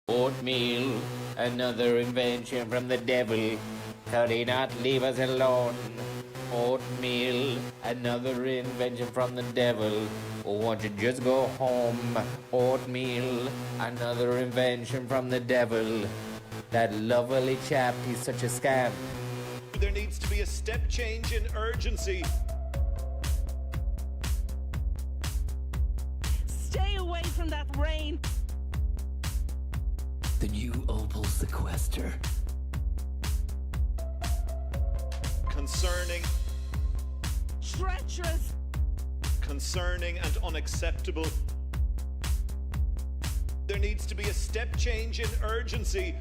Oatmeal, another invention from the devil. Could he not leave us alone? Oatmeal, another invention from the devil. Won't you just go home? Oatmeal, another invention from the devil. That lovely chap, he's such a scam. There needs to be a step change in urgency. Stay away from that rain. The new Opel Sequester. Concerning, Treacherous. concerning and unacceptable. There needs to be a step change in urgency.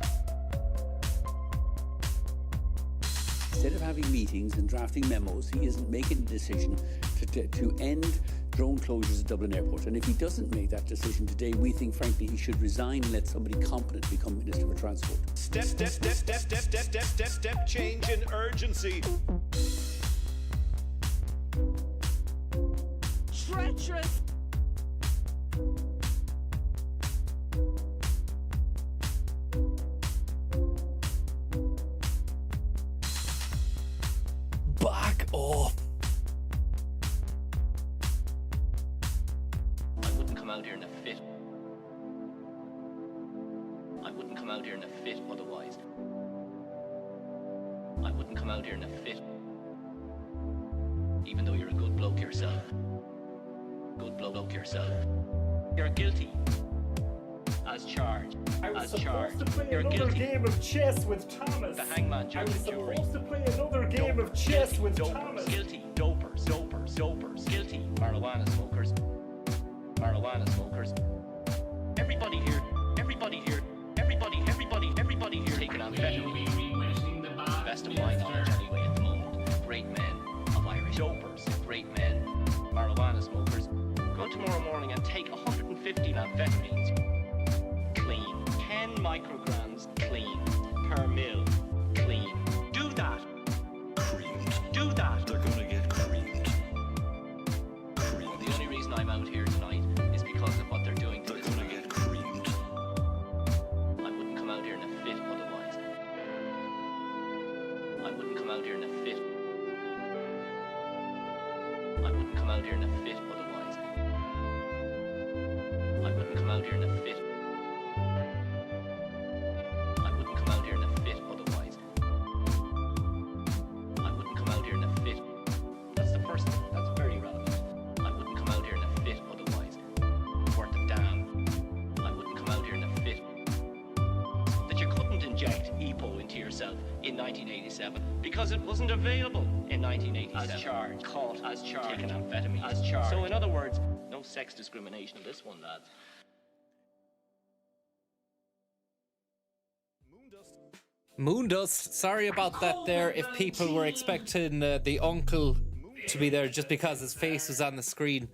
Instead of having meetings and drafting memos, he isn't making a decision to end drone closures at Dublin Airport. And if he doesn't make that decision today, we think, frankly, he should resign and let somebody competent become Minister for Transport. Step change in urgency. Treacherous. Back off. I wouldn't come out here in a fit. I wouldn't come out here in a fit otherwise. I wouldn't come out here in a fit. Even though you're a good bloke yourself. Good bloke yourself. You're guilty. As charged. I was As supposed charged. to play You're another guilty. game of chess with Thomas. The hangman I jury was jury. supposed to play another game of chess Guilty. with Dopers. Thomas. Guilty. Dopers. Guilty. Marijuana smokers. Marijuana smokers. Everybody here. Everybody here. Everybody here taking on amphetamine. Best of my knowledge anyway at the moment. Great men of Irish dopers. Great men. Marijuana smokers. Go tomorrow morning and take 115 amphetamines. Clean. 10 micrograms clean. Per mil. Clean. Do that. Creamed. Do that. They're gonna get creamed. Creamed. The only reason I'm out here tonight is because of what they're doing to They're this gonna man. get creamed. I wouldn't come out here in a fit otherwise. I wouldn't come out here in a fit. I wouldn't come out here in a fit otherwise. I wouldn't come out here in a fit. I wouldn't come out here in a fit otherwise. I wouldn't come out here in a fit. That's the first thing. That's very relevant. I wouldn't come out here in a fit otherwise. Worth a damn. I wouldn't come out here in a fit. That you couldn't inject EPO into yourself in 1987 because it wasn't available in 1987. As charged. Caught as charged. Taking amphetamine. As charged. So in other words, no sex discrimination in this one, lads. Moondust, sorry about that there. If people were expecting the uncle to be there just because his face was on the screen,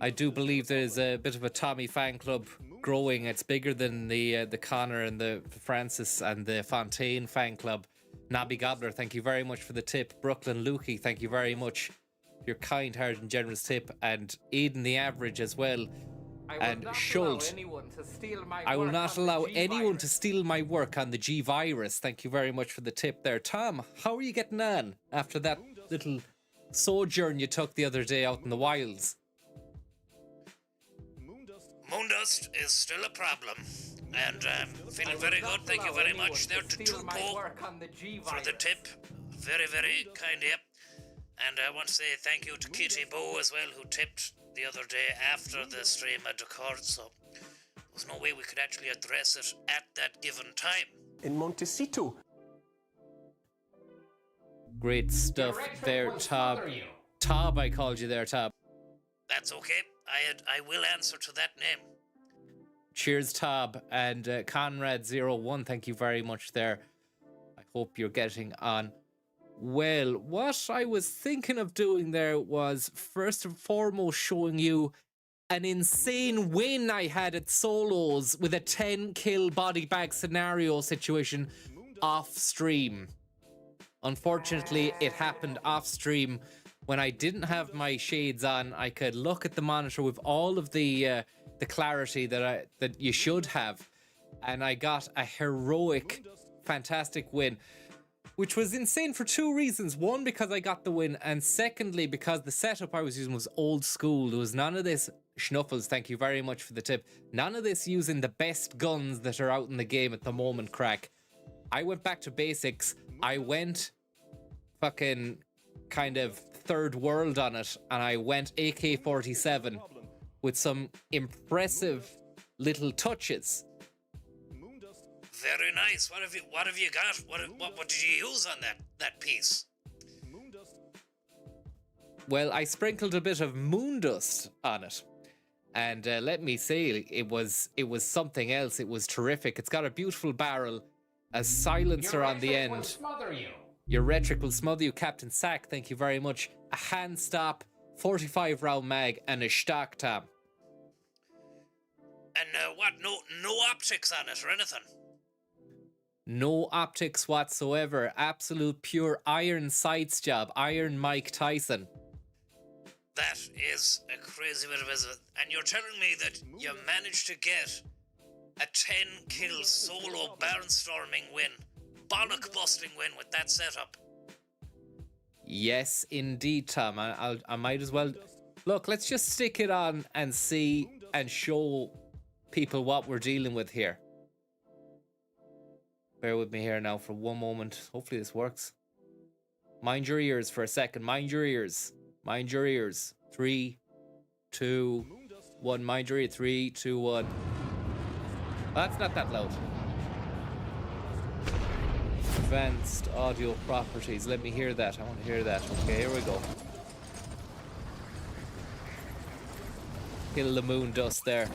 I do believe there's a bit of a Tommy fan club growing. It's bigger than the Connor and the Francis and the Fontaine fan club. Nobby Gobbler, thank you very much for the tip. Brooklyn Lukey, thank you very much for your kind-hearted and generous tip. And Eden the Average as well. And Schultz, I will not allow anyone to steal my work on the G virus. Thank you very much for the tip there. Tom, how are you getting on after that little sojourn you took the other day out in the wilds? Moondust is still a problem, and feeling very good. Thank you very much there to Tupo for the tip. Very, very kind, yep. And I want to say thank you to Kitty Bow as well, who tipped the other day after the stream had occurred, so there was no way we could actually address it at that given time. In Montecito. Great stuff there, Tob. Tob, I called you there, Tob. That's okay. I will answer to that name. Cheers, Tob. And Conrad01, thank you very much there. I hope you're getting on well. What I was thinking of doing there was first and foremost showing you an insane win I had at solos with a 10 kill body bag scenario situation off stream. Unfortunately, it happened off stream when I didn't have my shades on. I could look at the monitor with all of the clarity that you should have, and I got a heroic, fantastic win, which was insane for two reasons. One, because I got the win, and secondly, because the setup I was using was old school. There was none of this schnuffles, thank you very much for the tip. None of this using the best guns that are out in the game at the moment, crack. I went back to basics. I went fucking kind of third world on it, and I went AK-47 with some impressive little touches. Very nice. What have you got? What did you use on that piece? Well, I sprinkled a bit of moon dust on it. And let me say, it was something else. It was terrific. It's got a beautiful barrel, a silencer on the end. Smother you. Your rhetoric will smother you, Captain Sack. Thank you very much. A hand stop, 45 round mag, and a stock top. And what? No optics on it or anything? No optics whatsoever. Absolute pure iron sights job. Iron Mike Tyson. That is a crazy bit of business. And you're telling me that you managed to get a 10-kill solo barnstorming win, bollock-busting win with that setup? Yes, indeed, Tom. I might as well... Look, let's just stick it on and see and show people what we're dealing with here. Bear with me here now for one moment. Hopefully this works. Mind your ears for a second. Mind your ears. Mind your ears. 3, 2, 1. Mind your ears. 3, 2, 1. That's not that loud. Advanced audio properties. Let me hear that. I want to hear that. Okay, here we go. Kill the moon dust there.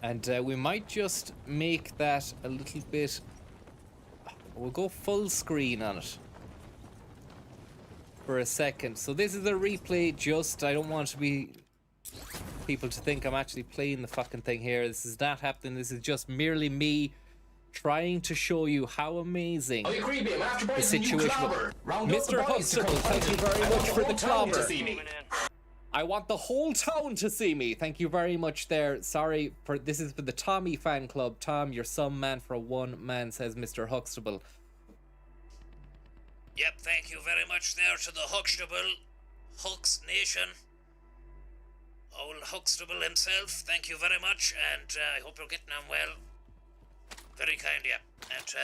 And we might just make that a little bit... We'll go full screen on it for a second. So this is a replay, just... I don't want to be... people to think I'm actually playing the fucking thing here. This is not happening. This is just merely me trying to show you how amazing the situation was. Mr. Huxtable, thank you very much for the clobber. I want the whole town to see me. Thank you very much there. Sorry, for this is for the Tommy fan club. Tom, you're some man for one man, says Mr. Huxtable. Yep, thank you very much there to the Huxtable, Hux Nation. Old Huxtable himself, thank you very much, and I hope you're getting on well. Very kind, yeah. And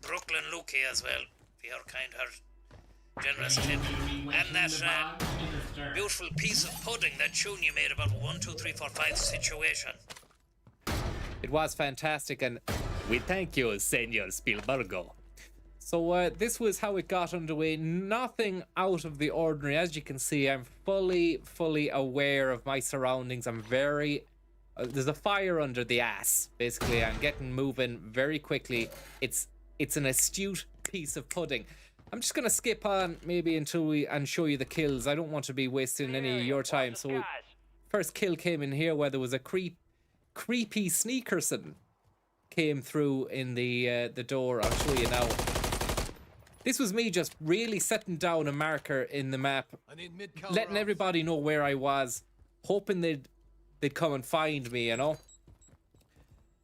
Brooklyn Lukey as well, for your kind-hearted, generous tip. And that beautiful piece of pudding, that tune you made about 1, 2, 3, 4, 5 situation. It was fantastic, and we thank you, Senor Spielbergo. So this was how it got underway. Nothing out of the ordinary. As you can see, I'm fully aware of my surroundings. I'm very... there's a fire under the ass, basically. I'm getting moving very quickly. It's an astute piece of pudding. I'm just going to skip on maybe until and show you the kills. I don't want to be wasting any of your time. So first kill came in here where there was a creepy Sneakerson came through in the door. I'll show you now. This was me just really setting down a marker in the map, letting everybody know where I was, hoping they'd come and find me, you know.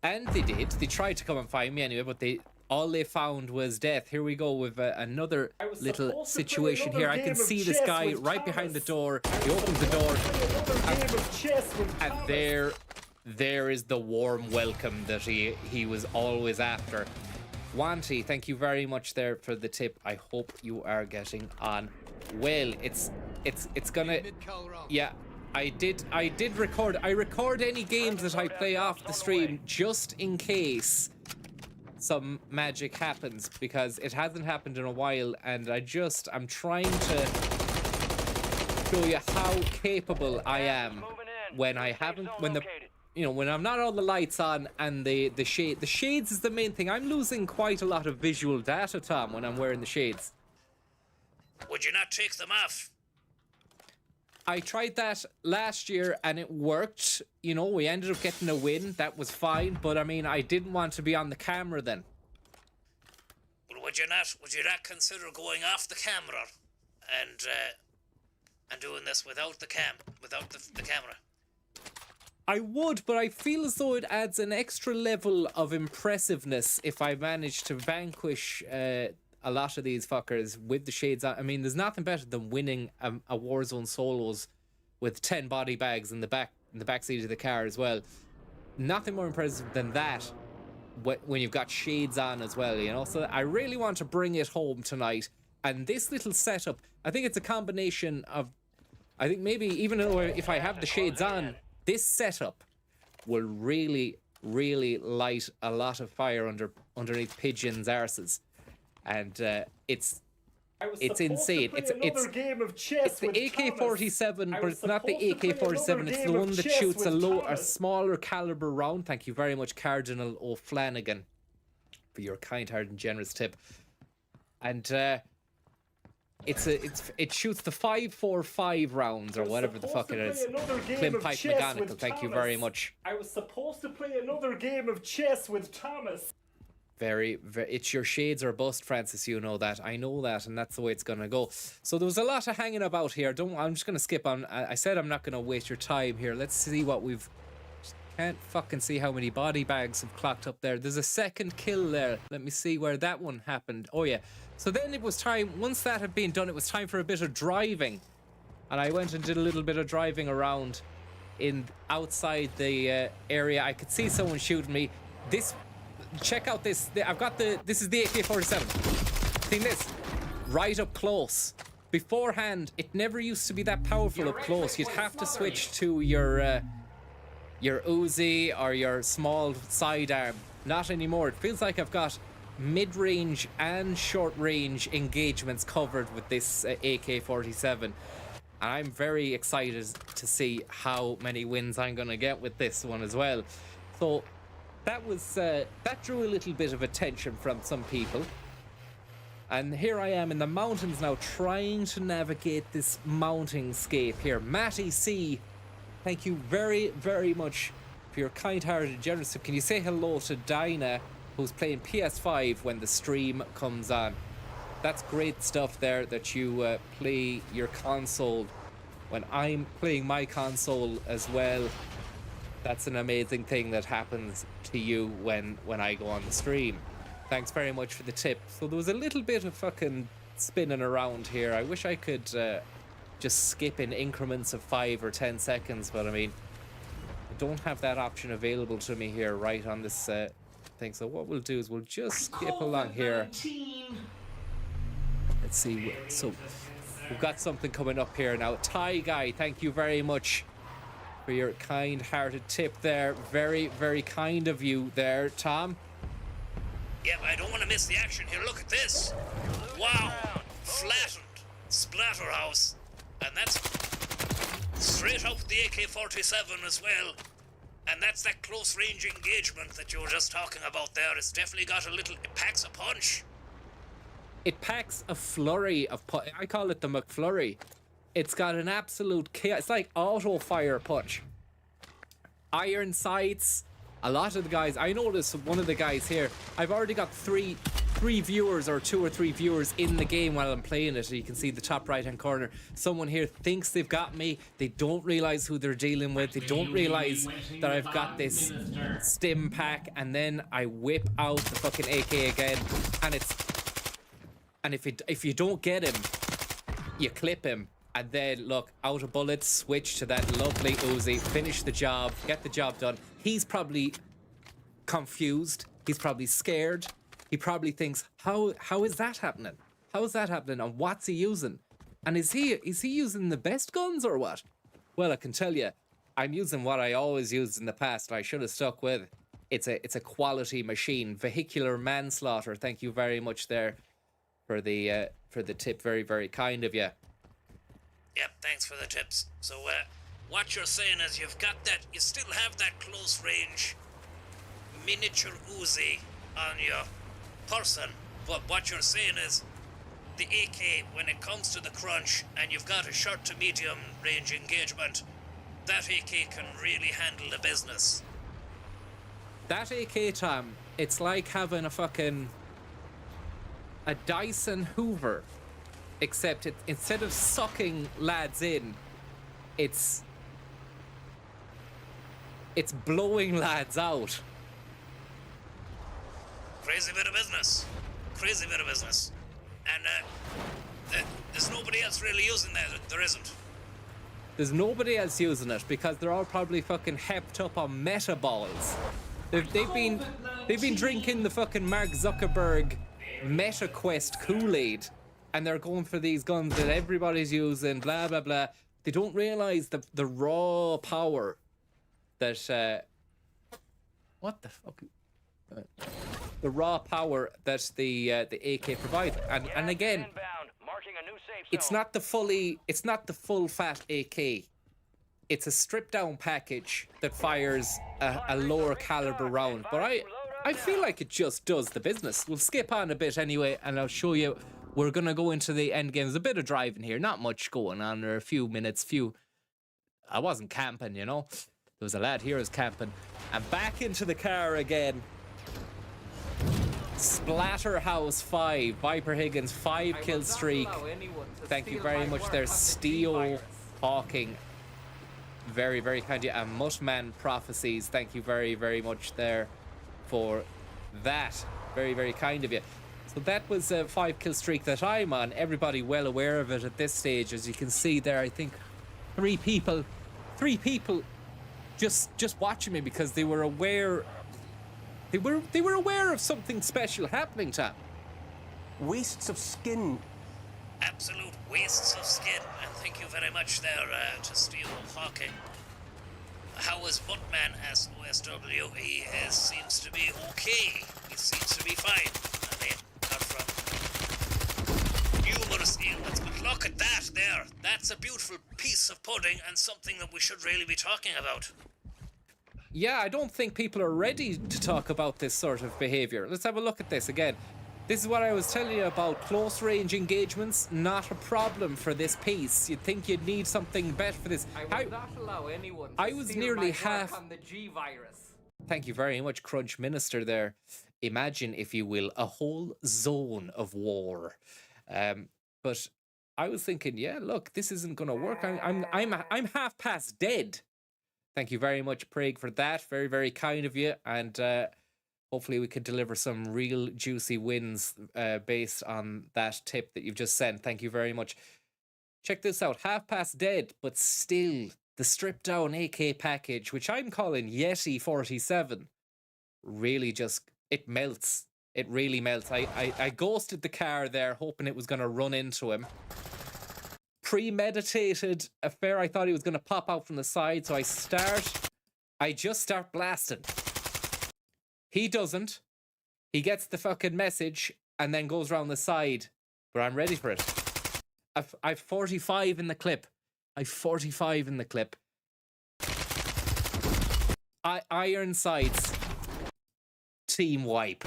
And they did. They tried to come and find me anyway, but all they found was death. Here we go with another little situation here. I can see this guy right behind the door. He opens the door, and there is the warm welcome that he was always after. Wanty, thank you very much there for the tip. I hope you are getting on well. It's gonna, yeah. I did record. I record any games that I play off the stream just in case some magic happens, because it hasn't happened in a while, and I'm trying to show you how capable I am when I'm not all the lights on and the shades is the main thing. I'm losing quite a lot of visual data, Tom, when I'm wearing the shades. Would you not take them off? I tried that last year and it worked. You know, we ended up getting a win. That was fine, but I mean, I didn't want to be on the camera then. Well, would you not consider going off the camera and doing this without the camera? I would, but I feel as though it adds an extra level of impressiveness if I manage to vanquish a lot of these fuckers with the shades on. I mean, there's nothing better than winning a Warzone solos with 10 body bags in the back seat of the car as well. Nothing more impressive than that when you've got shades on as well, you know? So I really want to bring it home tonight. And this little setup, I think it's a combination of, I think maybe even though if I have the shades on, this setup will really, really light a lot of fire underneath pigeons' arses. And it's insane. It's game of chess the AK-47, but it's not the AK-47. It's the one that shoots a smaller caliber round. Thank you very much, Cardinal O'Flanagan, for your kind-hearted and generous tip. And it shoots the 5.45 rounds or whatever the fuck it is. Clem Pike McGonigal, thank you very much. I was supposed to play another game of chess with Thomas. Very, it's your shades or bust, Francis, you know that. I know that, and that's the way it's going to go. So there was a lot of hanging about here. I'm just going to skip on. I said I'm not going to waste your time here. Let's see what we've... Can't fucking see how many body bags have clocked up there. There's a second kill there. Let me see where that one happened. Oh, yeah. So then it was time, once that had been done, it was time for a bit of driving. And I went and did a little bit of driving around outside the area. I could see someone shooting me. Check out this. This is the AK-47. Seen this? Right up close. Beforehand, it never used to be that powerful up close. You'd have to switch to your Uzi or your small sidearm. Not anymore. It feels like I've got mid-range and short-range engagements covered with this AK-47. And I'm very excited to see how many wins I'm going to get with this one as well. So that drew a little bit of attention from some people. And here I am in the mountains now, trying to navigate this mountain scape here. Matty C, thank you very, very much for your kind-hearted and generous tip. Can you say hello to Dinah, who's playing PS5 when the stream comes on? That's great stuff there, that you play your console when I'm playing my console as well. That's an amazing thing that happens to you when I go on the stream. Thanks very much for the tip. So there was a little bit of fucking spinning around here. I wish I could just skip in increments of 5 or 10 seconds, but I mean, I don't have that option available to me here right on this thing. So what we'll do is we'll just skip along here. Let's see. So we've got something coming up here now. Ty Guy, thank you very much for your kind-hearted tip there. Very, very kind of you there, Tom. Yep, I don't want to miss the action here. Look at this. Wow. Flattened. Splatterhouse. And that's straight out the AK-47 as well. And that's that close-range engagement that you were just talking about there. It's definitely got it packs a punch. It packs a flurry of I call it the McFlurry. It's got an absolute chaos. It's like auto-fire punch. Iron sights. A lot of the guys, I noticed one of the guys here, I've already got three viewers or 2 or 3 viewers in the game while I'm playing it. You can see the top right hand corner. Someone here thinks they've got me. They don't realize who they're dealing with. They don't realize that I've got this stim pack, and then I whip out the fucking AK again, and if you don't get him, you clip him. And then, look, out of bullets, switch to that lovely Uzi, finish the job, get the job done. He's probably confused. He's probably scared. He probably thinks, how is that happening? How is that happening? And what's he using? And is he using the best guns or what? Well, I can tell you, I'm using what I always used in the past. I should have stuck with. It's a quality machine. Vehicular manslaughter. Thank you very much there for the tip. Very, very kind of you. Yep, thanks for the tips. So, what you're saying is you still have that close range miniature Uzi on your person, but what you're saying is the AK, when it comes to the crunch and you've got a short to medium range engagement, that AK can really handle the business. That AK, Tom, it's like having a Dyson Hoover. Except instead of sucking lads in, it's It's blowing lads out. Crazy bit of business. Crazy bit of business. And there's nobody else really using that. There isn't. There's nobody else using it because they're all probably fucking hepped up on meta balls. They've been drinking the fucking Mark Zuckerberg Meta Quest Kool-Aid, and they're going for these guns that everybody's using. Blah blah blah. They don't realize the raw power that what the fuck. The raw power that the AK provides, and again, it's not the full fat AK. It's a stripped down package that fires a lower caliber round. But I feel like it just does the business. We'll skip on a bit anyway, and I'll show you. We're gonna go into the end game. There's a bit of driving here, not much going on. There are a few minutes. I wasn't camping, you know. There was a lad here who's camping, and back into the car again. Splatterhouse 5, Viper Higgins 5 kill streak. Thank you very much there, Steel Hawking. Very, very kind of you. And Muttman Prophecies, thank you very, very much there for that. Very, very kind of you. So that was a 5 kill streak that I'm on. Everybody well aware of it at this stage. As you can see there, I think three people just watching me because they were aware. They were aware of something special happening, Tom. Wastes of skin. Absolute wastes of skin. And thank you very much there to Steel Hawking. How is Buttman as OSW? He seems to be okay. He seems to be fine. I mean, apart from numerous ailments. But look at that there. That's a beautiful piece of pudding and something that we should really be talking about. Yeah, I don't think people are ready to talk about this sort of behavior. Let's have a look at this again. This is what I was telling you about. Close range engagements, not a problem for this piece. You'd think you'd need something better for this. I will not allow anyone to I was steal nearly my half work on the G virus. Thank you very much, Crunch Minister there. Imagine, if you will, a whole zone of war. But I was thinking, yeah, look, this isn't going to work. I'm half past dead. Thank you very much, Prague, for that. Very, very kind of you. And hopefully we could deliver some real juicy wins based on that tip that you've just sent. Thank you very much. Check this out. Half past dead, but still the stripped down AK package, which I'm calling Yeti 47, really just, it melts. It really melts. I ghosted the car there, hoping it was going to run into him. Premeditated affair. I thought he was going to pop out from the side, so I just start blasting. He doesn't. He gets the fucking message and then goes around the side, but I'm ready for it. I've 45 in the clip. I've 45 in the clip. Iron sights. Team wipe.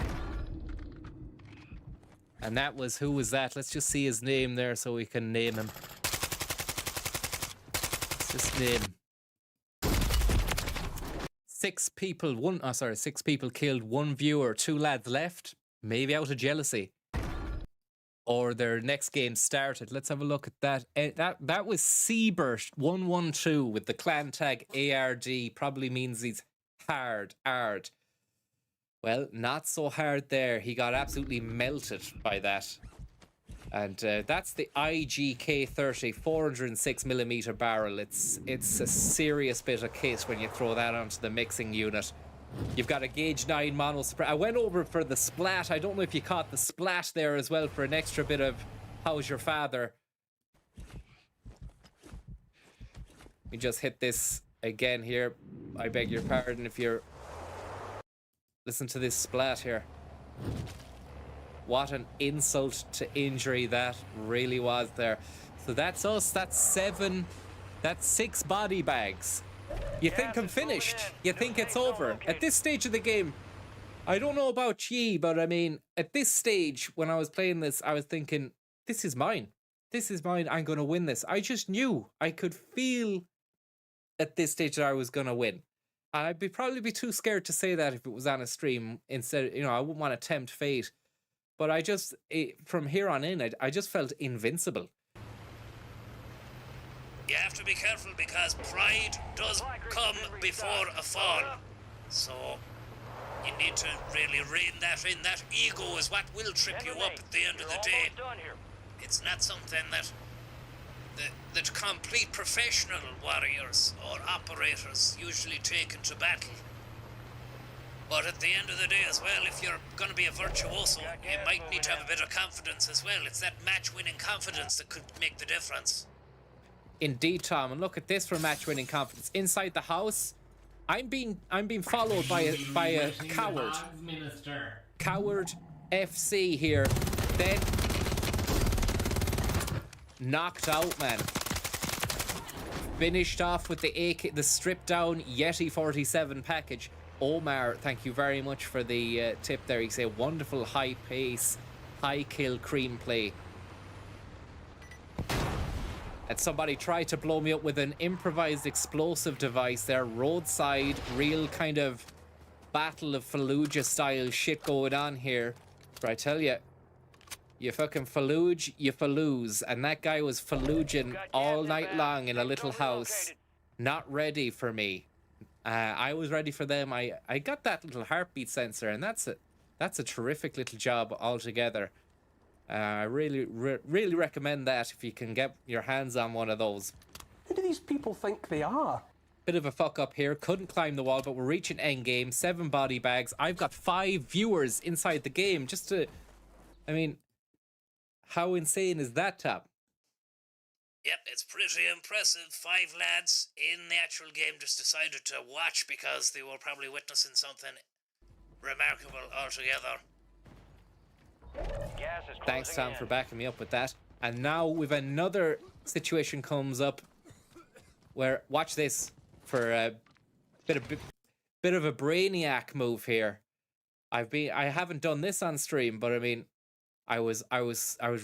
And that was, who was that? Let's just see his name there so we can name him. Just name. 6 people, 6 people killed, 1 viewer, 2 lads left, maybe out of jealousy. Or their next game started. Let's have a look at that. That was Seabert 112 with the clan tag ARD. Probably means he's hard. Well, not so hard there. He got absolutely melted by that. And that's the IGK-30 406mm barrel. It's a serious bit of kit when you throw that onto the mixing unit. You've got a gauge 9 mono spray. I went over for the splat. I don't know if you caught the splat there as well for an extra bit of how's your father. We just hit this again here. I beg your pardon if you're... Listen to this splat here. What an insult to injury that really was there. So that's us. That's 7. That's 6 body bags. You think I'm finished. You think it's over. At this stage of the game, I don't know about ye, but I mean, at this stage, when I was playing this, I was thinking, this is mine. This is mine. I'm going to win this. I just knew. I could feel at this stage that I was going to win. I'd probably be too scared to say that if it was on a stream. Instead, I wouldn't want to tempt fate. But I just, from here on in, I just felt invincible. you have to be careful because pride does come before a fall. So you need to really rein that in. That ego is what will trip you up at the end of the day. It's not something that the complete professional warriors or operators usually take into battle. But at the end of the day as well, if you're going to be a virtuoso, you might need to have a bit of confidence as well. It's that match-winning confidence that could make the difference. Indeed, Tom. And look at this for match-winning confidence. Inside the house, I'm being followed by a coward. Coward FC here. Then knocked out, man. Finished off with the stripped down Yeti 47 package. Omar, thank you very much for the tip there. You say wonderful high pace, high kill cream play. And somebody tried to blow me up with an improvised explosive device there, roadside, real kind of Battle of Fallujah style shit going on here. But I tell you, you fucking Fallujah, you Fallouz. And that guy was Fallujahing all night long in a little house. Not ready for me. I was ready for them. I got that little heartbeat sensor, and that's a terrific little job altogether. I really recommend that if you can get your hands on one of those. Who do these people think they are? Bit of a fuck up here. Couldn't climb the wall, but we're reaching endgame. 7 body bags. I've got 5 viewers inside the game. Just to, I mean, how insane is that, Tom? Yep, it's pretty impressive. 5 lads in the actual game just decided to watch because they were probably witnessing something remarkable altogether. Thanks, Tom, for backing me up with that. And now we've another situation comes up where, watch this for a bit of a brainiac move here. I haven't done this on stream, but I mean, I was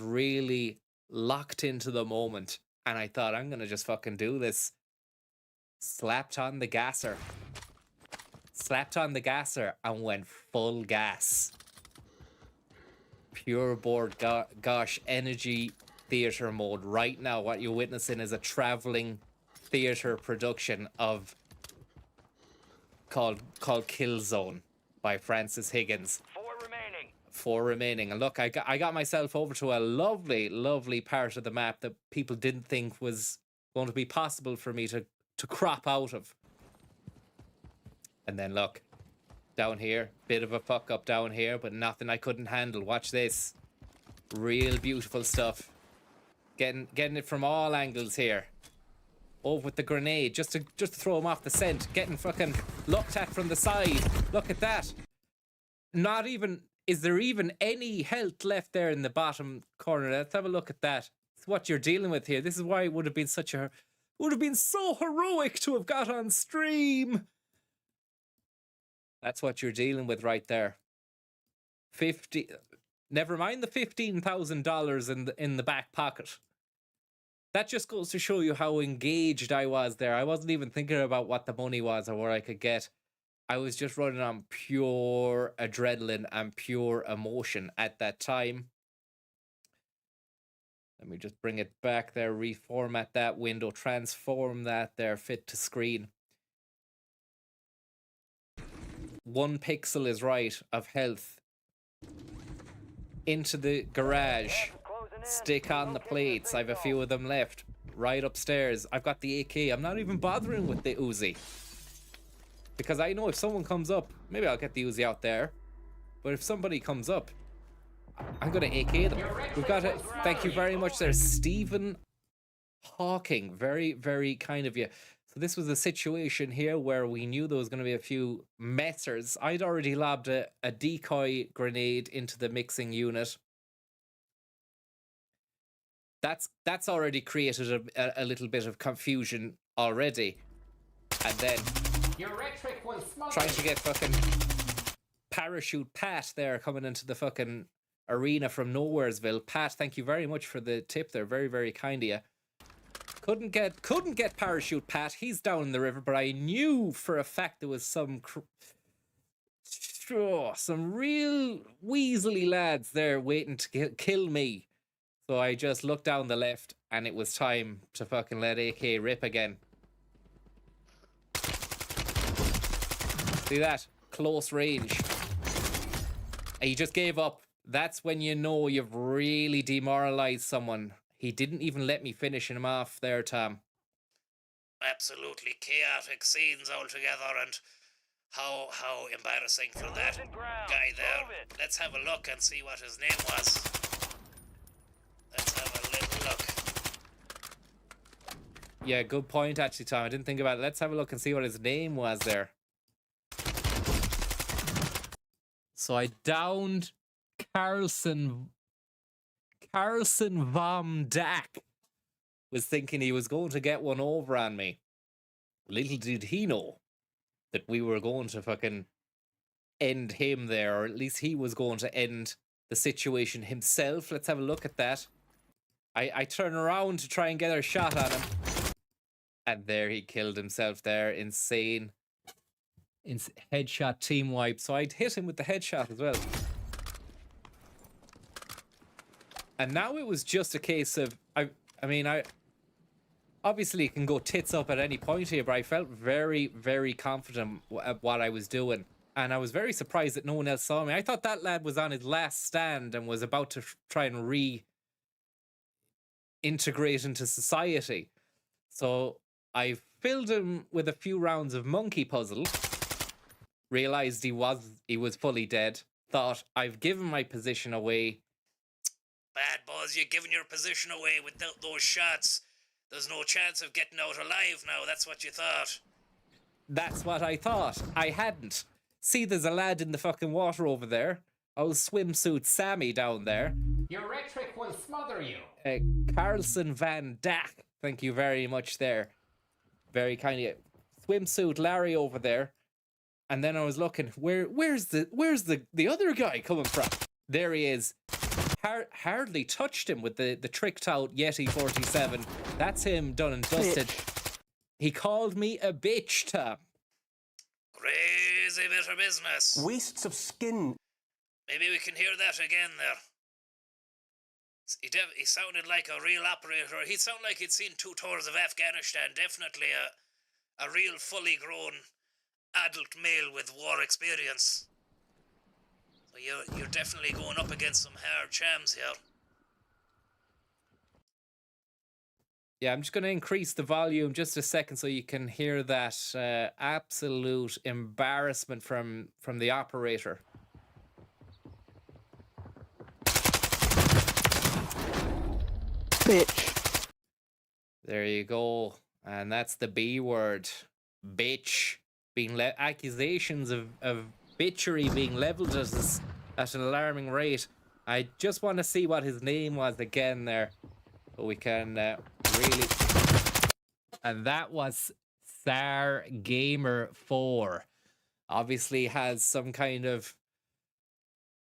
really locked into the moment, and I thought, I'm gonna just fucking do this. Slapped on the gasser, and went full gas. Pure board, gosh, energy theater mode right now. What you're witnessing is a traveling theater production of called Killzone by Francis Higgins. 4 remaining. And look, I got myself over to a lovely part of the map that people didn't think was going to be possible for me to crop out of. And then look, down here, bit of a fuck up down here, but nothing I couldn't handle. Watch this. Real beautiful stuff. Getting it from all angles here. Over with the grenade, just to throw him off the scent. Getting fucking looked at from the side. Look at that. Not even, is there even any health left there in the bottom corner? Let's have a look at that. It's what you're dealing with here. This is why it would have been so heroic to have got on stream. That's what you're dealing with right there. Never mind the $15,000 in the back pocket. That just goes to show you how engaged I was there. I wasn't even thinking about what the money was or where I could get. I was just running on pure adrenaline and pure emotion at that time. Let me just bring it back there, reformat that window, transform that there, fit to screen. 1 pixel is right of health. Into the garage. Stick on the plates. I have a few of them left. Right upstairs. I've got the AK. I'm not even bothering with the Uzi. Because I know if someone comes up, maybe I'll get the Uzi out there. But if somebody comes up, I'm going to AK them. We've got it. Thank you very much there, Stephen Hawking. Very, very kind of you. So this was a situation here where we knew there was going to be a few messers. I'd already lobbed a decoy grenade into the mixing unit. That's already created a little bit of confusion already. And then trying to get fucking Parachute Pat there coming into the fucking arena from Nowheresville. Pat, thank you very much for the tip there. Very, very kind of you. Couldn't get Parachute Pat. He's down in the river, but I knew for a fact there was some real weaselly lads there waiting to kill me. So I just looked down the left and it was time to fucking let AK rip again. See that? Close range. And he just gave up. That's when you know you've really demoralized someone. He didn't even let me finish him off there, Tom. Absolutely chaotic scenes altogether, and how embarrassing for that guy there. Let's have a look and see what his name was. Let's have a little look. Yeah, good point actually, Tom. I didn't think about it. Let's have a look and see what his name was there. So I downed Carlson Vom Dak. Was thinking he was going to get one over on me. Little did he know that we were going to fucking end him there, or at least he was going to end the situation himself. Let's have a look at that. I turn around to try and get a shot on him. And there he killed himself there. Insane. Headshot team wipe. So I'd hit him with the headshot as well. And now it was just a case of... I mean, obviously it can go tits up at any point here, but I felt very, very confident at what I was doing. And I was very surprised that no one else saw me. I thought that lad was on his last stand and was about to try and reintegrate into society. So I filled him with a few rounds of monkey puzzle. Realized he was fully dead. Thought, I've given my position away. Bad Buzz, you're giving your position away with those shots. There's no chance of getting out alive now. That's what you thought. That's what I thought. I hadn't. See, there's a lad in the fucking water over there. Old swimsuit Sammy down there. Your rhetoric will smother you. Carlson Van Dak. Thank you very much there. Very kindly. Swimsuit Larry over there. And then I was looking, where's the other guy coming from? There he is. Hardly touched him with the tricked out Yeti 47. That's him done and dusted. He called me a bitch, Tom. Crazy bit of business. Wastes of skin. Maybe we can hear that again there. He sounded like a real operator. He sounded like he'd seen 2 tours of Afghanistan. Definitely a real fully grown adult male with war experience. So you're definitely going up against some hard chams here. Yeah, I'm just going to increase the volume just a second so you can hear that absolute embarrassment from the operator. Bitch. There you go. And that's the B word. Bitch. Accusations of bitchery being leveled at us at an alarming rate. I just want to see what his name was again there. So we can really... And that was Sar Gamer 4. Obviously has some kind of...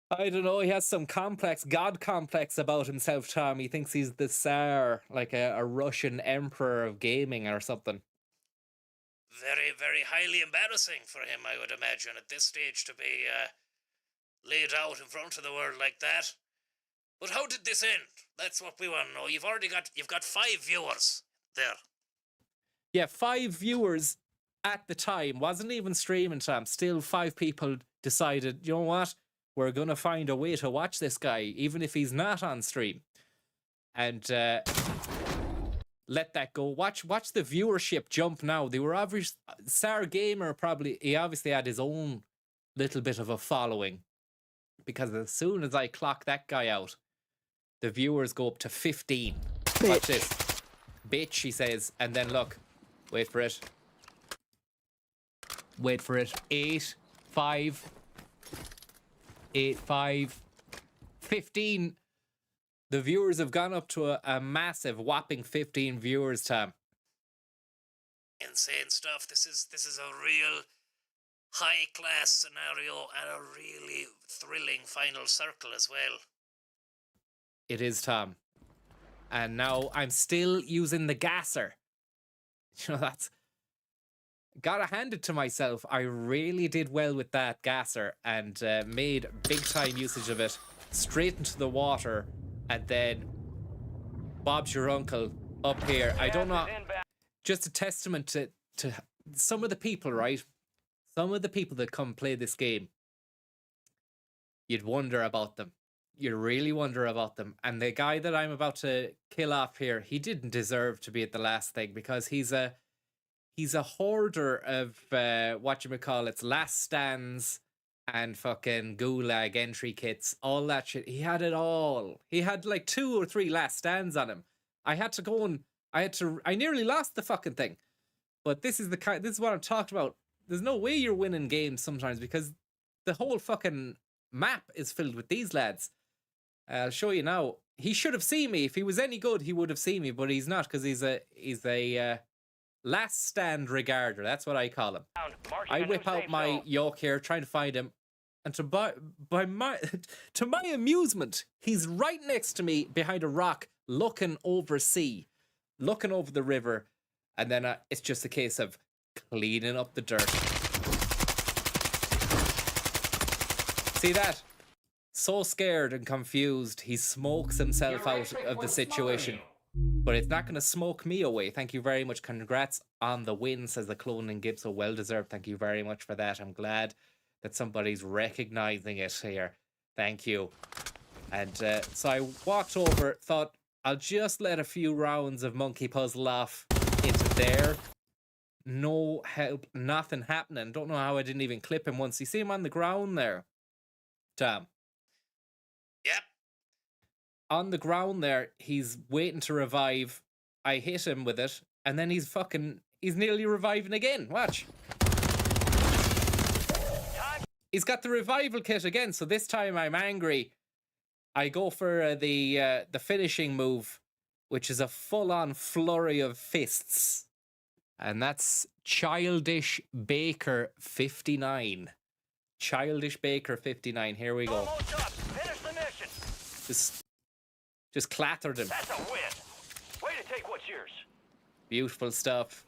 I don't know, he has some God complex about himself, Tom. He thinks he's the Tsar, like a Russian emperor of gaming or something. Very, very highly embarrassing for him, I would imagine, at this stage to be laid out in front of the world like that. But how did this end? That's what we want to know. You've got 5 viewers there. Yeah, 5 viewers at the time. Wasn't even streaming, Tom. Still 5 people decided, you know what? We're going to find a way to watch this guy, even if he's not on stream. And let that go. Watch the viewership jump now. They were obvious. Sar Gamer he obviously had his own little bit of a following. Because as soon as I clock that guy out, the viewers go up to 15. Bitch. Watch this. Bitch, he says. And then look. Wait for it. Wait for it. 8, 5, 8, 5, 15. The viewers have gone up to a massive, whopping 15 viewers, Tom. Insane stuff. This is a real high-class scenario and a really thrilling final circle as well. It is, Tom. And now I'm still using the gasser. You know, that's... Gotta hand it to myself. I really did well with that gasser and made big-time usage of it. Straight into the water. And then Bob's your uncle up here. I don't know. Just a testament to some of the people, right? Some of the people that come play this game. You'd wonder about them. You really wonder about them. And the guy that I'm about to kill off here, he didn't deserve to be at the last thing because he's a hoarder of whatchamacallits, last stands and fucking gulag entry kits, all that shit. He had it all. He had like 2 or 3 last stands on him. I had to go and I nearly lost the fucking thing. But this is what I'm talking about. There's no way you're winning games sometimes because the whole fucking map is filled with these lads. I'll show you now. He should have seen me. If he was any good, he would have seen me, but he's not because he's a last stand regarder. That's what I call him. I whip out my yoke here, trying to find him, and to my amusement, he's right next to me behind a rock, looking over the river, and then it's just a case of cleaning up the dirt. See that? So scared and confused, he smokes himself out of the situation. But it's not going to smoke me away. Thank you very much. Congrats on the win, says the cloning Gibb. So well deserved. Thank you very much for that. I'm glad that somebody's recognizing it here. Thank you. And so I walked over, thought I'll just let a few rounds of Monkey Puzzle off into there. No help, nothing happening. Don't know how I didn't even clip him once. You see him on the ground there, Tom? Yep. On the ground there, he's waiting to revive. I hit him with it, and then he's nearly reviving again. Watch. He's got the revival kit again, so this time I'm angry. I go for the finishing move, which is a full-on flurry of fists. And that's Childish Baker 59. Childish Baker 59. Here we go. Finish the mission. Just clattered him. That's a win. Way to take what's yours. Beautiful stuff.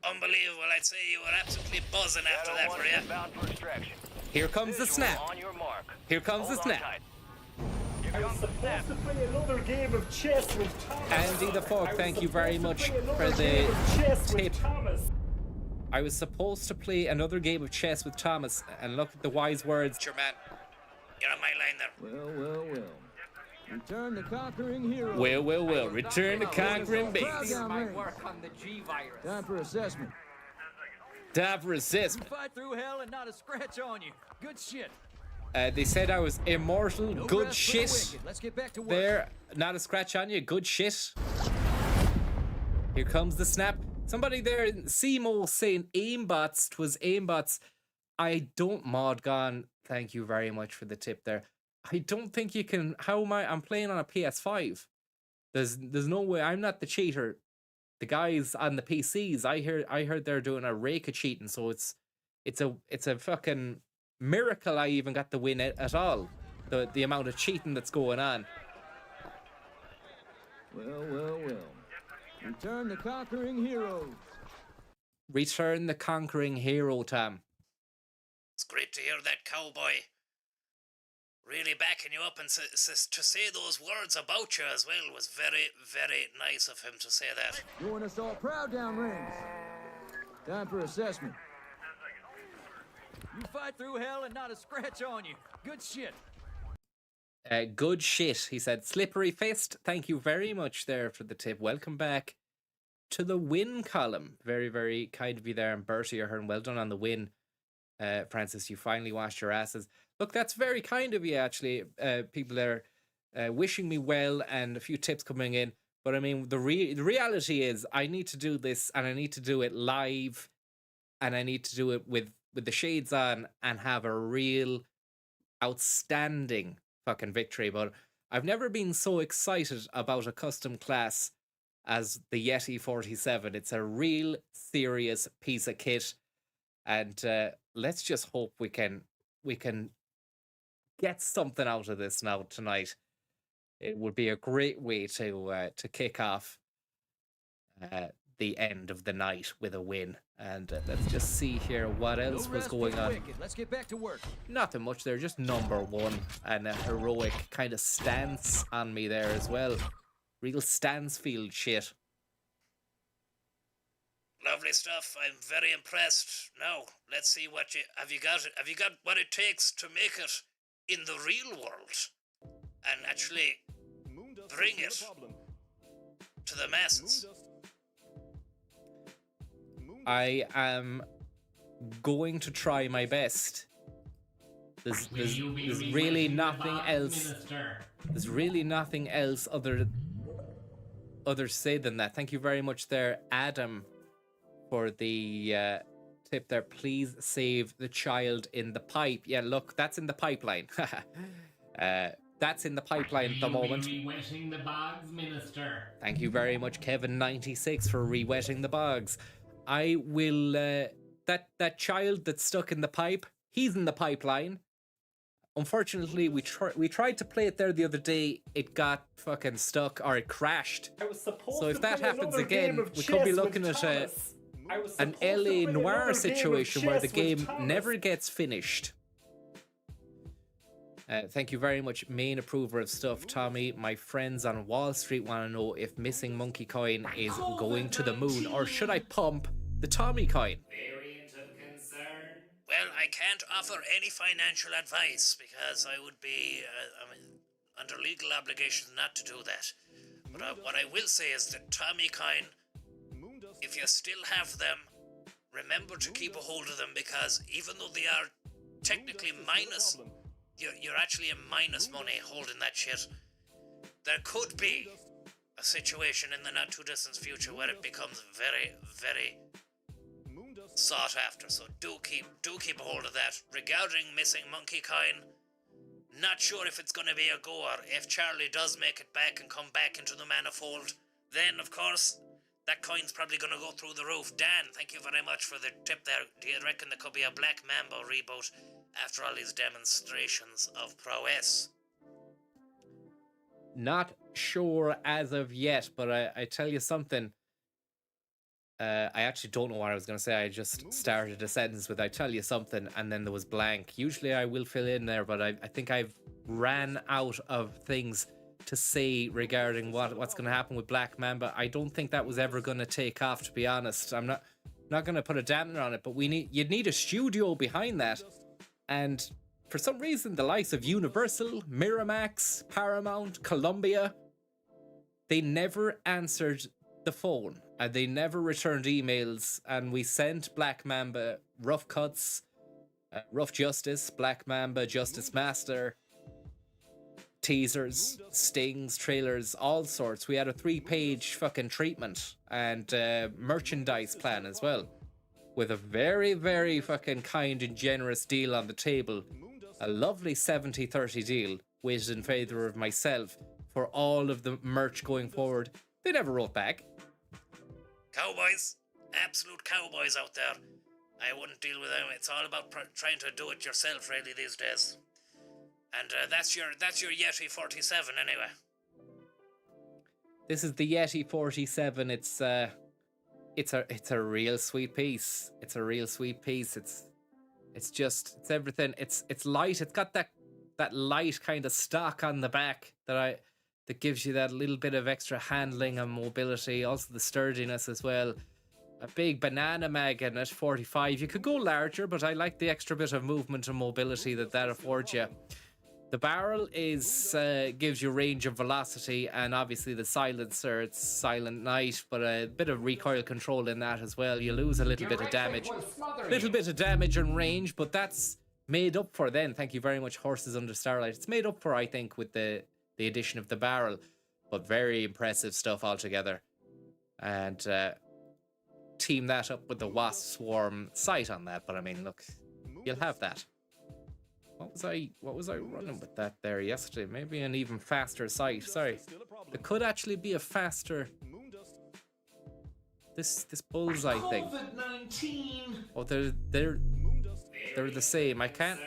Unbelievable. I'd say you were absolutely buzzing after that, for you. Here comes the snap. Here comes the snap. I was supposed to play another game of chess with Thomas. Andy the Fork, thank you very much for the tip. I was supposed to play another game of chess with Thomas, and look at the wise words. Sure, man. You're on my line there. Well. Return the conquering hero. Well. Return the conquering beast. My work on the G virus. Time for assessment. Time for assessment. Fight through hell and not a scratch on you. Good shit. They said I was immortal. No good rest for the shit. wicked. Let's get back to work. There, not a scratch on you. Good shit. Here comes the snap. Somebody there, Simo, saying aimbots. 'Twas aimbots. I don't mod gone. Thank you very much for the tip there. I don't think you can. How am I? I'm playing on a PS5. There's no way. I'm not the cheater. The guys on the PCs, I heard they're doing a rake of cheating. So it's a fucking miracle I even got the win at all. The amount of cheating that's going on. Well. Return the conquering heroes. Return the conquering hero, Tom. It's great to hear that cowboy really backing you up, and to say those words about you as well was very, very nice of him to say that. Doing us all proud downrange. Time for assessment. You fight through hell and not a scratch on you. Good shit. Good shit, he said. Slippery fist. Thank you very much there for the tip. Welcome back to the win column. Very, very kind of you there. And Bertie, Ahern, well done on the win. Francis, you finally washed your asses. Look, that's very kind of you, actually. People are wishing me well and a few tips coming in. But I mean, the reality is I need to do this, and I need to do it live, and I need to do it with the shades on and have a real outstanding fucking victory. But I've never been so excited about a custom class as the Yeti 47. It's a real serious piece of kit, and let's just hope we can get something out of this now tonight. It would be a great way to kick off the end of the night with a win. And let's just see here what else was going on. Let's get back to work. Nothing much there, just number one and a heroic kind of stance on me there as well. Real Stansfield shit. Lovely stuff. I'm very impressed. Now, let's see what you have. You got it. Have you got what it takes to make it in the real world and actually bring it to the masses? I am going to try my best. There's really nothing else. There's really nothing else other to say than that. Thank you very much there, Adam, for the tip there. Please save the child in the pipe. Yeah, look, that's in the pipeline. That's in the pipeline at the moment. Re-wetting the bogs, Minister. Thank you very much, Kevin96, for re-wetting the bogs. I will, that child that's stuck in the pipe, he's in the pipeline. Unfortunately, we tried to play it there the other day. It got fucking stuck, or it crashed. So if that happens again, we could be looking at an LA Noire situation where the game never gets finished. Thank you very much, main approver of stuff, Tommy. My friends on Wall Street want to know if missing monkey coin is going to the moon, or should I pump the Tommy coin? Well, I can't offer any financial advice because I would be under legal obligations not to do that. But what I will say is that Tommy coin, if you still have them, remember to keep a hold of them, because even though they are technically minus, you're actually in minus money holding that shit. There could be a situation in the not too distant future where it becomes very, very sought after. So do keep a hold of that. Regarding missing monkey coin, not sure if it's going to be a goer. If Charlie does make it back and come back into the manifold, then of course that coin's probably going to go through the roof. Dan, thank you very much for the tip there. Do you reckon there could be a Black Mambo reboot after all these demonstrations of prowess? Not sure as of yet, but I tell you something. I actually don't know what I was going to say. I just started a sentence with "I tell you something," and then there was blank. Usually I will fill in there, but I think I've ran out of things to say regarding what's going to happen with Black Mamba. I don't think that was ever going to take off, to be honest. I'm not going to put a dampener on it, but you'd need a studio behind that. And for some reason, the likes of Universal, Miramax, Paramount, Columbia, they never answered the phone. And they never returned emails, and we sent Black Mamba rough cuts, Rough Justice, Black Mamba, Justice Master, teasers, stings, trailers, all sorts. We had a 3-page fucking treatment and merchandise plan as well, with a very, very fucking kind and generous deal on the table. A lovely 70-30 deal, weighted in favour of myself for all of the merch going forward. They never wrote back. Cowboys, absolute cowboys out there. I wouldn't deal with them. It's all about trying to do it yourself, really, these days. And that's your Yeti 47, anyway. This is the Yeti 47. It's a real sweet piece. It's a real sweet piece. It's everything. It's light. It's got that light kind of stock on the back that gives you that little bit of extra handling and mobility, also the sturdiness as well. A big banana mag in it, 45. You could go larger, but I like the extra bit of movement and mobility that affords you. The barrel gives you range of velocity, and obviously the silencer, it's Silent Night, but a bit of recoil control in that as well. You lose a little bit of damage. Little bit of damage and range, but that's made up for then. Thank you very much, Horses Under Starlight. It's made up for, I think, with the addition of the barrel, but very impressive stuff altogether. And team that up with the Wasp Swarm sight on that, but I mean, look, you'll have that. What was I running with that there yesterday? Maybe an even faster sight. Sorry, there could actually be a faster. This bullseye thing. COVID-19. Oh, they're the same. I can't.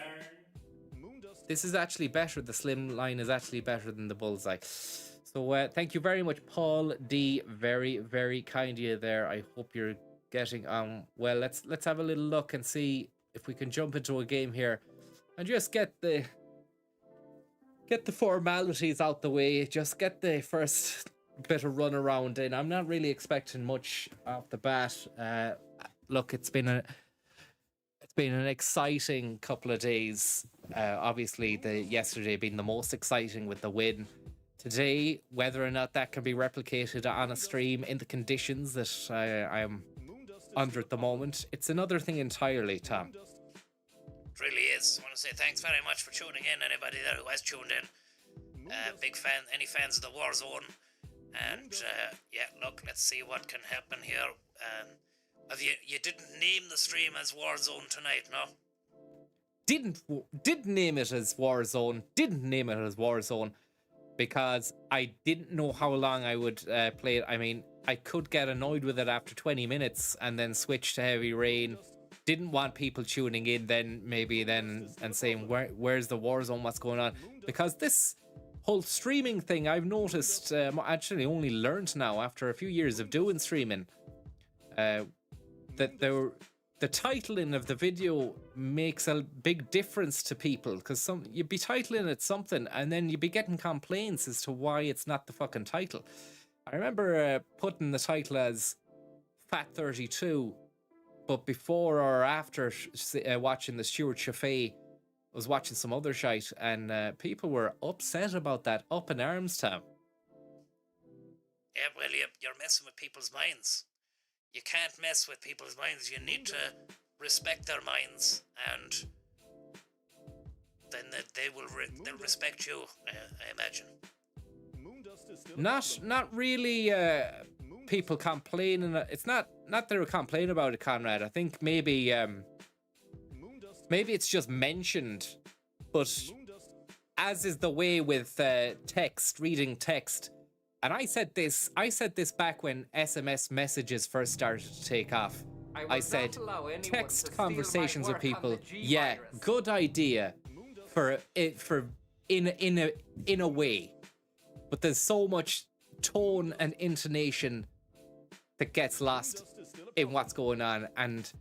This is actually better. The slim line is actually better than the bullseye. So thank you very much, Paul D. Very, very kind of you there. I hope you're getting on well. Let's have a little look and see if we can jump into a game here and just get the formalities out the way. Just get the first bit of run around in. I'm not really expecting much off the bat. Look, it's been an exciting couple of days. Obviously, the yesterday being the most exciting with the win. Today, whether or not that can be replicated on a stream in the conditions that I am under at the moment, it's another thing entirely, Tom. It really is. I want to say thanks very much for tuning in, anybody there who has tuned in. Big fan, any fans of the Warzone. And yeah, look, let's see what can happen here. You didn't name the stream as Warzone tonight, no? Didn't name it as Warzone. Didn't name it as Warzone because I didn't know how long I would play it. I mean, I could get annoyed with it after 20 minutes and then switch to Heavy Rain. Didn't want people tuning in then and saying, where's the Warzone, what's going on? Because this whole streaming thing, I've noticed, actually only learned now after a few years of doing streaming, that the titling of the video makes a big difference to people, because you'd be titling it something and then you'd be getting complaints as to why it's not the fucking title. I remember putting the title as Fat 32, but before or after watching the Stuart Chaffee, I was watching some other shite, and people were upset about that, up in arms, Tom. Yeah, well, you're messing with people's minds. You can't mess with people's minds. You need to respect their minds, and then they'll respect you, I imagine. Not really people complaining. It's not they were complaining about it, Conrad. I think maybe it's just mentioned, but as is the way with reading text. And I said this back when SMS messages first started to take off. I said text conversations with people. Yeah, good idea for in a way. But there's so much tone and intonation that gets lost in what's going on, and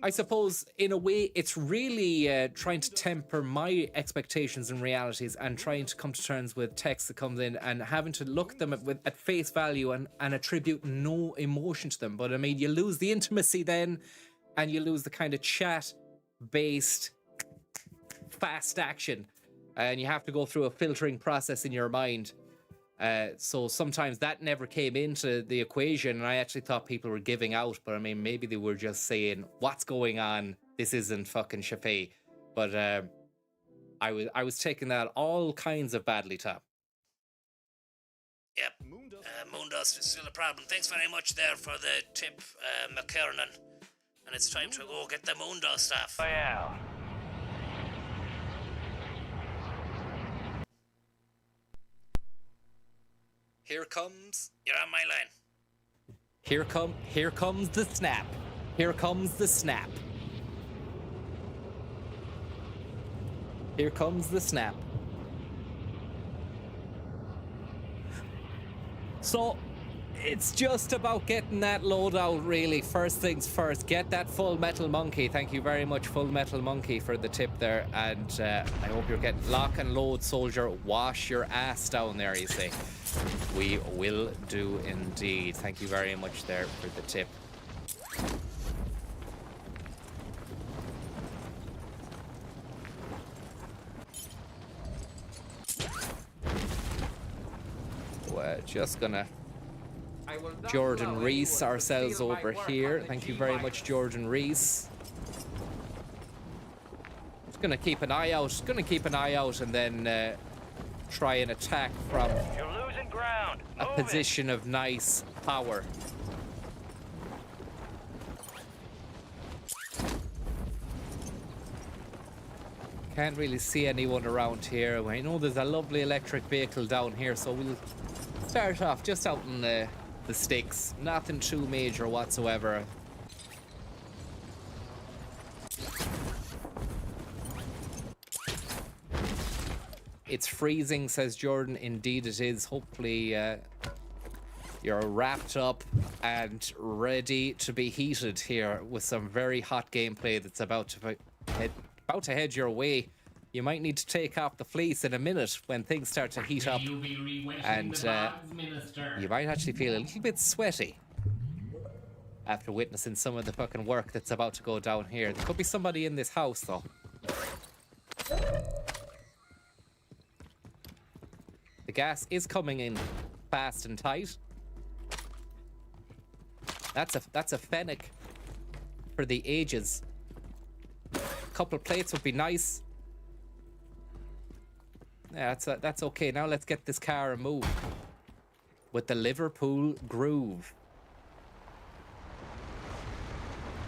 I suppose in a way it's really trying to temper my expectations and realities, and trying to come to terms with text that comes in and having to look at them at face value and attribute no emotion to them. But I mean, you lose the intimacy then, and you lose the kind of chat-based fast action, and you have to go through a filtering process in your mind. So sometimes that never came into the equation, and I actually thought people were giving out, but I mean, maybe they were just saying, what's going on? This isn't fucking Chappé. But I was taking that all kinds of badly, Tom. Yep. Moondust is still a problem. Thanks very much there for the tip, McKernan. And it's time to go get the Moondust off. Oh, yeah. Here comes. You're on my line. Here comes the snap. Here comes the snap. Here comes the snap. So it's just about getting that loadout, really. First things first, get that Full Metal Monkey. Thank you very much, Full Metal Monkey, for the tip there. And I hope you're getting lock and load, soldier. Wash your ass down there, you see. We will do indeed. Thank you very much there for the tip. We're just gonna Jordan Reese ourselves over here. Thank you very much, Jordan Reese. Just gonna keep an eye out. And then try and attack from a position of nice power. Can't really see anyone around here. I know there's a lovely electric vehicle down here, so we'll start off just out in the sticks. Nothing too major whatsoever. It's freezing, says Jordan. Indeed it is. Hopefully you're wrapped up and ready to be heated here with some very hot gameplay that's about to head your way. you might need to take off the fleece in a minute when things start to heat up. You'll be re-wishing And the Bogs Minister. you might actually feel a little bit sweaty after witnessing some of the fucking work that's about to go down here. There could be somebody in this house, though. The gas is coming in fast and tight. That's a fennec for the ages. A couple of plates would be nice. Yeah, that's okay. Now let's get this car removed with the Liverpool Groove.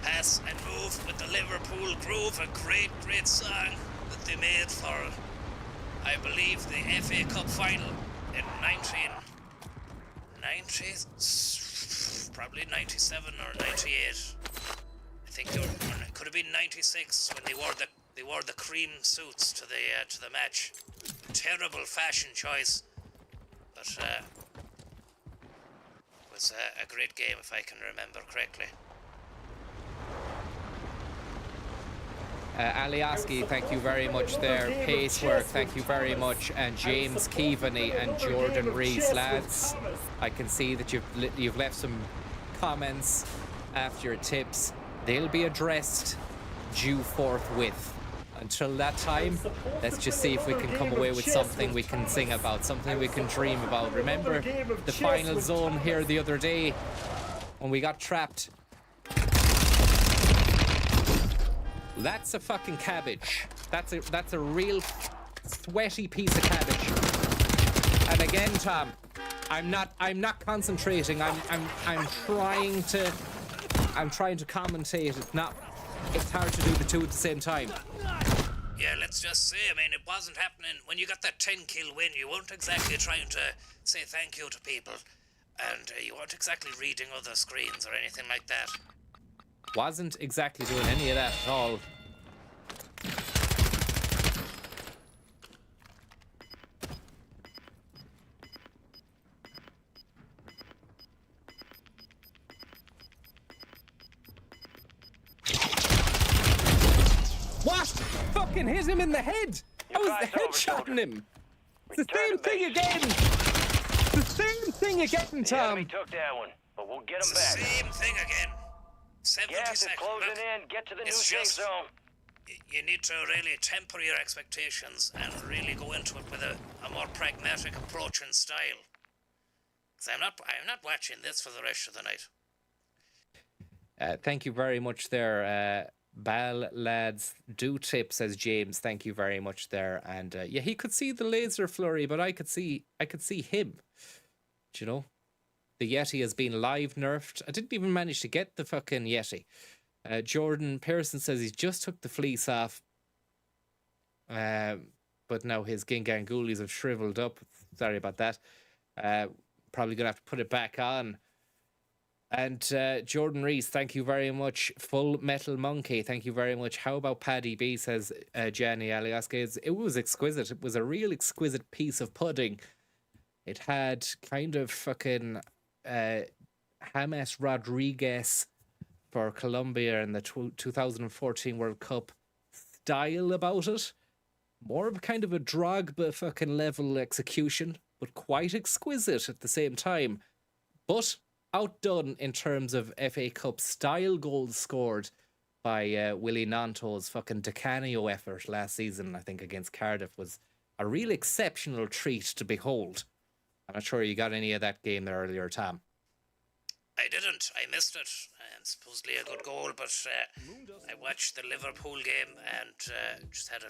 Pass and Move with the Liverpool Groove, a great song that they made for, I believe, the FA Cup final in 1990, probably 97 or 98. I think it could have been 96 when they wore the cream suits to the match. Terrible fashion choice, but it was a great game if I can remember correctly. Alioski, thank you very much there. Pacework, thank you very much. And James Keaveney and Jordan Rees, lads. I can see that you've left some comments after your tips. They'll be addressed due forthwith. Until that time, let's just see if we can come away with something we can sing about, something we can dream about. Remember the final zone here the other day when we got trapped? That's a fucking cabbage. That's a real sweaty piece of cabbage. And again, Tom, I'm not concentrating. I'm trying to commentate. It's hard to do the two at the same time. Yeah, let's just say, I mean, it wasn't happening. When you got that 10-kill win, you weren't exactly trying to say thank you to people. And you weren't exactly reading other screens or anything like that. Wasn't exactly doing any of that at all. What? Fucking hit him in the head! I was headshotting him! It's the same thing again! The same thing again, Tom! We took that one, but we'll get him back. Same thing again. 70 Gas is seconds. closing in. Get to the new safe zone. You need to really temper your expectations and really go into it with a more pragmatic approach and style. Because I'm not watching this for the rest of the night. Thank you very much there, Bal lads. Do tip, says James. Thank you very much there. And yeah, he could see the laser flurry, but I could see him. Do you know? The Yeti has been live nerfed. I didn't even manage to get the fucking Yeti. Jordan Pearson says he's just took the fleece off. But now his Gingangulis have shriveled up. Sorry about that. Probably going to have to put it back on. And Jordan Rees, thank you very much. Full Metal Monkey, thank you very much. How about Paddy B, says Jenny Alioski. It was exquisite. It was a real exquisite piece of pudding. It had kind of fucking James Rodriguez for Colombia in the 2014 World Cup style about it. More of a kind of a Drogba fucking level execution, but quite exquisite at the same time. But outdone in terms of FA Cup style goals scored by Willie Nanto's fucking Decanio effort last season, I think, against Cardiff, was a real exceptional treat to behold. I'm not sure you got any of that game there earlier, Tom. I didn't. I missed it. And supposedly a good goal, but I watched the Liverpool game and just had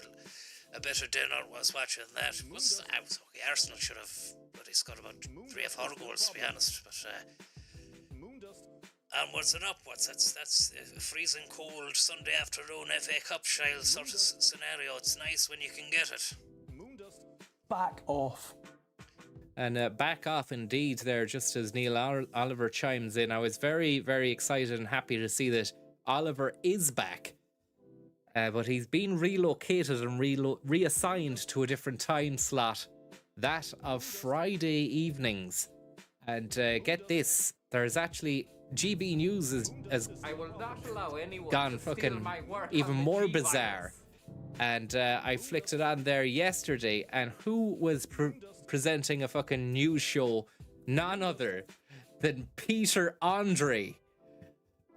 a bit of dinner. Was watching that. I was okay. Arsenal should have, but he's got about 3 or 4 goals to be honest. But onwards and upwards. That's a freezing cold Sunday afternoon FA Cup style sort of scenario. It's nice when you can get it. Back off. And back off indeed there, just as Neil Oliver chimes in. I was very, very excited and happy to see that Oliver is back. But he's been relocated and reassigned to a different time slot. That of Friday evenings. And get this, there's actually... GB News has I will not allow anyone gone to fucking steal my work even on the more G-Virus. bizarre. And I flicked it on there yesterday, and who was presenting a fucking news show? None other than Peter Andre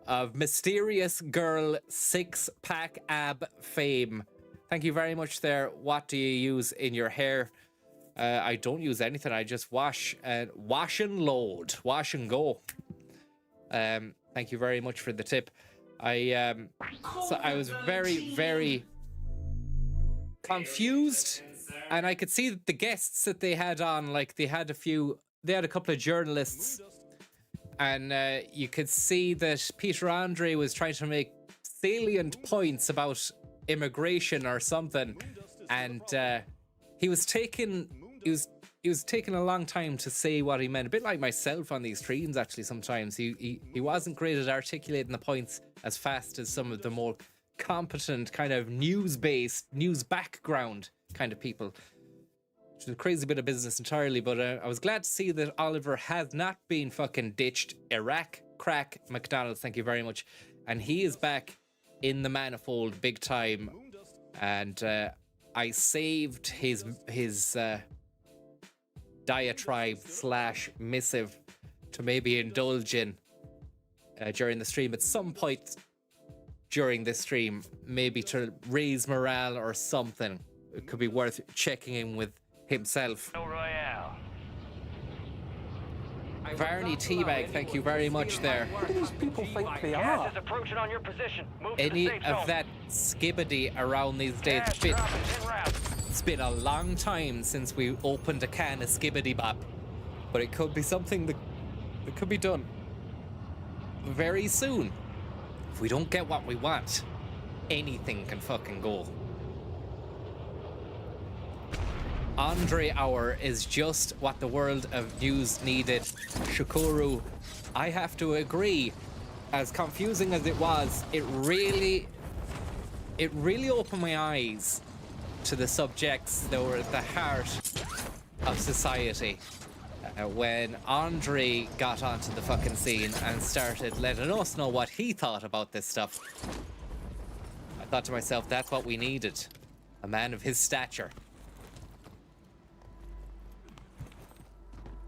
of Mysterious Girl Six-Pack Ab fame. Thank you very much there. What do you use in your hair? I don't use anything. I just wash and load. Wash and go. Thank you very much for the tip. I was very, very confused, and I could see that the guests that they had on, like they had a couple of journalists, and you could see that Peter Andre was trying to make salient points about immigration or something, and he was taking a long time to say what he meant. A bit like myself on these streams, actually. Sometimes he wasn't great at articulating the points as fast as some of the more competent kind of news background kind of people, which is a crazy bit of business entirely. But I was glad to see that Oliver has not been fucking ditched. Iraq Crack McDonald's, thank you very much. And he is back in the manifold big time. And I saved his diatribe / missive to maybe indulge in during the stream at some point during this stream, maybe to raise morale or something. It could be worth checking in with himself. Royale. Varney Teabag, thank you very much there. Who do these people think they Gas are? is approaching on your position. Move to Any the safe of zone. that skibbity around these days. Gas dropping en route. It's been a long time since we opened a can of skibbity bop, but it could be something that could be done very soon. If we don't get what we want, anything can fucking go. Andre Hour is just what the world of news needed. Shukuru, I have to agree. As confusing as it was, it really opened my eyes to the subjects that were at the heart of society. When Andre got onto the fucking scene and started letting us know what he thought about this stuff, I thought to myself, that's what we needed. A man of his stature.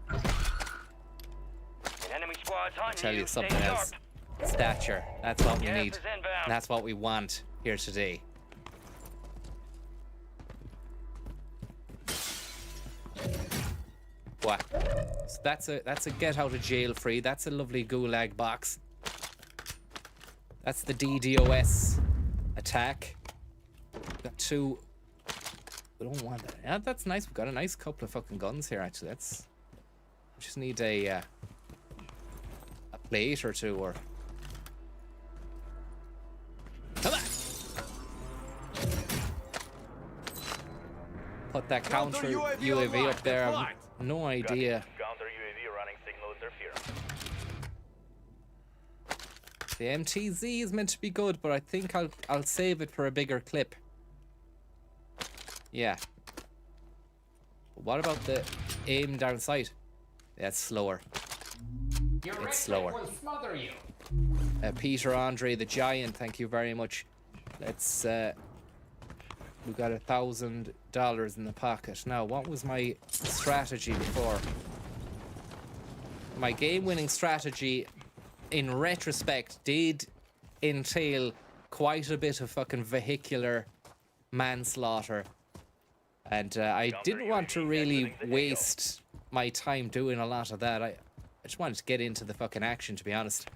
An enemy squad's hunting Tell you Stay something sharp. else. Stature. That's what we Gas need. is inbound. That's what we want here today. What? So that's a get out of jail free. That's a lovely gulag box. That's the DDoS attack. Got two. We don't want that. Yeah, that's nice. We've got a nice couple of fucking guns here. Actually, we just need a plate or two, or come on. Put that counter UAV up there. I've no idea. Counter UAV running signal interference. The MTZ is meant to be good, but I think I'll save it for a bigger clip. Yeah. But what about the aim down sight? That's slower. It's slower. Will smother you. Peter Andre the Giant, thank you very much. Let's we got $1,000 in the pocket. Now, what was my strategy before? My game-winning strategy, in retrospect, did entail quite a bit of fucking vehicular manslaughter. And I didn't want to really waste my time doing a lot of that. I just wanted to get into the fucking action, to be honest.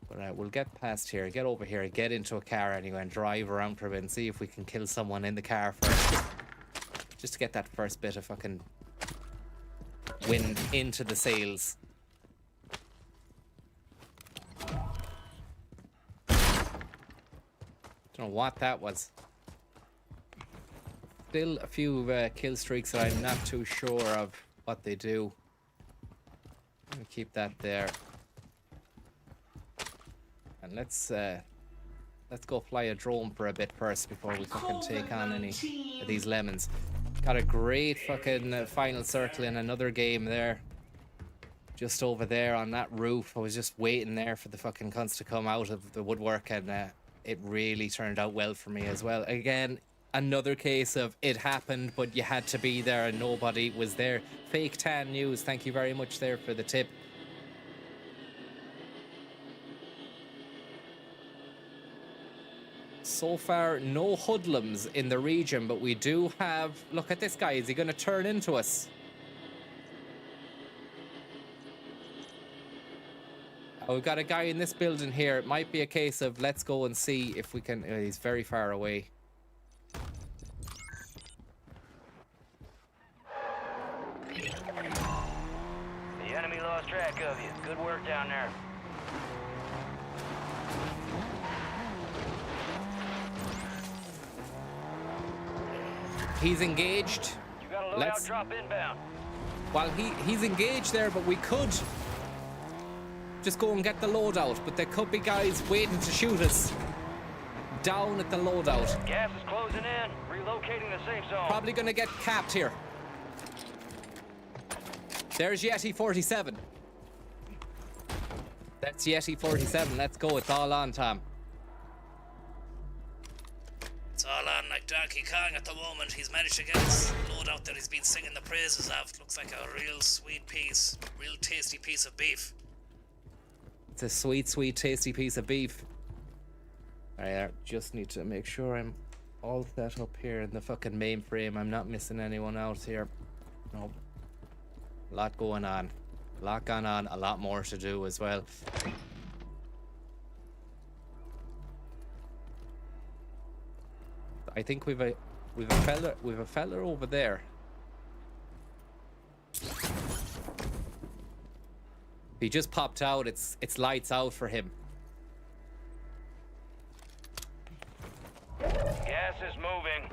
But we'll get past here, get over here, get into a car anyway, and drive around for a bit and see if we can kill someone in the car first. Just to get that first bit of fucking wind into the sails. Don't know what that was. Still a few kill streaks that I'm not too sure of what they do. Let me keep that there. And let's go fly a drone for a bit first before we fucking take on any of these lemons. Got a great fucking final circle in another game there. Just over there on that roof. I was just waiting there for the fucking cunts to come out of the woodwork, and it really turned out well for me as well. Again, another case of it happened, but you had to be there and nobody was there. Fake Tan News, thank you very much there for the tip. So far, no hoodlums in the region, but we do have... Look at this guy. Is he going to turn into us? Oh, we've got a guy in this building here. It might be a case of let's go and see if we can... he's very far away. The enemy lost track of you. Good work down there. He's engaged. You got a loadout drop inbound. Well, he's engaged there, but we could just go and get the loadout. But there could be guys waiting to shoot us down at the loadout. Gas is closing in. Relocating the safe zone. Probably gonna get capped here. There's Yeti 47. That's Yeti 47. Let's go. It's all on, Tom. It's all on like Donkey Kong at the moment. He's managed to get his loadout that he's been singing the praises of. Looks like a real sweet piece, real tasty piece of beef. It's a sweet, sweet, tasty piece of beef. I just need to make sure I'm all set up here in the fucking mainframe. I'm not missing anyone else here. No. A lot going on. A lot going on. A lot more to do as well. I think we've a fella over there. He just popped out. It's lights out for him. Gas is moving.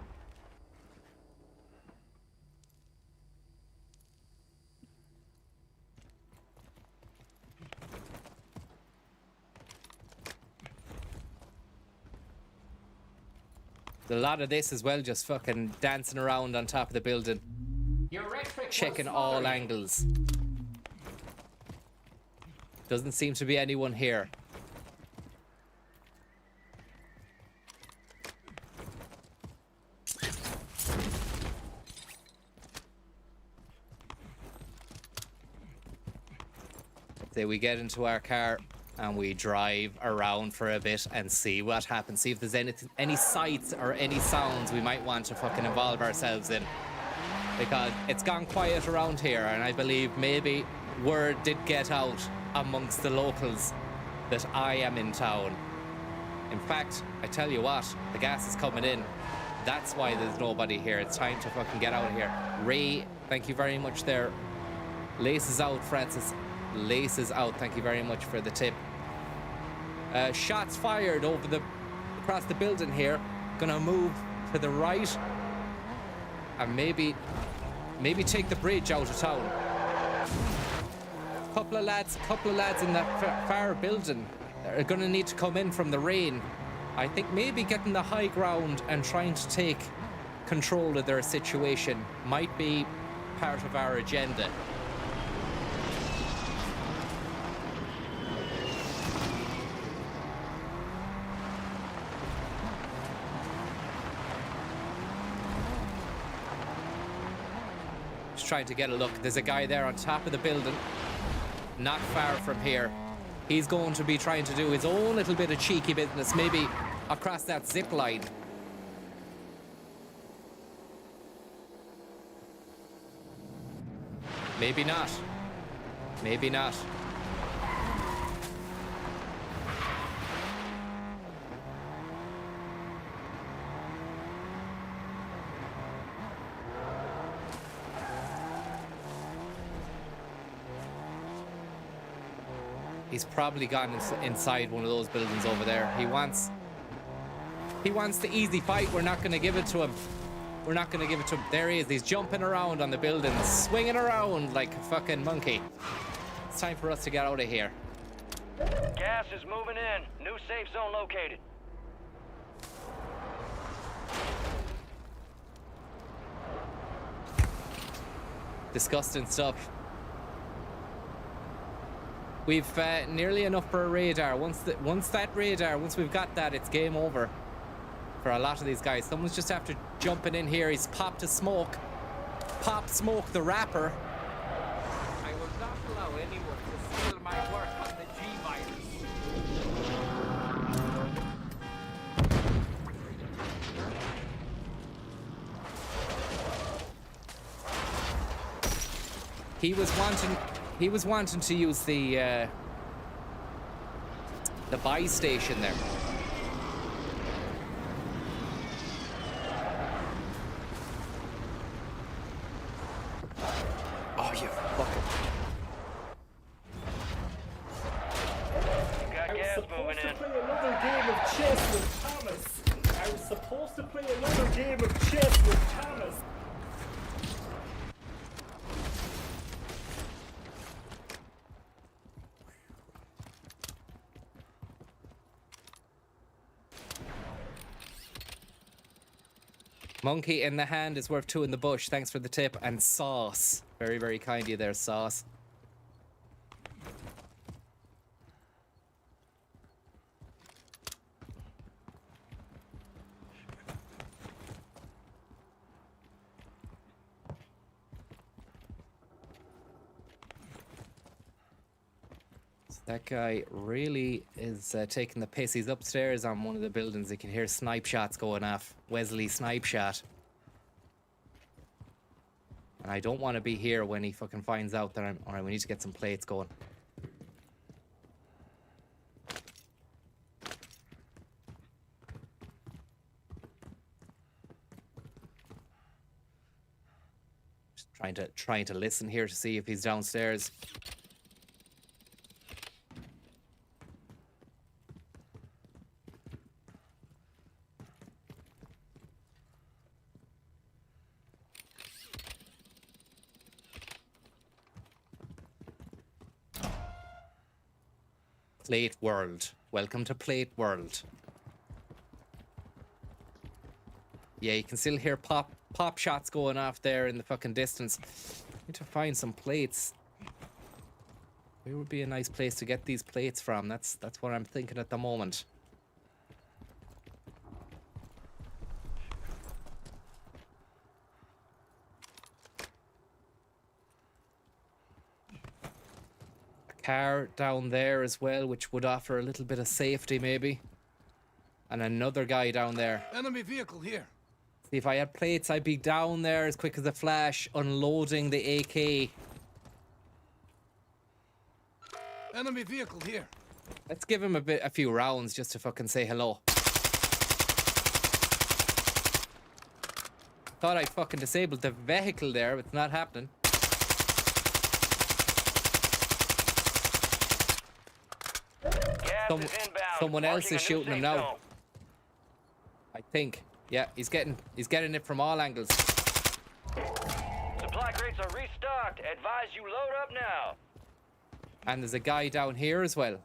A lot of this as well, just fucking dancing around on top of the building. Checking all angles. Doesn't seem to be anyone here. So we get into our car and we drive around for a bit and see what happens. See if there's any sights or any sounds we might want to fucking involve ourselves in. Because it's gone quiet around here, and I believe maybe word did get out amongst the locals that I am in town. In fact, I tell you what, the gas is coming in. That's why there's nobody here. It's time to fucking get out of here. Ray, thank you very much there. Laces out, Francis. Laces out. Thank you very much for the tip. Shots fired across the building here. Gonna move to the right and maybe take the bridge out of town. Couple of lads in that far building are gonna need to come in from the rain. I think maybe getting the high ground and trying to take control of their situation might be part of our agenda. Trying to get a look. There's a guy there on top of the building, not far from here. He's going to be trying to do his own little bit of cheeky business, maybe across that zip line. Maybe not. Maybe not. He's probably gone inside one of those buildings over there. He wants the easy fight. We're not going to give it to him. We're not going to give it to him. There he is. He's jumping around on the building, swinging around like a fucking monkey. It's time for us to get out of here. Gas is moving in. New safe zone located. Disgusting stuff. We've nearly enough for a radar. Once we've got that, it's game over for a lot of these guys. Someone's just after jumping in here. He's popped a smoke. Pop Smoke the rapper. I will not allow anyone to steal my work on the G-Virus. He was wanting to use the buy station there. Oh, you fucking. Another game of chess with Thomas. I was supposed to play another game of chess with Thomas. Monkey in the hand is worth two in the bush. Thanks for the tip. And Sauce. Very, very kind of you there, Sauce. That guy really is taking the piss. He's upstairs on one of the buildings. You can hear snipe shots going off. Wesley snipe shot. And I don't want to be here when he fucking finds out that I'm... Alright, we need to get some plates going. Just trying to listen here to see if he's downstairs. Plate World. Welcome to Plate World. Yeah, you can still hear pop shots going off there in the fucking distance. Need to find some plates. Where would be a nice place to get these plates from? That's what I'm thinking at the moment. Car down there as well, which would offer a little bit of safety maybe. And another guy down there. Enemy vehicle here. See, if I had plates, I'd be down there as quick as a flash, unloading the AK. Enemy vehicle here. Let's give him a few rounds just to fucking say hello. Thought I fucking disabled the vehicle there, but it's not happening. Someone else is shooting him now. I think. Yeah, he's getting it from all angles. Supply crates are restocked. Advise you load up now. And there's a guy down here as well.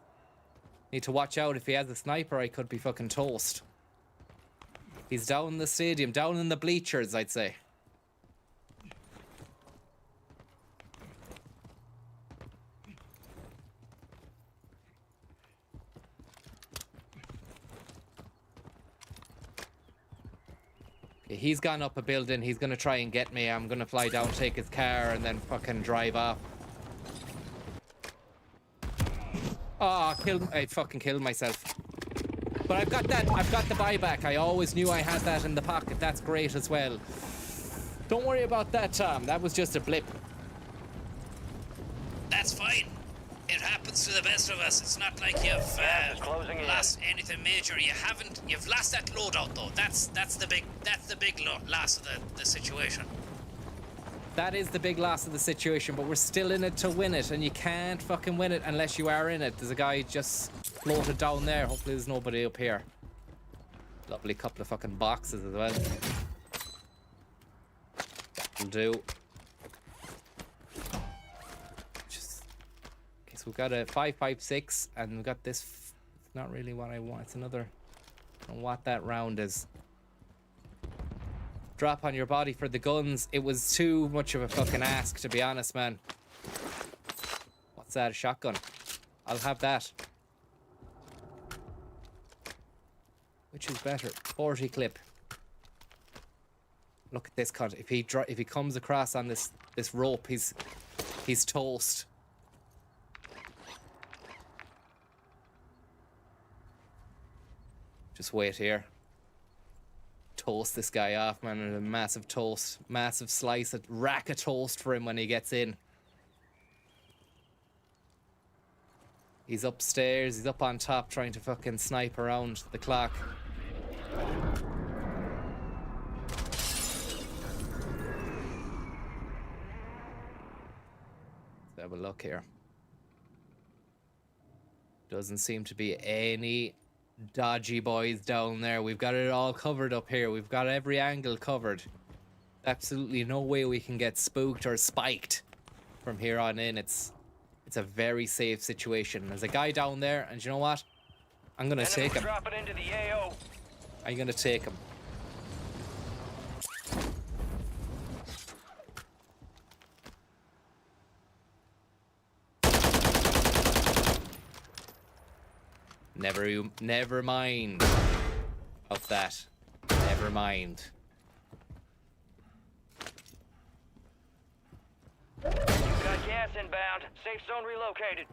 Need to watch out. If he has a sniper, I could be fucking toast. He's down in the stadium, down in the bleachers, I'd say. He's gone up a building. He's gonna try and get me. I'm gonna fly down, take his car, and then fucking drive off. Oh, I fucking killed myself. But I've got that. I've got the buyback. I always knew I had that in the pocket. That's great as well. Don't worry about that, Tom. That was just a blip. That's fine. It happens to the best of us. It's not like you've lost anything major. You've lost that loadout though. That's the big loss of the situation. That is the big loss of the situation, but we're still in it to win it, and you can't fucking win it unless you are in it. There's a guy just floated down there. Hopefully there's nobody up here. Lovely couple of fucking boxes as well. That'll do. So we've got a 5.56 and we've got this. It's not really what I want. It's another. I don't know what that round is. Drop on your body for the guns. It was too much of a fucking ask, to be honest, man. What's that? A shotgun? I'll have that. Which is better? 40 clip. Look at this cunt. If he comes across on this rope, he's toast. Just wait here. Toast this guy off, man, with a massive toast. Massive slice, a rack of toast for him when he gets in. He's upstairs, he's up on top trying to fucking snipe around the clock. Let's have a look here. Doesn't seem to be any dodgy boys down there. We've got it all covered up here. We've got every angle covered. Absolutely no way we can get spooked or spiked from here on in. It's a very safe situation. There's a guy down there, and you know what? I'm gonna take him. Dropping into the AO. I'm gonna take him. Never mind of that. Never mind. Got gas inbound. Safe zone relocated.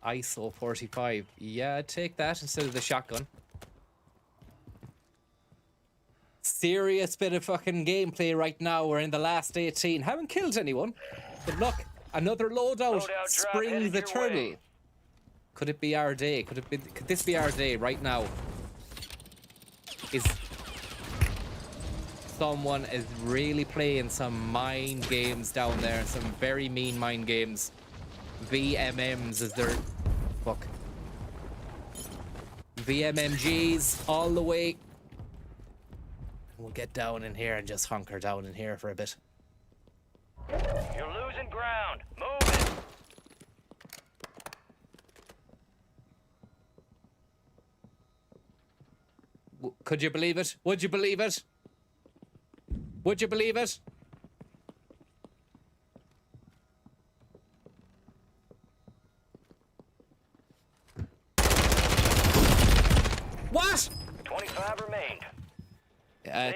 ISO 45. Yeah, I'd take that instead of the shotgun. Serious bit of fucking gameplay right now. We're in the last 18. Haven't killed anyone. But look, another loadout. Springs eternal. Could it be our day? Could this be our day right now? Someone is really playing some mind games down there. Some very mean mind games. VMMs is their... Fuck. VMMGs all the way. We'll get down in here and just hunker down in here for a bit. You're losing ground. Move it. Could you believe it? Would you believe it? Would you believe it? What? 25 remained.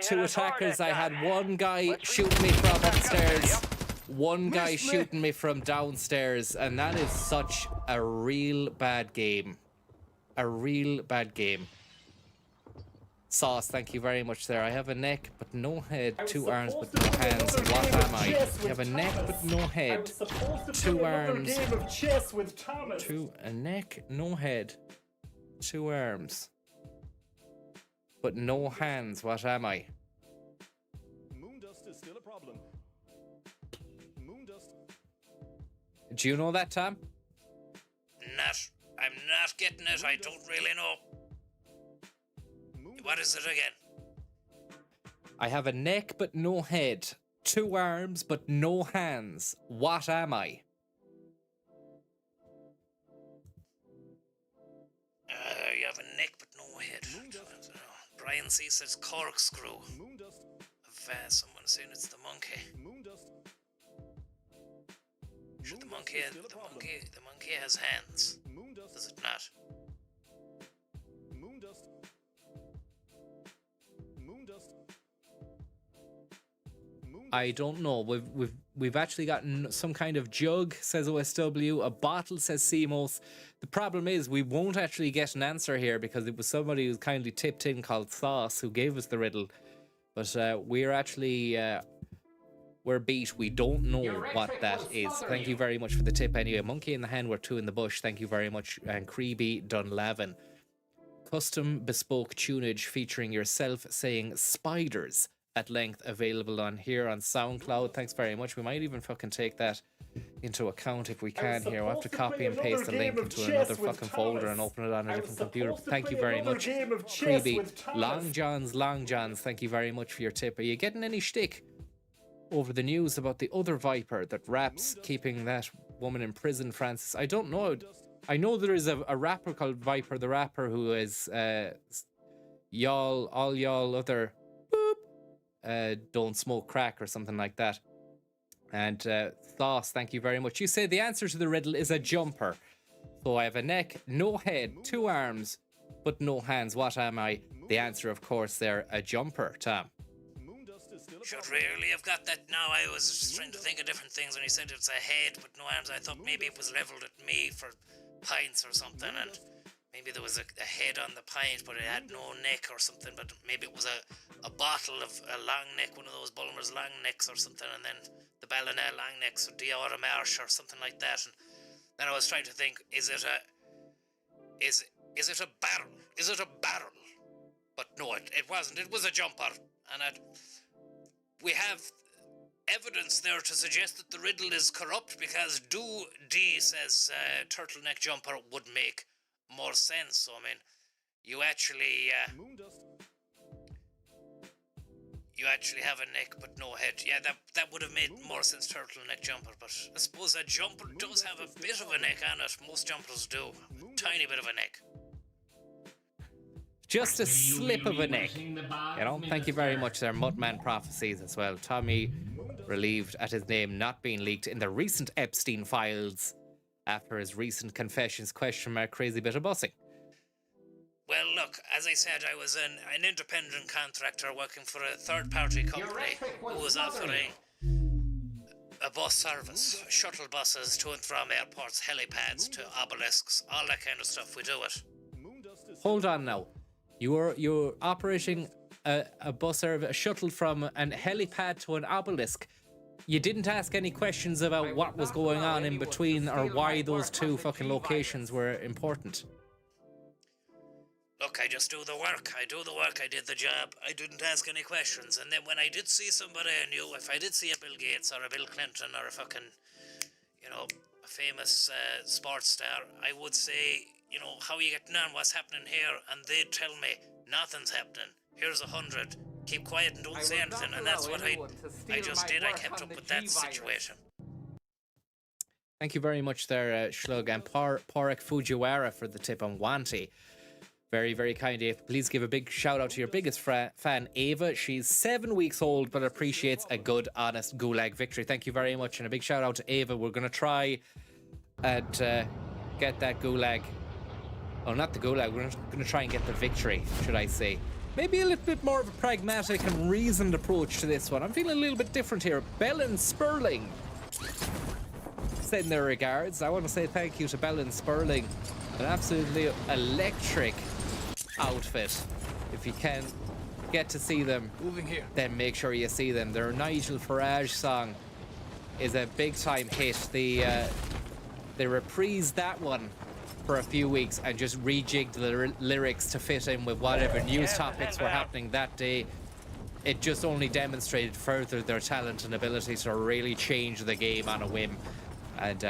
Two attackers. I had one guy shooting me from upstairs, one guy shooting me from downstairs, and that is such a real bad game. A real bad game. Sauce, thank you very much there. I have a neck but no head, two arms but no hands. What am I? I have a neck but no head, two arms. A neck, no head, two arms, but no hands. What am I? Moondust is still a problem. Moondust. Do you know that, Tom? I'm not getting it. I don't really know. What is it again? I have a neck but no head, two arms but no hands. What am I? You have a neck but no head. Brian C says corkscrew. Someone saying it's the monkey. Should the monkey has hands? Does it not? I don't know. We've actually gotten some kind of jug, says OSW. A bottle, says CMOS. The problem is we won't actually get an answer here because it was somebody who kindly tipped in called Sauce who gave us the riddle. But we're actually we're beat. We don't know what that is. Thank you very much for the tip anyway. Monkey in the hand, we're two in the bush. Thank you very much. And Creeby Dunlavin. Custom bespoke tunage featuring yourself saying spiders at length, available on here on SoundCloud. Thanks very much. We might even fucking take that into account if we can here. We'll have to copy and paste the link into another fucking folder and open it on a different computer. Thank you very much. Creepy. Long Johns, thank you very much for your tip. Are you getting any shtick over the news about the other Viper that raps keeping that woman in prison, Francis? I don't know. I know there is a rapper called Viper the Rapper who is all y'all other don't smoke crack or something like that. And Thos, thank you very much. You say the answer to the riddle is a jumper. So I have a neck, no head, 2 arms, but no hands. What am I? The answer, of course, there, a jumper, Tom. Should really have got that now. I was just trying to think of different things when he said it's a head but no arms. I thought maybe it was levelled at me for pints or something, and maybe there was a head on the pint but it had no neck or something, but maybe it was a bottle of a long neck, one of those Bulmer's long necks or something, and then the Ballina long necks or Dior Marsh or something like that. And then I was trying to think, is it a barrel? Is it a barrel? But no, it wasn't. It was a jumper, and we have evidence there to suggest that the riddle is corrupt, because Do D says turtleneck jumper would make more sense. So, I mean, you actually have a neck but no head. Yeah, that would have made more sense, turtleneck jumper. But I suppose a jumper does have a bit of a neck on it. Most jumpers do. A tiny bit of a neck. Just a slip of a neck. Thank you very much there, Mudman Prophecies as well. Tommy relieved at his name not being leaked in the recent Epstein files after his recent confessions, ? Crazy bit of bussing. Well, look, as I said, I was an independent contractor working for a third-party company who was offering a bus service, shuttle buses to and from airports, helipads to obelisks, all that kind of stuff. We do it. Hold on now. You're operating a bus service, a shuttle from an helipad to an obelisk. You didn't ask any questions about what was going on in between or why those two fucking locations were important. Look, I just do the work. I did the job. I didn't ask any questions. And then when I did see somebody I knew, if I did see a Bill Gates or a Bill Clinton or a fucking, a famous sports star, I would say, how are you getting on? What's happening here? And they'd tell me, nothing's happening. Here's 100. Keep quiet and don't say anything. And that's what I just did. I kept up with that situation. Thank you very much there, Shlug, and Porek Fujiwara for the tip on Wanty. Very, very kind, Ava. Please give a big shout out to your biggest fan, Ava. She's 7 weeks old, but appreciates a good, honest Gulag victory. Thank you very much, and a big shout out to Ava. We're going to try and get that Gulag. Oh, not the Gulag. We're going to try and get the victory, should I say. Maybe a little bit more of a pragmatic and reasoned approach to this one. I'm feeling a little bit different here. Bellin Sperling sending their regards. I want to say thank you to Bellin Sperling. An absolutely electric outfit. If you can get to see them, then make sure you see them. Their Nigel Farage song is a big time hit. They reprised that one for a few weeks and just rejigged the lyrics to fit in with whatever news topics were happening that day. It just only demonstrated further their talent and ability to really change the game on a whim. And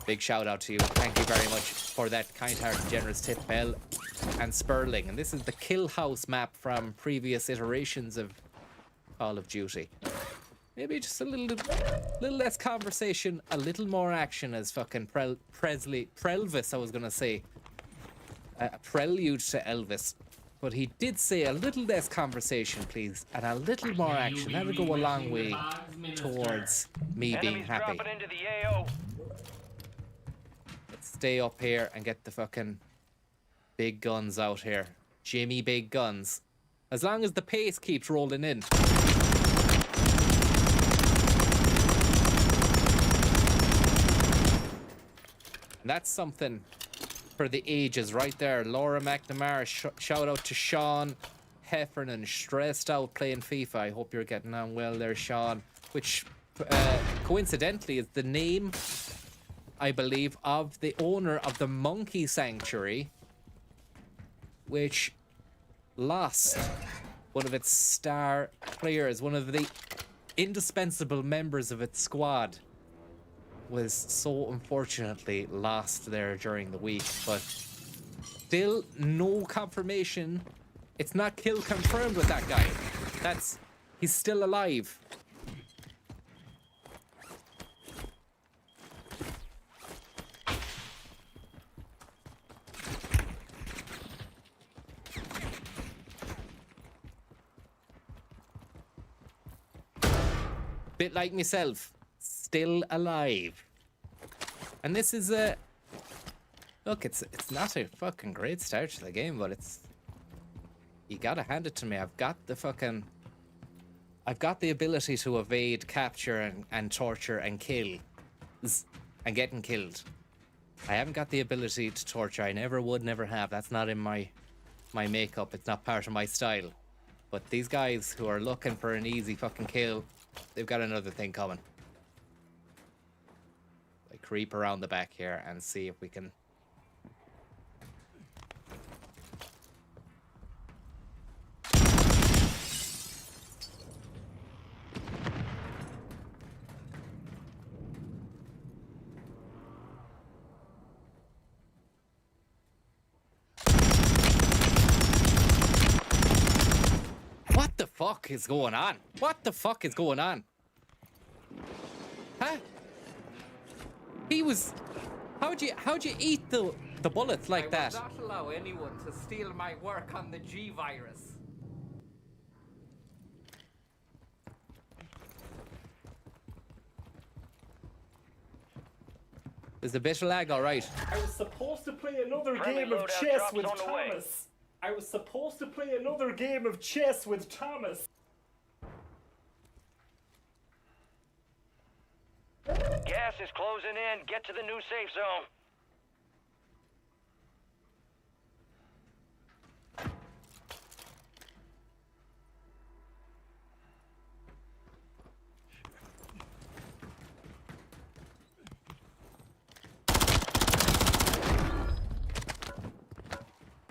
big shout out to you. Thank you very much for that kind-hearted, generous tip, Bell and Sperling. And this is the Kill House map from previous iterations of Call of Duty. Maybe just a little less conversation, a little more action, as fucking Prelvis, I was gonna say. Prelude to Elvis. But he did say a little less conversation, please, and a little more action. That'll go a long way towards me being happy. Into the AO. Let's stay up here and get the fucking big guns out here. Jimmy Big Guns. As long as the pace keeps rolling in. And that's something for the ages right there. Laura McNamara, shout out to Sean Heffernan, stressed out playing FIFA. I hope you're getting on well there, Sean. Which coincidentally is the name, I believe, of the owner of the Monkey Sanctuary, which lost one of its star players, one of the indispensable members of its squad. Was so unfortunately lost there during the week, but still no confirmation. It's not kill confirmed with that guy. He's still alive. Bit like myself. Still alive. And this is Look, it's not a fucking great start to the game, but it's... You gotta hand it to me. I've got the ability to evade, capture, and torture and kill. And getting killed. I haven't got the ability to torture. I never would, never have. That's not in my makeup. It's not part of my style. But these guys who are looking for an easy fucking kill, they've got another thing coming. I creep around the back here and see if we can... What the fuck is going on? What the fuck is going on? Huh? He was... How'd you eat the bullets like that? I will not allow anyone to steal my work on the G-Virus. There's a bit of lag, alright. I was supposed to play another Friendly game of loadout chess drops with on the way. Thomas. I was supposed to play another game of chess with Thomas. Gas is closing in. Get to the new safe zone.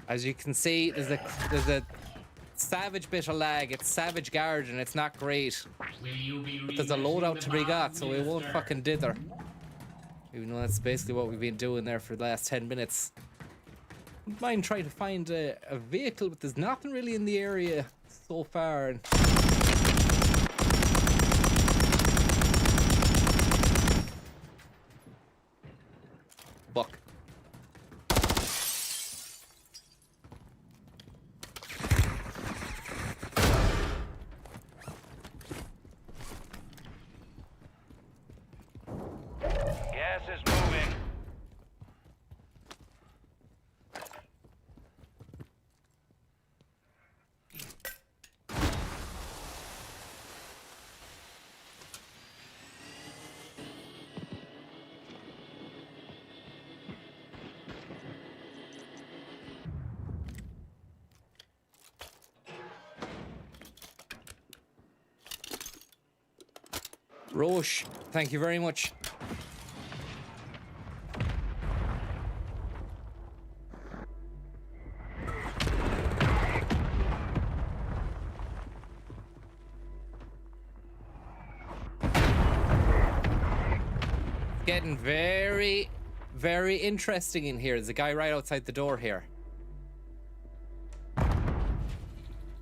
As you can see, there's a savage bit of lag. It's savage guard and it's not great. But there's a loadout to be got, so we won't fucking dither. Even though that's basically what we've been doing there for the last 10 minutes. Wouldn't mind trying to find a vehicle, but there's nothing really in the area so far. Buck. Gas is moving. Roche, thank you very much. Getting very, very interesting in here. There's a guy right outside the door here.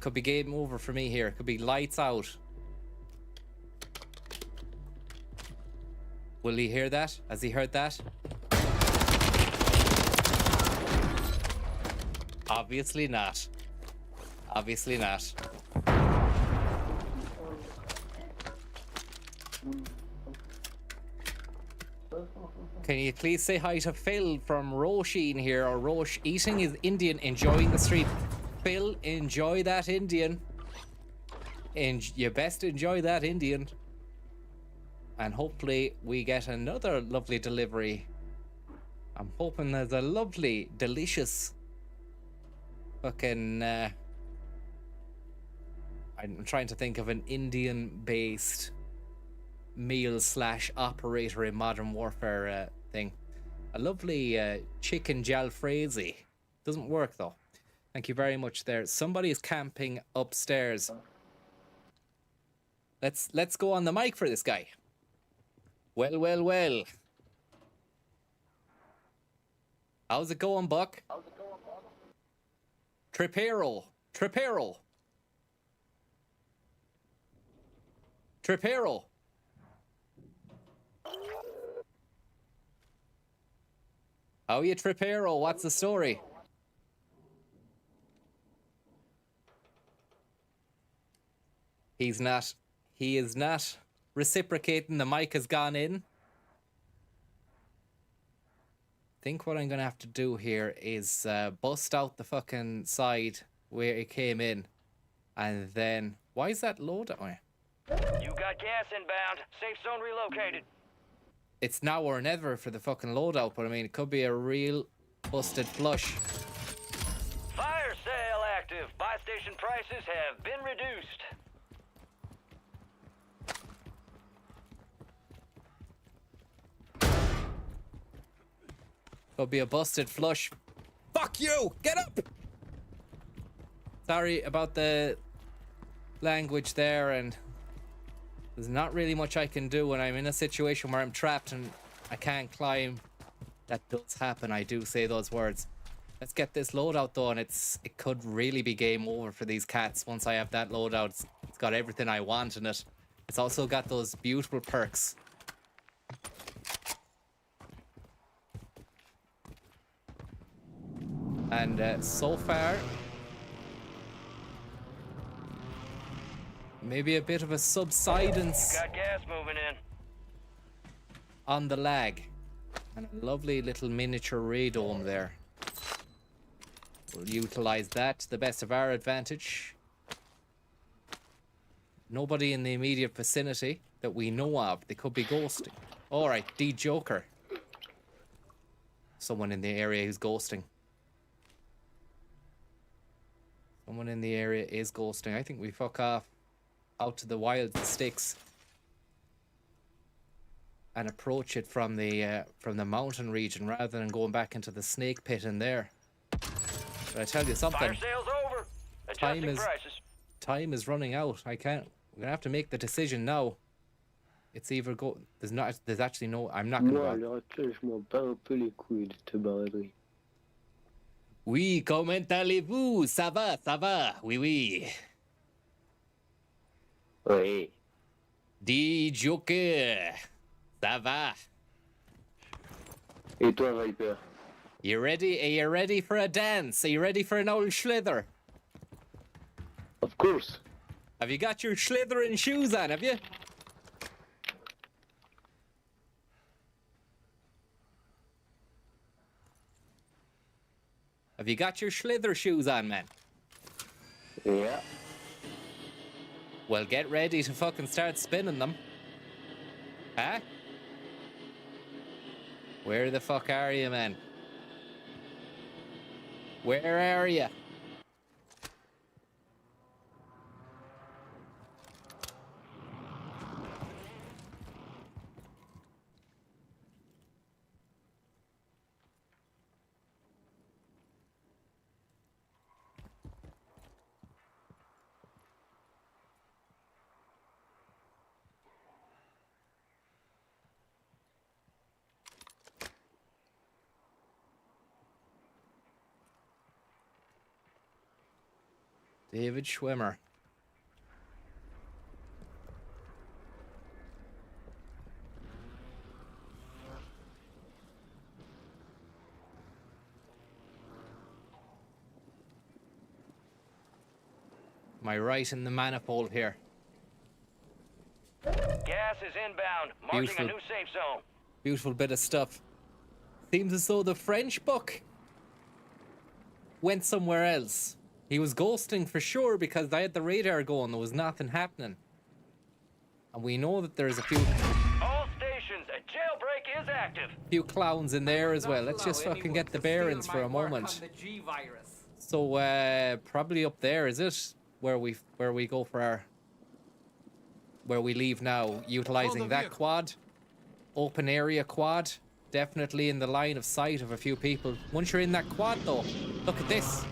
Could be game over for me here. Could be lights out. Will he hear that? Has he heard that? Obviously not. Obviously not. Can you please say hi to Phil from Roisin here, or Roche eating his Indian, enjoying the street. Phil, enjoy that Indian. And you best enjoy that Indian. And hopefully we get another lovely delivery. I'm hoping there's a lovely, delicious fucking... I'm trying to think of an Indian-based meal / operator in Modern Warfare thing. A lovely chicken jalfrezi. Doesn't work though. Thank you very much there. Somebody is camping upstairs. Let's go on the mic for this guy. Well, well, well. How's it going, Buck? Tripero. Tripero. Tripero. How are you, Tripero? What's the story? He is not reciprocating. The mic has gone in. think what I'm gonna have to do here is bust out the fucking side where it came in, and then why is that load? Oh, yeah. You got gas inbound. Safe zone relocated. It's now or never for the fucking loadout, but I mean it could be a real busted flush. Fire sale active. Buy station prices have been reduced. Could be a busted flush. Fuck you! Get up! Sorry about the language there, and there's not really much I can do when I'm in a situation where I'm trapped and I can't climb. That does happen, I do say those words. Let's get this loadout though, and it could really be game over for these cats once I have that loadout. It's got everything I want in it. It's also got those beautiful perks. And so far, maybe a bit of a subsidence Got gas moving in. on the lag. And a lovely little miniature radome there. We'll utilize that to the best of our advantage. Nobody in the immediate vicinity that we know of. They could be ghosting. Alright, the Joker. Someone in the area who's ghosting. Someone in the area is ghosting. I think we fuck off out to the wild sticks and approach it from the mountain region rather than going back into the snake pit in there. But I tell you something. Fire sale's over. Adjusting prices. Time is running out. I can't. We're gonna have to make the decision now. It's either go. There's actually no. I'm not gonna. Moi, à l'heure actuelle, je m'en bats un peu les couilles de cette baraderie. Oui, comment allez-vous? Ça va, ça va. Oui, oui. Oui. The Joker. Ça va. Et toi, Viper? You ready? Are you ready for a dance? Are you ready for an old slither? Of course. Have you got your slithering shoes on, have you? Have you got your slither shoes on, man? Yeah. Well, get ready to fucking start spinning them. Huh? Where the fuck are you, man? Where are you? David Schwimmer. Am I right in the manifold here? Gas is inbound. Marching Beautiful. a new safe zone. Beautiful bit of stuff. Seems as though the French book went somewhere else. He was ghosting for sure because I had the radar going. There was nothing happening. And we know that there's a few All stations, a jailbreak is active. clowns in there as well. Let's just fucking get the bearings for a moment. So probably up there, is it? Where we go for our where we leave now, utilizing that quad. Open area quad. Definitely in the line of sight of a few people. Once you're in that quad though, look at this.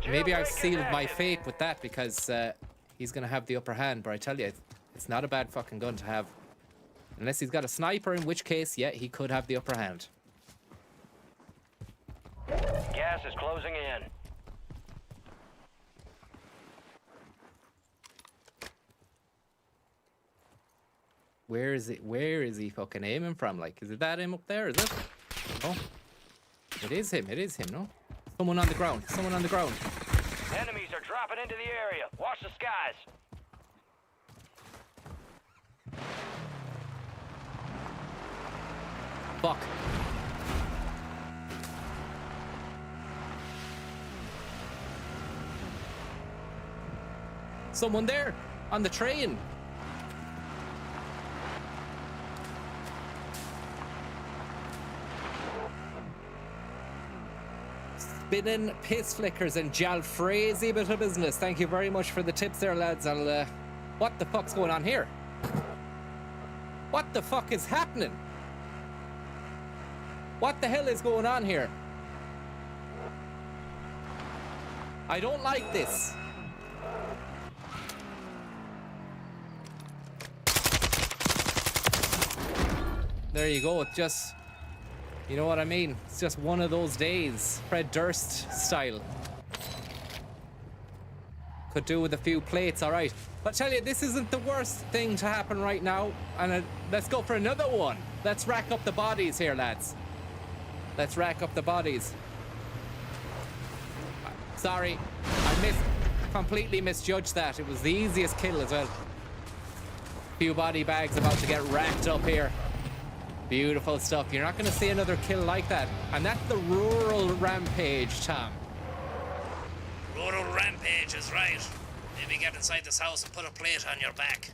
Maybe I've sealed my fate with that because he's gonna have the upper hand. But I tell you, it's not a bad fucking gun to have, unless he's got a sniper. In which case, yeah, he could have the upper hand. Gas is closing in. Where is it? Where is he fucking aiming from? Like, is it that him up there? Is it? Oh, it is him. It is him. No. Someone on the ground. Someone on the ground. Enemies are dropping into the area. Watch the skies. Fuck. Someone there on the train. Spinning piss flickers and jalfrazy bit of business. Thank you very much for the tips there, lads. I'll, what the fuck's going on here? What the fuck is happening? What the hell is going on here? I don't like this. There you go. It just, you know what I mean? It's just one of those days. Fred Durst style. Could do with a few plates, all right. But I tell you, this isn't the worst thing to happen right now. And let's go for another one. Let's rack up the bodies here, lads. Let's rack up the bodies. Sorry, I completely misjudged that. It was the easiest kill as well. Few body bags about to get racked up here. Beautiful stuff. You're not going to see another kill like that. And that's the rural rampage, Tom. Rural rampage is right. Maybe get inside this house and put a plate on your back.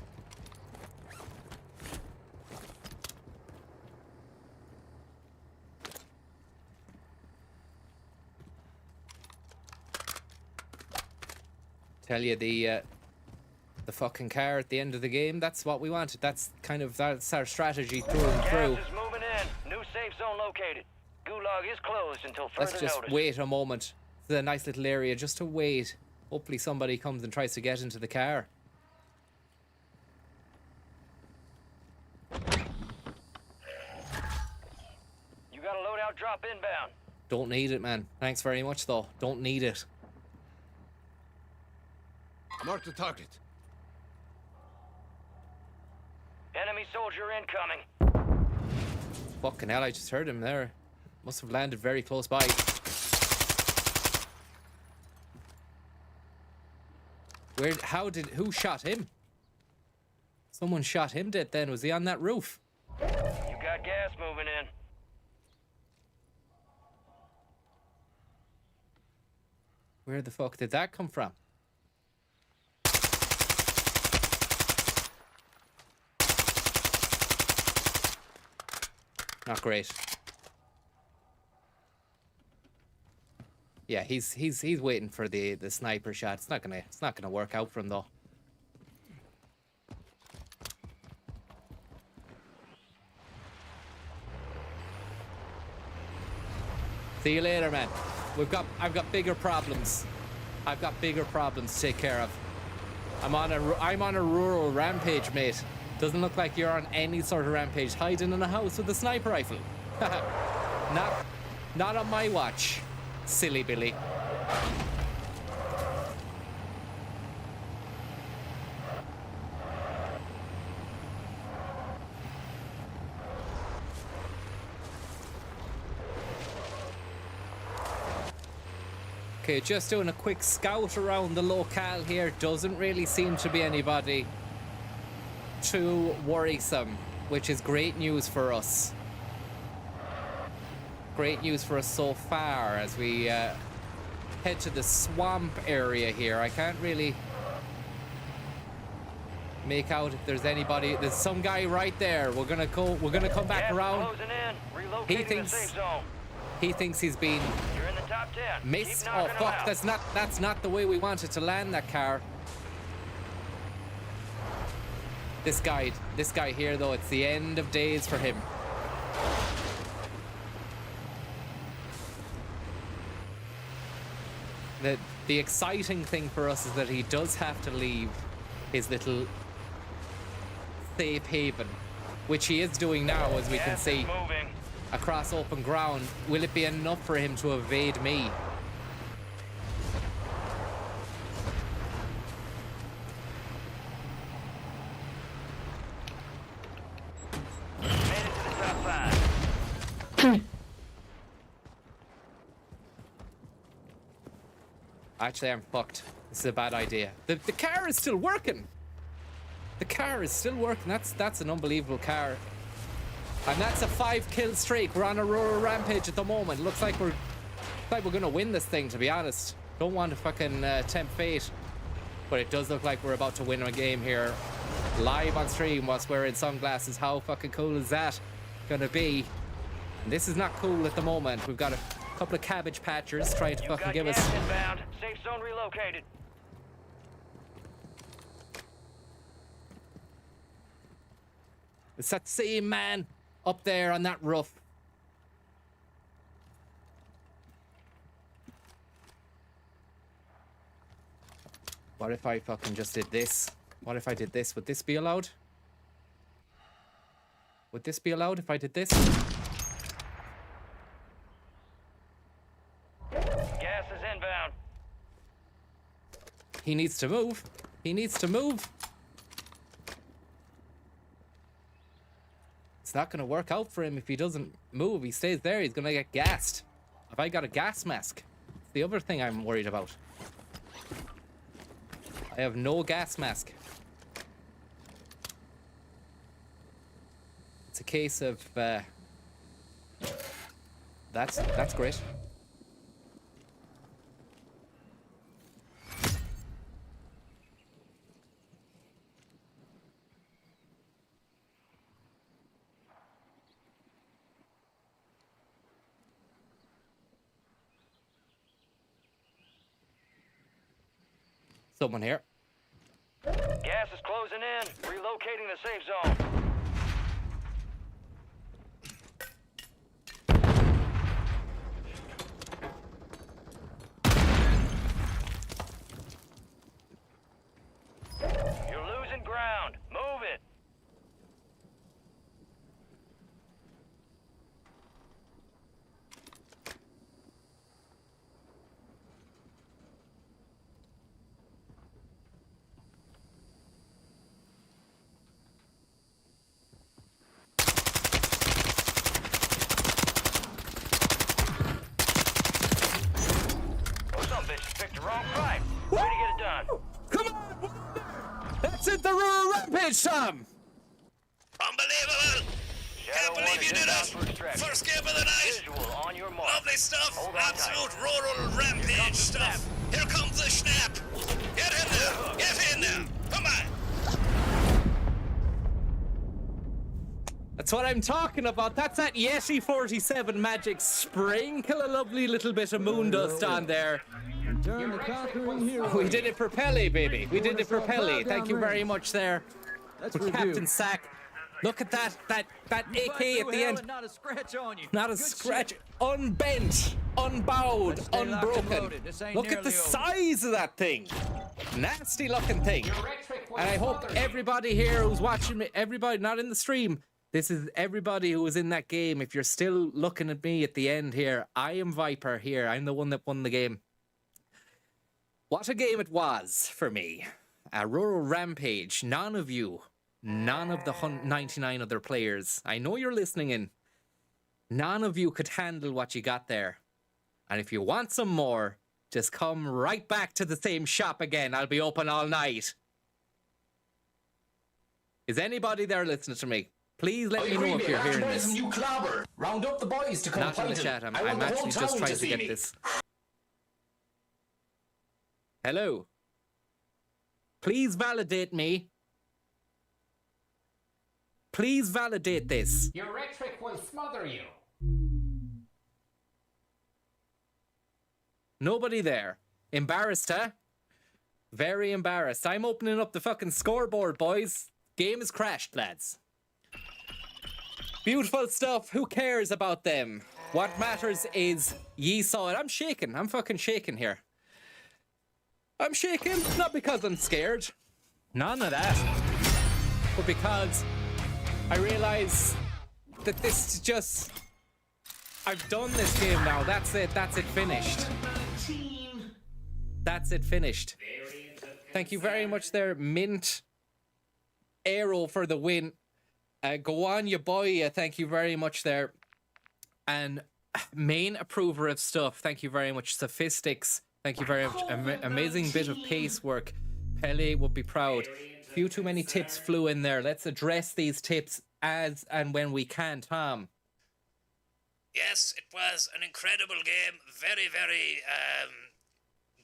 Tell you, the fucking car at the end of the game, that's what we wanted. That's our strategy through and through. Gas is moving in. New safe zone located. Gulag is closed until further Let's just notice. wait a moment. It's a nice little area just to wait. Hopefully somebody comes and tries to get into the car. You got a loadout drop inbound. Don't need it, man. Thanks very much, though. Don't need it. Mark the target. Enemy soldier incoming. Fucking hell, I just heard him there. Must have landed very close by. Who shot him? Someone shot him dead then. Was he on that roof? You got gas moving in. Where the fuck did that come from? Not great. Yeah, he's waiting for the sniper shot. It's not gonna work out for him though. See you later, man. I've got bigger problems. I've got bigger problems to take care of. I'm on a rural rampage, mate. Doesn't look like you're on any sort of rampage, hiding in a house with a sniper rifle. Not on my watch, silly Billy. Okay, just doing a quick scout around the locale here. Doesn't really seem to be anybody too worrisome, which is great news for us. Great news for us so far as we head to the swamp area here. I can't really make out if there's anybody. There's some guy right there. We're gonna come back around. He thinks he's been missed. Oh fuck, that's not the way we wanted to land that car. This guy here though, it's the end of days for him. The exciting thing for us is that he does have to leave his little safe haven, which he is doing now, as we can see, across open ground. Will it be enough for him to evade me? Actually, I'm fucked. This is a bad idea. The car is still working. The car is still working. That's an unbelievable car. And that's a 5-kill streak. We're on a rural rampage at the moment. Looks like we're gonna win this thing, to be honest. Don't want to fucking tempt fate. But it does look like we're about to win a game here. Live on stream whilst wearing sunglasses. How fucking cool is that gonna be? And this is not cool at the moment. We've got a couple of cabbage patchers trying to fucking give us... Inbound. Safe zone relocated. It's that same man up there on that roof. What if I fucking just did this? What if I did this? Would this be allowed? Would this be allowed if I did this? Gas is inbound. He needs to move. He needs to move. It's not going to work out for him if he doesn't move. He stays there. He's going to get gassed. Have I got a gas mask? It's the other thing I'm worried about. I have no gas mask. It's a case of that's great. Someone here. Gas is closing in. Relocating the safe zone. You're losing ground. Move it. That's it, the rural rampage, Tom! Unbelievable! Can't believe you did it! First game of the night! Lovely stuff! Absolute rural rampage stuff! Here comes the snap! Get in there! Get in there! Come on! That's what I'm talking about. That's that Yeti 47 magic. Sprinkle a lovely little bit of moon dust on there. We did it for Pelly, baby. We did it for Pelly. Thank you very much there. For Captain Sack. Look at that AK at the end. Not a scratch on you. Not a scratch. Unbent, unbowed, unbroken. Look at the size of that thing. Nasty looking thing. And I hope everybody here who's watching me, everybody not in the stream, this is everybody who was in that game. If you're still looking at me at the end here, I am Viper here. I'm the one that won the game. What a game it was for me. A rural rampage. None of you, none of the 99 other players, I know you're listening in, none of you could handle what you got there. And if you want some more, just come right back to the same shop again. I'll be open all night. Is anybody there listening to me? Please let me know if you're hearing this. Round up the boys to come. Not in the chat. I'm actually just trying to get this. Hello. Please validate me. Please validate this. Your rhetoric will smother you. Nobody there. Embarrassed, huh? Very embarrassed. I'm opening up the fucking scoreboard, boys. Game is crashed, lads. Beautiful stuff. Who cares about them? What matters is ye saw it. I'm shaking. I'm fucking shaking here. I'm shaking, not because I'm scared. None of that. But because I realise that this is just... I've done this game now. That's it. That's it finished. That's it finished. Thank you very much there, Mint Aero, for the win. Go on, you boy. Thank you very much there. And main approver of stuff. Thank you very much, Sophistics. Thank you very much. Amazing bit of pace work. Pele would be proud. Few too many tips flew in there. Let's address these tips as and when we can, Tom. Yes, it was an incredible game. Very, very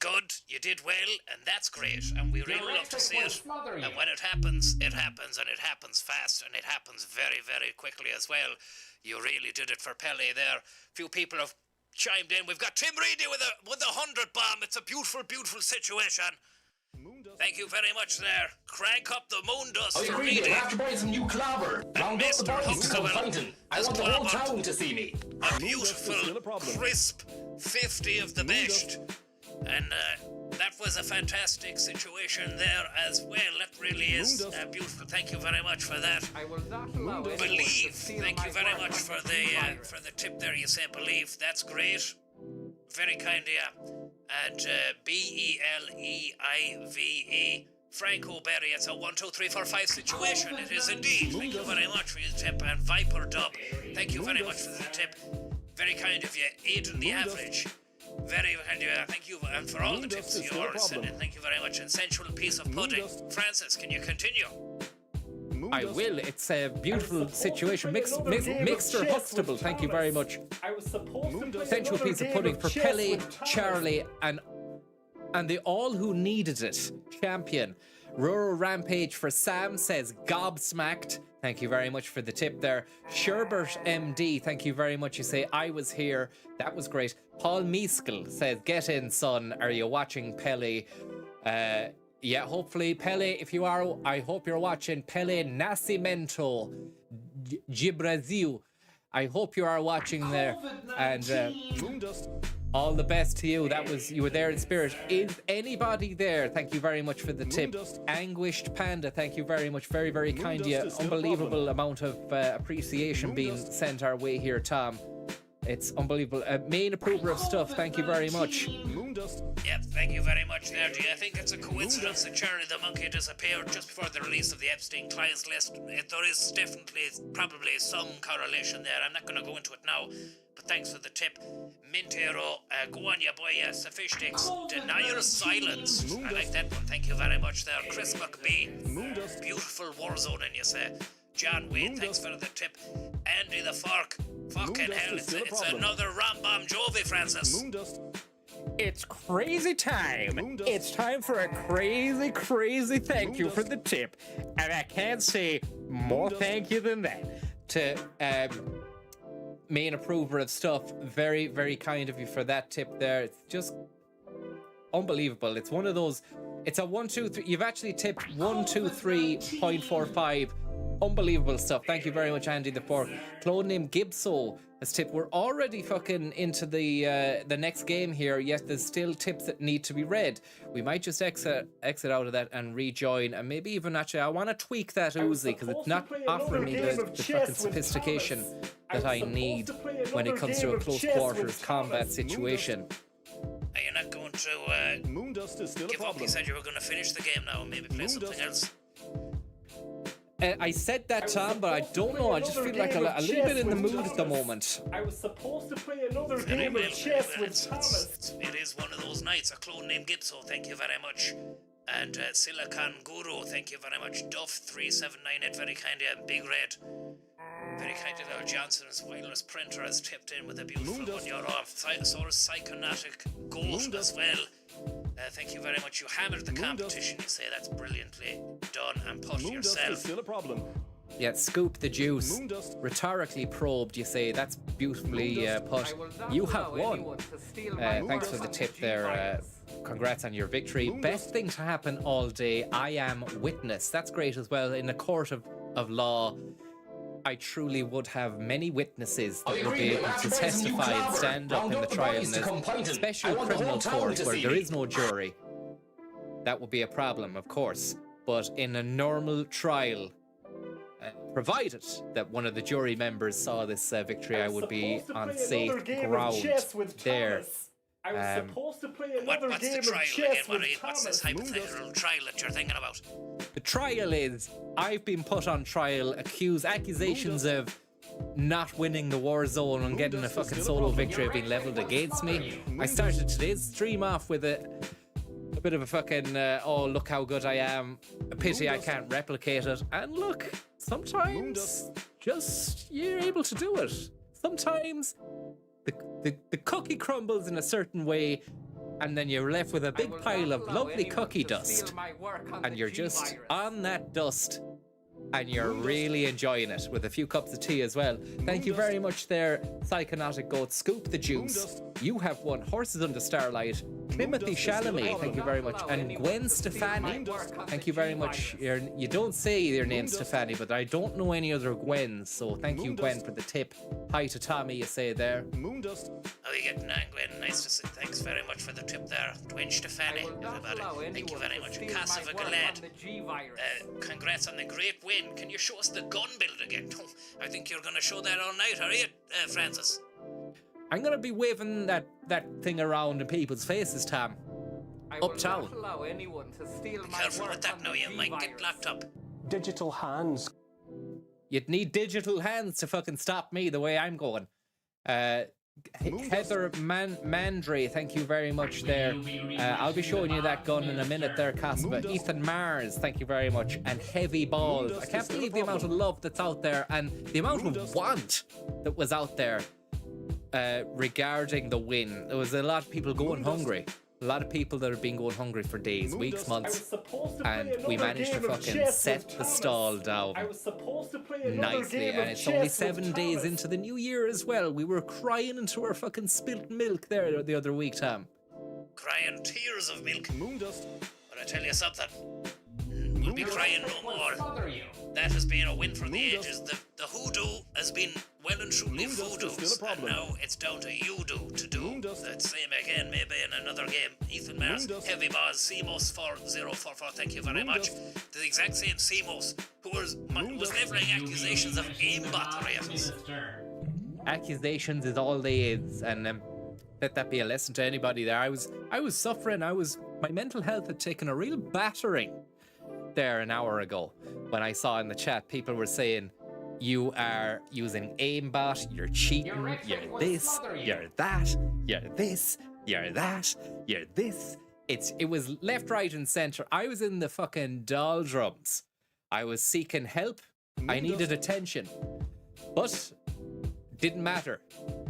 good. You did well, and that's great. And we really love to see it. And when it happens, and it happens fast, and it happens very, very quickly as well. You really did it for Pele there. Few people have chimed in. We've got Tim Reedy with a 100 bomb. It's a beautiful, beautiful situation. Thank you very much there. Crank up the moon dust for Reedy. Reedy. I have to buy some new clobber. Round up the boys to come fighting. I want the whole town to see me. A beautiful, crisp 50 of the best. And that was a fantastic situation there as well. That really is beautiful. Thank you very much for that. I will not allow Believe. Thank you very much for the tip there. You say believe. That's great. Very kind of you. And Believe. Franco Berry, it's a 1, 2, 3, 4, 5 situation. It is indeed. Thank you very much for your tip. And Viper Dub, thank you very much for the tip. Very kind of you. Aiden the Average. Very kind of you. Thank you. And for all the tips you are sending, thank you very much. And Sensual Piece of Pudding. Francis, can you continue? I will. It's a beautiful situation. Mixter Huxtable, thank you very much. I was supposed to play Sensual Piece of Pudding for Pele, Charlie, and the all who needed it. Champion. Rural Rampage for Sam says gobsmacked. Thank you very much for the tip there. Sherbert MD, thank you very much. You say, I was here. That was great. Paul Mieskel says, get in, son. Are you watching Pele? Yeah, hopefully. Pele, if you are, I hope you're watching Pele Nascimento Gibrazil. I hope you are watching there. And all the best to you. You were there in spirit. Is anybody there? Thank you very much for the tip. Anguished Panda, thank you very much. Very, very kind of you. Unbelievable amount of appreciation being sent our way here, Tom. It's unbelievable. Main approver of stuff, thank you very much. Yep, thank you very much there, G. I think it's a coincidence that Charlie the Monkey disappeared just before the release of the Epstein clients list. There is definitely, probably some correlation there. I'm not going to go into it now, but thanks for the tip. Mintero, go on, ya boy, Sophistics. Deny your silence. I like that one. Thank you very much there. Chris McBee. Beautiful war zone, and you say. John Wayne, thanks for the tip. Andy the Fork. Fucking hell, it's another Rambam Jovi, Francis. It's crazy time. It's time for a crazy, crazy thank you for the tip. And I can't say more thank you than that. To main approver of stuff, very, very kind of you for that tip there. It's just unbelievable. It's one of those, it's a 1, 2, 3. You've actually tipped 123.45. Unbelievable stuff. Thank you very much, Andy the Fork. Clone named Gibso has tipped. We're already fucking into the next game here, yet there's still tips that need to be read. We might just exit out of that and rejoin, and maybe even actually I want to tweak that Uzi because it's not offering me the fucking sophistication that I need when it comes to a close quarters combat situation. Are you not going to give up? You said you were going to finish the game now and maybe play something else. I said that, Tom, but I don't know. I just feel like a little bit in the mood at the moment. I was supposed to play another game of chess with Thomas. It is one of those nights. A clone named Gibso, thank you very much. And Silicon Guru, thank you very much. Duff3798, very kind of Big Red. Very kind of L. Johnson's wireless printer has tipped in with a beautiful one. You're off. Source Psychonatic Ghost as well. Thank you very much. You hammered the competition. You say that's brilliantly done and put yourself. Still a problem. Yeah, scoop the juice. Rhetorically probed, you say. That's beautifully put. You have won. Thanks for the tip there. Congrats on your victory. Best thing to happen all day. I am witness. That's great as well. In a court of law, I truly would have many witnesses that would be able to testify and stand up in the trial in a special criminal court where there is no jury. That would be a problem, of course. But in a normal trial, provided that one of the jury members saw this victory, I would be on safe ground there. I was supposed to play another game of chess with Thomas. What's this hypothetical trial that you're thinking about? The trial is, I've been put on trial, accusations of not winning the war zone and getting a fucking solo victory being leveled against me. I started today's stream off with a bit of a fucking, oh, look how good I am. A pity I can't replicate it. And look, sometimes just you're able to do it. Sometimes the cookie crumbles in a certain way, and then you're left with a big pile of lovely cookie dust. And you're just on that dust. And you're really enjoying it with a few cups of tea as well. Thank you very much there, Psychonatic Goat. Scoop the juice. You have won Horses Under Starlight. Timothy Chalamet, thank you very much. And Gwen Stefani, thank you very much. You don't say your name Stefani, but I don't know any other Gwens, so thank you, Gwen, for the tip. Hi to Tommy, you say there. How are you getting on, Gwen? Nice to see. Thanks very much for the tip there. Gwen Stefani, everybody. Thank you very much. Casa Galad. Congrats on the great win. Can you show us the gun build again? I think you're going to show that all night, are you, Francis? I'm gonna be waving that thing around in people's faces, Tom. Uptown. Be careful with that now, you might get locked up. Digital hands. You'd need digital hands to fucking stop me the way I'm going. Heather Mandry, thank you very much there. I'll be showing you that gun in a minute there, Casper. Ethan Mars, thank you very much. And Heavy Balls. I can't believe the amount of love that's out there and the amount of want that was out there. Regarding the win, there was a lot of people going hungry. A lot of people that have been going hungry for days, weeks, months, and we managed to fucking set the stall down nicely. And it's only 7 days into the new year as well. We were crying into our fucking spilt milk there the other week, Tom. Crying tears of milk. But I tell you something, we'll be crying no more. That has been a win for the ages. The hoodoo has been well and truly voodoo's, and now it's down to you to do that same again, maybe in another game. Ethan Mars, Heavy Boss, CMOS 4044, thank you very much. The exact same CMOS who was levelling accusations of aimbot raids. Accusations is all they is, and let that be a lesson to anybody there. I was suffering. My mental health had taken a real battering there an hour ago when I saw in the chat people were saying you are using aimbot, you're cheating, you're this, you're that, you're this, you're that, you're this. It was left, right and center. I was in the fucking doldrums. I was seeking help. I needed attention. But didn't matter.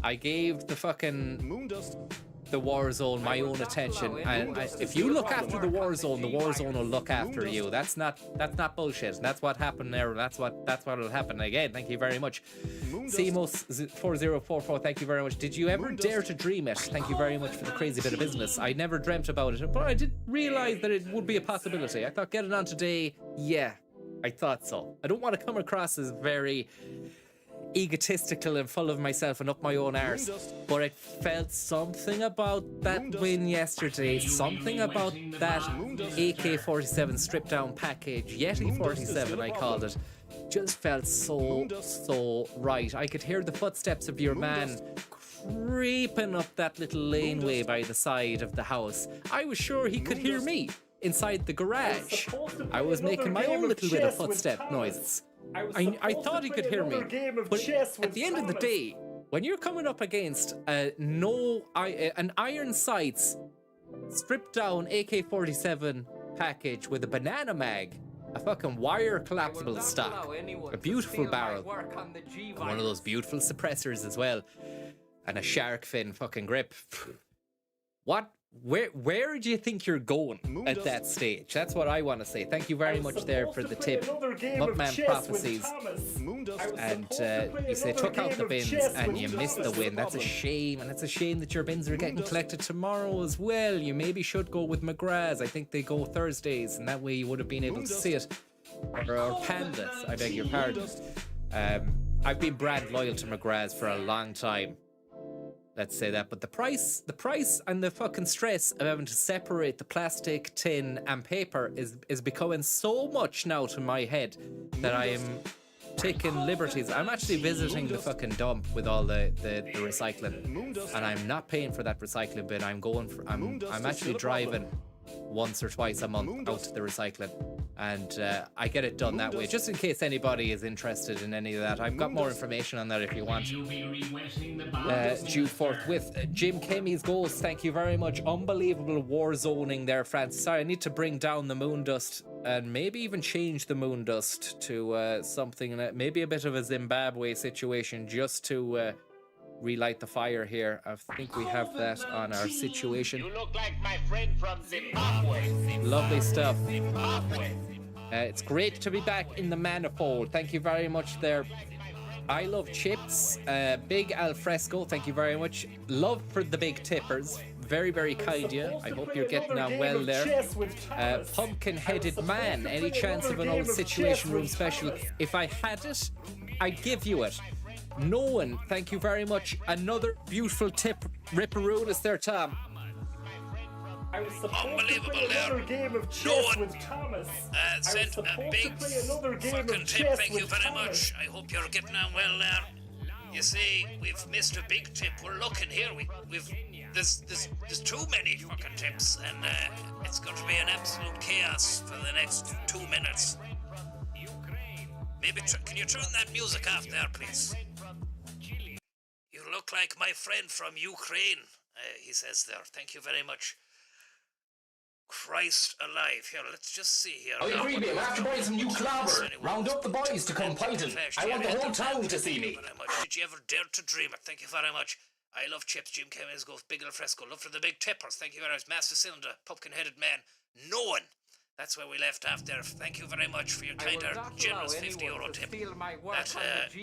I gave the fucking the war zone my own attention, and if you look after the war zone will look after you. That's not bullshit. That's what happened there. That's what will happen again. Thank you very much. CMOS 4044, thank you very much. Did you ever dare to dream it? Thank you very much for the crazy bit of business. I never dreamt about it, but I did realize that it would be a possibility. I thought getting on today, yeah, I thought so. I don't want to come across as very egotistical and full of myself and up my own arse, but it felt something about that win yesterday, something about that AK-47 stripped down package, Yeti 47 I called it, just felt so right. I could hear the footsteps of your man creeping up that little laneway by the side of the house. I was sure he could hear me inside the garage. I was making my own little bit of footstep noises. I thought he could hear me, but at the end of the day, when you're coming up against an iron sights, stripped down AK-47 package with a banana mag, a fucking wire collapsible stock, a beautiful barrel, and one of those beautiful suppressors as well, and a shark fin fucking grip. Where do you think you're going at that stage? That's what I want to say. Thank you very much there for the tip. Mupman Prophecies. And you say took out the bins and you missed the win. That's a shame. And it's a shame that your bins are getting collected tomorrow as well. You maybe should go with McGrath's. I think they go Thursdays, and that way you would have been able to see it. Or Pandas, I beg your pardon. I've been brand loyal to McGrath's for a long time. Let's say that, but the price and the fucking stress of having to separate the plastic, tin and paper is becoming so much now to my head that I am taking liberties. I'm actually visiting the fucking dump with all the recycling, and I'm not paying for that recycling bin. I'm actually driving once or twice a month out to the recycling. And I get it done that way, just in case anybody is interested in any of that. I've got more information on that if you want. Due forthwith. Jim Kemmy's Ghost, thank you very much. Unbelievable war zoning there, Francis. Sorry, I need to bring down the moon dust and maybe even change the moon dust to something, maybe a bit of a Zimbabwe situation, just to relight the fire here. I think we have that on our situation. You look like my friend from Zimbabwe. Lovely stuff. Zimbabwe. It's great to be back in the manifold. Thank you very much there. I love chips. Big Alfresco, thank you very much. Love for the big tippers. Very, very kind of you. I hope you're getting on well there. Pumpkin-headed man. Any chance of an old Situation Room special? If I had it, I'd give you it. No one, thank you very much. Another beautiful tip. Ripperoo is there, Tom. I was supposed to play another game of chess with Thomas. Sent a big fucking tip. Thank you very much. I hope you're getting on well there. You see, we've missed a big tip. We're looking here. There's too many fucking tips, and it's going to be an absolute chaos for the next 2 minutes. Maybe can you turn that music off there, please? You look like my friend from Ukraine. He says there. Thank you very much. Christ alive. Here, let's just see here. I agree, babe. I have to buy some new clobber. Round up the boys to come fighting. I want the whole town to see me. Did you ever dare to dream it? Thank you very much. I love chips. Jim Kemmins goes big Alfresco. Love for the big tippers. Thank you very much. Master Cylinder. Pumpkin-headed man. No one. That's where we left off there. Thank you very much for your kind of generous €50 tip. That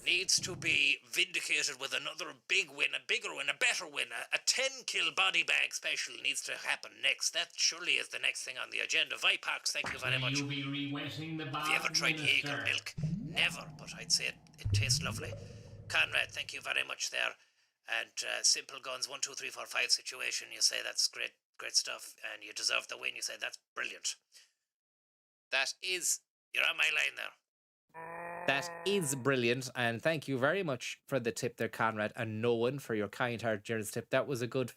needs to be vindicated with another big win, a bigger win, a better win. A 10-kill body bag special needs to happen next. That surely is the next thing on the agenda. Vipox, thank you very much. Have you ever tried Jaeger milk? Never, but I'd say it tastes lovely. Conrad, thank you very much there. And Simple Guns 1, 2, 3, 4, 5 situation. You say that's great. Great stuff, and you deserve the win. You say that's brilliant. You're on my line there. That is brilliant, and thank you very much for the tip there, Conrad, and Nolan for your kind heart generous tip. That was a good.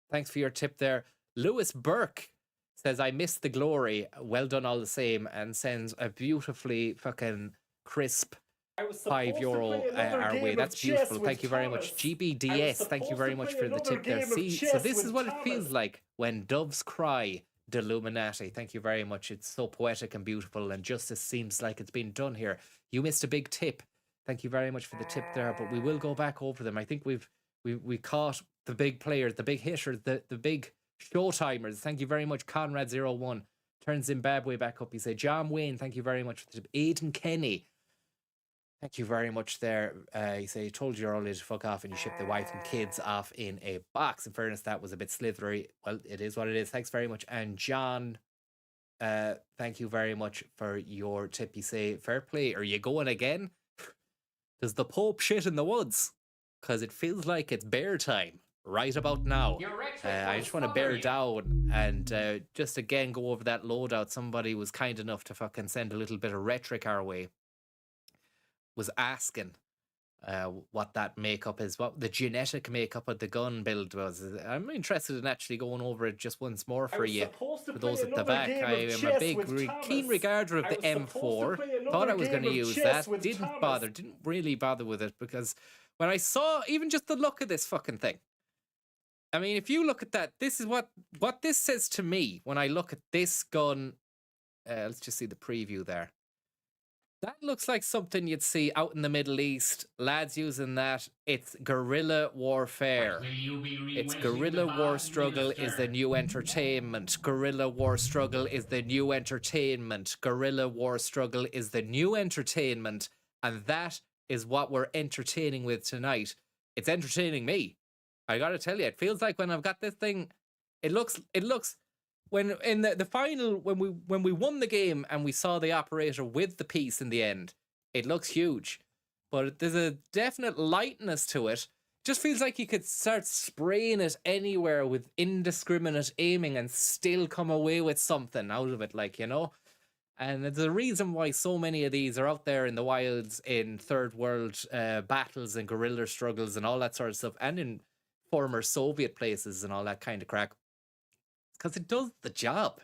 Thanks for your tip there. Lewis Burke says, I missed the glory. Well done all the same, and sends a beautifully fucking crisp €5 our way. That's beautiful. Thank you very much. GBDS, thank you very much for the tip there. See, so this is what it feels like when doves cry, Deluminati. Thank you very much. It's so poetic and beautiful, and justice seems like it's been done here. You missed a big tip. Thank you very much for the tip there, but we will go back over them. I think we caught the big players, the big hitters, the big showtimers. Thank you very much, Conrad01. Turn Zimbabwe back up. You say, John Wayne, thank you very much for the tip. Aidan Kenny, thank you very much there. You say, you told your old lady to fuck off and you shipped the wife and kids off in a box. In fairness, that was a bit slithery. Well, it is what it is. Thanks very much. And John, thank you very much for your tip. You say, fair play. Are you going again? Does the Pope shit in the woods? Because it feels like it's bear time right about now. I just want to bear down and just again go over that loadout. Somebody was kind enough to fucking send a little bit of rhetoric our way. Was asking what that makeup is, what the genetic makeup of the gun build was. I'm interested in actually going over it just once more for you, for those at the back. I am a big, keen regarder of the M4. Thought I was going to use that. Didn't really bother with it, because when I saw even just the look of this fucking thing, I mean, if you look at that, this is what this says to me when I look at this gun. Let's just see the preview there. That looks like something you'd see out in the Middle East. Lads using that. It's guerrilla warfare. It's guerrilla war struggle is the new entertainment. Guerrilla war struggle is the new entertainment. Guerrilla war struggle is the new entertainment. And that is what we're entertaining with tonight. It's entertaining me. I gotta tell you, it feels like when I've got this thing, it looks when in the final, when we won the game and we saw the operator with the piece in the end, it looks huge. But there's a definite lightness to it. Just feels like you could start spraying it anywhere with indiscriminate aiming and still come away with something out of it, like, you know? And there's a reason why so many of these are out there in the wilds in third world battles and guerrilla struggles and all that sort of stuff, and in former Soviet places and all that kind of crack. because it does the job.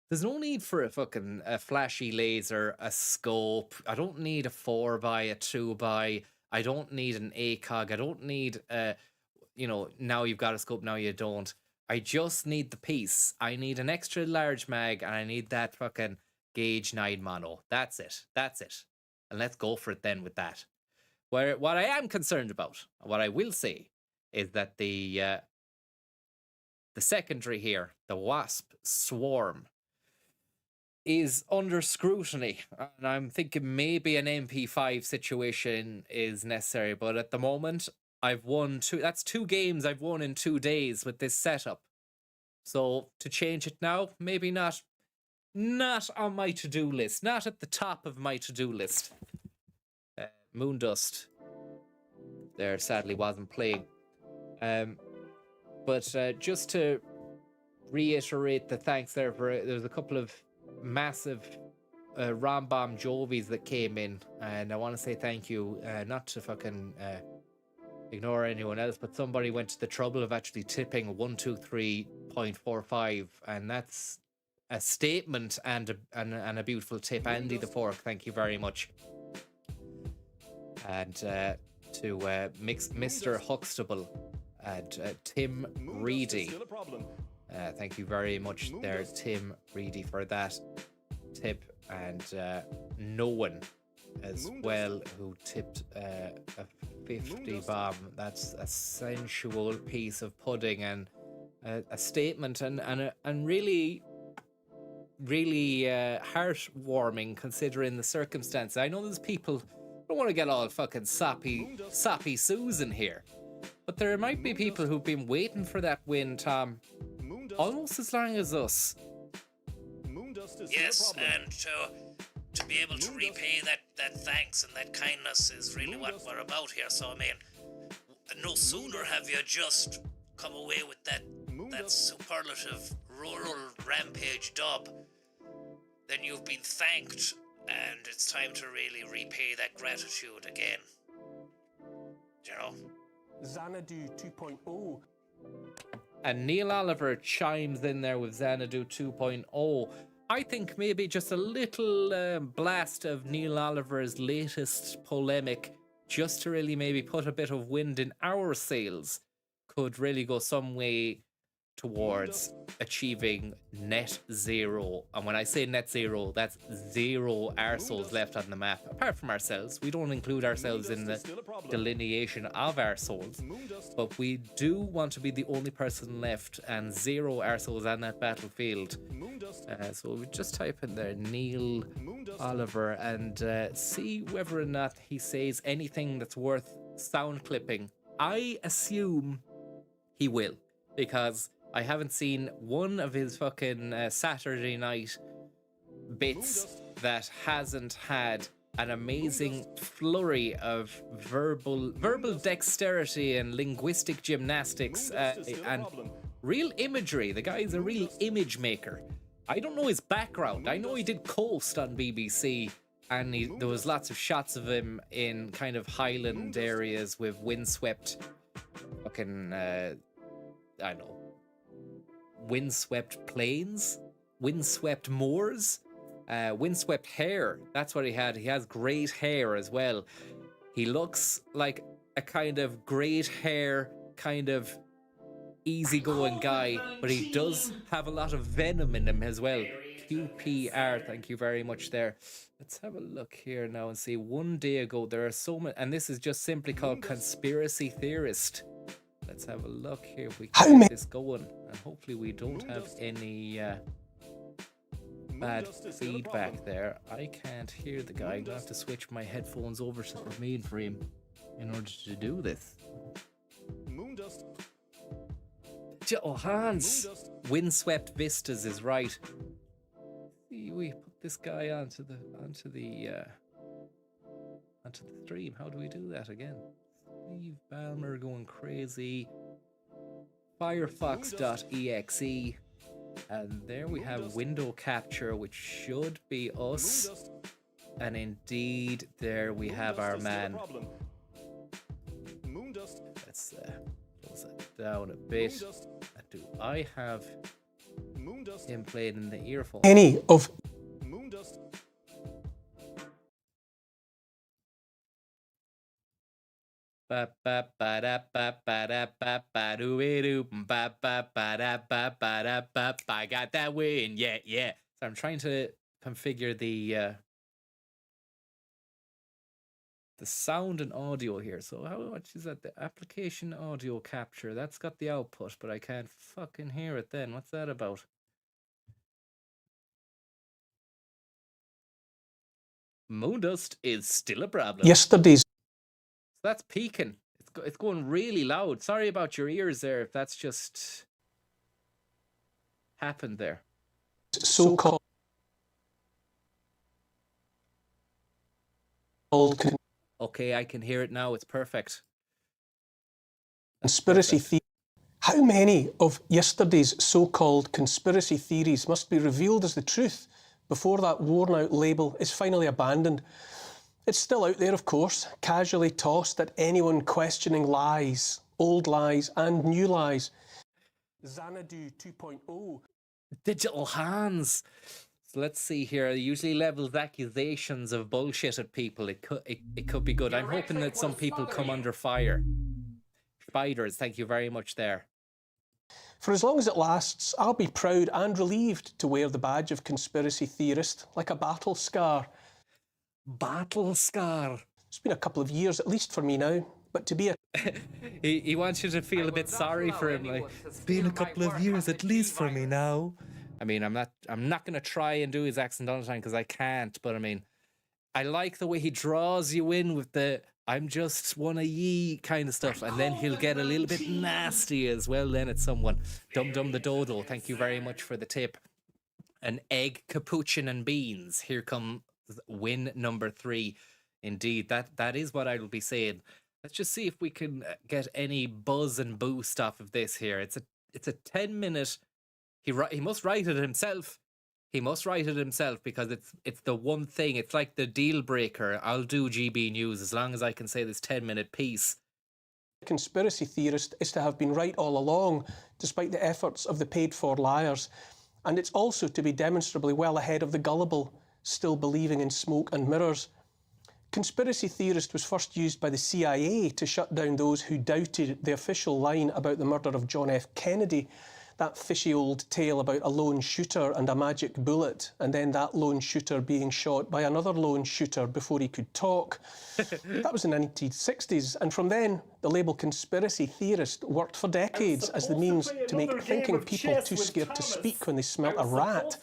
There's no need for a flashy laser, a scope. I don't need a 4x, a 2x. I don't need an ACOG. I don't need now you've got a scope, now you don't. I just need the piece. I need an extra large mag, and I need that fucking gauge 9 mono. That's it. And let's go for it then with that. What I am concerned about, what I will say, is that the secondary here, the Wasp Swarm, is under scrutiny, and I'm thinking maybe an MP5 situation is necessary, but at the moment I've won that's 2 games I've won in 2 days with this setup. So to change it now, maybe not on my to-do list, not at the top of my to-do list. Moondust there sadly wasn't playing. But just to reiterate the thanks there's a couple of massive Rambam Jovies that came in, and I want to say thank you, not to fucking ignore anyone else, but somebody went to the trouble of actually tipping 123.45, and that's a statement and a beautiful tip. Andy the Fork, thank you very much. And to Mr. Huxtable and Tim Reedy, thank you very much there, Tim Reedy, for that tip, and no one as well who tipped a 50 bomb. That's a sensual piece of pudding and a statement and really heartwarming considering the circumstances. I know there's people who don't want to get all fucking soppy Susan here, but there might be people who've been waiting for that win, Tom, almost as long as us. Yes, and to be able to repay that thanks and that kindness is really what we're about here. So I mean, no sooner have you just come away with that superlative rural rampage dub, then you've been thanked, and it's time to really repay that gratitude again. You know? Xanadu 2.0. And Neil Oliver chimes in there with Xanadu 2.0. I think maybe just a little blast of Neil Oliver's latest polemic, just to really maybe put a bit of wind in our sails, could really go some way towards achieving net zero. And when I say net zero, that's 0 arseholes left on the map, apart from ourselves. We don't include ourselves in the delineation of arseholes, but we do want to be the only person left and 0 arseholes on that battlefield. So we just type in there Neil Oliver and see whether or not he says anything that's worth sound clipping. I assume he will, because I haven't seen one of his fucking Saturday night bits that hasn't had an amazing flurry of verbal dexterity and linguistic gymnastics and real imagery. The guy's a real image maker. I don't know his background. I know he did Coast on BBC, and there was lots of shots of him in kind of highland areas with windswept fucking I don't know, windswept plains, windswept moors, windswept hair. That's what he had. He has great hair as well. He looks like a kind of great hair, kind of easygoing guy, but he does have a lot of venom in him as well. QPR, thank you very much there. Let's have a look here now and see. One day ago, there are so many, and this is just simply called Conspiracy Theorist. Let's have a look here if we can get this going, and hopefully we don't have any bad feedback there. I can't hear the guy. I'm gonna have to switch my headphones over to the main frame in order to do this. Oh, Hans! Windswept Vistas is right. See, we put this guy onto the stream. How do we do that again? Steve Ballmer going crazy. Firefox.exe. And there we have window capture, which should be us. And indeed, there we have our man. Let's close that down a bit. Do I have him playing in the earphone. Any of Moondust. Ba ba ba da ba ba da ba ba doo doo ba ba ba da ba ba da ba. I got that win, yeah, yeah. So I'm trying to configure the sound and audio here. So how much is that? The application audio capture. That's got the output, but I can't fucking hear it then. What's that about? Moondust is still a problem. yesterday's So that's peaking. It's going really loud. Sorry about your ears there if that's just happened there. so-called Okay, I can hear it now. It's perfect. conspiracy theory. How many of yesterday's so-called conspiracy theories must be revealed as the truth before that worn-out label is finally abandoned? It's still out there, of course, casually tossed at anyone questioning lies, old lies and new lies. Xanadu 2.0. Digital hands. So let's see here. It usually levels accusations of bullshit at people. It could be good. I'm hoping that some people come under fire. Spiders, thank you very much there. For as long as it lasts, I'll be proud and relieved to wear the badge of conspiracy theorist, like a battle scar. Battle scar. It's been a couple of years, at least for me now, but to be a... he wants you to feel a bit sorry for him. Like, it's been a couple of years, at least for me now. I mean, I'm not gonna try and do his accent all the time because I can't. But I mean, I like the way he draws you in with the "I'm just one of ye" kind of stuff, and then he'll get a little bit nasty as well. Then at someone, Dum Dum the Dodo. Thank you very much for the tip. An egg, capuchin, and beans. Here come win number 3. Indeed, that is what I will be saying. Let's just see if we can get any buzz and boost off of this here. It's a 10-minute. He must write it himself. He must write it himself because it's the one thing. It's like the deal breaker. I'll do GB News as long as I can say this 10-minute piece. Conspiracy theorist is to have been right all along, despite the efforts of the paid-for liars. And it's also to be demonstrably well ahead of the gullible, still believing in smoke and mirrors. Conspiracy theorist was first used by the CIA to shut down those who doubted the official line about the murder of John F. Kennedy. That fishy old tale about a lone shooter and a magic bullet, and then that lone shooter being shot by another lone shooter before he could talk. That was in the 1960s, and from then, the label conspiracy theorist worked for decades as the means to make thinking people too scared to speak when they smelt a rat.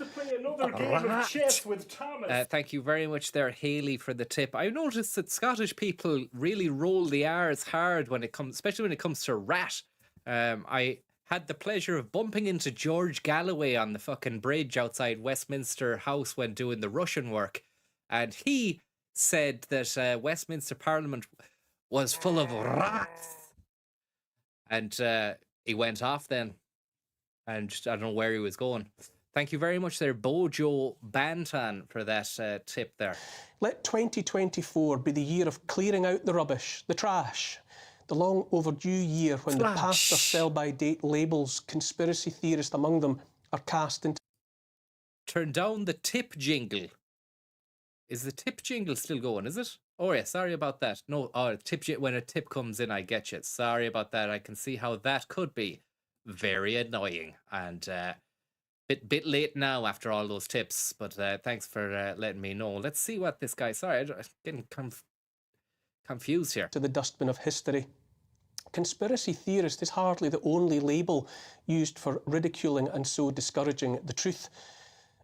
Thank you very much there, Haley, for the tip. I've noticed that Scottish people really roll the R's hard when it comes, especially when it comes to rat. I had the pleasure of bumping into George Galloway on the fucking bridge outside Westminster House when doing the Russian work, and he said that Westminster Parliament was full of rats, and he went off then, and I don't know where he was going. Thank you very much there, Bojo Bantan, for that tip there. Let 2024 be the year of clearing out the rubbish, the trash. The long overdue year when the past or sell-by-date labels, conspiracy theorist among them, are cast into... Turn down the tip jingle. Is the tip jingle still going, is it? Oh yeah, sorry about that. No, when a tip comes in, I get you. Sorry about that. I can see how that could be very annoying. And bit late now after all those tips. But thanks for letting me know. Let's see what this guy... Sorry, I'm getting confused here. To the dustbin of history. Conspiracy theorist is hardly the only label used for ridiculing and so discouraging the truth.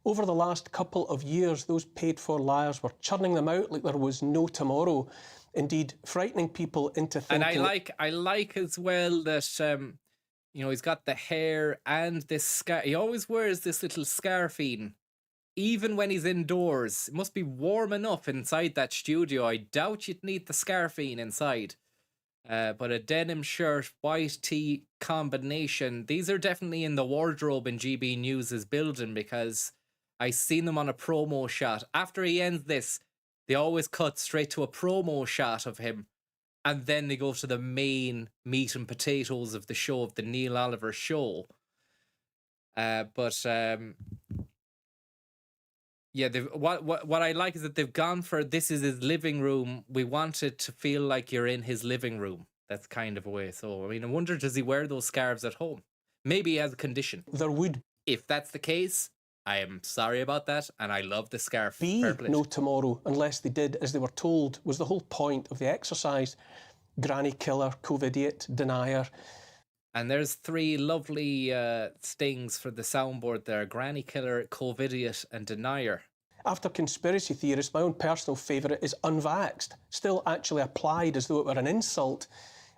Over the last couple of years, those paid-for liars were churning them out like there was no tomorrow. Indeed, frightening people into thinking... And I like as well that, you know, he's got the hair and this scarf. He always wears this little scarfine. Even when he's indoors, it must be warm enough inside that studio. I doubt you'd need the scarfine inside. But a denim shirt, white tee combination. These are definitely in the wardrobe in GB News' building because I seen them on a promo shot. After he ends this, they always cut straight to a promo shot of him. And then they go to the main meat and potatoes of the show, of the Neil Oliver show. But yeah, what I like is that they've gone for this is his living room. We want it to feel like you're in his living room. That's kind of a way. So I mean, I wonder, does he wear those scarves at home? Maybe he has a condition. There would, if that's the case, I am sorry about that, and I love the scarf. be no tomorrow unless they did as they were told, was the whole point of the exercise. Granny killer, COVIDiot, denier. And there's 3 lovely stings for the soundboard there. Granny killer, COVIDiot, and denier. After conspiracy theorists, my own personal favourite is unvaxxed, still actually applied as though it were an insult.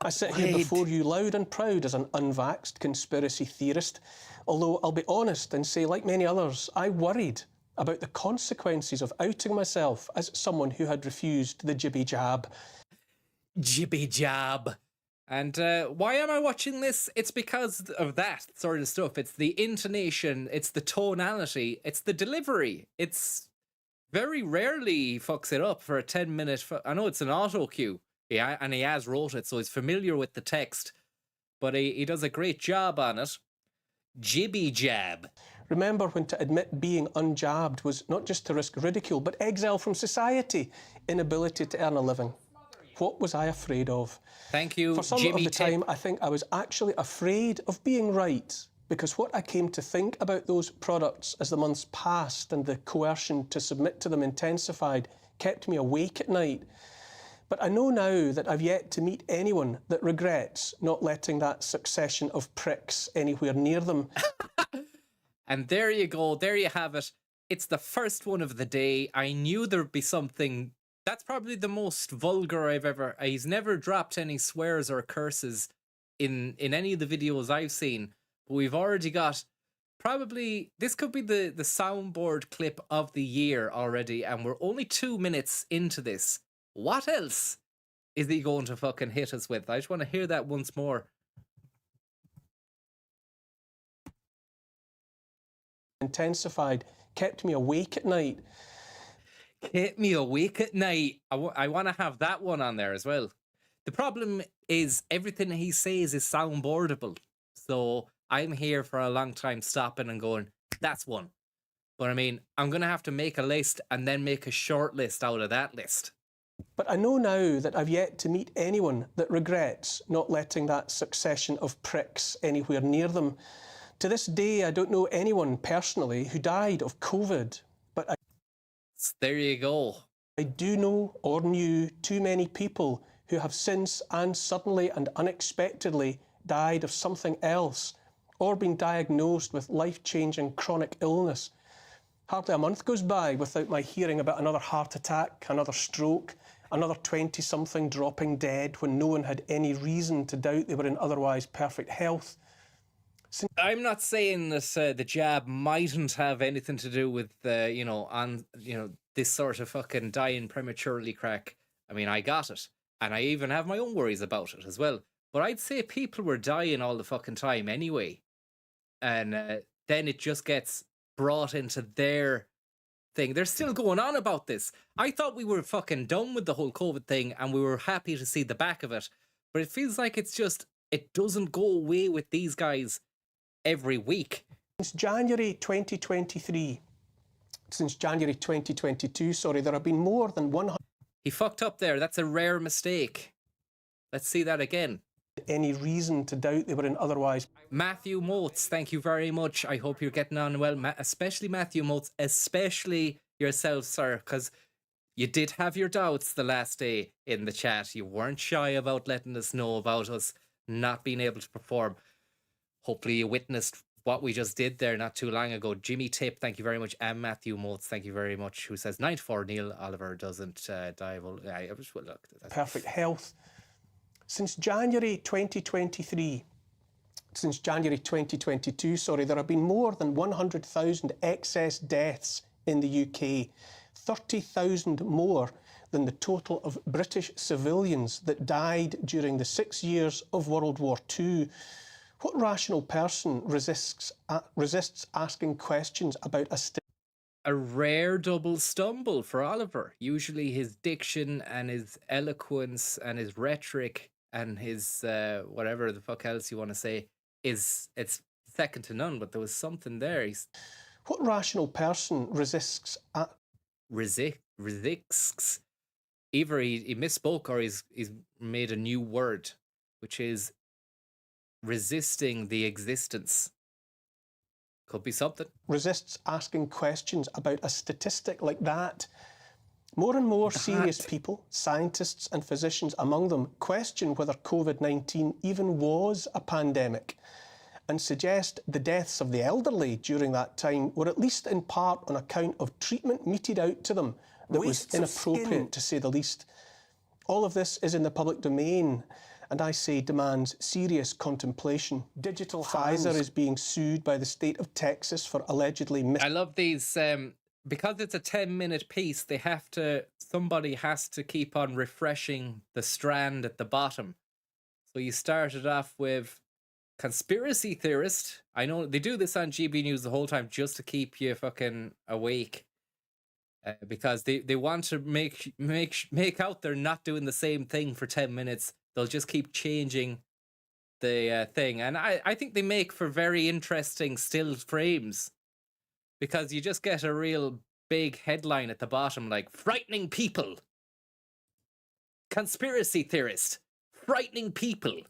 I sit here before you loud and proud as an unvaxxed conspiracy theorist, although I'll be honest and say, like many others, I worried about the consequences of outing myself as someone who had refused the jibby jab. Jibby jab. And why am I watching this? It's because of that sort of stuff. It's the intonation, it's the tonality, it's the delivery. It's very rarely he fucks it up for a 10-minute... I know it's an auto cue, yeah, and he has wrote it, so he's familiar with the text, but he does a great job on it. Jibby jab. Remember when to admit being unjabbed was not just to risk ridicule, but exile from society, inability to earn a living. What was I afraid of? Thank you, For some Jimmy of the time, I think I was actually afraid of being right, because what I came to think about those products as the months passed and the coercion to submit to them intensified kept me awake at night. But I know now that I've yet to meet anyone that regrets not letting that succession of pricks anywhere near them. And there you go, there you have it. It's the first one of the day. I knew there'd be something. That's probably the most vulgar I've ever... He's never dropped any swears or curses in any of the videos I've seen. But we've already got... Probably... This could be the soundboard clip of the year already. And we're only 2 minutes into this. What else is he going to fucking hit us with? I just want to hear that once more. Intensified, kept me awake at night. Kept me awake at night. I want to have that one on there as well. The problem is everything he says is soundboardable. So I'm here for a long time stopping and going, that's one. But I mean, I'm going to have to make a list and then make a short list out of that list. But I know now that I've yet to meet anyone that regrets not letting that succession of pricks anywhere near them. To this day, I don't know anyone personally who died of COVID, but there you go. I do know or knew too many people who have since and suddenly and unexpectedly died of something else or been diagnosed with life-changing chronic illness. Hardly a month goes by without my hearing about another heart attack, another stroke, another 20-something dropping dead when no one had any reason to doubt they were in otherwise perfect health. I'm not saying that the jab mightn't have anything to do with this sort of fucking dying prematurely crack. I mean, I got it, and I even have my own worries about it as well. But I'd say people were dying all the fucking time anyway, and then it just gets brought into their thing. They're still going on about this. I thought we were fucking done with the whole COVID thing, and we were happy to see the back of it. But it feels like it doesn't go away with these guys every week. Since January 2022, there have been more than 100... He fucked up there. That's a rare mistake. Let's see that again. Any reason to doubt they were in otherwise... Matthew Motes, thank you very much. I hope you're getting on well, especially Matthew Motes, especially yourself, sir, because you did have your doubts the last day in the chat. You weren't shy about letting us know about us not being able to perform. Hopefully you witnessed what we just did there not too long ago. Jimmy Tip, thank you very much. And Matthew Motes, thank you very much, who says 94 Neil Oliver doesn't die. Well, look, perfect health. Since January 2022, there have been more than 100,000 excess deaths in the UK, 30,000 more than the total of British civilians that died during the 6 years of World War II. What rational person resists asking questions about a rare double stumble for Oliver? Usually his diction and his eloquence and his rhetoric and his whatever the fuck else you want to say it's second to none, but there was something there. What rational person resists... Resists. Either he misspoke or he's made a new word, which is resisting the existence. Could be something. Resists asking questions about a statistic like that. More and more serious people, scientists and physicians among them, question whether COVID-19 even was a pandemic and suggest the deaths of the elderly during that time were at least in part on account of treatment meted out to them that was inappropriate, to say the least. All of this is in the public domain, and I say demands serious contemplation. Digital Pfizer is being sued by the state of Texas for allegedly... I love these... because it's a 10-minute piece, somebody has to keep on refreshing the strand at the bottom. So you started off with conspiracy theorist. I know they do this on GB News the whole time just to keep you fucking awake. Because they want to make out they're not doing the same thing for 10 minutes. They'll just keep changing the thing. And I think they make for very interesting still frames. Because you just get a real big headline at the bottom, like, frightening people. Conspiracy theorist. Frightening people.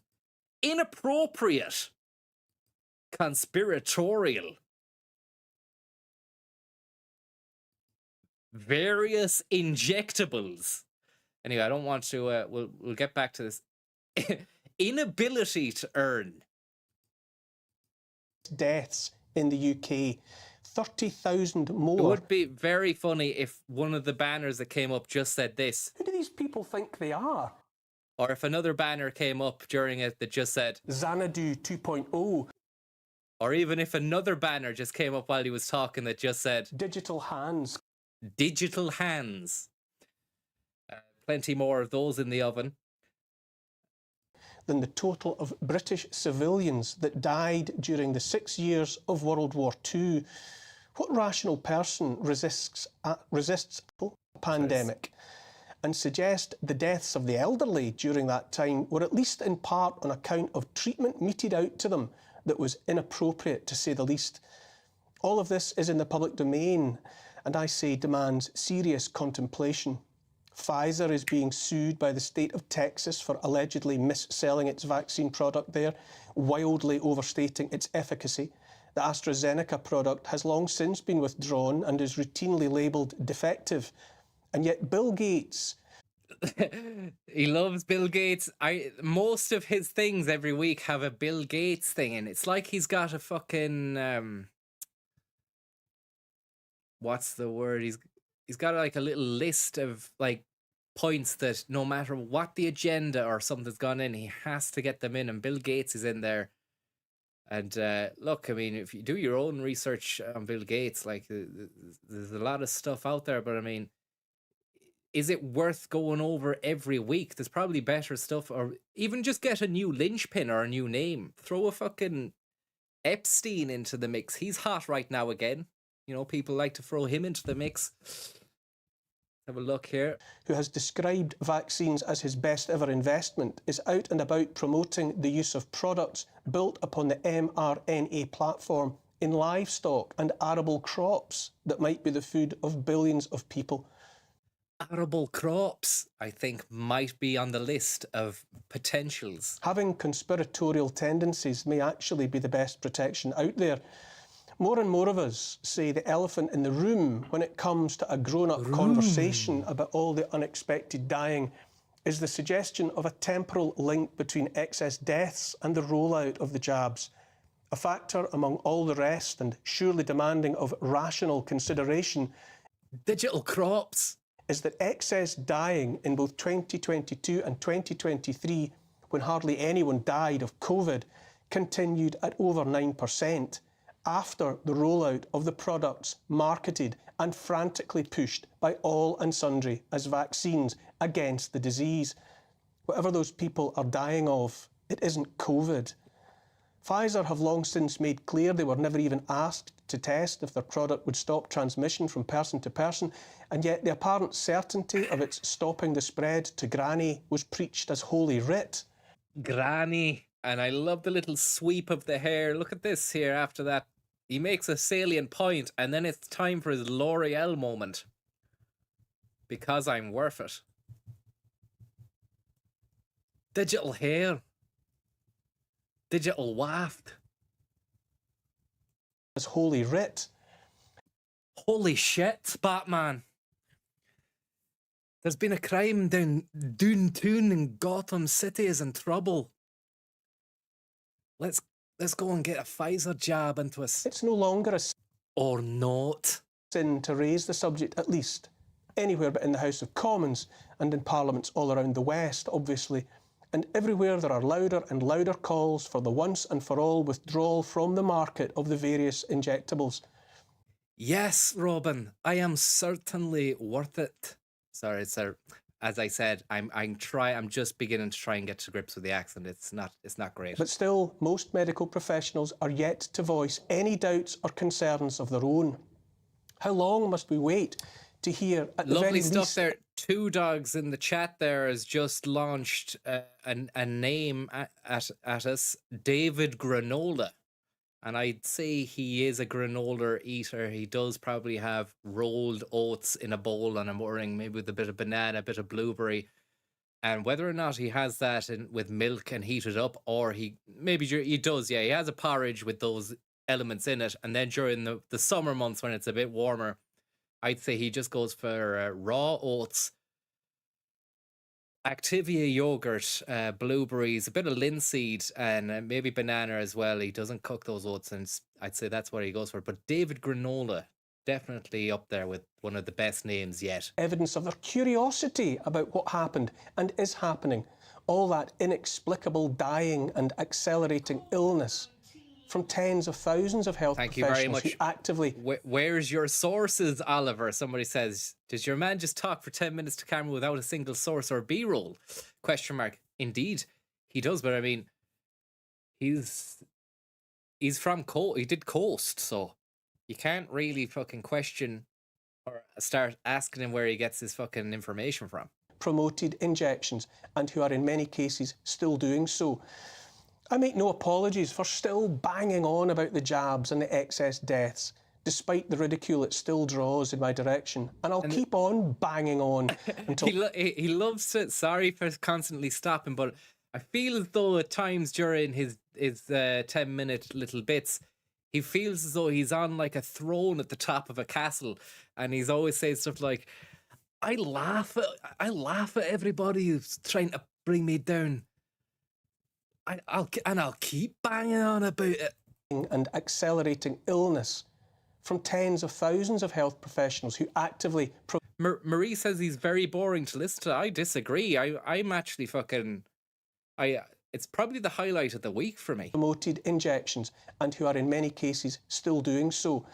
Inappropriate. Conspiratorial. Various injectables. Anyway, I don't want to... We'll get back to this. Inability to earn. Deaths in the UK. 30,000 more. It would be very funny if one of the banners that came up just said this. Who do these people think they are? Or if another banner came up during it that just said Xanadu 2.0. Or even if another banner just came up while he was talking that just said digital hands. Digital hands. Plenty more of those in the oven. Than the total of British civilians that died during the 6 years of World War II. What rational person resists a pandemic and suggest the deaths of the elderly during that time were at least in part on account of treatment meted out to them that was inappropriate, to say the least? All of this is in the public domain, and I say demands serious contemplation. Pfizer is being sued by the state of Texas for allegedly mis-selling its vaccine product there, wildly overstating its efficacy. The AstraZeneca product has long since been withdrawn and is routinely labelled defective. And yet Bill Gates... He loves Bill Gates. Most of his things every week have a Bill Gates thing in. It's like he's got a fucking... what's the word? He's got like a little list of like points that no matter what the agenda or something's gone in, he has to get them in, and Bill Gates is in there. And look, I mean, if you do your own research on Bill Gates, like there's a lot of stuff out there, but I mean, is it worth going over every week? There's probably better stuff, or even just get a new linchpin or a new name. Throw a fucking Epstein into the mix. He's hot right now again. You know, people like to throw him into the mix. Have a look here. Who has described vaccines as his best ever investment, is out and about promoting the use of products built upon the mRNA platform in livestock and arable crops that might be the food of billions of people. Arable crops, I think, might be on the list of potentials. Having conspiratorial tendencies may actually be the best protection out there. More and more of us say the elephant in the room when it comes to a grown-up conversation about all the unexpected dying is the suggestion of a temporal link between excess deaths and the rollout of the jabs. A factor among all the rest and surely demanding of rational consideration. Digital crops. Is that excess dying in both 2022 and 2023, when hardly anyone died of COVID, continued at over 9%. After the rollout of the products marketed and frantically pushed by all and sundry as vaccines against the disease. Whatever those people are dying of, it isn't COVID. Pfizer have long since made clear they were never even asked to test if their product would stop transmission from person to person, and yet the apparent certainty of its stopping the spread to granny was preached as holy writ. Granny. And I love the little sweep of the hair. Look at this here after that. He makes a salient point, and then it's time for his L'Oreal moment. Because I'm worth it. Digital hair. Digital waft. It's holy writ. Holy shit, Batman. There's been a crime downtown in Gotham City is in trouble. Let's go and get a Pfizer jab into us. It's no longer a or not sin to raise the subject, at least anywhere but in the House of Commons and in parliaments all around the West, obviously. And everywhere there are louder and louder calls for the once and for all withdrawal from the market of the various injectables. Yes, Robin, I am certainly worth it. Sorry, sir. As I said, I'm just beginning to try and get to grips with the accent. It's not great. But still, most medical professionals are yet to voice any doubts or concerns of their own. How long must we wait to hear at the Lovely very stuff least... there. Two Dogs in the chat there has just launched a name at us, David Granola. And I'd say he is a granola eater. He does probably have rolled oats in a bowl on a morning, maybe with a bit of banana, a bit of blueberry. And whether or not he has that with milk and heat it up, or he does, yeah. He has a porridge with those elements in it. And then during the summer months when it's a bit warmer, I'd say he just goes for raw oats, Activia yogurt, blueberries, a bit of linseed, and maybe banana as well. He doesn't cook those oats, and I'd say that's what he goes for. But David Granola, definitely up there with one of the best names yet. Evidence of their curiosity about what happened and is happening. All that inexplicable dying and accelerating illness from tens of thousands of health professionals who actively... Where's your sources, Oliver? Somebody says, does your man just talk for 10 minutes to camera without a single source or B-roll? Question mark. Indeed, he does, but I mean, he's from he did Coast, so you can't really fucking question or start asking him where he gets his fucking information from. Promoted injections, and who are in many cases still doing so. I make no apologies for still banging on about the jabs and the excess deaths, despite the ridicule it still draws in my direction. And I'll keep on banging on until... he loves it. Sorry for constantly stopping, but I feel as though at times during his 10-minute little bits, he feels as though he's on like a throne at the top of a castle, and he's always saying stuff like, I laugh at everybody who's trying to bring me down. I'll keep banging on about it. And accelerating illness from tens of thousands of health professionals who actively... Marie says he's very boring to listen to. I disagree. I'm actually fucking... It's probably the highlight of the week for me. Promoted injections, and who are in many cases still doing so.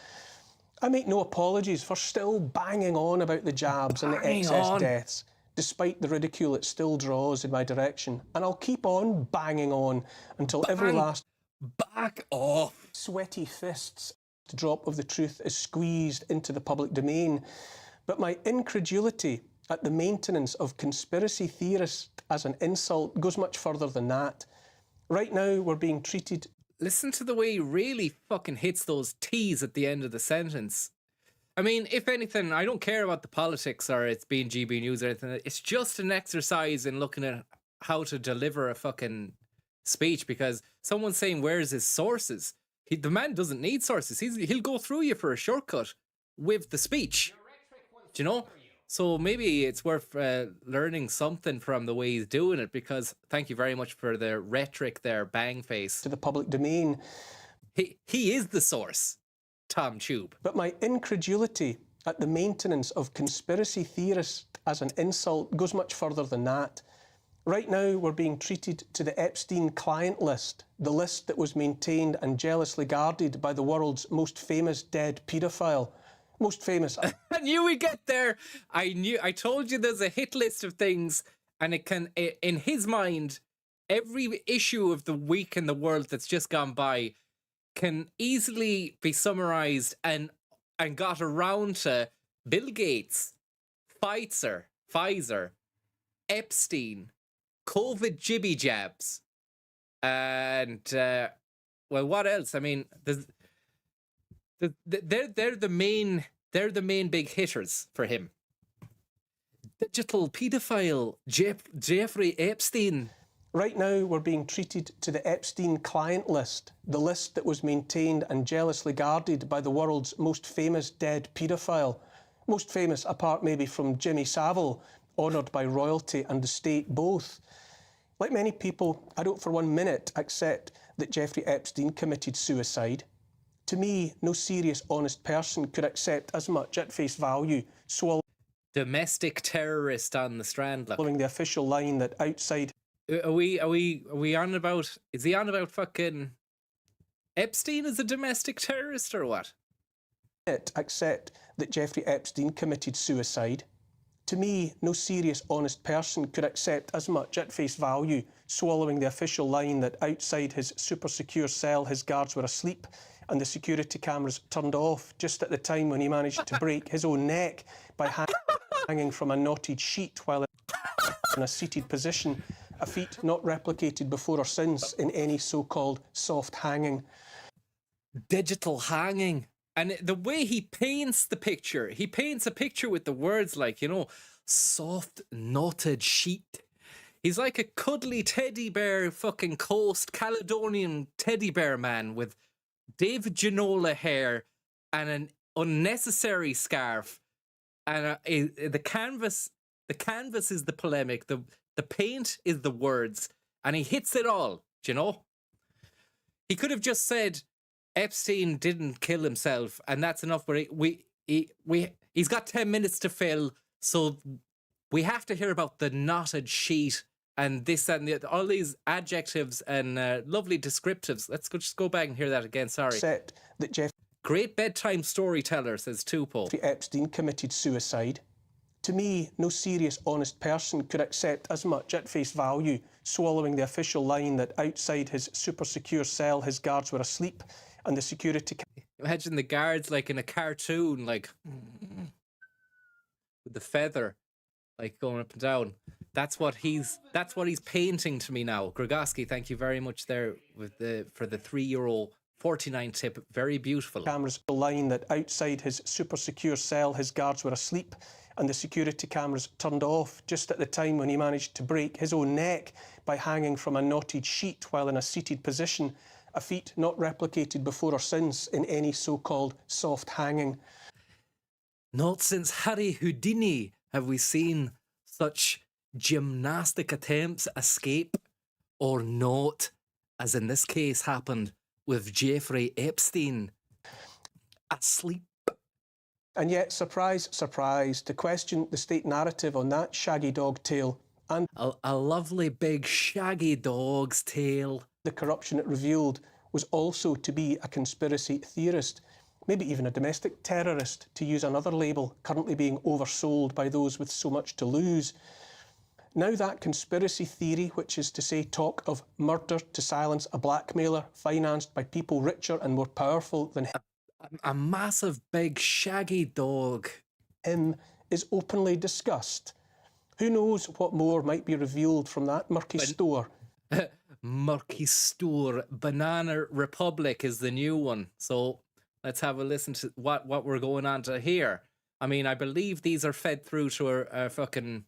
I make no apologies for still banging on about the jabs and the excess deaths, despite the ridicule it still draws in my direction. And I'll keep on banging on until every last... Back off! Sweaty fists. The drop of the truth is squeezed into the public domain. But my incredulity at the maintenance of conspiracy theorists as an insult goes much further than that. Right now, we're being treated... Listen to the way he really fucking hits those T's at the end of the sentence. I mean, if anything, I don't care about the politics or it's being GB News or anything. It's just an exercise in looking at how to deliver a fucking speech, because someone's saying, where's his sources? The man doesn't need sources. He'll go through you for a shortcut with the speech. Do you know? So maybe it's worth learning something from the way he's doing it, because thank you very much for the rhetoric there, bang face. To the public domain. He is the source, Tom Tube. But my incredulity at the maintenance of conspiracy theorists as an insult goes much further than that. Right now, we're being treated to the Epstein client list, the list that was maintained and jealously guarded by the world's most famous dead paedophile. Most famous. I knew we'd get there. I told you there's a hit list of things, and it can, in his mind, every issue of the week in the world that's just gone by can easily be summarized and got around to Bill Gates, Pfizer, Epstein, COVID jibby jabs, And well, what else? I mean, they're the main big hitters for him. Digital pedophile Jeffrey Epstein. Right now, we're being treated to the Epstein client list, the list that was maintained and jealously guarded by the world's most famous dead paedophile. Most famous, apart maybe from Jimmy Savile, honoured by royalty and the state both. Like many people, I don't for 1 minute accept that Jeffrey Epstein committed suicide. To me, no serious, honest person could accept as much at face value, domestic terrorist on the Strand. Following the official line that outside... Are we on about... Is he on about fucking... Epstein as a domestic terrorist or what? Accept that Jeffrey Epstein committed suicide. To me, no serious, honest person could accept as much at face value, swallowing the official line that outside his super secure cell his guards were asleep and the security cameras turned off just at the time when he managed to break his own neck by hanging from a knotted sheet while in a seated position, a feat not replicated before or since in any so-called soft hanging. Digital hanging. And the way he paints the picture, he paints a picture with the words like, you know, soft, knotted sheet. He's like a cuddly teddy bear, fucking Coast Caledonian teddy bear man with David Ginola hair and an unnecessary scarf. And the canvas is the polemic. The paint is the words. And he hits it all, do you know? He could have just said, Epstein didn't kill himself, and that's enough. But he's got 10 minutes to fill, so we have to hear about the knotted sheet and this and all these adjectives and lovely descriptives. Let's just go back and hear that again. Sorry. That Great bedtime storyteller, says Tupo. Epstein committed suicide. To me, no serious, honest person could accept as much at face value, swallowing the official line that outside his super secure cell his guards were asleep and the security... Imagine the guards like in a cartoon, like with the feather, like going up and down. That's what he's painting to me now. Grogoski, thank you very much there for the €3 49 tip. Very beautiful. Cameras line that outside his super secure cell his guards were asleep and the security cameras turned off just at the time when he managed to break his own neck by hanging from a knotted sheet while in a seated position, a feat not replicated before or since in any so-called soft hanging. Not since Harry Houdini have we seen such gymnastic attempts escape or not, as in this case happened with Jeffrey Epstein. Asleep. And yet, surprise, surprise, to question the state narrative on that shaggy dog tale and a lovely big shaggy dog's tail. The corruption it revealed was also to be a conspiracy theorist, maybe even a domestic terrorist, to use another label currently being oversold by those with so much to lose. Now that conspiracy theory, which is to say talk of murder to silence a blackmailer financed by people richer and more powerful than him, a massive big shaggy dog, is openly discussed. Who knows what more might be revealed from that murky store? Murky store. Banana Republic is the new one. So let's have a listen to what we're going on to here. I mean, I believe these are fed through to a fucking,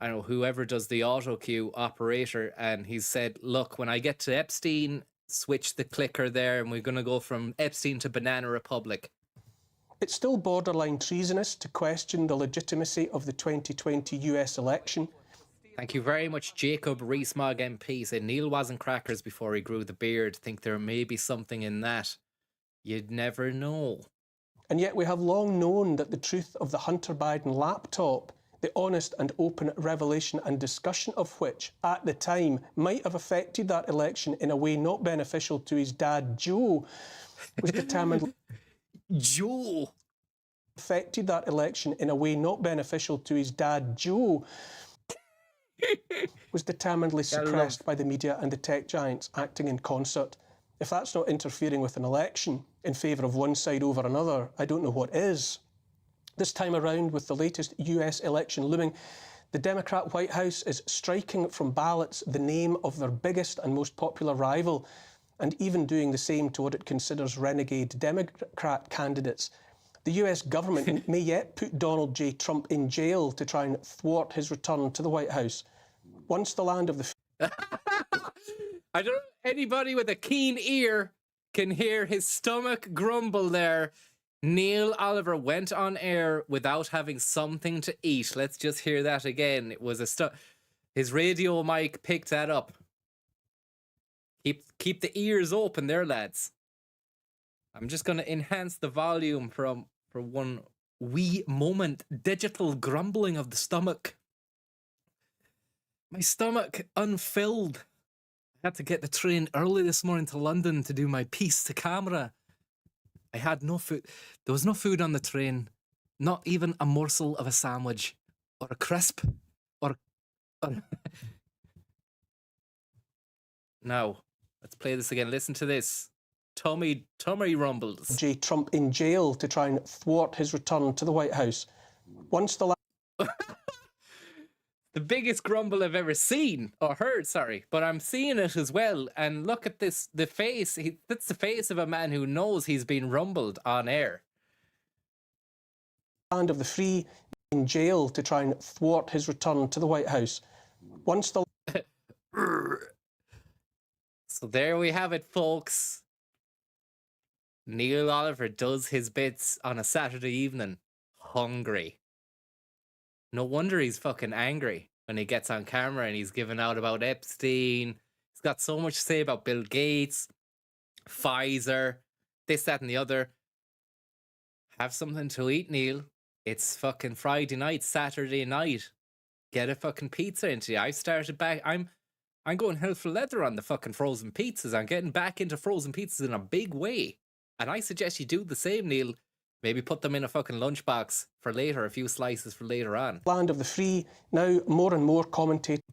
I don't know, whoever does the auto cue operator, and he said, look, when I get to Epstein, switch the clicker there, and we're going to go from Epstein to Banana Republic. It's still borderline treasonous to question the legitimacy of the 2020 US election. Thank you very much, Jacob Rees-Mogg MP. Said Neil wasn't crackers before he grew the beard. Think there may be something in that. You'd never know. And yet we have long known that the truth of the Hunter Biden laptop, the honest and open revelation and discussion of which, at the time, might have affected that election in a way not beneficial to his dad, Joe, was determined... Joe! Affected that election in a way not beneficial to his dad, Joe, was determinedly suppressed by the media and the tech giants acting in concert. If that's not interfering with an election in favour of one side over another, I don't know what is. This time around, with the latest US election looming, The Democrat White House is striking from ballots the name of their biggest and most popular rival, and even doing the same to what it considers renegade Democrat candidates. The US government may yet put Donald J. Trump in jail to try and thwart his return to the White House. Once the land of the... I don't know, anybody with a keen ear can hear his stomach grumble there. Neil Oliver went on air without having something to eat. Let's just hear that again. It was his radio mic picked that up. Keep the ears open there, lads. I'm just going to enhance the volume for one wee moment. Digital grumbling of the stomach. My stomach unfilled. I had to get the train early this morning to London to do my piece to camera. I had no food. There was no food on the train. Not even a morsel of a sandwich or a crisp or... Now, let's play this again. Listen to this. Tummy rumbles. J. Trump in jail to try and thwart his return to the White House. Once the... The biggest grumble I've ever seen, or heard, sorry, but I'm seeing it as well. And look at this, the face. That's the face of a man who knows he's been rumbled on air. Land of the free in jail to try and thwart his return to the White House. Once the... So there we have it, folks. Neil Oliver does his bits on a Saturday evening. Hungry. No wonder he's fucking angry when he gets on camera and he's giving out about Epstein. He's got so much to say about Bill Gates, Pfizer, this, that, and the other. Have something to eat, Neil. It's fucking Friday night, Saturday night. Get a fucking pizza into you. I started back. I'm going hell for leather on the fucking frozen pizzas. I'm getting back into frozen pizzas in a big way. And I suggest you do the same, Neil. Maybe put them in a fucking lunchbox for later, a few slices for later on. Land of the free, now more and more commentators...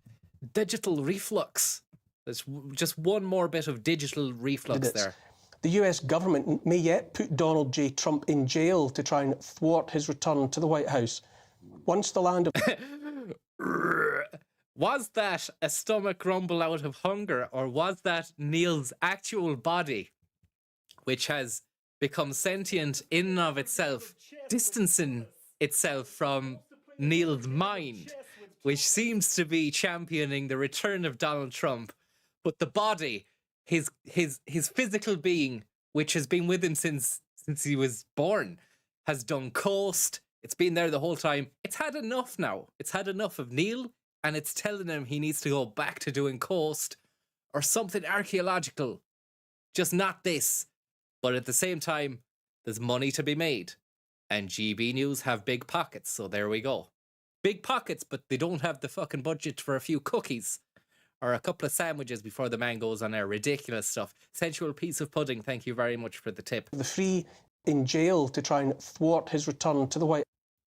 Digital reflux. There's just one more bit of digital reflux there. The US government may yet put Donald J. Trump in jail to try and thwart his return to the White House. Once the land of... Was that a stomach grumble out of hunger, or was that Neil's actual body, which has become sentient in and of itself, distancing itself from Neil's mind, which seems to be championing the return of Donald Trump, but the body, his physical being, which has been with him since he was born, has done coast. It's been there the whole time. It's had enough now. It's had enough of Neil, and it's telling him he needs to go back to doing coast or something archaeological. Just not this. But at the same time, there's money to be made. And GB News have big pockets, so there we go. Big pockets, but they don't have the fucking budget for a few cookies or a couple of sandwiches before the man goes on air. Ridiculous stuff. Sensual piece of pudding, thank you very much for the tip. The free in jail to try and thwart his return to the White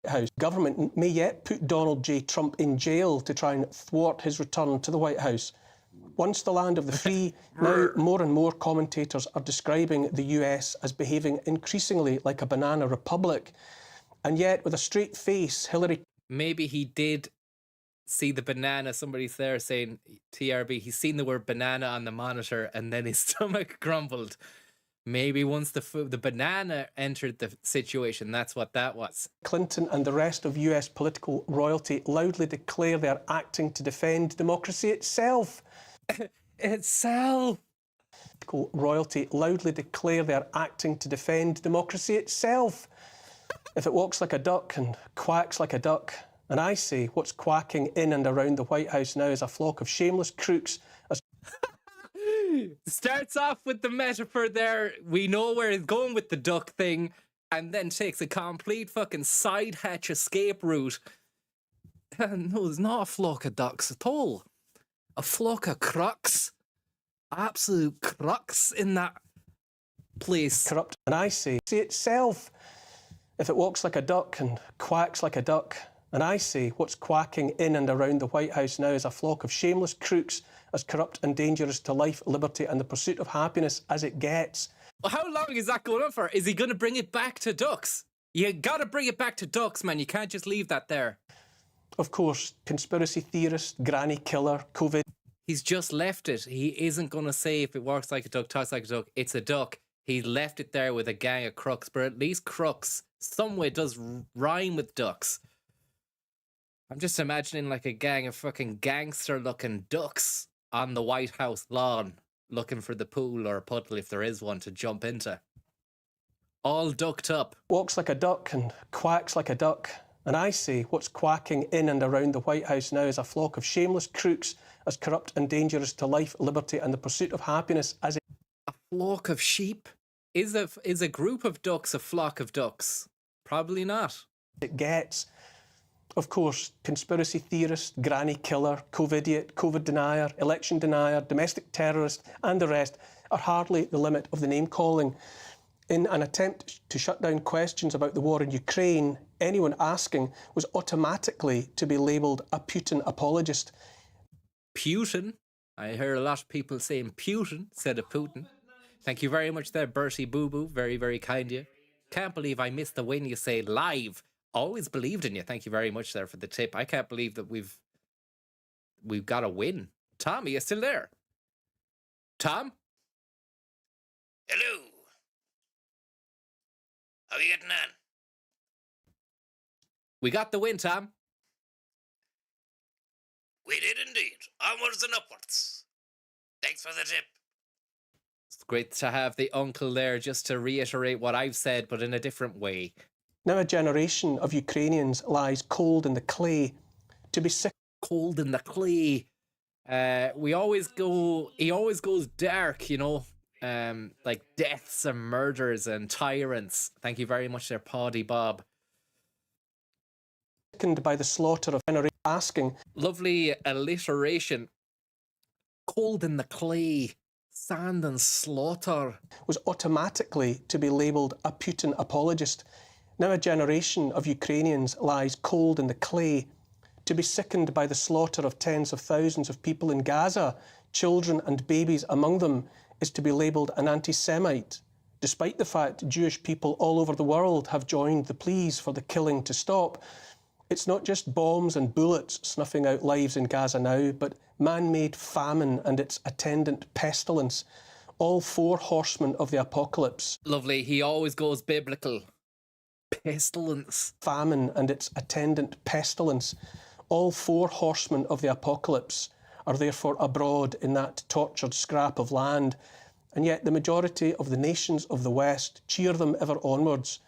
House. Government may yet put Donald J. Trump in jail to try and thwart his return to the White House. Once the land of the free, now more and more commentators are describing the US as behaving increasingly like a banana republic. And yet, with a straight face, Hillary... Maybe he did see the banana. Somebody's there saying, TRB, he's seen the word banana on the monitor and then his stomach grumbled. Maybe once the banana entered the situation, that's what that was. Clinton and the rest of US political royalty loudly declare they're acting to defend democracy itself. Itself. Royalty loudly declare they're acting to defend democracy itself. If it walks like a duck and quacks like a duck, and I say what's quacking in and around the White House now is a flock of shameless crooks. Starts off with the metaphor there. We know where he's going with the duck thing, and then takes a complete fucking side hatch escape route. No, there's not a flock of ducks at all. A flock of crooks. Absolute crooks in that place. Corrupt. And I say itself. If it walks like a duck and quacks like a duck, and I say what's quacking in and around the White House now is a flock of shameless crooks, as corrupt and dangerous to life, liberty and the pursuit of happiness as it gets. Well, how long is that going on for? Is he going to bring it back to ducks? You got to bring it back to ducks, man. You can't just leave that there. Of course, conspiracy theorist, granny killer, COVID. He's just left it. He isn't going to say if it works like a duck, talks like a duck, it's a duck. He left it there with a gang of crooks, but at least crooks some way does rhyme with ducks. I'm just imagining like a gang of fucking gangster-looking ducks on the White House lawn looking for the pool or puddle, if there is one, to jump into. All ducked up. Walks like a duck and quacks like a duck. And I say what's quacking in and around the White House now is a flock of shameless crooks as corrupt and dangerous to life, liberty and the pursuit of happiness as a flock of sheep? Is a group of ducks a flock of ducks? Probably not. It gets. Of course, conspiracy theorist, granny killer, COVIDiot, COVID denier, election denier, domestic terrorist and the rest are hardly the limit of the name-calling. In an attempt to shut down questions about the war in Ukraine, anyone asking was automatically to be labelled a Putin apologist. Putin? I hear a lot of people saying Putin instead of Putin. Thank you very much there, Bertie Boo Boo. Very, very kind of you. Can't believe I missed the win you say live. Always believed in you. Thank you very much there for the tip. I can't believe that we've got a win. Tom, are you still there? Tom? Hello. How are you getting on? We got the win, Tom. We did indeed. Onwards and upwards. Thanks for the tip. It's great to have the uncle there just to reiterate what I've said, but in a different way. Now a generation of Ukrainians lies cold in the clay to be sick. Cold in the clay. He always goes dark, you know, like deaths and murders and tyrants. Thank you very much there, Poddy Bob. Sickened by the slaughter of generation asking. Lovely alliteration. Cold in the clay. Sand and slaughter. Was automatically to be labelled a Putin apologist. Now a generation of Ukrainians lies cold in the clay to be sickened by the slaughter of tens of thousands of people in Gaza, children and babies among them, is to be labelled an anti-Semite, despite the fact Jewish people all over the world have joined the pleas for the killing to stop. It's not just bombs and bullets snuffing out lives in Gaza now, but man-made famine and its attendant pestilence. All four horsemen of the apocalypse. Lovely, he always goes biblical. Pestilence. Famine and its attendant pestilence. All four horsemen of the apocalypse are therefore abroad in that tortured scrap of land, and yet the majority of the nations of the West cheer them ever onwards.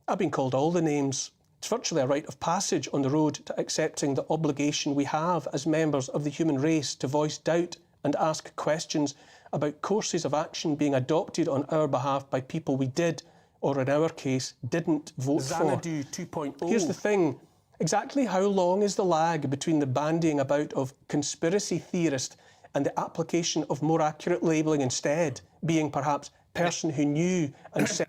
I've been called all the names. It's virtually a rite of passage on the road to accepting the obligation we have as members of the human race to voice doubt and ask questions about courses of action being adopted on our behalf by people we did, or in our case, didn't vote Xanadu for. 2.0. Here's the thing. Exactly how long is the lag between the bandying about of conspiracy theorist and the application of more accurate labelling instead, being perhaps person who knew and said...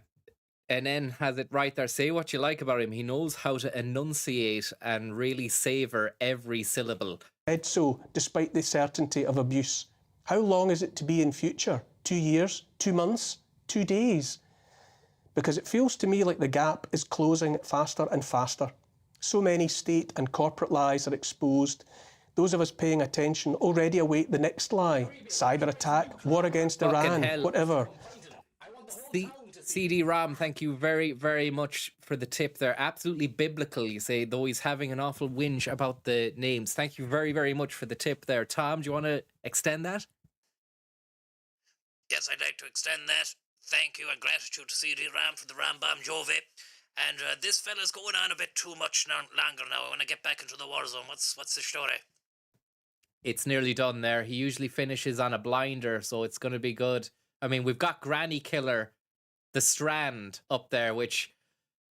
And then has it right there. Say what you like about him. He knows how to enunciate and really savour every syllable. ...said so, despite the certainty of abuse. How long is it to be in future? 2 years? 2 months? 2 days? Because it feels to me like the gap is closing faster and faster. So many state and corporate lies are exposed. Those of us paying attention already await the next lie. Cyber attack, war against Iran, whatever. CD-ROM, thank you very, very much for the tip there. Absolutely biblical, you say, though he's having an awful whinge about the names. Thank you very, very much for the tip there. Tom, do you want to extend that? Yes, I'd like to extend that. Thank you and gratitude to CD-ROM for the Ram-Bomb Jove. And this fella's going on a bit too much longer now. I want to get back into the war zone. What's the story? It's nearly done there. He usually finishes on a blinder, so it's going to be good. I mean, we've got Granny Killer, the Strand up there, which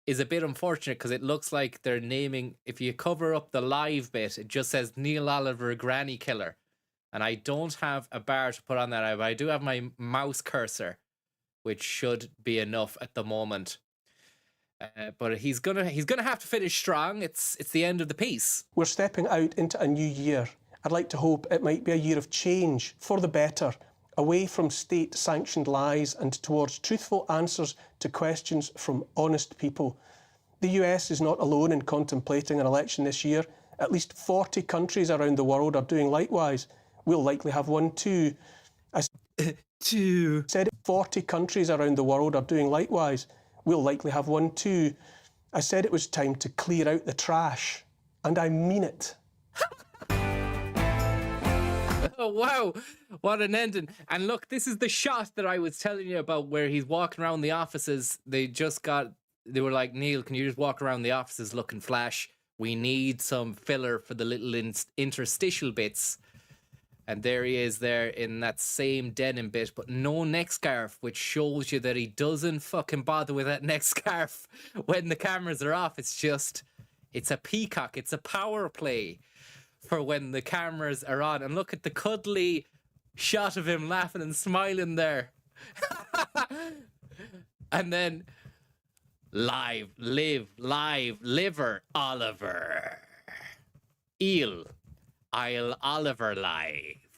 is a bit unfortunate because it looks like they're naming, if you cover up the live bit, it just says Neil Oliver Granny Killer. And I don't have a bar to put on that, but I do have my mouse cursor, which should be enough at the moment. But he's gonna have to finish strong. It's the end of the piece. We're stepping out into a new year. I'd like to hope it might be a year of change for the better, away from state-sanctioned lies and towards truthful answers to questions from honest people. The US is not alone in contemplating an election this year, At least 40 countries around the world are doing likewise. We'll likely have one too. I said 40 countries around the world are doing likewise. We'll likely have one too. I said it was time to clear out the trash. And I mean it. Oh, wow. What an ending. And look, this is the shot that I was telling you about where he's walking around the offices. They were like, Neil, can you just walk around the offices looking flash? We need some filler for the little interstitial bits. And there he is there in that same denim bit, but no neck scarf, which shows you that he doesn't fucking bother with that neck scarf when the cameras are off. It's a peacock. It's a power play for when the cameras are on. And look at the cuddly shot of him laughing and smiling there. And then liver, Oliver. Eel. I'll Oliver live.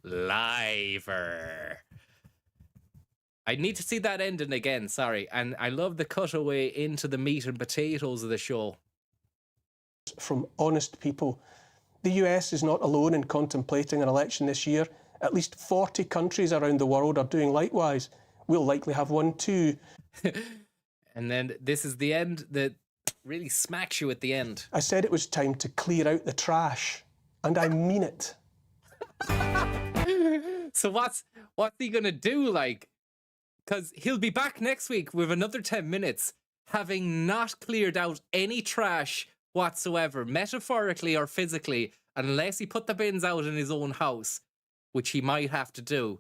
Liver. I need to see that ending again, sorry. And I love the cutaway into the meat and potatoes of the show. From honest people. The US is not alone in contemplating an election this year. At least 40 countries around the world are doing likewise. We'll likely have one too. And then this is the end that really smacks you at the end. I said it was time to clear out the trash. And I mean it. So what's he gonna do, like? Because he'll be back next week with another 10 minutes, having not cleared out any trash whatsoever, metaphorically or physically, unless he put the bins out in his own house, which he might have to do.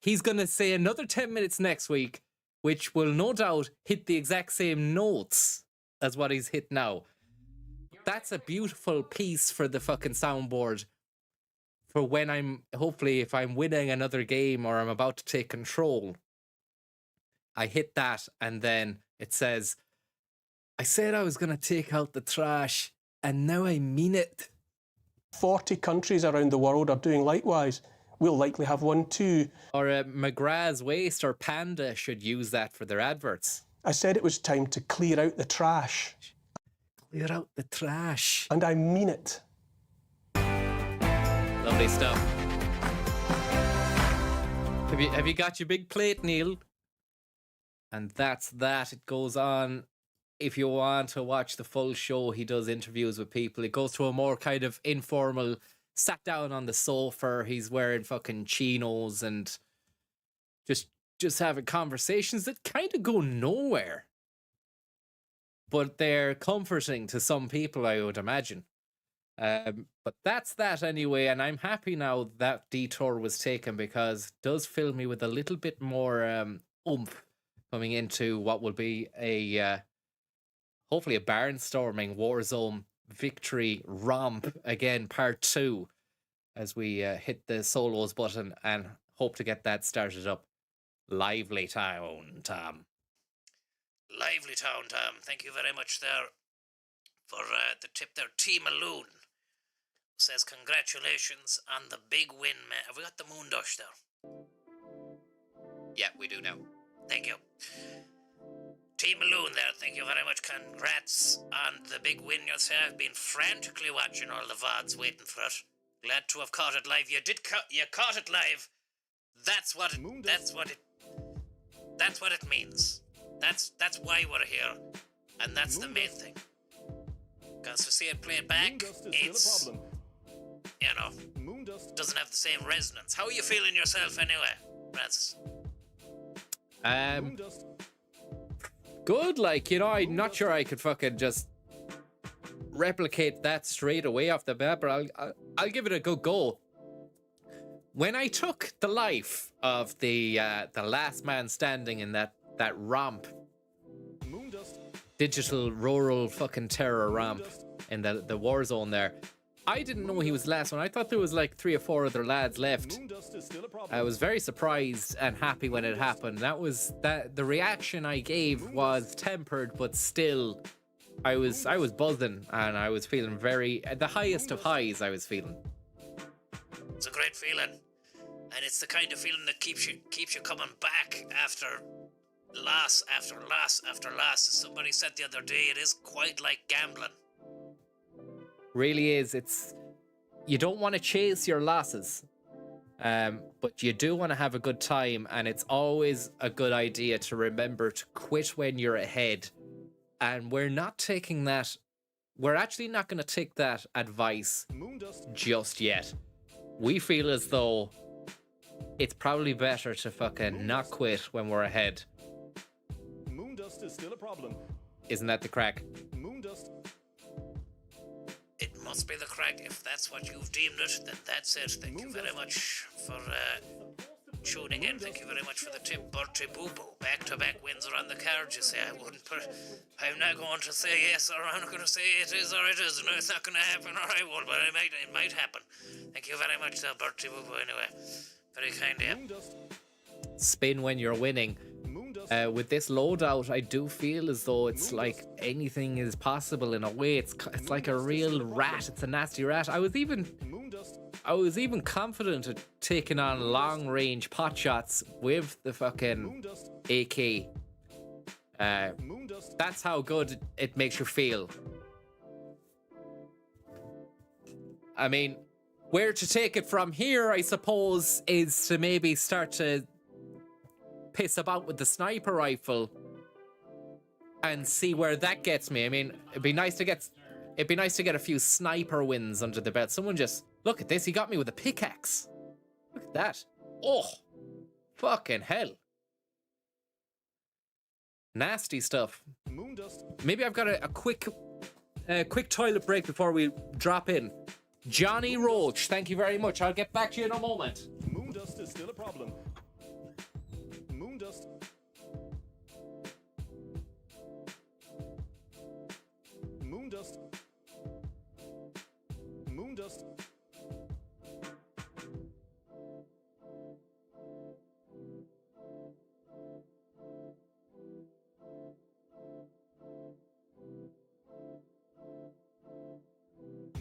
He's going to say another 10 minutes next week, which will no doubt hit the exact same notes as what he's hit now. That's a beautiful piece for the fucking soundboard. For when hopefully if I'm winning another game or I'm about to take control, I hit that and then it says, I said I was going to take out the trash and now I mean it. 40 countries around the world are doing likewise. We'll likely have one too. Or McGrath's Waste or Panda should use that for their adverts. I said it was time to clear out the trash. Clear out the trash. And I mean it. Lovely stuff. Have you got your big plate, Neil? And that's that. It goes on. If you want to watch the full show, he does interviews with people. It goes to a more kind of informal, sat down on the sofa. He's wearing fucking chinos and just having conversations that kind of go nowhere. But they're comforting to some people, I would imagine. But that's that anyway, and I'm happy now that detour was taken because it does fill me with a little bit more oomph coming into what will be a hopefully a barnstorming Warzone victory romp again, part 2, as we hit the solos button and hope to get that started up. Lively town, Tom. Lively town, Tom. Thank you very much there for the tip there. Team Alone says congratulations on the big win, man. Have we got the Moondush there? Yeah, we do now. Thank you. Team Alone there, thank you very much. Congrats on the big win yourself. I've been frantically watching all the VODs waiting for it. Glad to have caught it live. You caught it live. That's what it means. That's why we're here. And that's the main thing. Because to see it played back, it's, you know, doesn't have the same resonance. How are you feeling yourself anyway, Francis? Good, like, you know, I'm not sure I could fucking just replicate that straight away off the bat, but I'll give it a good go. When I took the life of the last man standing in that romp, digital rural fucking terror romp in the war zone there, I didn't know he was the last one. I thought there was like 3 or 4 other lads left. I was very surprised and happy when it happened. The reaction I gave was tempered, but still I was buzzing and I was feeling the highest of highs I was feeling. It's a great feeling. And it's the kind of feeling that keeps you coming back after loss after loss after loss. As somebody said the other day, it is quite like gambling. Really is. It's you don't want to chase your losses, but you do want to have a good time, and it's always a good idea to remember to quit when you're ahead. And we're not taking that. We're actually not going to take that advice just yet. We feel as though it's probably better to fucking not quit when we're ahead. Moondust is still a problem. Isn't that the crack? Moondust. It must be the crack. If that's what you've deemed it, then that's it. Thank you very much for tuning in. Thank you very much for the tip, Bertie Boo Boo. Back-to-back wins are on the cards, you say. I'm not going to say yes, or I'm not going to say it is or it isn't. It's not going to happen, or I won't, but it might happen. Thank you very much, Bertie Boo Boo, anyway. Very kind, yeah. Spin when you're winning. With this loadout, I do feel as though it's like anything is possible in a way. It's like a real rat. It's a nasty rat. I was even confident at taking on long range pot shots with the fucking AK. That's how good it makes you feel. I mean, where to take it from here, I suppose, is to maybe start to piss about with the sniper rifle and see where that gets me. I mean, it'd be nice to get a few sniper wins under the belt. Someone just look at this. He got me with a pickaxe. Look at that. Oh, fucking hell. Nasty stuff. Maybe I've got a quick toilet break before we drop in. Johnny Roach, thank you very much. I'll get back to you in a moment. Moondust is still a problem. Moondust. Moondust. Moondust.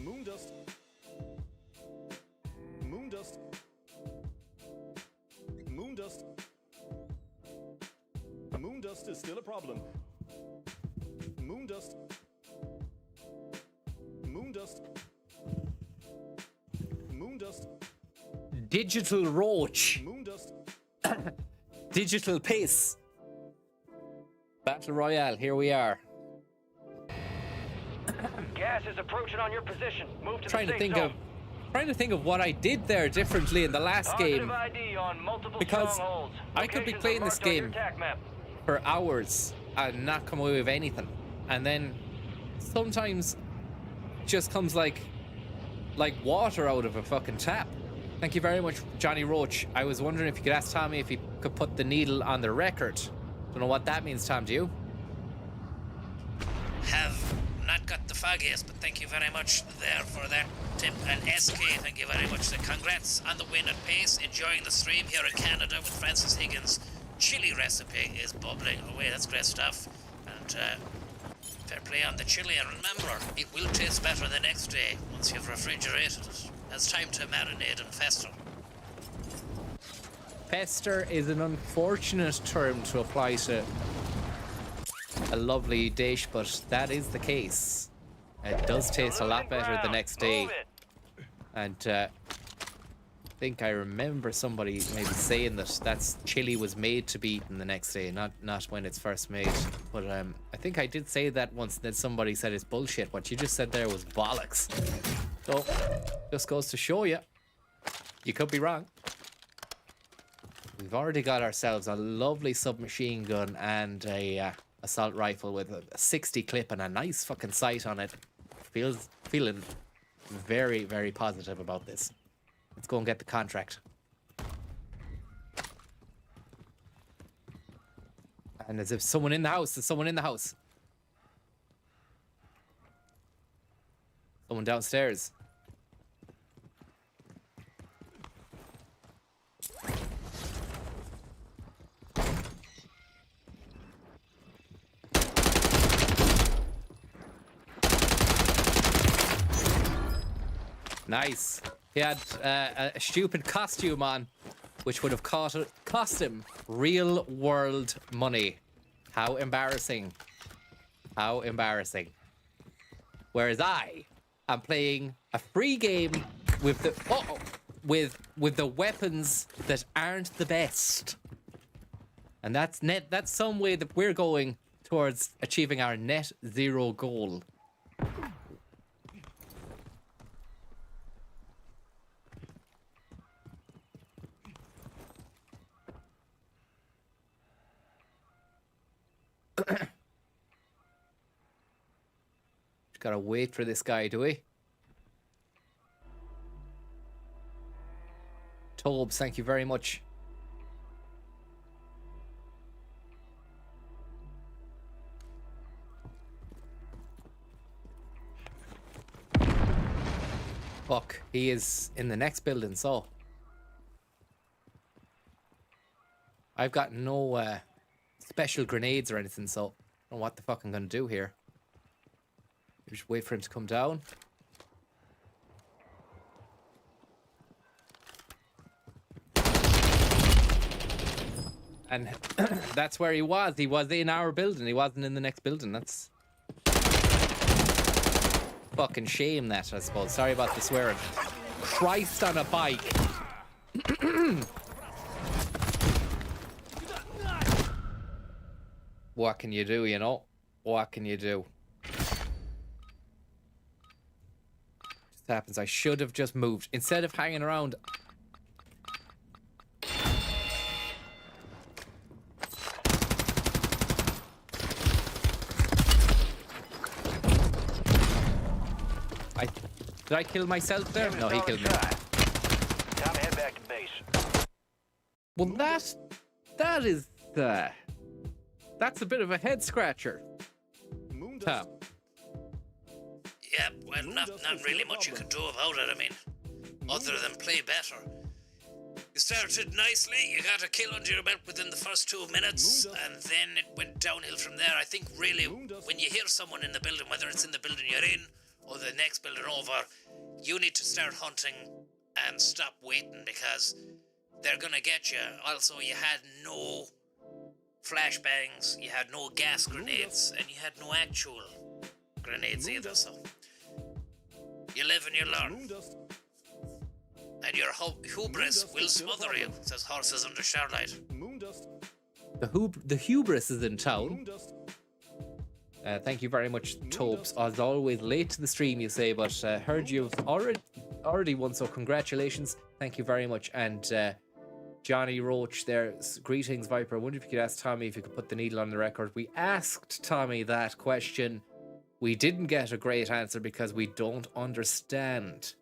Moondust. Moondust. Moondust. Moondust is still a problem. Moondust. Moondust. Moondust. Digital Roach. Moondust. Digital Piss. Battle Royale, here we are. Gas is approaching on your position. Move to Trying the to safe think zone. of what I did there differently in the last game. ID on multiple Because strongholds. I could be Locations playing are this marked on your game attack map. for hours and not come away with anything, and then sometimes just comes like water out of a fucking tap. Thank you very much, Johnny Roach. I was wondering if you could ask Tommy if he could put the needle on the record. Don't know what that means, Tom. Do you? Have not got the foggiest, but thank you very much there for that tip. And SK, thank you very much. Congrats on the win at pace. Enjoying the stream here in Canada with Francis Higgins. Chili recipe is bubbling away. That's great stuff. And fair play on the chili. And remember, it will taste better the next day once you've refrigerated it. It's time to marinate and fester. Fester is an unfortunate term to apply to a lovely dish, but that is the case. It does taste a lot better the next day. And I think I remember somebody maybe saying that chili was made to be eaten the next day, not when it's first made. But I think I did say that once, then somebody said it's bullshit. What you just said there was bollocks. So, just goes to show you, you could be wrong. We've already got ourselves a lovely submachine gun and a assault rifle with a 60 clip and a nice fucking sight on it. Feeling very, very positive about this. Let's go and get the contract. And as if someone in the house, there's someone in the house. Someone downstairs. Nice. He had a stupid costume on which would have cost him real world money. How embarrassing. How embarrassing. Whereas I am playing a free game with the with the weapons that aren't the best. And that's some way that we're going towards achieving our net zero goal. Just gotta wait for this guy, do we? Tobes, thank you very much. Fuck, he is in the next building, so I've got no special grenades or anything, so I don't know what the fuck I'm gonna do here. Just wait for him to come down. And that's where he was. He was in our building. He wasn't in the next building. That's fucking shame, that, I suppose. Sorry about the swearing. Christ on a bike. What can you do, you know? What can you do? Just happens. I should have just moved. Instead of hanging around. Did I kill myself there? No, he killed me. Time to head back to base. Well, that is that's a bit of a head scratcher. Tom. Yeah, well, not really much you can do about it. I mean, other than play better. You started nicely, you got a kill under your belt within the first 2 minutes, and then it went downhill from there. I think really, when you hear someone in the building, whether it's in the building you're in, or the next building over, you need to start hunting and stop waiting, because they're gonna get you. Also, you had no flashbangs, you had no gas grenades, and you had no actual grenades either, so you live and you learn. And your hubris will smother you, says Horses Under Starlight. The hubris is in town. Thank you very much, Tobes. As always, late to the stream, you say, but heard you've already won, so congratulations. Thank you very much. And Johnny Roach there, greetings, Viper. I wonder if you could ask Tommy if you could put the needle on the record. We asked Tommy that question. We didn't get a great answer because we don't understand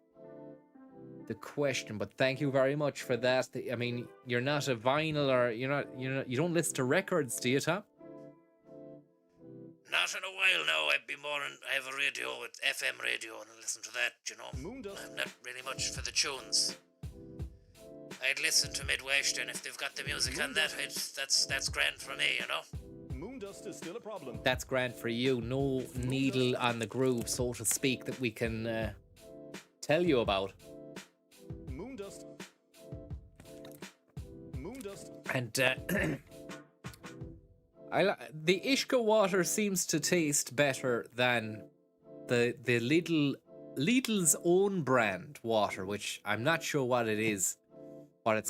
the question, but thank you very much for that. I mean, you're not a vinyl, or you don't listen to records, do you, Tom? Not in a while now. I have a radio with FM radio, and I listen to that, you know. I'm not really much for the tunes. I'd listen to Midwest, and if they've got the music on that, that's grand for me, you know. Moondust is still a problem. That's grand for you. No needle on the groove, so to speak, that we can tell you about. Moondust. And the Ishka water seems to taste better than the Lidl's own brand water, which I'm not sure what it's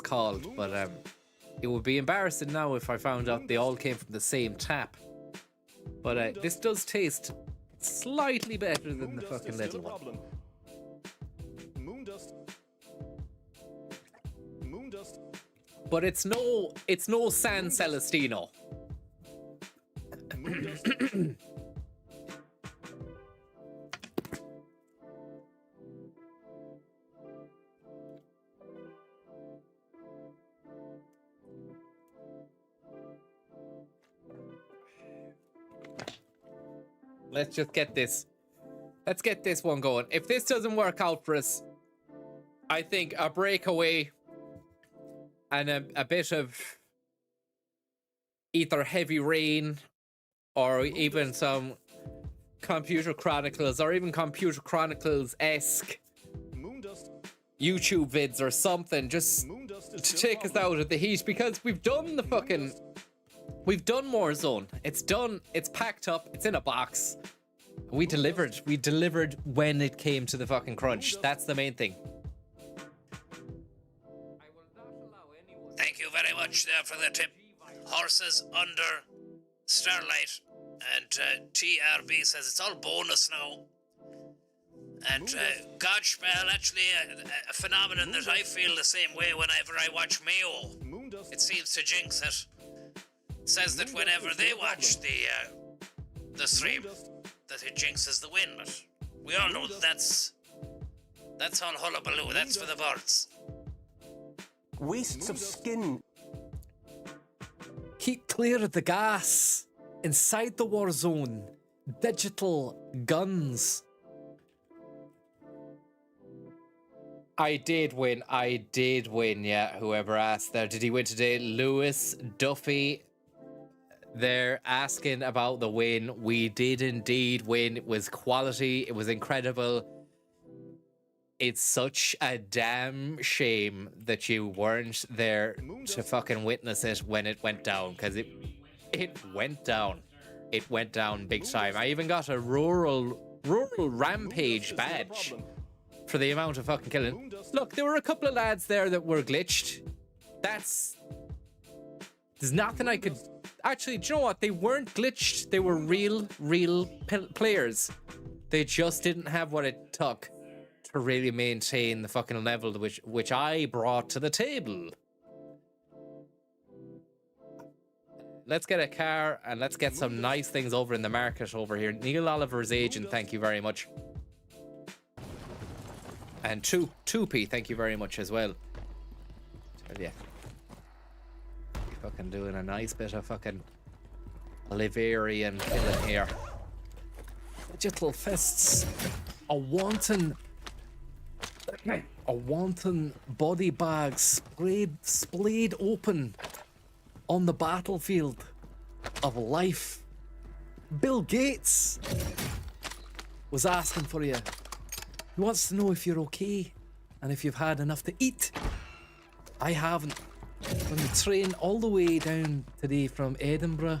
called, but it would be embarrassing now if I found out they all came from the same tap. But this does taste slightly better than the fucking Lidl one. But it's no San Celestino. Let's just get this. Let's get this one going. If this doesn't work out for us, I think a breakaway and a bit of either heavy rain or even some Computer Chronicles, or even Computer Chronicles-esque YouTube vids or something, just to take us out of the heat, because we've done Warzone. It's done, it's packed up, it's in a box. We delivered when it came to the fucking crunch. That's the main thing. Thank you very much there for the tip. Horses under Starlight, and TRB says it's all bonus now. And Godspell, actually a phenomenon that I feel the same way whenever I watch Mayo. It seems to jinx it. It says that whenever they watch the stream, that it jinxes the win. But we all know that that's all hullabaloo. That's for the birds. Wastes of skin. Keep clear of the gas. Inside the war zone. Digital guns. I did win, yeah. Whoever asked there, did he win today? Lewis Duffy. They're asking about the win. We did indeed win. It was quality. It was incredible. It's such a damn shame that you weren't there to fucking witness it when it went down, because it went down. It went down big time. I even got a rural rampage badge for the amount of fucking killing. Look, there were a couple of lads there that were glitched. There's nothing I could... Actually, do you know what? They weren't glitched. They were real players. They just didn't have what it took to really maintain the fucking level which I brought to the table. Let's get a car and let's get some nice things over in the market over here. Neil Oliver's agent, thank you very much. And 2p, thank you very much as well. Tell ya. Fucking doing a nice bit of fucking Oliverian killing here. Digital fists. A wanton body bag splayed open on the battlefield of life. Bill Gates was asking for you. He wants to know if you're okay and if you've had enough to eat. I haven't. From the train all the way down today from Edinburgh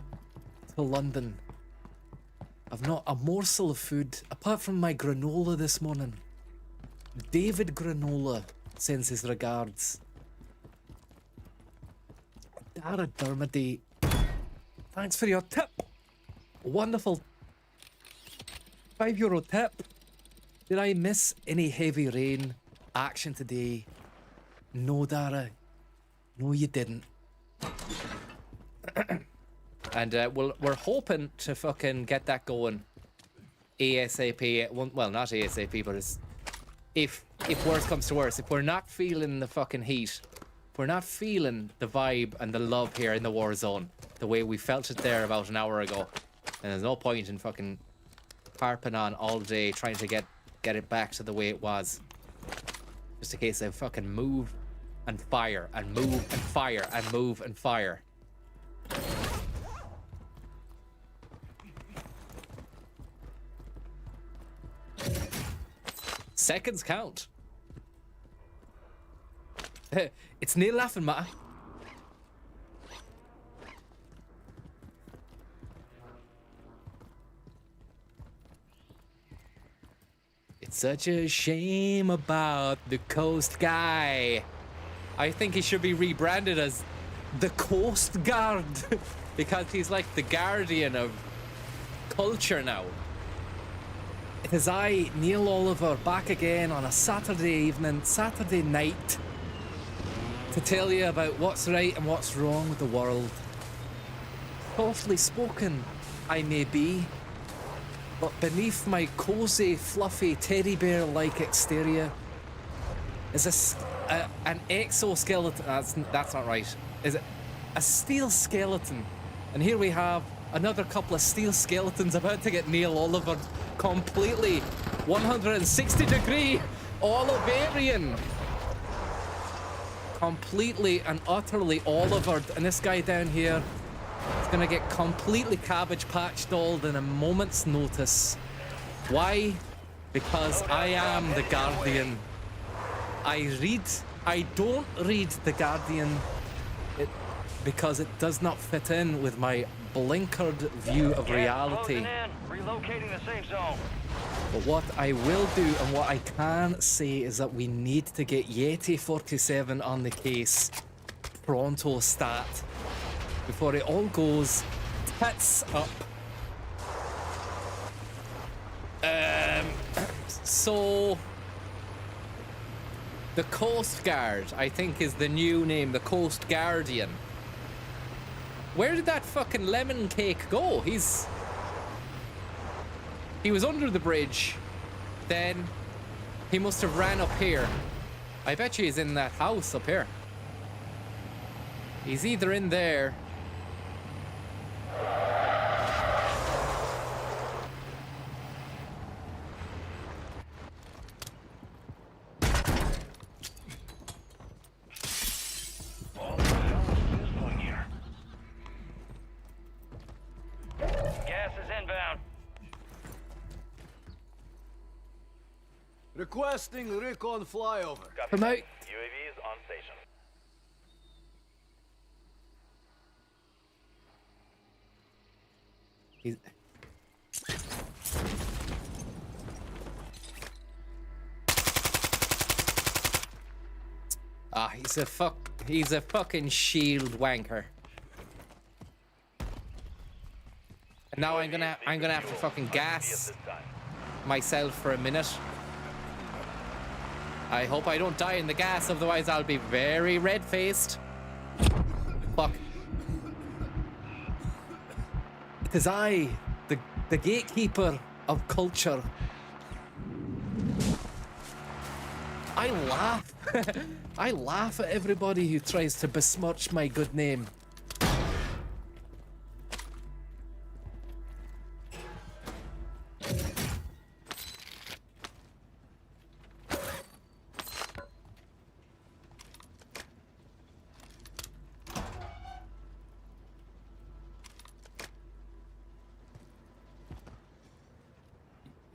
to London, I've not a morsel of food apart from my granola this morning. David Granola sends his regards. Dara Dermody, thanks for your tip. Wonderful €5 tip. Did I miss any heavy rain action today? No, Dara. No, you didn't. And we're hoping to fucking get that going ASAP. Well, not ASAP, but it's, if worse comes to worse, if we're not feeling the fucking heat, if we're not feeling the vibe and the love here in the war zone the way we felt it there about an hour ago, and there's no point in fucking harping on all day trying to get it back to the way it was. Just a case of fucking move and fire and move and fire and move and fire. Seconds count. It's near laughing matter. It's such a shame about the Coast Guy. I think he should be rebranded as the Coast Guard because he's like the guardian of culture now. It is I, Neil Oliver, back again on a Saturday night, to tell you about what's right and what's wrong with the world. Softly spoken, I may be, but beneath my cozy, fluffy, teddy bear-like exterior is an exoskeleton. That's not right. Is it a steel skeleton? And here we have another couple of steel skeletons about to get Neil Oliver completely 160-degree Oliverian. Completely and utterly Olivered. And this guy down here is going to get completely cabbage patch dolled in a moment's notice. Why? Because I am the guardian. I don't read The Guardian because it does not fit in with my blinkered view of reality. Relocating the safe zone. But what I will do and what I can say is that we need to get Yeti 47 on the case pronto stat before it all goes tits up. So the Coast Guard, I think, is the new name, the Coast Guardian. Where did that fucking lemon cake go? He was under the bridge. Then he must have ran up here. I bet you he's in that house up here. He's either in there. Gas is inbound. Requesting recon flyover. Come out. UAV is on station. He's... he's a fucking shield wanker. And now I'm gonna have to fucking gas myself for a minute. I hope I don't die in the gas, otherwise I'll be very red-faced. Fuck. It is I, the gatekeeper of culture. I laugh. I laugh at everybody who tries to besmirch my good name.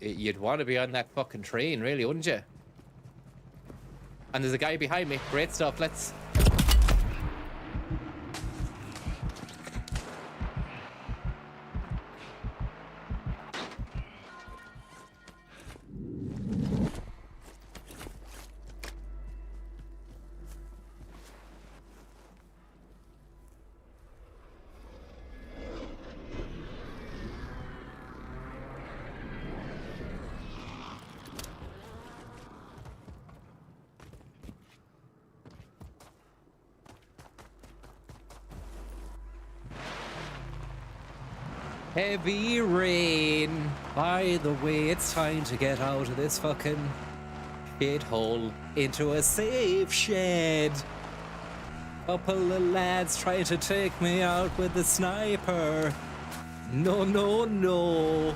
You'd want to be on that fucking train, really, wouldn't you? And there's a guy behind me. Great stuff. Let's... Heavy rain. By the way, it's time to get out of this fucking shithole into a safe shed. Couple of lads trying to take me out with the sniper. No, no, no.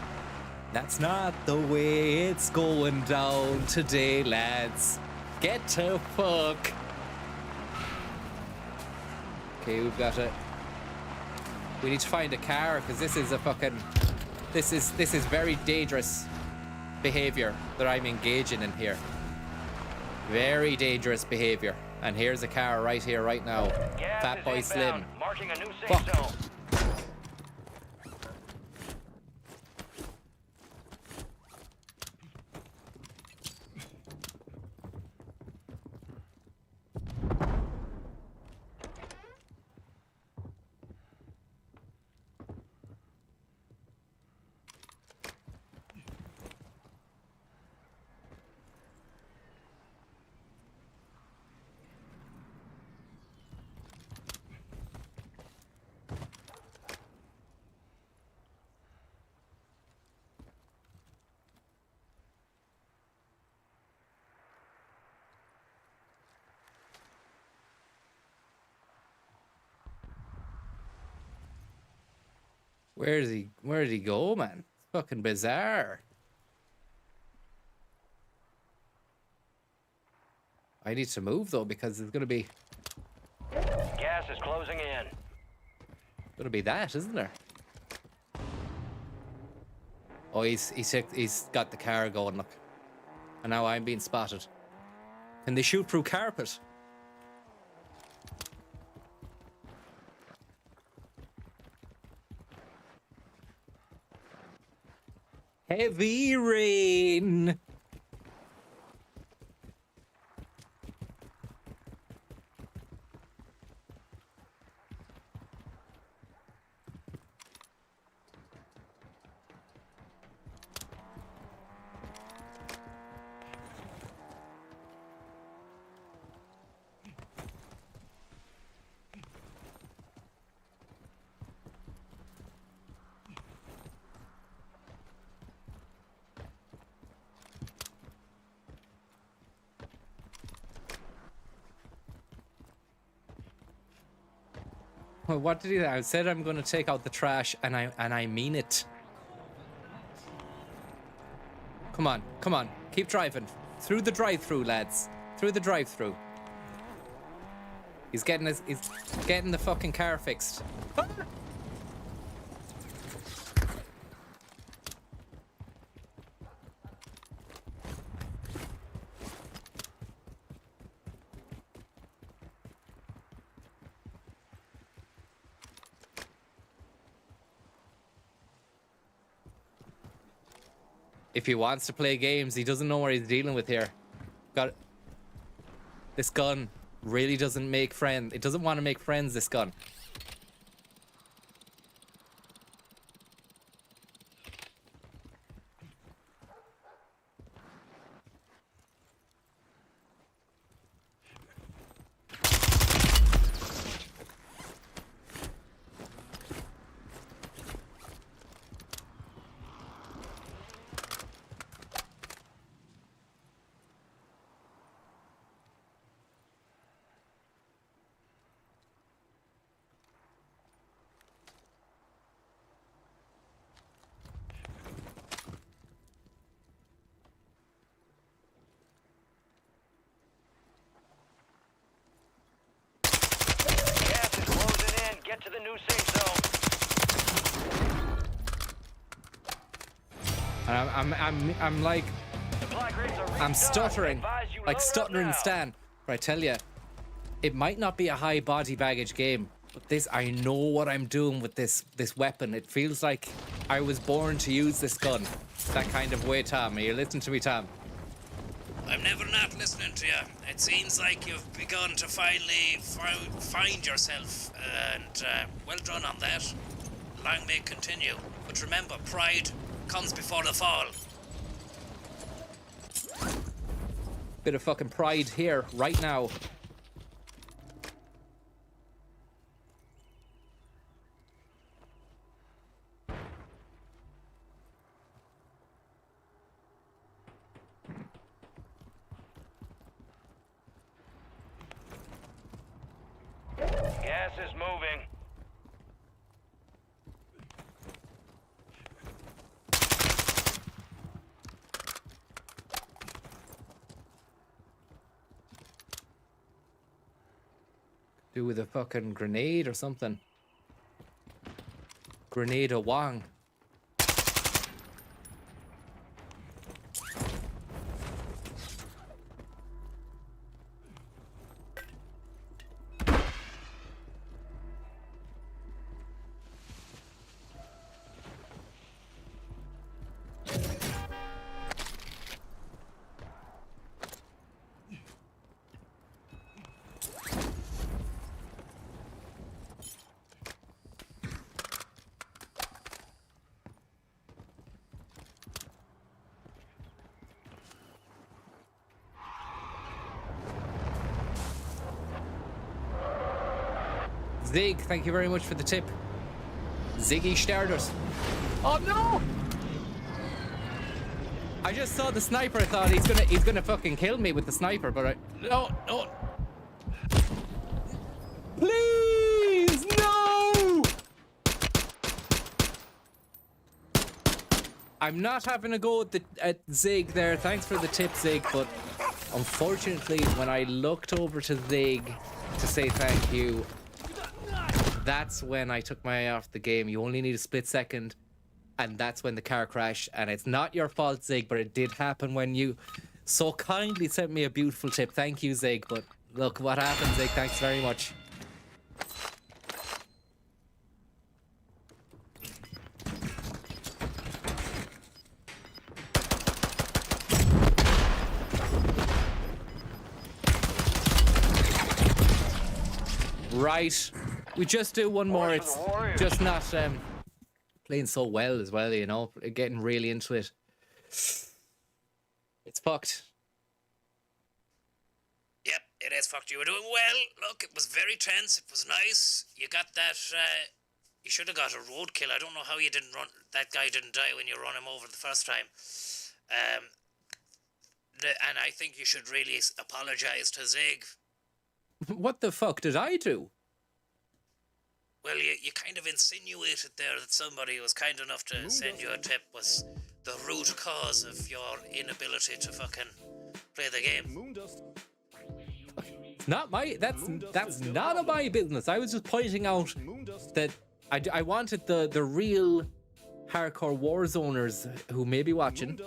That's not the way it's going down today, lads. Get to fuck. Okay, we've got it. We need to find a car because this is a fucking... This is very dangerous behavior that I'm engaging in here. Very dangerous behavior. And here's a car right here, right now. Fat Boy Slim. Marking a new safe Fuck. zone. Where did he go, man? It's fucking bizarre. I need to move though because there's gonna be Gas is closing in. gonna be that, isn't there? Oh, he's got the car going, look. And now I'm being spotted. Can they shoot through carpet? Heavy rain. Well, what did he say? I said I'm going to take out the trash, and I mean it. Come on, come on, keep driving through the drive-through, lads. Through the drive-through. He's getting the fucking car fixed. Ah! If he wants to play games, he doesn't know what he's dealing with here. This gun really doesn't make friends. It doesn't want to make friends, this gun. Get to the new safe zone. I'm like, I'm stuttering, like stuttering Stan. But I tell you, it might not be a high body baggage game, but this, I know what I'm doing with this weapon. It feels like I was born to use this gun. That kind of way, Tom. Are you listening to me, Tom? I'm never not listening to you. It seems like you've begun to finally find yourself, and well done on that. Long may it continue. But remember, pride comes before the fall. Bit of fucking pride here, right now. Gas is moving. Do with a fucking grenade or something. Grenade a Wong. Zig, thank you very much for the tip. Ziggy Stardust. Oh no! I just saw the sniper. I thought he's gonna fucking kill me with the sniper, but no. Please, no! I'm not having a go at Zig there. Thanks for the tip, Zig, but unfortunately, when I looked over to Zig to say thank you, that's when I took my eye off the game. You only need a split second, and that's when the car crashed. And it's not your fault, Zig, but it did happen when you so kindly sent me a beautiful tip. Thank you, Zig. But look what happened, Zig. Thanks very much. Right. We just do one more. It's just not playing so well as well, you know, getting really into it. It's fucked. Yep, it is fucked. You were doing well. Look, it was very tense. It was nice. You got that. You should have got a roadkill. I don't know how you didn't run. That guy didn't die when you run him over the first time. And I think you should really apologize to Zig. What the fuck did I do? Well, you kind of insinuated there that somebody who was kind enough to send you a tip was the root cause of your inability to fucking play the game. Not my. That's none of my business. I was just pointing out that I wanted the real hardcore Warzoners who may be watching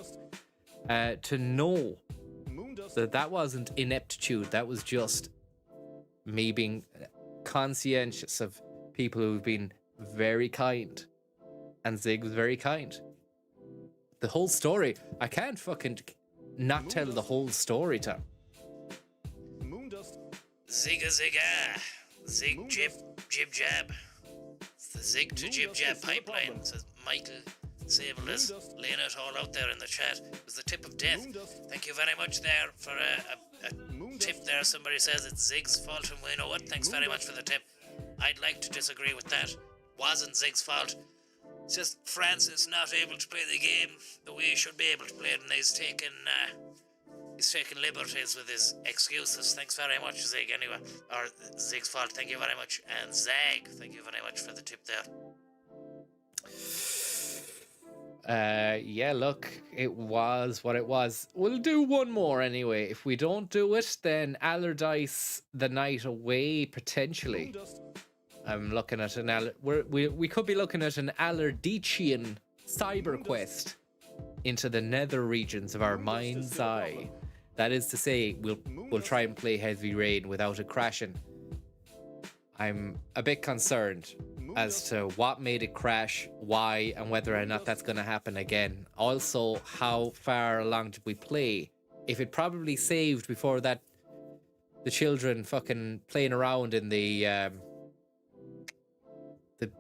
to know that wasn't ineptitude. That was just me being conscientious of people who've been very kind, and Zig was very kind. The whole story, I can't fucking not tell the whole story, Tom. Zigga zigga, zig jib jib jab. It's the zig to jib jab pipeline, says Michael Sable is laying it all out there in the chat. It was the tip of death. Thank you very much there for a tip there. Somebody says it's Zig's fault, and we know what. Thanks very much for the tip. I'd like to disagree with that. Wasn't Zig's fault. It's just Francis not able to play the game the way he should be able to play it, and he's taking liberties with his excuses. Thanks very much, Zig, anyway. Or Zig's fault, thank you very much. And Zag, thank you very much for the tip there. Yeah, look, it was what it was. We'll do one more anyway. If we don't do it, then Allardyce the night away, potentially. I'm looking at an we could be looking at an Allardycean cyber quest into the nether regions of our mind's eye. That is to say, we'll try and play Heavy Rain without it crashing. I'm a bit concerned as to what made it crash, why, and whether or not that's going to happen again. Also, how far along did we play? If it probably saved before that, the children fucking playing around in the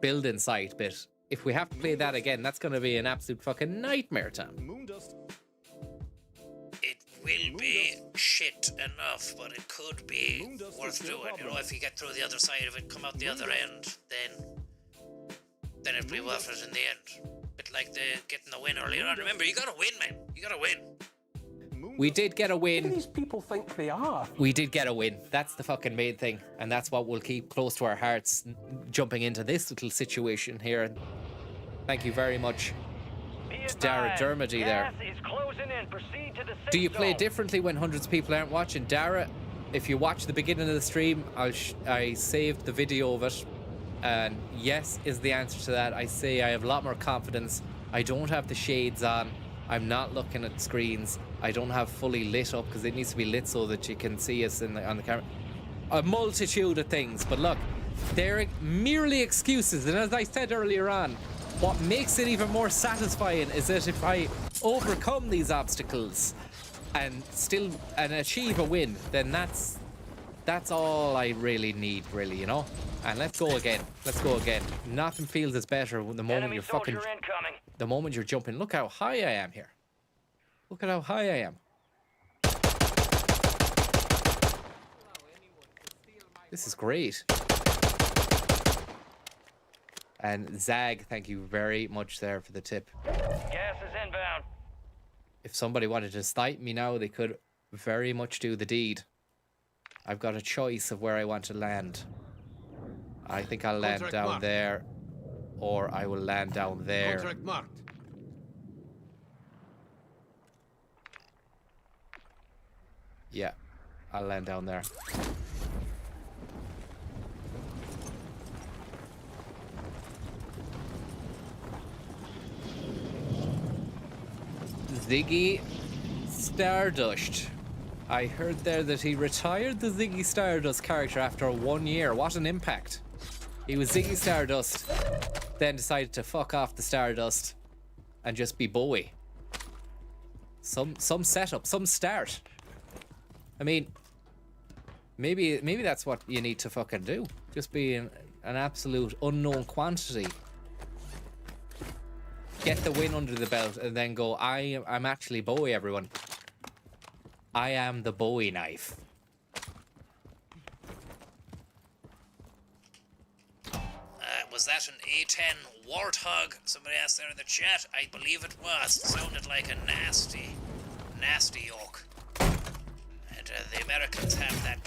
building site bit. If we have to play that again, that's going to be an absolute fucking nightmare, Tom. It will be shit enough, but it could be worth doing. You know, if you get through the other side of it, come out the other end, then it'll be worth it in the end. Bit like getting the win earlier on. Remember, you gotta win, man. You gotta win. We did get a win. Who do these people think they are? We did get a win. That's the fucking main thing. And that's what we'll keep close to our hearts, jumping into this little situation here. And thank you very much to Dara Dermody there. Do you play differently when hundreds of people aren't watching? Dara, if you watch the beginning of the stream, I saved the video of it. And yes is the answer to that. I say I have a lot more confidence. I don't have the shades on. I'm not looking at screens. I don't have fully lit up because it needs to be lit so that you can see us on the camera. A multitude of things, but look, they're merely excuses. And as I said earlier on, what makes it even more satisfying is that if I overcome these obstacles and achieve a win, then that's all I really need, really, you know. And let's go again. Let's go again. Nothing feels as better the moment you're fucking. The moment you're jumping. Look how high I am here. Look at how high I am. This is great. And Zag, thank you very much there for the tip. Gas is inbound. If somebody wanted to snipe me now, they could very much do the deed. I've got a choice of where I want to land. I think I'll land down there, or I will land down there. Contract marked. Yeah, I'll land down there. Ziggy Stardust. I heard there that he retired the Ziggy Stardust character after 1 year. What an impact. He was Ziggy Stardust, then decided to fuck off the Stardust and just be Bowie. Some setup, some start. I mean, maybe that's what you need to fucking do. Just be an absolute unknown quantity. Get the win under the belt and then go, I'm actually Bowie, everyone. I am the Bowie knife. Was that an A10 Warthog? Somebody asked there in the chat. I believe it was. It sounded like a nasty, nasty yoke. And the Americans have that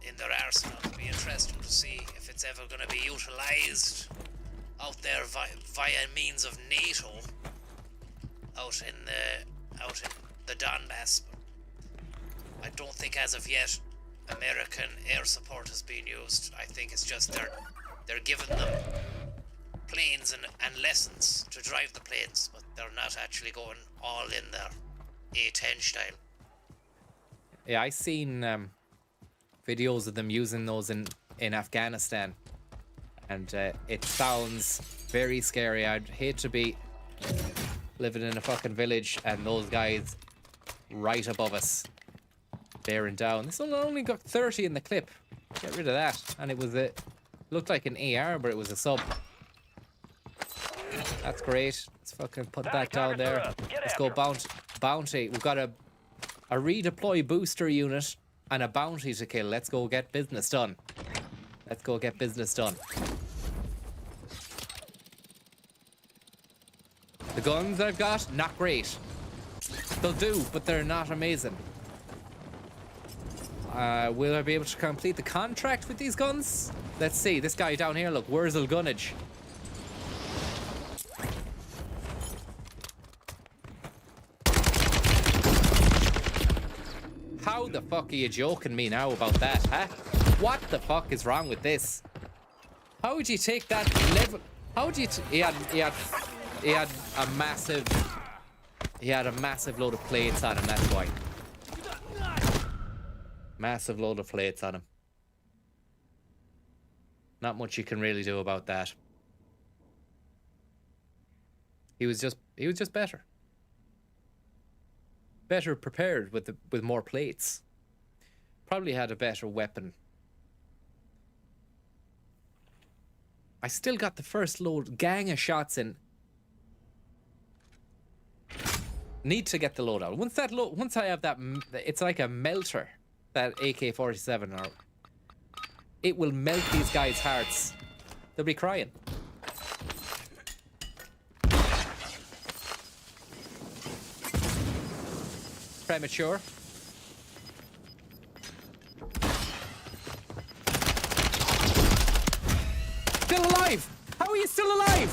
in their arsenal. It'll be interesting to see if it's ever going to be utilized out there via means of NATO out in the Donbass. I don't think as of yet American air support has been used. I think it's just they're giving them planes and lessons to drive the planes, but they're not actually going all in there, A-10 style. Yeah, I seen videos of them using those in Afghanistan, and it sounds very scary. I'd hate to be living in a fucking village and those guys right above us bearing down. This one only got 30 in the clip. Get rid of that. And it was looked like an AR, but it was a sub. That's great. Let's fucking put that down there. Let's go bounty. We've got a redeploy booster unit and a bounty to kill. Let's go get business done. Let's go get business done. The guns I've got, not great. They'll do, but they're not amazing. Will I be able to complete the contract with these guns? Let's see. This guy down here, look, Wurzel Gunnage. How the fuck are you joking me now about that, huh? What the fuck is wrong with this? How would you take that level? How would you? He had a massive load of plates on him. That's why. Massive load of plates on him. Not much you can really do about that. He was just better. Better prepared with more plates. Probably had a better weapon. I still got the first gang of shots in. Need to get the load out. Once I have that, it's like a melter. That AK-47, or it will melt these guys' hearts. They'll be crying. Premature. Still alive! How are you still alive?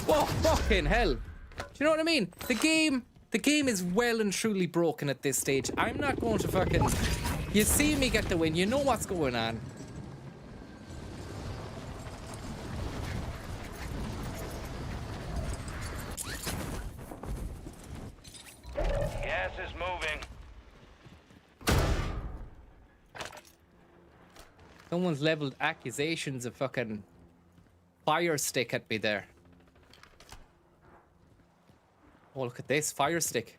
Whoa, fucking hell. Do you know what I mean? The game is well and truly broken at this stage. I'm not going to fucking... You see me get the win. You know what's going on. Gas is moving. Someone's leveled accusations of fucking fire stick at me there. Oh, look at this. Fire stick.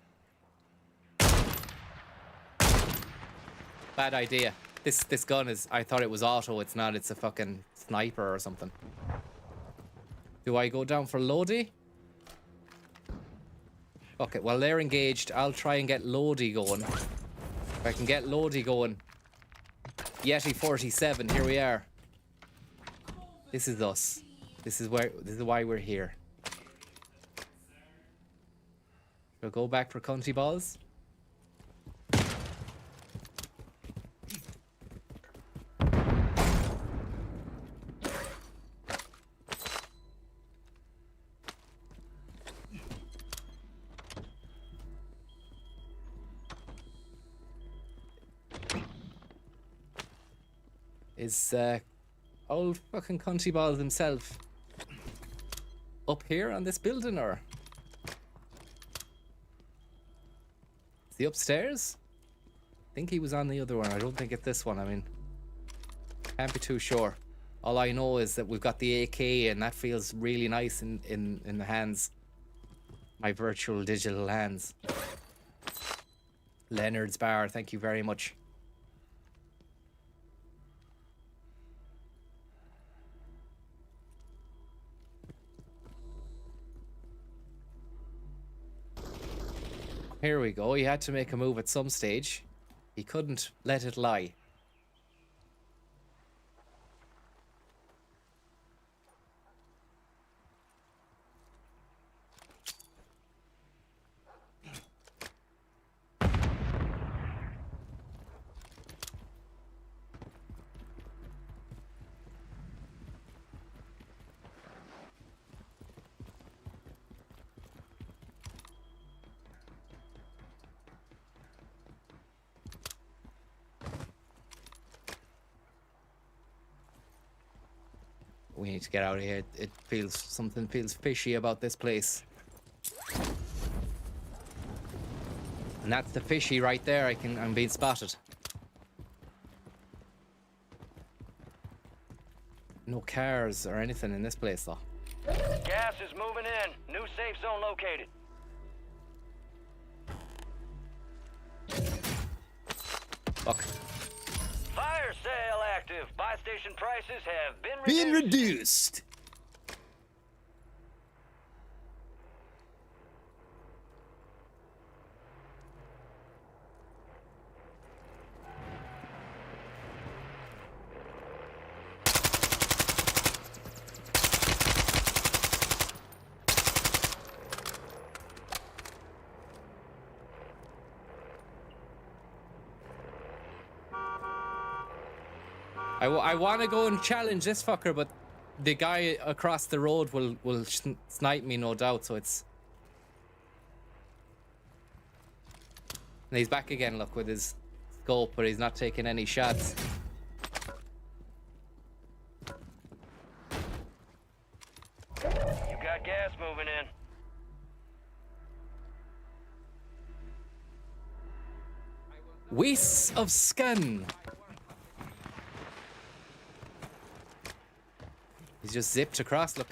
Bad idea. This gun is... I thought it was auto. It's not. It's a fucking sniper or something. Do I go down for Lodi? Okay, well, they're engaged. I'll try and get Lodi going. If I can get Lodi going. Yeti 47. Here we are. This is us. This is why we're here. We'll go back for cunty balls. Is old fucking cunty balls himself up here on this building, or he upstairs? I think he was on the other one. I don't think it's this one. I mean, can't be too sure. All I know is that we've got the AK, and that feels really nice in the hands. My virtual digital hands. Leonard's Bar, thank you very much. Here we go. He had to make a move at some stage. He couldn't let it lie. We need to get out of here. Something feels fishy about this place. And that's the fishy right there. I'm being spotted. No cars or anything in this place though. Gas is moving in. New safe zone located. Fuck. Fire sale active. Buy station prices have been reduced. I want to go and challenge this fucker, but the guy across the road will snipe me, no doubt. So it's. And he's back again, look, with his scope, but he's not taking any shots. You got gas moving in. Waste of skin. He's just zipped across, look.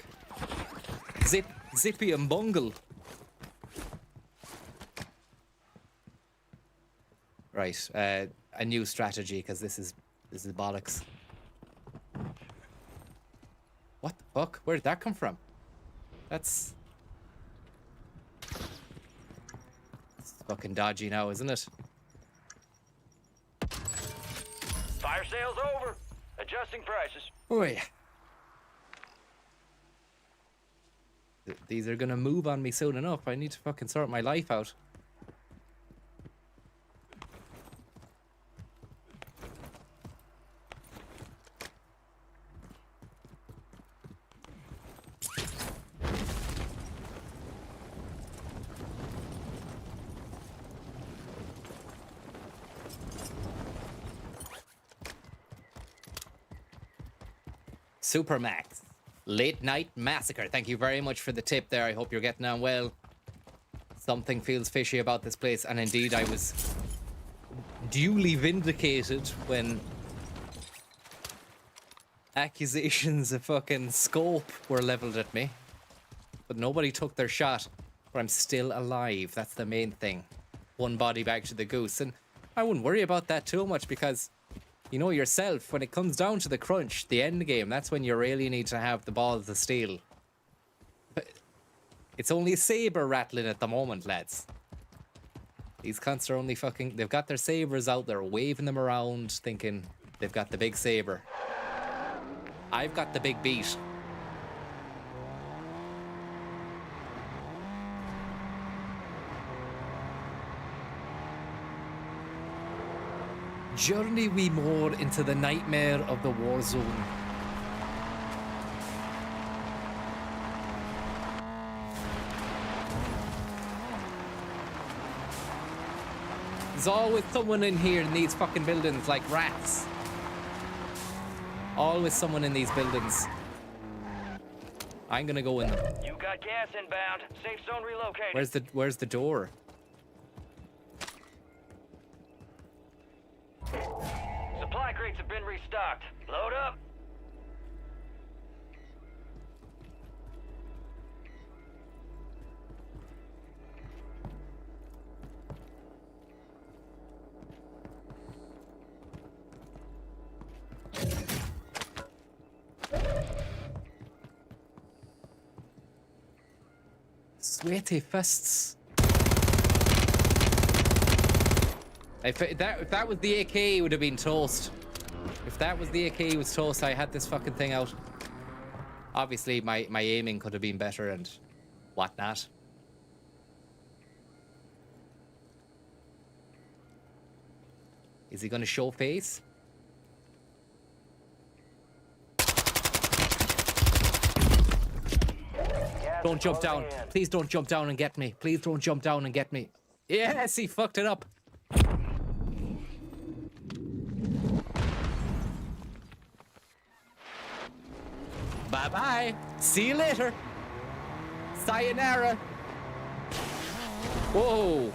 Zippy and bungle. Right, a new strategy, because this is bollocks. What the fuck? Where did that come from? That's fucking dodgy now, isn't it? Fire sale's over. Adjusting prices. Oh yeah. These are gonna move on me soon enough. I need to fucking sort my life out. Supermax. Late Night Massacre. Thank you very much for the tip there. I hope you're getting on well. Something feels fishy about this place, and indeed I was duly vindicated when accusations of fucking scope were leveled at me. But nobody took their shot. But I'm still alive. That's the main thing. One body bag to the goose. And I wouldn't worry about that too much, because you know yourself, when it comes down to the crunch, the end game, that's when you really need to have the balls of steel. But it's only a saber rattling at the moment, lads. These cunts are only fucking... They've got their sabers out there, waving them around, thinking they've got the big saber. I've got the big beat. Journey we more into the nightmare of the war zone. There's always someone in here in these fucking buildings like rats. Always someone in these buildings. I'm gonna go in them. You got gas inbound. Safe zone relocated. Where's the door? Supply crates have been restocked. Load up. Sweaty fists. If that was the AK, it would have been toast. If that was the AK, it was toast. I had this fucking thing out. Obviously, my aiming could have been better and whatnot. Is he gonna show face? Don't jump down. Please don't jump down and get me. Please don't jump down and get me. Yes, he fucked it up. Bye-bye. See you later. Sayonara. Whoa.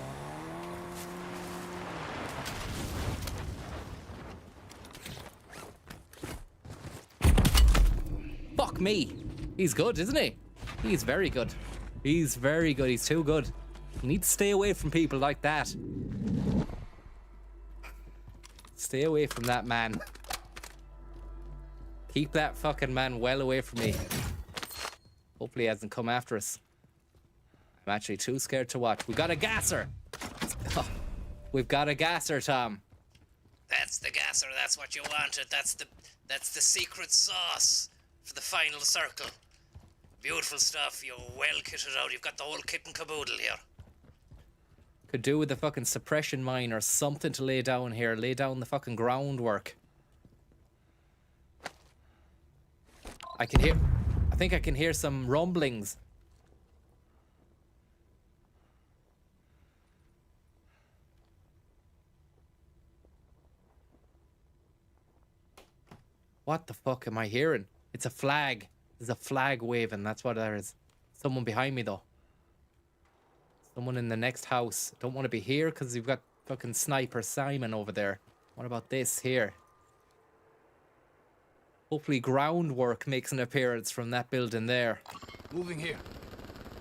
Fuck me. He's good, isn't he? He's very good. He's very good. He's too good. You need to stay away from people like that. Stay away from that man. Keep that fucking man well away from me. Hopefully he hasn't come after us. I'm actually too scared to watch. We've got a gasser. Oh, we've got a gasser, Tom. That's the gasser. That's what you wanted. That's the secret sauce for the final circle. Beautiful stuff. You're well kitted out. You've got the whole kit and caboodle here. Could do with the fucking suppression mine or something to lay down here. Lay down the fucking groundwork. I think I can hear some rumblings. What the fuck am I hearing? It's a flag. There's a flag waving. That's what there is. Someone behind me, though. Someone in the next house. Don't want to be here because you've got fucking Sniper Simon over there. What about this here? Hopefully groundwork makes an appearance from that building there. Moving here.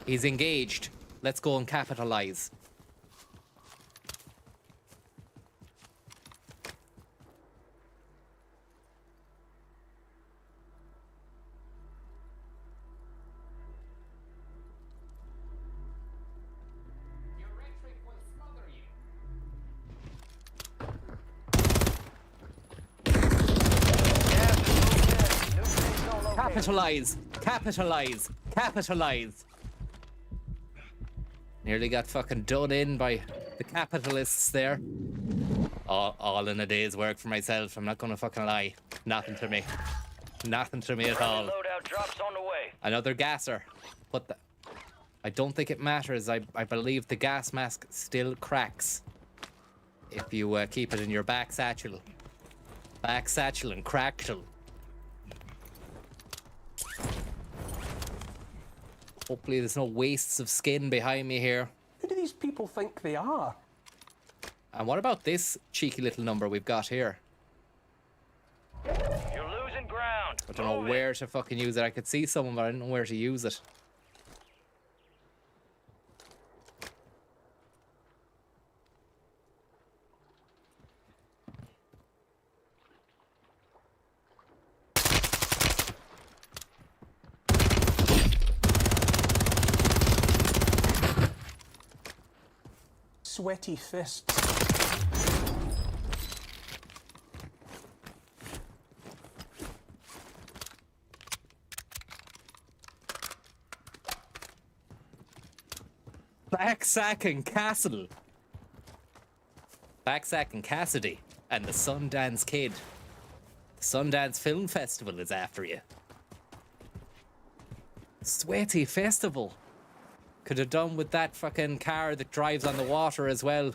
He's engaged. Let's go and capitalize. Capitalize! Capitalize! Capitalize! Nearly got fucking done in by the capitalists there. All in a day's work for myself. I'm not gonna fucking lie. Nothing to me. Nothing to me at all. Loadout drops on the way. Another gasser. But I don't think it matters. I believe the gas mask still cracks if you keep it in your back satchel. Back satchel and crackle. Hopefully there's no wastes of skin behind me here. Who do these people think they are? And what about this cheeky little number we've got here? You're losing ground. I don't know where to fucking use it. I could see someone, but I don't know where to use it. Sweaty fists. Backsack and Castle. Backsack and Cassidy and the Sundance Kid. The Sundance Film Festival is after you. Sweaty Festival. Could have done with that fucking car that drives on the water as well.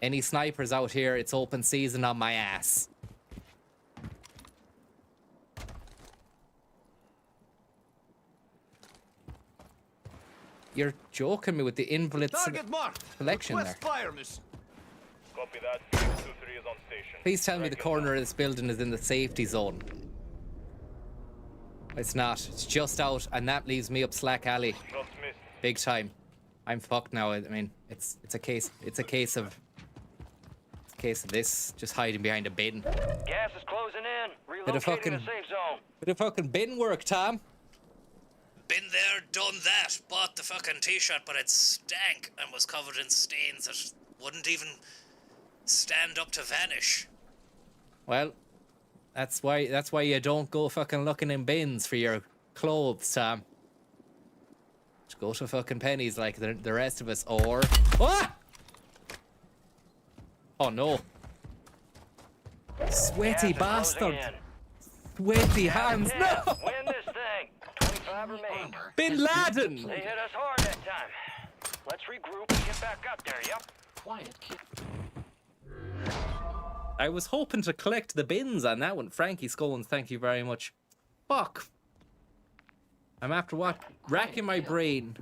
Any snipers out here, it's open season on my ass. You're joking me with the invalid Target marked. selection there. Request fire, miss. Copy that. 623 is on station. Please tell me the corner of this building is in the safety zone. It's not. It's just out, and that leaves me up Slack Alley. Shots missed. Big time. I'm fucked now. I mean, it's a case of this just hiding behind a bin. Gas is closing in. Relocating the safe zone. Bit of fucking bin work, Tom. Been there, done that. Bought the fucking t-shirt, but it stank and was covered in stains that wouldn't even stand up to vanish. Well, that's why you don't go fucking looking in bins for your clothes, Tom. Just go to fucking Pennies like the rest of us, or... Ah! Oh no. Sweaty bastard. Sweaty hands. No! Win this thing. 25 remain. Bin Laden! They hit us hard that time. Let's regroup and get back up there, yep. Quiet, kid. I was hoping to collect the bins on that one. Frankie Scones, thank you very much. Fuck. I'm after what? Racking my brain.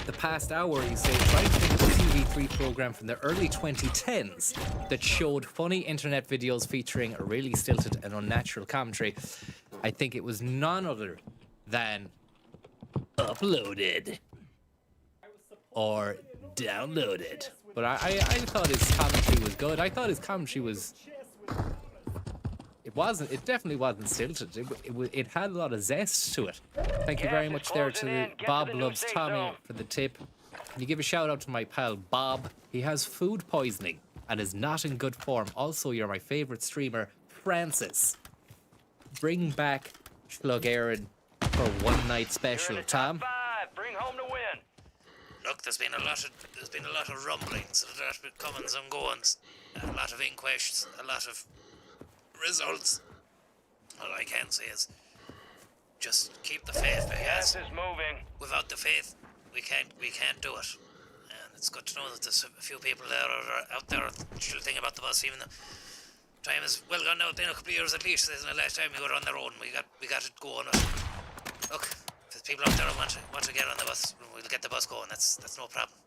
The past hour, you say, trying to think of a TV3 program from the early 2010s that showed funny internet videos featuring a really stilted and unnatural commentary. I think it was none other than Uploaded or Downloaded. But I thought his commentary was good. I thought his commentary was... It definitely wasn't stilted. It had a lot of zest to it. Thank you very much there to Bob Loves Tommy for the tip. Can you give a shout out to my pal Bob? He has food poisoning and is not in good form. Also, you're my favorite streamer, Francis. Bring back Slug Aaron for one night special, Tom. Bring home the win. Look, there's been a lot of rumblings, a lot of comings and goings, a lot of inquests, a lot of results. All I can say is just keep the faith, because Gas is moving. without the faith we can't do it. And it's good to know that there's a few people there out there still thinking about the bus, even though time is well gone now. It's been a couple of years at least. Isn't the last time we were on their own. We got it going. Look, if there's people out there who want to get on the bus, we'll get the bus going. That's no problem.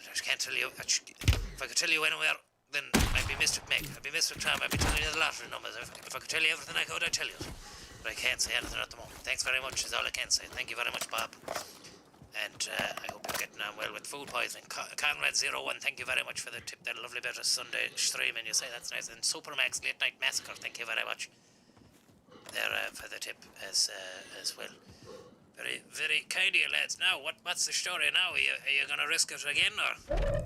I can't tell you. If I could tell you anywhere, then I'd be Mr. Meg, I'd be Mr. Trump, I'd be telling you the lottery numbers. If I could tell you everything I could, I'd tell you. But I can't say anything at the moment. Thanks very much is all I can say. Thank you very much, Bob. And I hope you're getting on well with food poisoning. Conrad01, thank you very much for the tip. That lovely bit of Sunday streaming, you say, that's nice. And Supermax Late Night Massacre, thank you very much there for the tip as well. Very, very kind of you, lads. Now, what's the story now? Are you going to risk it again, or?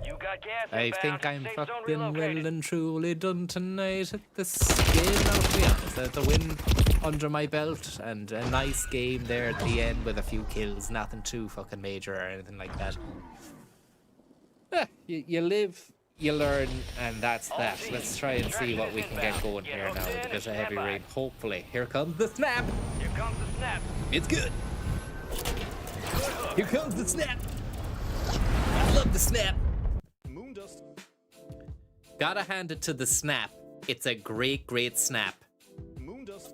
You got gas I inbound. think I'm Safe zone fucking relocated. well and truly done tonight at this game now, to be honest. The win under my belt and a nice game there at the end with a few kills. Nothing too fucking major or anything like that. You live, you learn, and that's that. Let's try and see what we can get going here now with a bit of heavy rain. Hopefully. Here comes the snap. Here comes the snap. It's good. Here comes the snap. I love the snap. Moondust. Gotta hand it to the snap. It's a great, great snap. Moondust.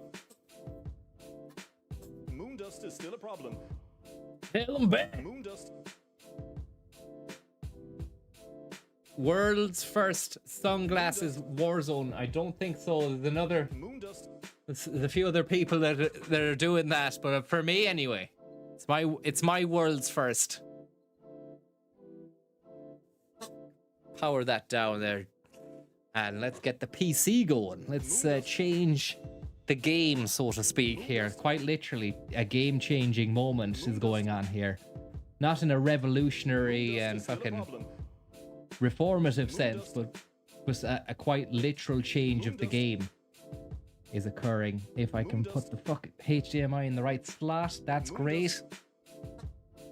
Moondust is still a problem. Tell him back. Moondust. World's first sunglasses Warzone. I don't think so. There's another. Moondust. There's a few other people that are doing that, but for me anyway, it's my world's first. Power that down there, and let's get the PC going. Let's change the game, so to speak. Here, quite literally, a game-changing moment is going on here. Not in a revolutionary and fucking reformative sense, but was a quite literal change of the game is occurring. If I can put the fucking HDMI in the right slot, that's great.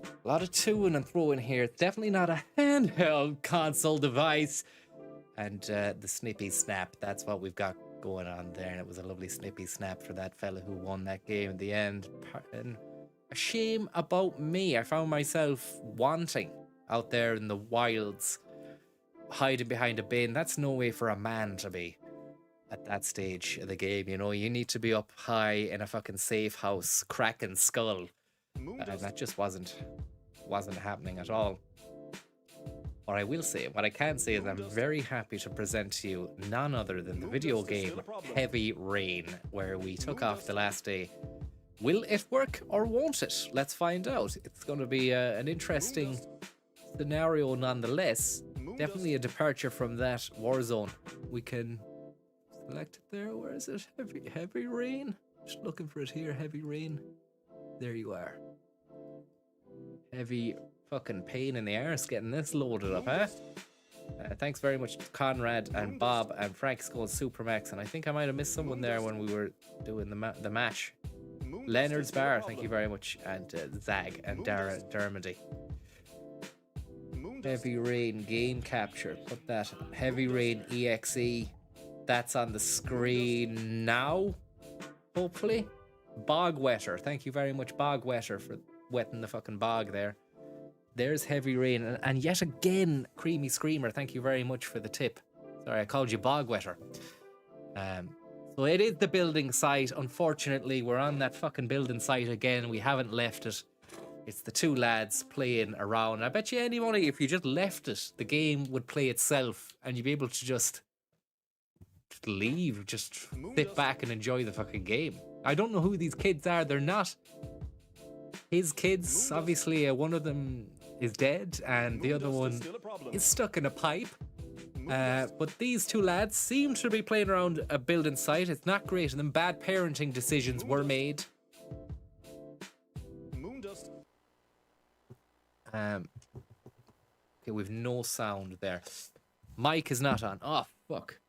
A lot of toing and throwing here. Definitely not a handheld console device. And the snippy snap, that's what we've got going on there. And it was a lovely snippy snap for that fella who won that game in the end. And a shame about me. I found myself wanting out there in the wilds, hiding behind a bin. That's no way for a man to be at that stage of the game. You know, you need to be up high in a fucking safe house, cracking skull. And that just wasn't happening at all. what I will say, what I can say is I'm very happy to present to you none other than the video game Heavy Rain, where we took off the last day. Will it work or won't it? Let's find out. It's going to be an interesting scenario nonetheless. Definitely a departure from that Warzone. We can select it there. Where is it? Heavy Rain? Just looking for it here. Heavy Rain. There you are. Heavy fucking pain in the arse getting this loaded up, huh? Thanks very much to Conrad and Bob and Frank Skull Supermax, and I think I might have missed someone there when we were doing the match. Leonard's Bar, thank you very much, and Zag and Dara Dermody. Heavy Rain game capture. Put that Heavy Rain EXE. That's on the screen now, hopefully. Bog Wetter, thank you very much, Bog Wetter, for wetting the fucking bog there. There's Heavy Rain, and yet again, Creamy Screamer, thank you very much for the tip. Sorry, I called you Bog Wetter. So it is the building site. Unfortunately, we're on that fucking building site again. We haven't left it. It's the two lads playing around. I bet you any money, if you just left it, the game would play itself, and you'd be able to just leave, just sit back and enjoy the fucking game. I don't know who these kids are. They're not his kids. Obviously, one of them is dead, and the other one is stuck in a pipe. But these two lads seem to be playing around a building site. It's not great, and then bad parenting decisions were made. Okay, we've no sound there. Mic is not on. Oh, fuck.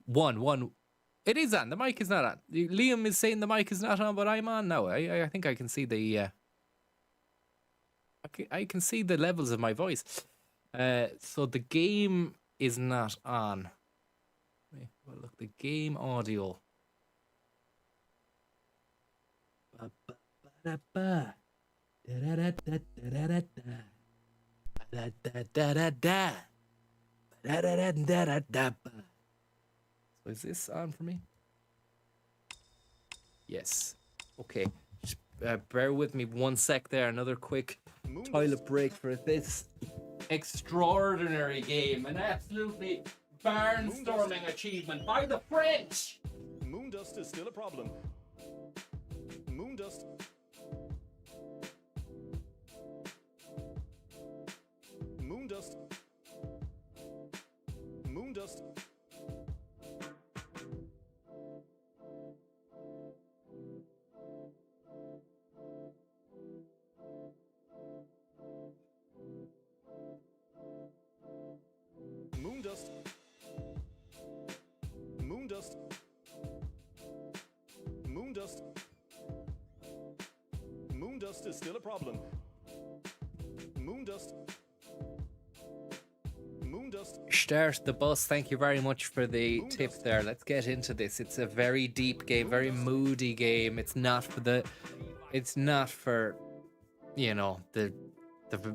One. It is on. The mic is not on. Liam is saying the mic is not on, but I'm on now. I think I can see the... I can see the levels of my voice. So the game is not on. Wait, well, look, the game audio. So is this on for me? Yes. Okay. Just, bear with me 1 sec there. Another quick toilet break for this extraordinary game. An absolutely barnstorming achievement by the French. Moondust is still a problem. Moondust. Moondust. Moondust. Moondust. Moondust. Moondust. Moondust is still a problem. Moondust. Moondust. Start the bus. Thank you very much for the tip there. Let's get into this. It's a very deep game, very moody game. It's not for you know, the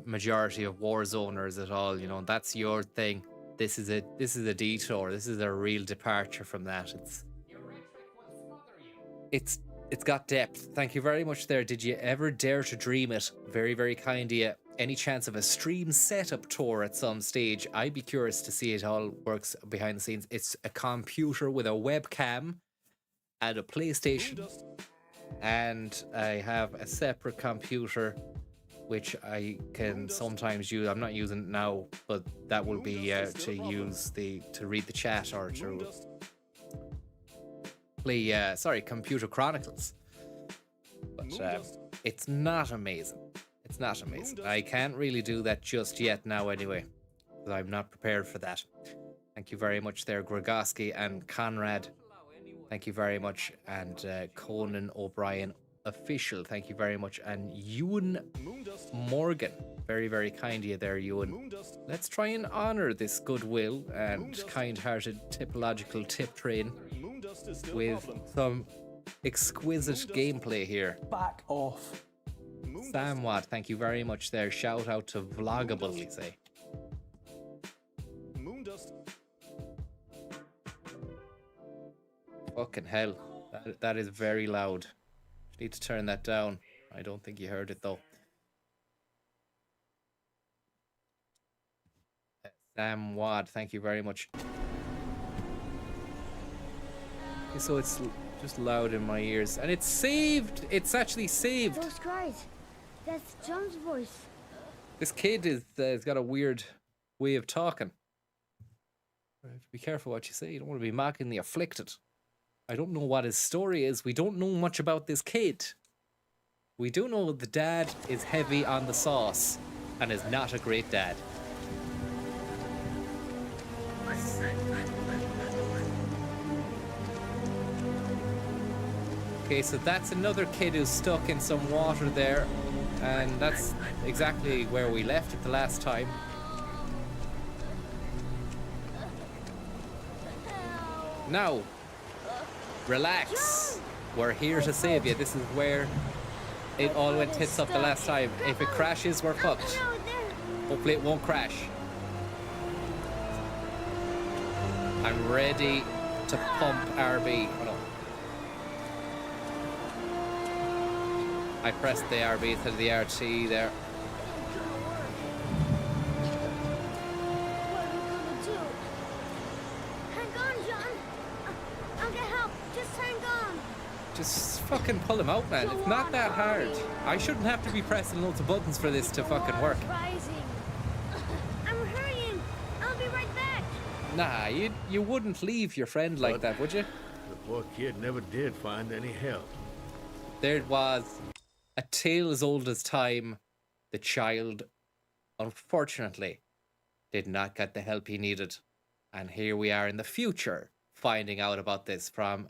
majority of Warzoners at all. You know, that's your thing. This is a detour. This is a real departure from that. It's got depth. Thank you very much there. Did you ever dare to dream it? Very, very kind of you. Any chance of a stream setup tour at some stage? I'd be curious to see it all works behind the scenes. It's a computer with a webcam and a PlayStation, and I have a separate computer which I can sometimes use. I'm not using it now, but that will be to read the chat or to play Computer Chronicles. But it's not amazing. It's not amazing. I can't really do that just yet now anyway, because I'm not prepared for that. Thank you very much there, Grogoski and Conrad. Thank you very much. And Conan O'Brien Official, thank you very much. And Ewan Morgan, very, very kind of you there, Ewan. Let's try and honor this goodwill and kind-hearted typological tip train with some exquisite gameplay here. Back off. Sam Watt, thank you very much there. Shout out to Vlogable, you say. Fucking hell. That is very loud. Need to turn that down. I don't think you heard it though. Sam Wad, thank you very much. Okay, so it's just loud in my ears. And it's saved! It's actually saved! Those cries. That's John's voice. This kid is has got a weird way of talking. Be careful what you say. You don't want to be mocking the afflicted. I don't know what his story is. We don't know much about this kid. We do know the dad is heavy on the sauce and is not a great dad. Okay, so that's another kid who's stuck in some water there, and that's exactly where we left it the last time. Now, relax. We're here to save you. This is where it all went tits up the last time. If it crashes, we're fucked. Hopefully it won't crash. I'm ready to pump RB. Oh no. I pressed the RB instead of the RT there. Just fucking pull him out, man. It's not that hard. I shouldn't have to be pressing loads of buttons for this to fucking work. I'm hurrying. I'll be right back. Nah, you wouldn't leave your friend like that, would you? The poor kid never did find any help. There it was. A tale as old as time. The child, unfortunately, did not get the help he needed. And here we are in the future, finding out about this from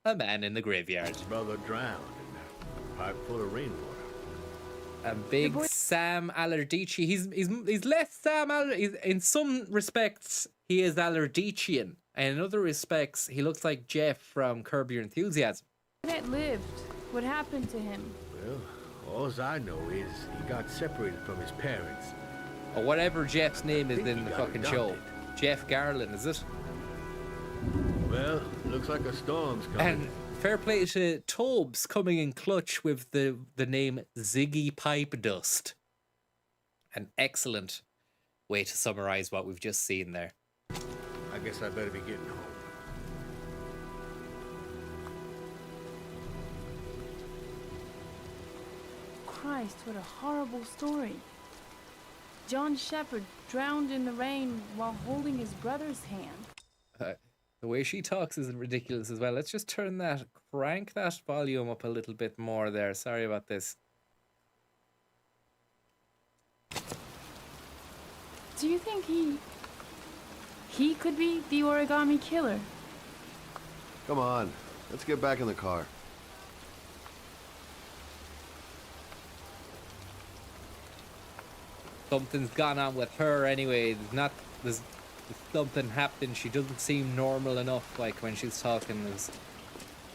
a man in the graveyard. His brother drowned in a pipe full of rainwater. A big Sam Allardyce. He's less Sam Allardyce. In some respects, he is Allardycean. And in other respects, he looks like Jeff from Curb Your Enthusiasm. That lived. What happened to him? Well, all I know is he got separated from his parents. Or whatever Jeff's name is in the fucking show. Jeff Garland, is it? Well, looks like a storm's coming. And fair play to Tobes coming in clutch with the name Ziggy Pipe Dust. An excellent way to summarize what we've just seen there. I guess I better be getting home. Christ, what a horrible story. John Shepherd drowned in the rain while holding his brother's hand. The way she talks is ridiculous as well. Let's just crank that volume up a little bit more there. Sorry about this. Do you think he could be the origami killer? Come on, let's get back in the car. Something's gone on with her anyway. There's something happened. She doesn't seem normal enough. Like when she's talking,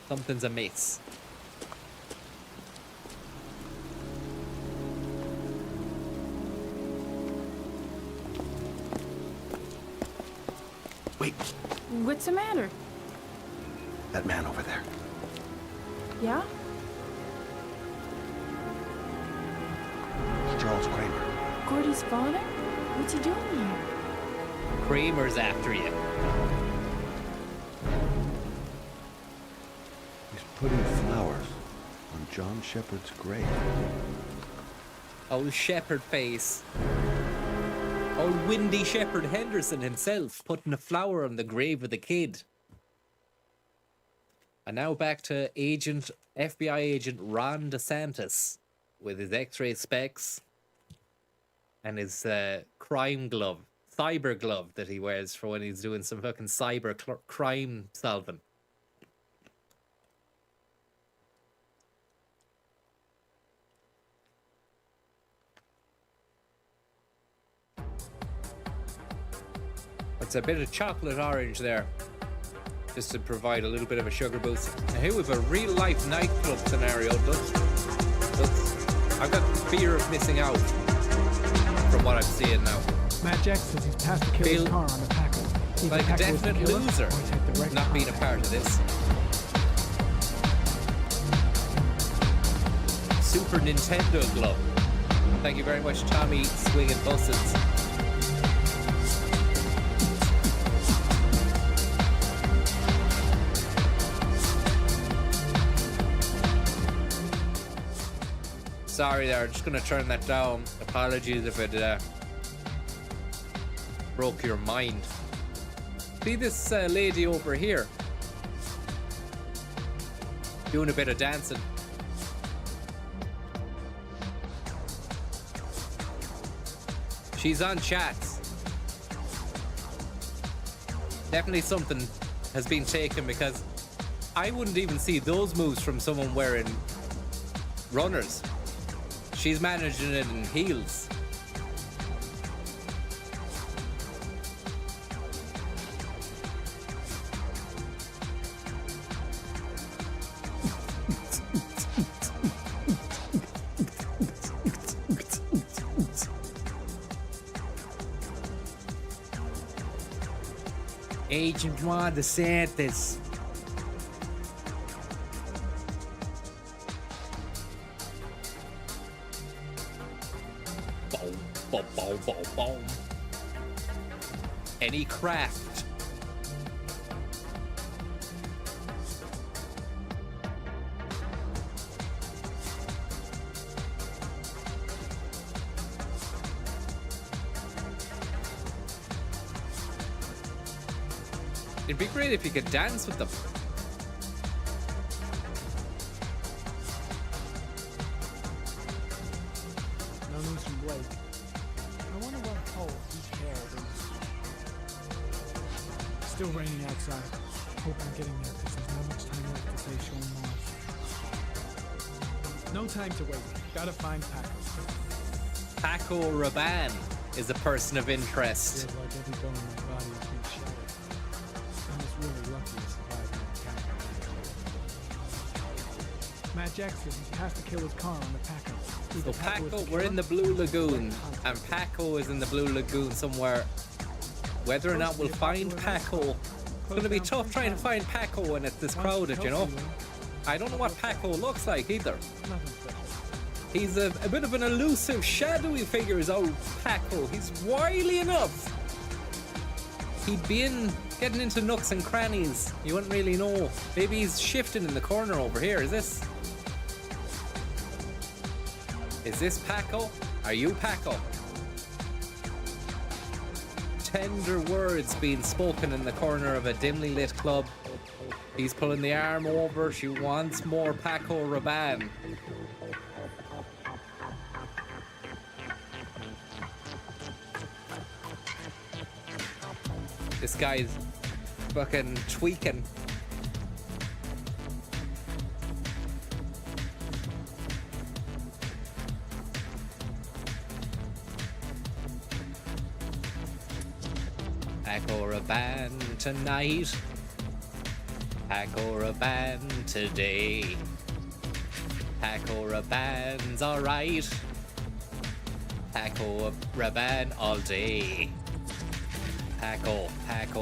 something's amiss. Wait. What's the matter? That man over there. Yeah? Charles Kramer. Gordy's father? What's he doing here? Kramer's after you. He's putting flowers on John Shepherd's grave. Old Shepherd face. Old Windy Shepherd Henderson himself putting a flower on the grave of the kid. And now back to FBI agent Ron DeSantis with his X-ray specs and his crime glove, cyber glove that he wears for when he's doing some fucking cyber crime solving. It's a bit of chocolate orange there, just to provide a little bit of a sugar boost. And here we have a real life nightclub scenario. I've got fear of missing out from what I'm seeing now. Matt Jack says he's passed the killer's car on the Packer. Like a definite loser not being a part of this. Super Nintendo glove. Thank you very much, Tommy Swinging Buses. Sorry there, I'm just gonna turn that down. Apologies if it broke your mind. See this lady over here? Doing a bit of dancing. She's on chats. Definitely something has been taken because I wouldn't even see those moves from someone wearing runners. She's managing it in heels. Agent Juan DeSantis. Boom, boom, boom, boom, boom. Any craft. It'd be great if you could dance with them. No news from Blake. I wonder what hole he's carried. Still raining outside. Hope I'm getting there because there's not much time left to say Sean Mars. No time to wait. Gotta find Paco. Paco Rabanne is a person of interest. Feels like every bone in my body has been shattered. I was really lucky to survive the attack. Matt Jack says he's passed the killer's car on the Paco. So Paco, we're in the Blue Lagoon, and Paco is in the Blue Lagoon somewhere. Whether or not we'll find Paco, it's going to be tough trying to find Paco when it's this crowded, you know? I don't know what Paco looks like either. He's a bit of an elusive, shadowy figure, is old Paco. He's wily enough. He'd be getting into nooks and crannies. You wouldn't really know. Maybe he's shifting in the corner over here. Is this Paco? Are you Paco? Tender words being spoken in the corner of a dimly lit club. He's pulling the arm over. She wants more Paco Rabanne. This guy's fucking tweaking. Paco Rabanne tonight. Paco Rabanne today. Paco Rabanne's alright. Paco Rabanne all day. Paco. Pack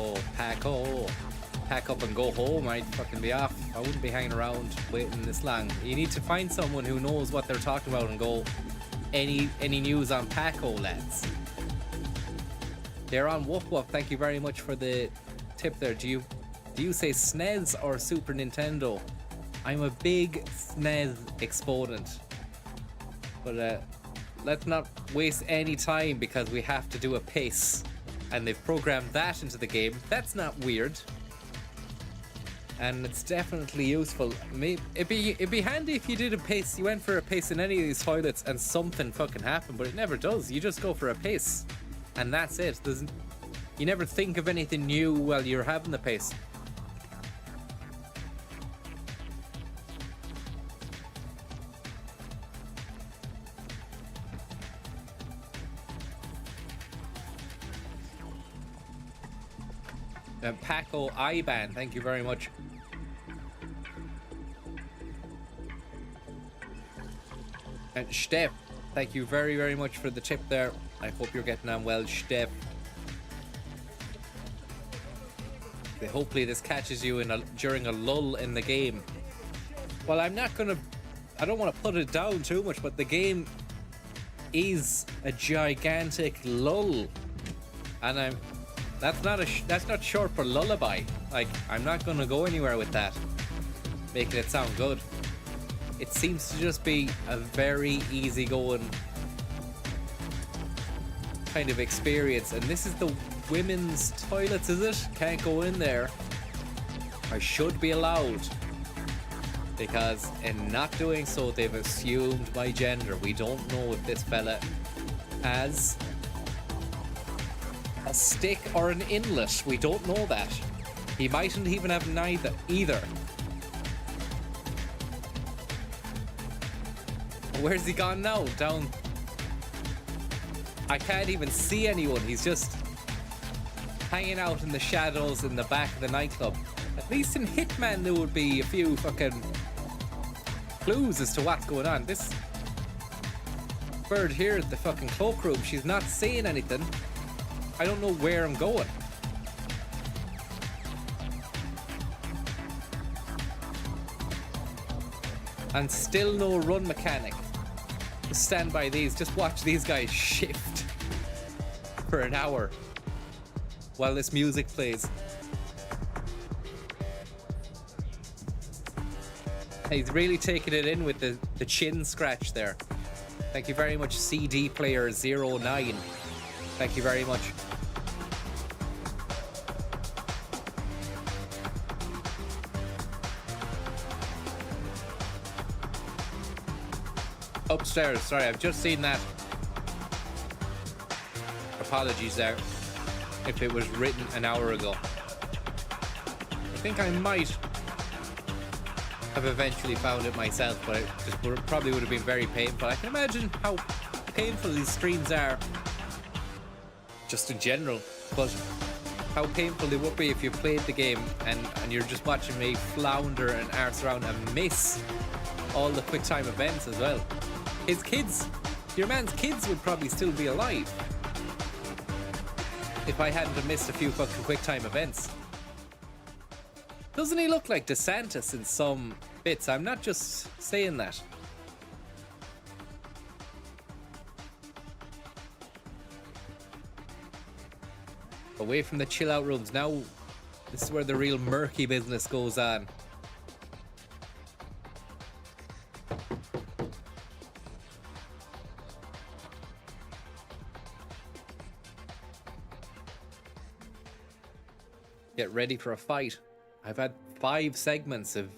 up and go home. I'd fucking be off. I wouldn't be hanging around waiting this long. You need to find someone who knows what they're talking about and go, any news on Paco, lads? They're on Woof Woof. Thank you very much for the tip there. Do you say SNES or Super Nintendo? I'm a big SNES exponent. But let's not waste any time because we have to do a pace. And they've programmed that into the game. That's not weird. And it's definitely useful. It'd be handy if you did a pace. You went for a pace in any of these toilets and something fucking happened, but it never does. You just go for a pace. And that's it. You never think of anything new while you're having the pace. Paco Iban, thank you very much. And Steph, thank you very, very much for the tip there. I hope you're getting on well, Steph. Hopefully this catches you during a lull in the game. Well, I don't want to put it down too much, but the game is a gigantic lull. And that's not short for lullaby. Like, I'm not gonna go anywhere with that, making it sound good. It seems to just be a very easygoing kind of experience. And this is the women's toilets, is it? Can't go in there. I should be allowed. Because in not doing so, they've assumed my gender. We don't know if this fella has a stick or an inlet. We don't know that. He mightn't even have neither either. Where's he gone now? Down. I can't even see anyone. He's just hanging out in the shadows in the back of the nightclub. At least in Hitman there would be a few fucking clues as to what's going on. This bird here at the fucking cloakroom, she's not saying anything. I don't know where I'm going. And still no run mechanic. Just stand by these, just watch these guys shift for an hour while this music plays. He's really taking it in with the chin scratch there. Thank you very much, CD Player 09. Thank you very much. Upstairs, sorry, I've just seen that. Apologies there if it was written an hour ago. I think I might have eventually found it myself, but it just probably would have been very painful. I can imagine how painful these streams are, just in general, but how painful they would be if you played the game and you're just watching me flounder and arse around and miss all the quick time events as well. His kids, your man's kids would probably still be alive if I hadn't have missed a few fucking quick time events. Doesn't he look like DeSantis in some bits? I'm not just saying that. Away from the chill out rooms. Now, this is where the real murky business goes on. Get ready for a fight. I've had 5 segments of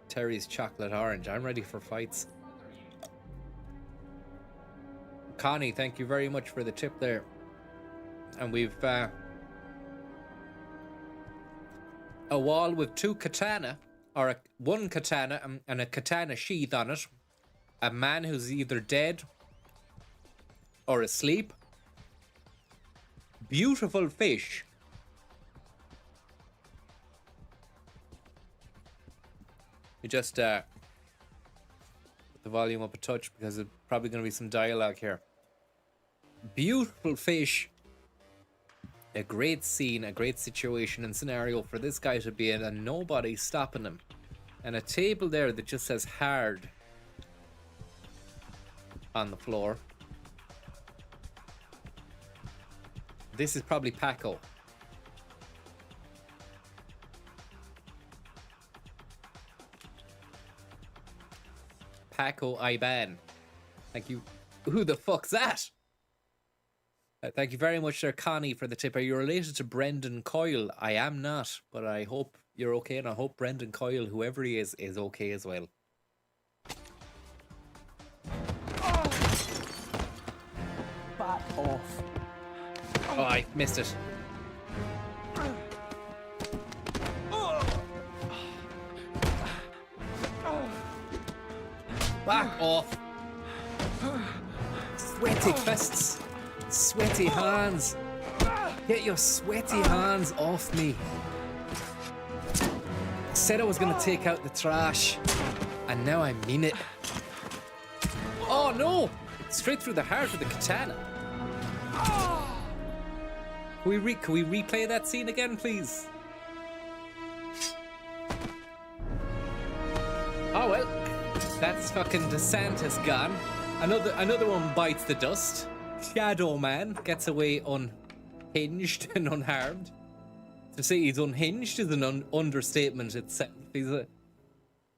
Terry's Chocolate Orange. I'm ready for fights. Connie, thank you very much for the tip there. And we've a wall with 2 katana, or one katana and a katana sheath on it. A man who's either dead or asleep. Beautiful fish. We just put the volume up a touch because there's probably going to be some dialogue here. Beautiful fish. A great scene, a great situation and scenario for this guy to be in and nobody stopping him. And a table there that just says hard on the floor. This is probably Paco. Paco Iban. Thank you. Who the fuck's that? Thank you very much, Sir Connie, for the tip. Are you related to Brendan Coyle? I am not, but I hope you're okay, and I hope Brendan Coyle, whoever he is okay as well. Back off. Oh, I missed it. Back off. Sweaty fists. Sweaty hands. Get your sweaty hands off me. I said I was going to take out the trash, and now I mean it. Oh no! Straight through the heart with the katana. Can we replay that scene again, please? Oh well. That's fucking DeSantis gone. Another one bites the dust. Shadow Man gets away unhinged and unharmed. To say he's unhinged is an understatement itself.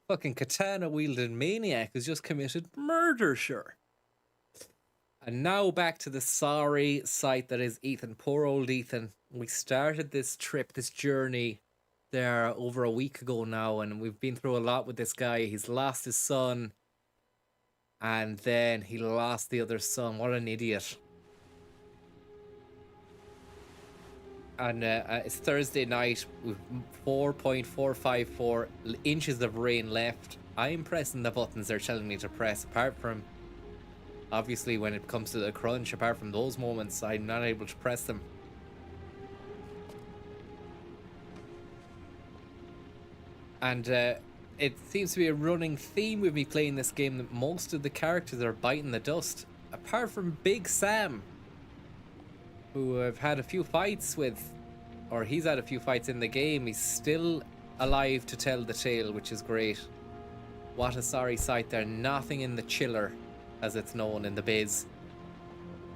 fucking katana wielding maniac who's just committed murder, sure. And now back to the sorry sight that is Ethan. Poor old Ethan. We started this trip, this journey there over a week ago now, and we've been through a lot with this guy. He's lost his son, and then he lost the other son. What an idiot. And it's Thursday night with 4.454 inches of rain left. I'm pressing the buttons they're telling me to press, apart from, obviously, when it comes to the crunch, apart from those moments, I'm not able to press them. And it seems to be a running theme with me playing this game that most of the characters are biting the dust, apart from Big Sam, who I've had a few fights with, or he's had a few fights in the game. He's still alive to tell the tale, which is great. What a sorry sight there. Nothing in the chiller, as it's known in the biz.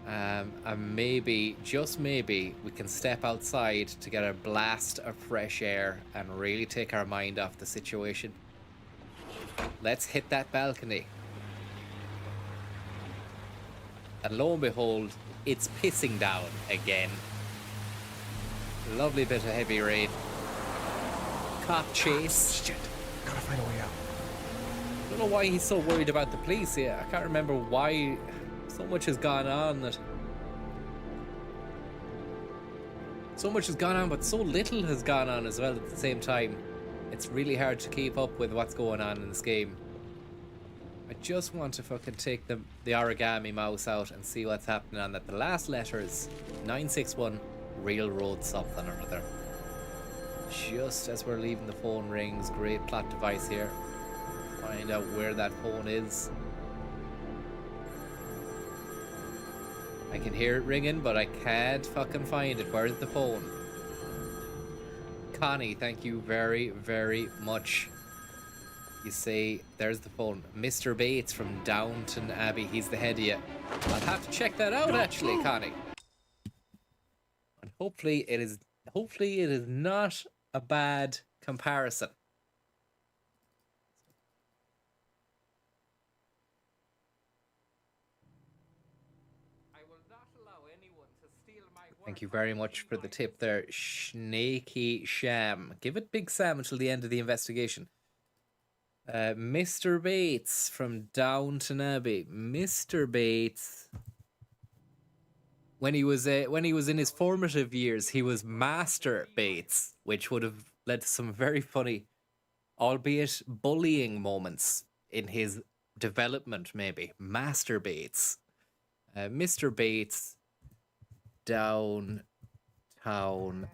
And maybe, just maybe, we can step outside to get a blast of fresh air and really take our mind off the situation. Let's hit that balcony. And lo and behold, it's pissing down again. Lovely bit of heavy rain. Cop chase. Shit, gotta find a way out. I don't know why he's so worried about the police. Yeah, I can't remember why. So much has gone on that. So much has gone on, but so little has gone on as well at the same time. It's really hard to keep up with what's going on in this game. I just want to fucking take the origami mouse out and see what's happening on that. The last letter is 961 Railroad something or other. Just as we're leaving, the phone rings. Great plot device here. Find out where that phone is. I can hear it ringing, but I can't fucking find it. Where's the phone? Connie, thank you very, very much. You say, there's the phone. Mr. Bates from Downton Abbey. He's the head of you. I'll have to check that out, actually, Connie. And hopefully it is not a bad comparison. Thank you very much for the tip there, Snaky Sham. Give it Big Sam until the end of the investigation. Mr. Bates from Downton Abbey. Mr. Bates. When he was in his formative years, he was Master Bates, which would have led to some very funny, albeit bullying moments in his development. Maybe Master Bates, Mr. Bates. Downtown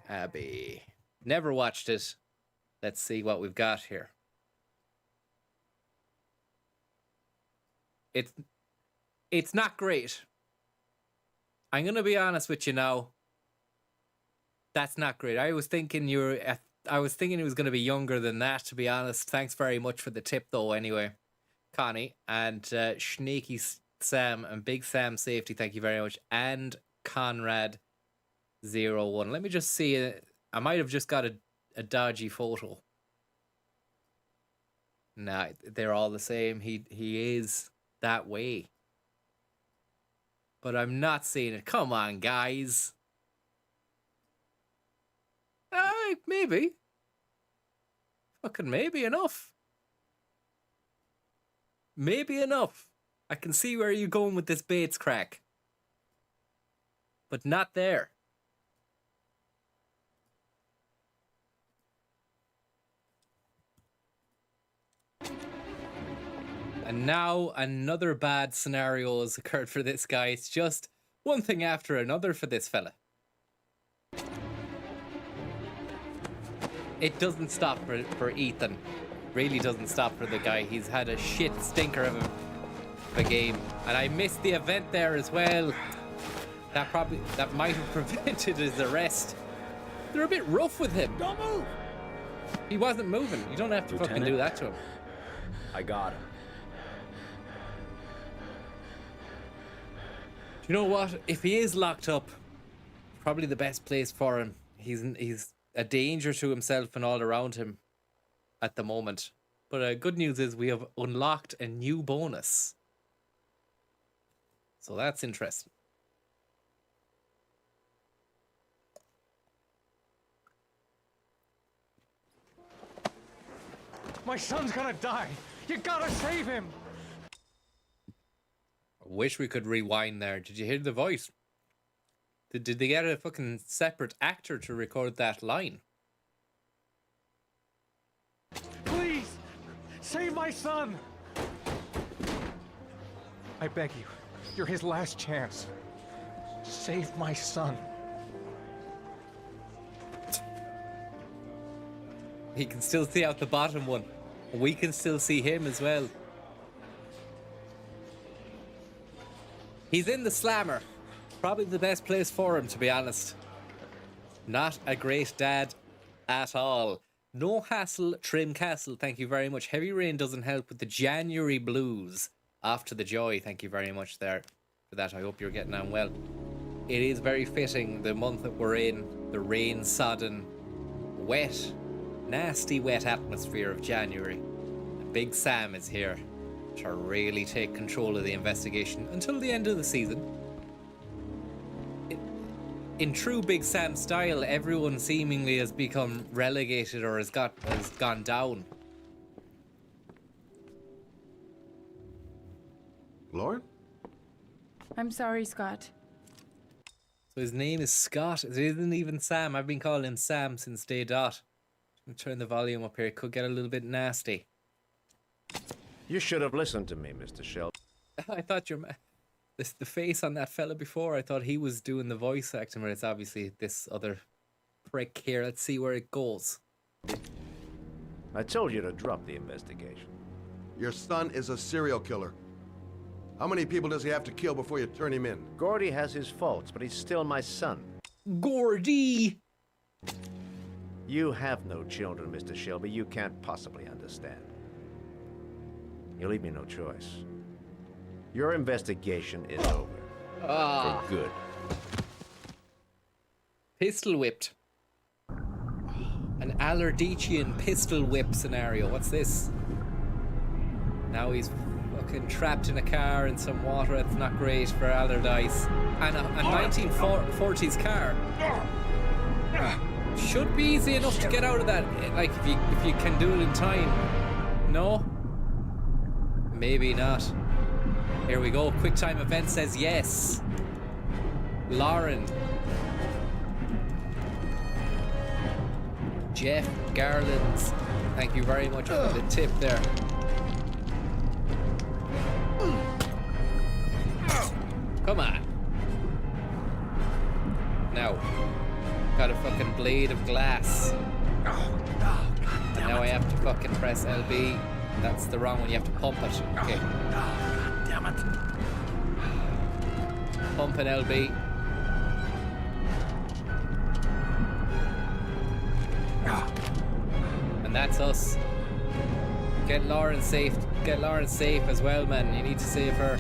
Abbey. Never watched it. Let's see what we've got here. It's not great. I'm gonna be honest with you now. That's not great. I was thinking he was gonna be younger than that, to be honest. Thanks very much for the tip though anyway, Connie. And Snaky Sam and Big Sam Safety, thank you very much. And Conrad01. Let me just see. I might have just got a dodgy photo. Nah, they're all the same. He is that way. But I'm not seeing it. Come on, guys. Maybe. Fucking maybe enough. Maybe enough. I can see where you're going with this Bates crack. But not there. And now another bad scenario has occurred for this guy. It's just one thing after another for this fella. It doesn't stop for Ethan. Really doesn't stop for the guy. He's had a shit stinker of a game. And I missed the event there as well. That might have prevented his arrest. They're a bit rough with him. Don't move! He wasn't moving. You don't have to fucking do that to him. I got him. Do you know what? If he is locked up, probably the best place for him. He's a danger to himself and all around him at the moment. But good news is we have unlocked a new bonus. So that's interesting. My son's gonna die. You gotta save him. I wish we could rewind there. Did you hear the voice? Did they get a fucking separate actor to record that line? Please, save my son. I beg you. You're his last chance. Save my son. He can still see out the bottom one. We can still see him as well. He's in the slammer. Probably the best place for him, to be honest. Not a great dad at all. No hassle, Trim Castle. Thank you very much. Heavy rain doesn't help with the January blues. After the joy. Thank you very much there for that. I hope you're getting on well. It is very fitting, the month that we're in, the rain-sodden, wet, nasty wet atmosphere of January. And Big Sam is here to really take control of the investigation until the end of the season. In true Big Sam style, everyone seemingly has become relegated or has gone down. Lauren? I'm sorry, Scott. So his name is Scott. It isn't even Sam. I've been calling him Sam since day dot. Let me turn the volume up here. It could get a little bit nasty. You should have listened to me, Mr. Shelby. I thought the face on that fella before, I thought he was doing the voice acting, but it's obviously this other prick here. Let's see where it goes. I told you to drop the investigation. Your son is a serial killer. How many people does he have to kill before you turn him in? Gordy has his faults, but he's still my son. Gordy! You have no children, Mr. Shelby. You can't possibly understand. You leave me no choice. Your investigation is over. For good. Pistol whipped. An Allardycean pistol whip scenario. What's this? Now he's fucking trapped in a car in some water. That's not great for Allardyce. And a 1940s car. Should be easy enough to get out of that. Like, if you can do it in time. No? Maybe not. Here we go. QuickTime Event says yes. Lauren. Jeff Garlands. Thank you very much for the tip there. Come on. Now. Got a fucking blade of glass. And now I have to fucking press LB. That's the wrong one. You have to pump it. Okay. Damn it. Pump an LB. And that's us. Get Lauren safe. Get Lauren safe as well, man. You need to save her.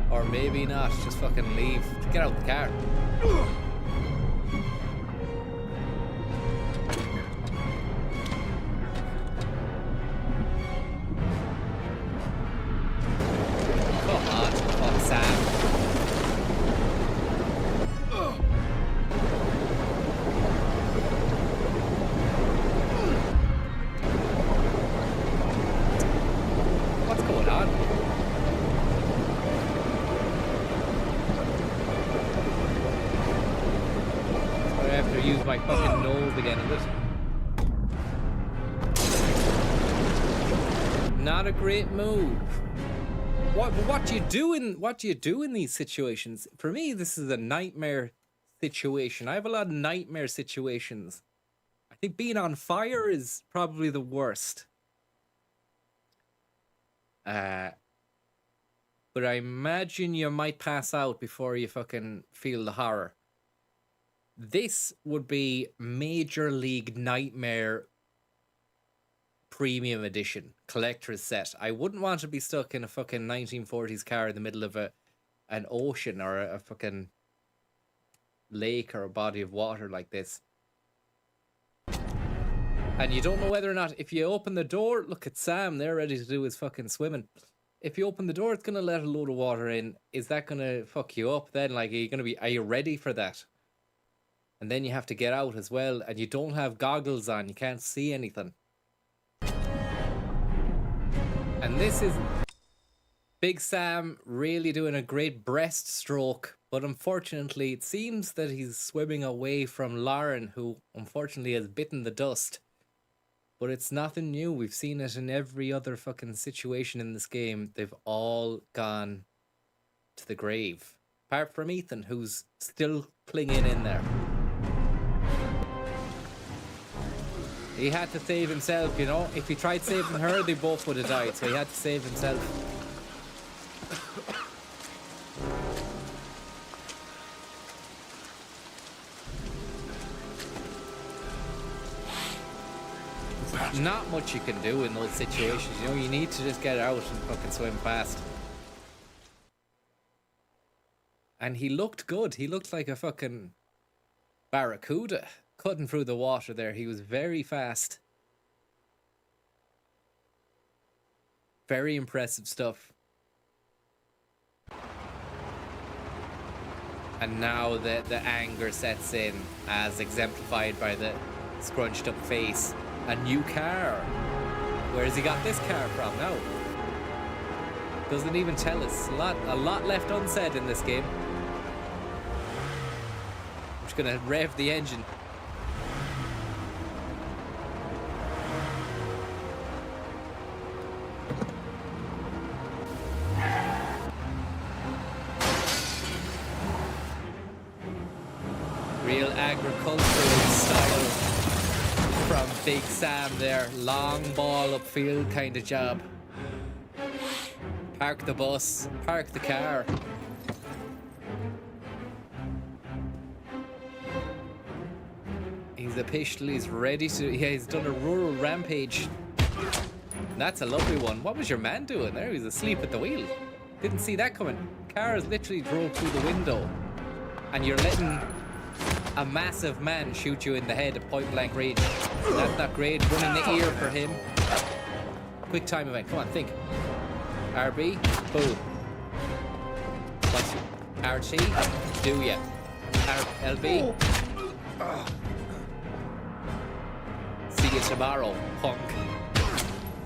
Or maybe not. Just fucking leave. Get out the car. Come on, fuck Sam. What's going on? So I have to use my fucking nose again, is it? Not a great move. What do you do in these situations? For me, this is a nightmare situation. I have a lot of nightmare situations. I think being on fire is probably the worst. But I imagine you might pass out before you fucking feel the horror. This would be Major League Nightmare Premium Edition, collector's set. I wouldn't want to be stuck in a fucking 1940s car in the middle of an ocean or a fucking lake or a body of water like this. And you don't know whether or not, if you open the door, look at Sam, they're ready to do his fucking swimming. If you open the door, it's going to let a load of water in. Is that going to fuck you up then? Like, are you ready for that? And then you have to get out as well, and you don't have goggles on, you can't see anything. And this is Big Sam really doing a great breaststroke, but unfortunately it seems that he's swimming away from Lauren, who unfortunately has bitten the dust. But it's nothing new. We've seen it in every other fucking situation in this game. They've all gone to the grave. Apart from Ethan, who's still clinging in there. He had to save himself, you know. If he tried saving her, they both would have died. So he had to save himself. Not much you can do in those situations, you know. You need to just get out and fucking swim fast. And he looked good. He looked like a fucking barracuda cutting through the water there. He was very fast. Very impressive stuff. And now the anger sets in, as exemplified by the scrunched up face. A new car. Where has he got this car from now? Doesn't even tell us. A lot left unsaid in this game. I'm just gonna rev the engine. Real agricultural style from Big Sam there. Long ball upfield kind of job. Park the bus, park the car. He's official, he's ready to, yeah, he's done a rural rampage. That's a lovely one. What was your man doing there? He was asleep at the wheel. Didn't see that coming. Cars literally drove through the window. And you're letting a massive man shoot you in the head at point blank range. That's not great. Running the ear for him. Quick time event. Come on, think. RB. Boom. What's RT? Do ya? LB? See you tomorrow, punk.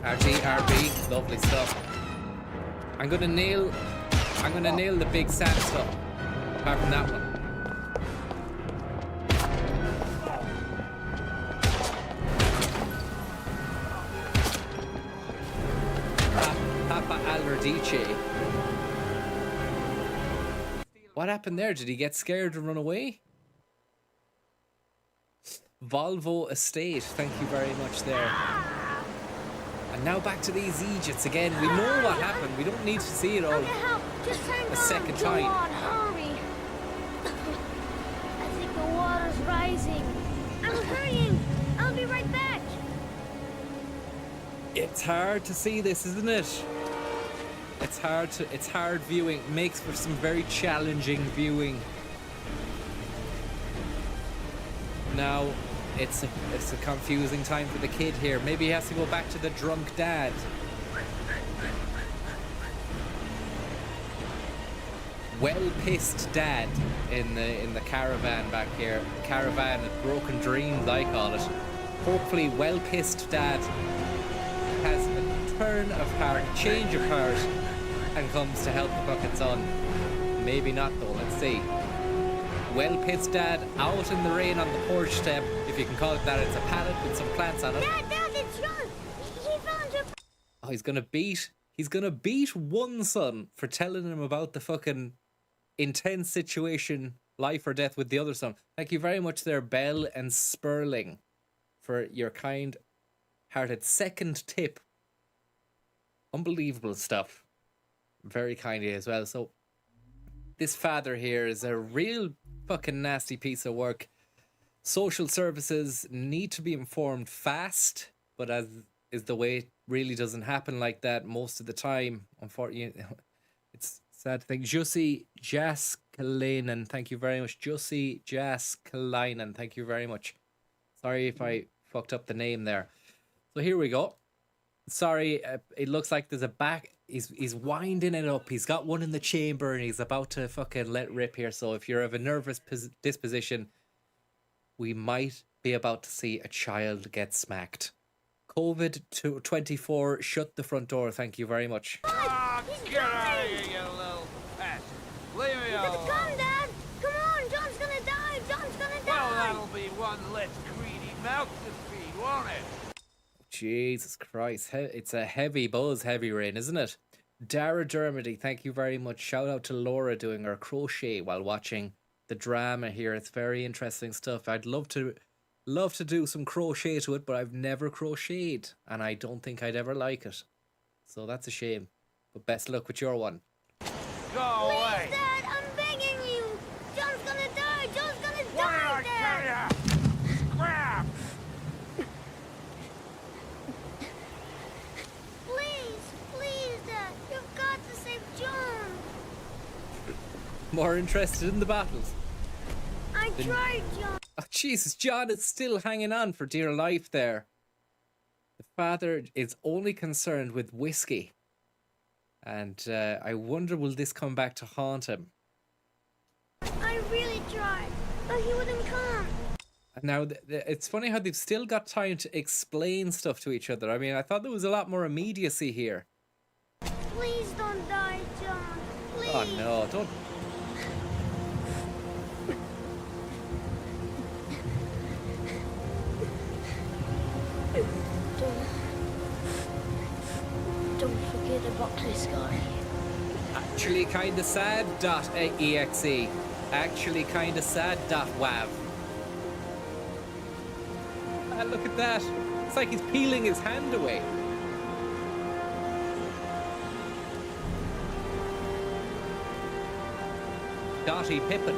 RT, RB. Lovely stuff. I'm gonna nail the Big Sam stuff. Apart from that one. What happened there? Did he get scared and run away? Volvo Estate, thank you very much there. And now back to these Egypts again. We know what happened. We don't need to see it all a second time. Hurry! I think the water's rising. I'm hurrying. I'll be right back. It's hard to see this, isn't it? It's hard viewing. It makes for some very challenging viewing. Now, it's a confusing time for the kid here. Maybe he has to go back to the drunk dad. Well-pissed dad in the caravan back here. Caravan of broken dreams, I call it. Hopefully, well-pissed dad has a turn of heart, change of heart, and comes to help the fucking son. Maybe not though, let's see. Well-pissed dad out in the rain on the porch step, if you can call it that. It's a pallet with some plants on it. Dad, it's John. He found your... Oh, he's gonna beat one son for telling him about the fucking intense situation, life or death, with the other son. Thank you very much there, Bell and Sperling, for your kind-hearted second tip. Unbelievable stuff. Very kindly as well. So this father here is a real fucking nasty piece of work. Social services need to be informed fast, but as is the way, it really doesn't happen like that most of the time. Unfortunately, it's sad thing. Jussi Jaskalainen, thank you very much. Jussi Jaskalainen, thank you very much. Sorry if I fucked up the name there. So here we go. Sorry, it looks like there's a back. He's winding it up. He's got one in the chamber and he's about to fucking let rip here. So if you're of a nervous disposition, we might be about to see a child get smacked. COVID-24, shut the front door. Thank you very much. Ah, get out of here, you little pest. Leave me alone. Come, Dad! Come on! John's gonna die! John's gonna die! Well, that'll be one less greedy mouth to feed, won't it? Jesus Christ. It's a heavy buzz, heavy rain, isn't it? Dara Dermody, thank you very much. Shout out to Laura doing her crochet while watching the drama here. It's very interesting stuff. I'd love to do some crochet to it, but I've never crocheted and I don't think I'd ever like it. So that's a shame. But best luck with your one. Go away! Please, Dad! I'm begging you! John's gonna die! John's gonna What die, did I Dad! tell ya? Scrap! Please, Dad! You've got to save John! More interested in the battles. I tried, John! Oh, Jesus, John is still hanging on for dear life there. The father is only concerned with whiskey. And I wonder, will this come back to haunt him? I really tried, but he wouldn't come. Now, it's funny how they've still got time to explain stuff to each other. I mean, I thought there was a lot more immediacy here. Please don't die, John. Please. Oh, no, don't. Don't forget about this guy. Actually kinda sad .exe. Actually kinda sad .wav. Ah, look at that. It's like he's peeling his hand away. Dottie Pippin.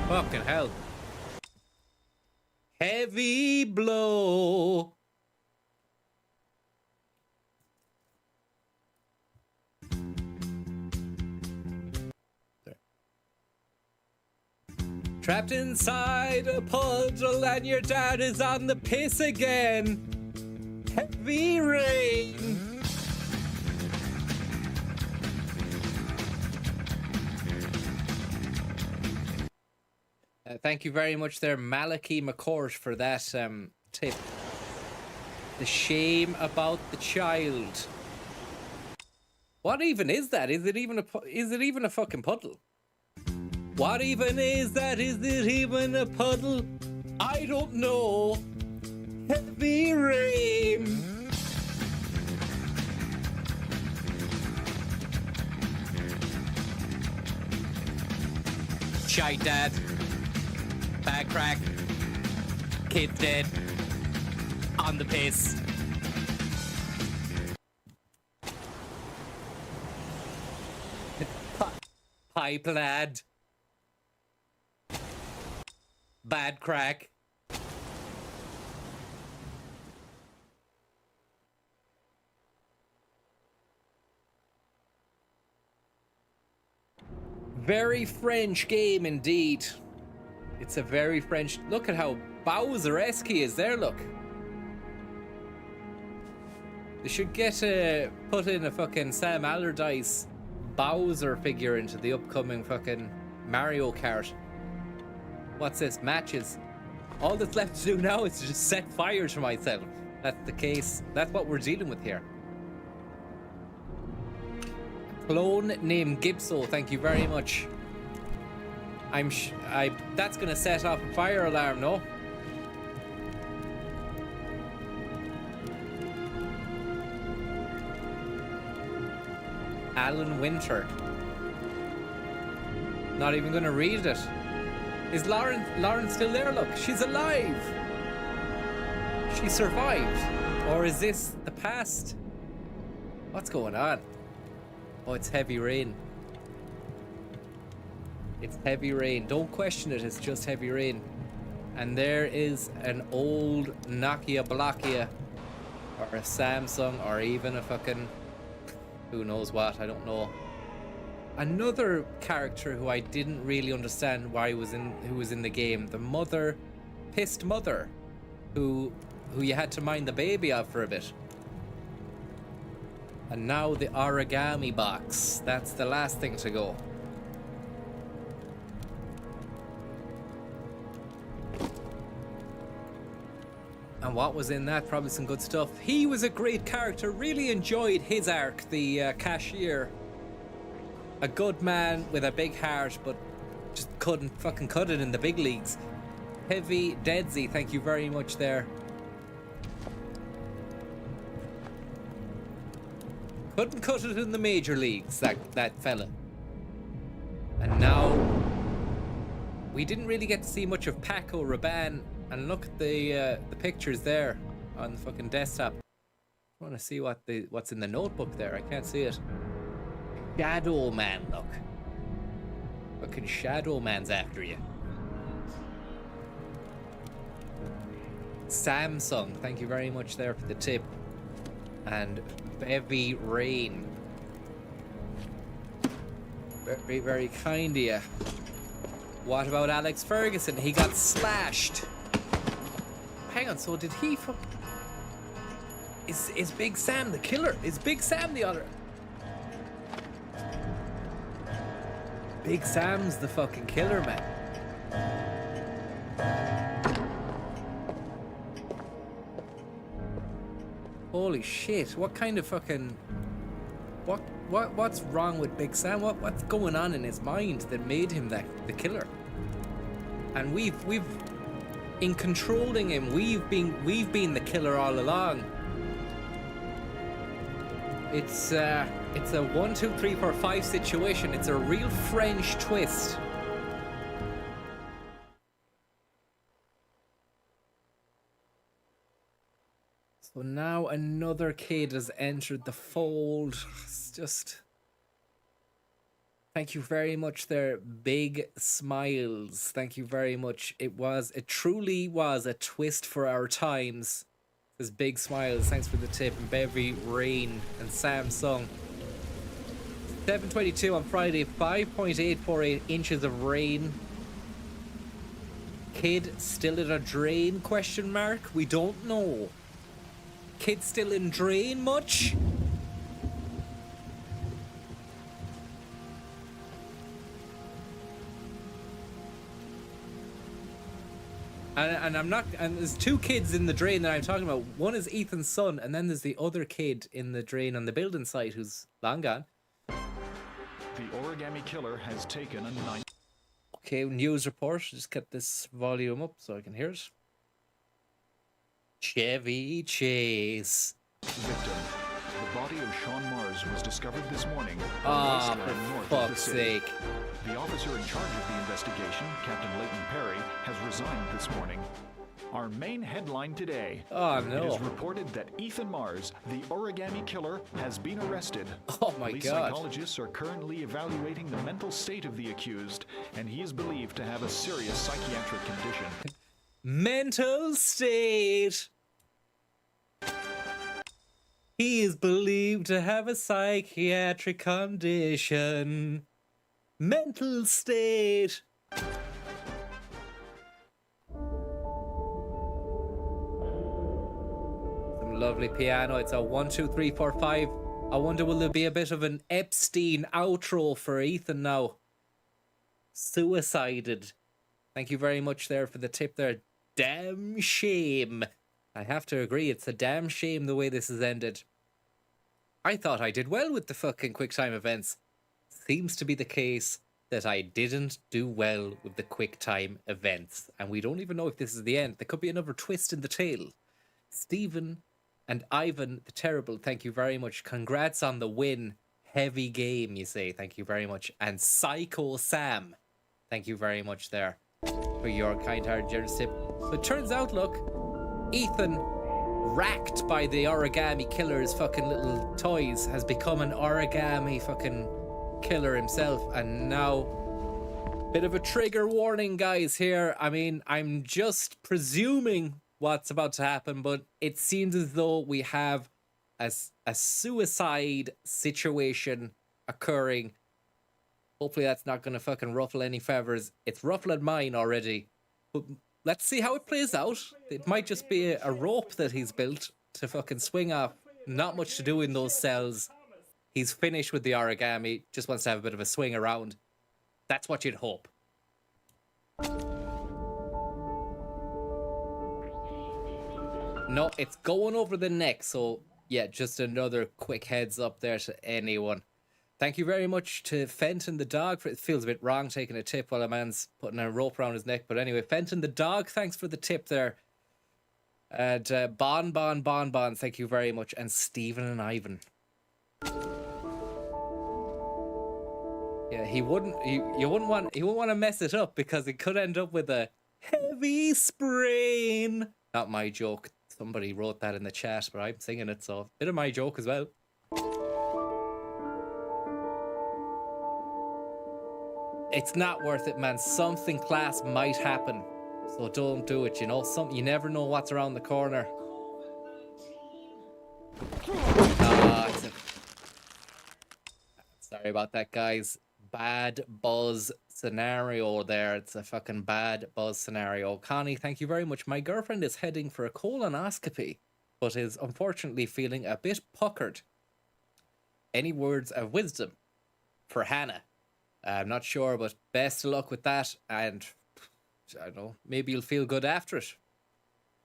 Fucking hell. Heavy blow. Trapped inside a puddle and your dad is on the piss again. Heavy rain. Thank you very much there, Malachi McCourt, for that tip. The shame about the child. What even is that? Is it even a fucking puddle? What even is that? Is it even a puddle? I don't know. Heavy rain. Shy dad. Bad crack. Kid dead. On the piss. Pipe lad. Bad crack. Very French game indeed. It's a very French... Look at how Bowser-esque he is there, look. They should get put in a fucking Sam Allardyce Bowser figure into the upcoming fucking Mario Kart. What's this? Matches. All that's left to do now is to just set fire to myself. That's the case. That's what we're dealing with here. Clone named Gibso, thank you very much. That's gonna set off a fire alarm, no? Alan Winter. Not even gonna read it. Is Lauren still there? Look, she's alive. She survived. Or is this the past? What's going on? Oh, it's heavy rain. It's heavy rain. Don't question it, it's just heavy rain. And there is an old Nokia Blockia, or a Samsung, or even a fucking... who knows what, I don't know. Another character who I didn't really understand who was in the game, the pissed mother, who you had to mind the baby of for a bit. And now the origami box. That's the last thing to go. And what was in that? Probably some good stuff. He was a great character. Really enjoyed his arc, the cashier. A good man with a big heart, but just couldn't fucking cut it in the big leagues. Heavy Deadsy, thank you very much there. Couldn't cut it in the major leagues, that fella. And now we didn't really get to see much of Paco Rabanne. And look at the pictures there on the fucking desktop. I want to see what's in the notebook there. I can't see it. Shadow Man, look. Fucking Shadow Man's after you. Samsung, thank you very much there for the tip. And Bevy Rain. Very, very kind of you. What about Alex Ferguson? He got slashed. Hang on, so did he Is Big Sam the killer? Is Big Sam the other? Big Sam's the fucking killer, man. Holy shit, what kind of fucking... What's wrong with Big Sam? What's going on in his mind that made him the killer? And we've in controlling him, we've been the killer all along. It's a 1, 2, 3, 4, 5 situation. It's a real French twist. So now another kid has entered the fold. It's just... Thank you very much there, Big Smiles. Thank you very much. It truly was a twist for our times. Says Big Smiles. Thanks for the tip. And Bevy Rain and Samsung. 7:22 on Friday. 5.848 inches of rain. Kid still in a drain? Question mark. We don't know. Kid still in drain much? And there's two kids in the drain that I'm talking about. One is Ethan's son, and then there's the other kid in the drain on the building site who's long gone. The origami killer has taken a 9. Okay, news report. Just get this volume up so I can hear it. Chevy Chase. Victim. The body of Sean Mars was discovered this morning. Ah, for fuck's sake. The officer in charge of the investigation, Captain Leighton Perry, has resigned this morning. Our main headline today. Oh, no. It is reported that Ethan Mars, the origami killer, has been arrested. Oh, my Police God. Psychologists are currently evaluating the mental state of the accused, and he is believed to have a serious psychiatric condition. Mental state. He is believed to have a psychiatric condition. Mental state. Some lovely piano. It's a 1, 2, 3, 4, 5. I wonder will there be a bit of an Epstein outro for Ethan now? Suicided. Thank you very much there for the tip there. Damn shame. I have to agree, it's a damn shame the way this has ended. I thought I did well with the fucking QuickTime events. Seems to be the case that I didn't do well with the QuickTime events. And we don't even know if this is the end. There could be another twist in the tale. Stephen and Ivan the Terrible, thank you very much. Congrats on the win. Heavy game, you say. Thank you very much. And Psycho Sam, thank you very much there for your kind-hearted generous tip. So it turns out, look, Ethan, racked by the origami killer's fucking little toys, has become an origami fucking killer himself. And now, bit of a trigger warning, guys, here. I mean, I'm just presuming what's about to happen, but it seems as though we have a suicide situation occurring Hopefully that's not going to fucking ruffle any feathers. It's ruffling mine already. But let's see how it plays out. It might just be a rope that he's built to fucking swing off. Not much to do in those cells. He's finished with the origami. Just wants to have a bit of a swing around. That's what you'd hope. No, it's going over the neck. So, yeah, just another quick heads up there to anyone. Thank you very much to Fenton the dog. It feels a bit wrong taking a tip while a man's putting a rope around his neck. But anyway, Fenton the dog, thanks for the tip there. And Bon, thank you very much. And Stephen and Ivan. Yeah, he wouldn't want to mess it up because it could end up with a heavy sprain. Not my joke. Somebody wrote that in the chat, but I'm singing it, so a bit of my joke as well. It's not worth it, man. Something class might happen. So don't do it, you know. You never know what's around the corner. Sorry about that, guys. Bad buzz scenario there. It's a fucking bad buzz scenario. Connie, thank you very much. My girlfriend is heading for a colonoscopy, but is unfortunately feeling a bit puckered. Any words of wisdom for Hannah? I'm not sure, but best of luck with that, and I don't know, maybe you'll feel good after it.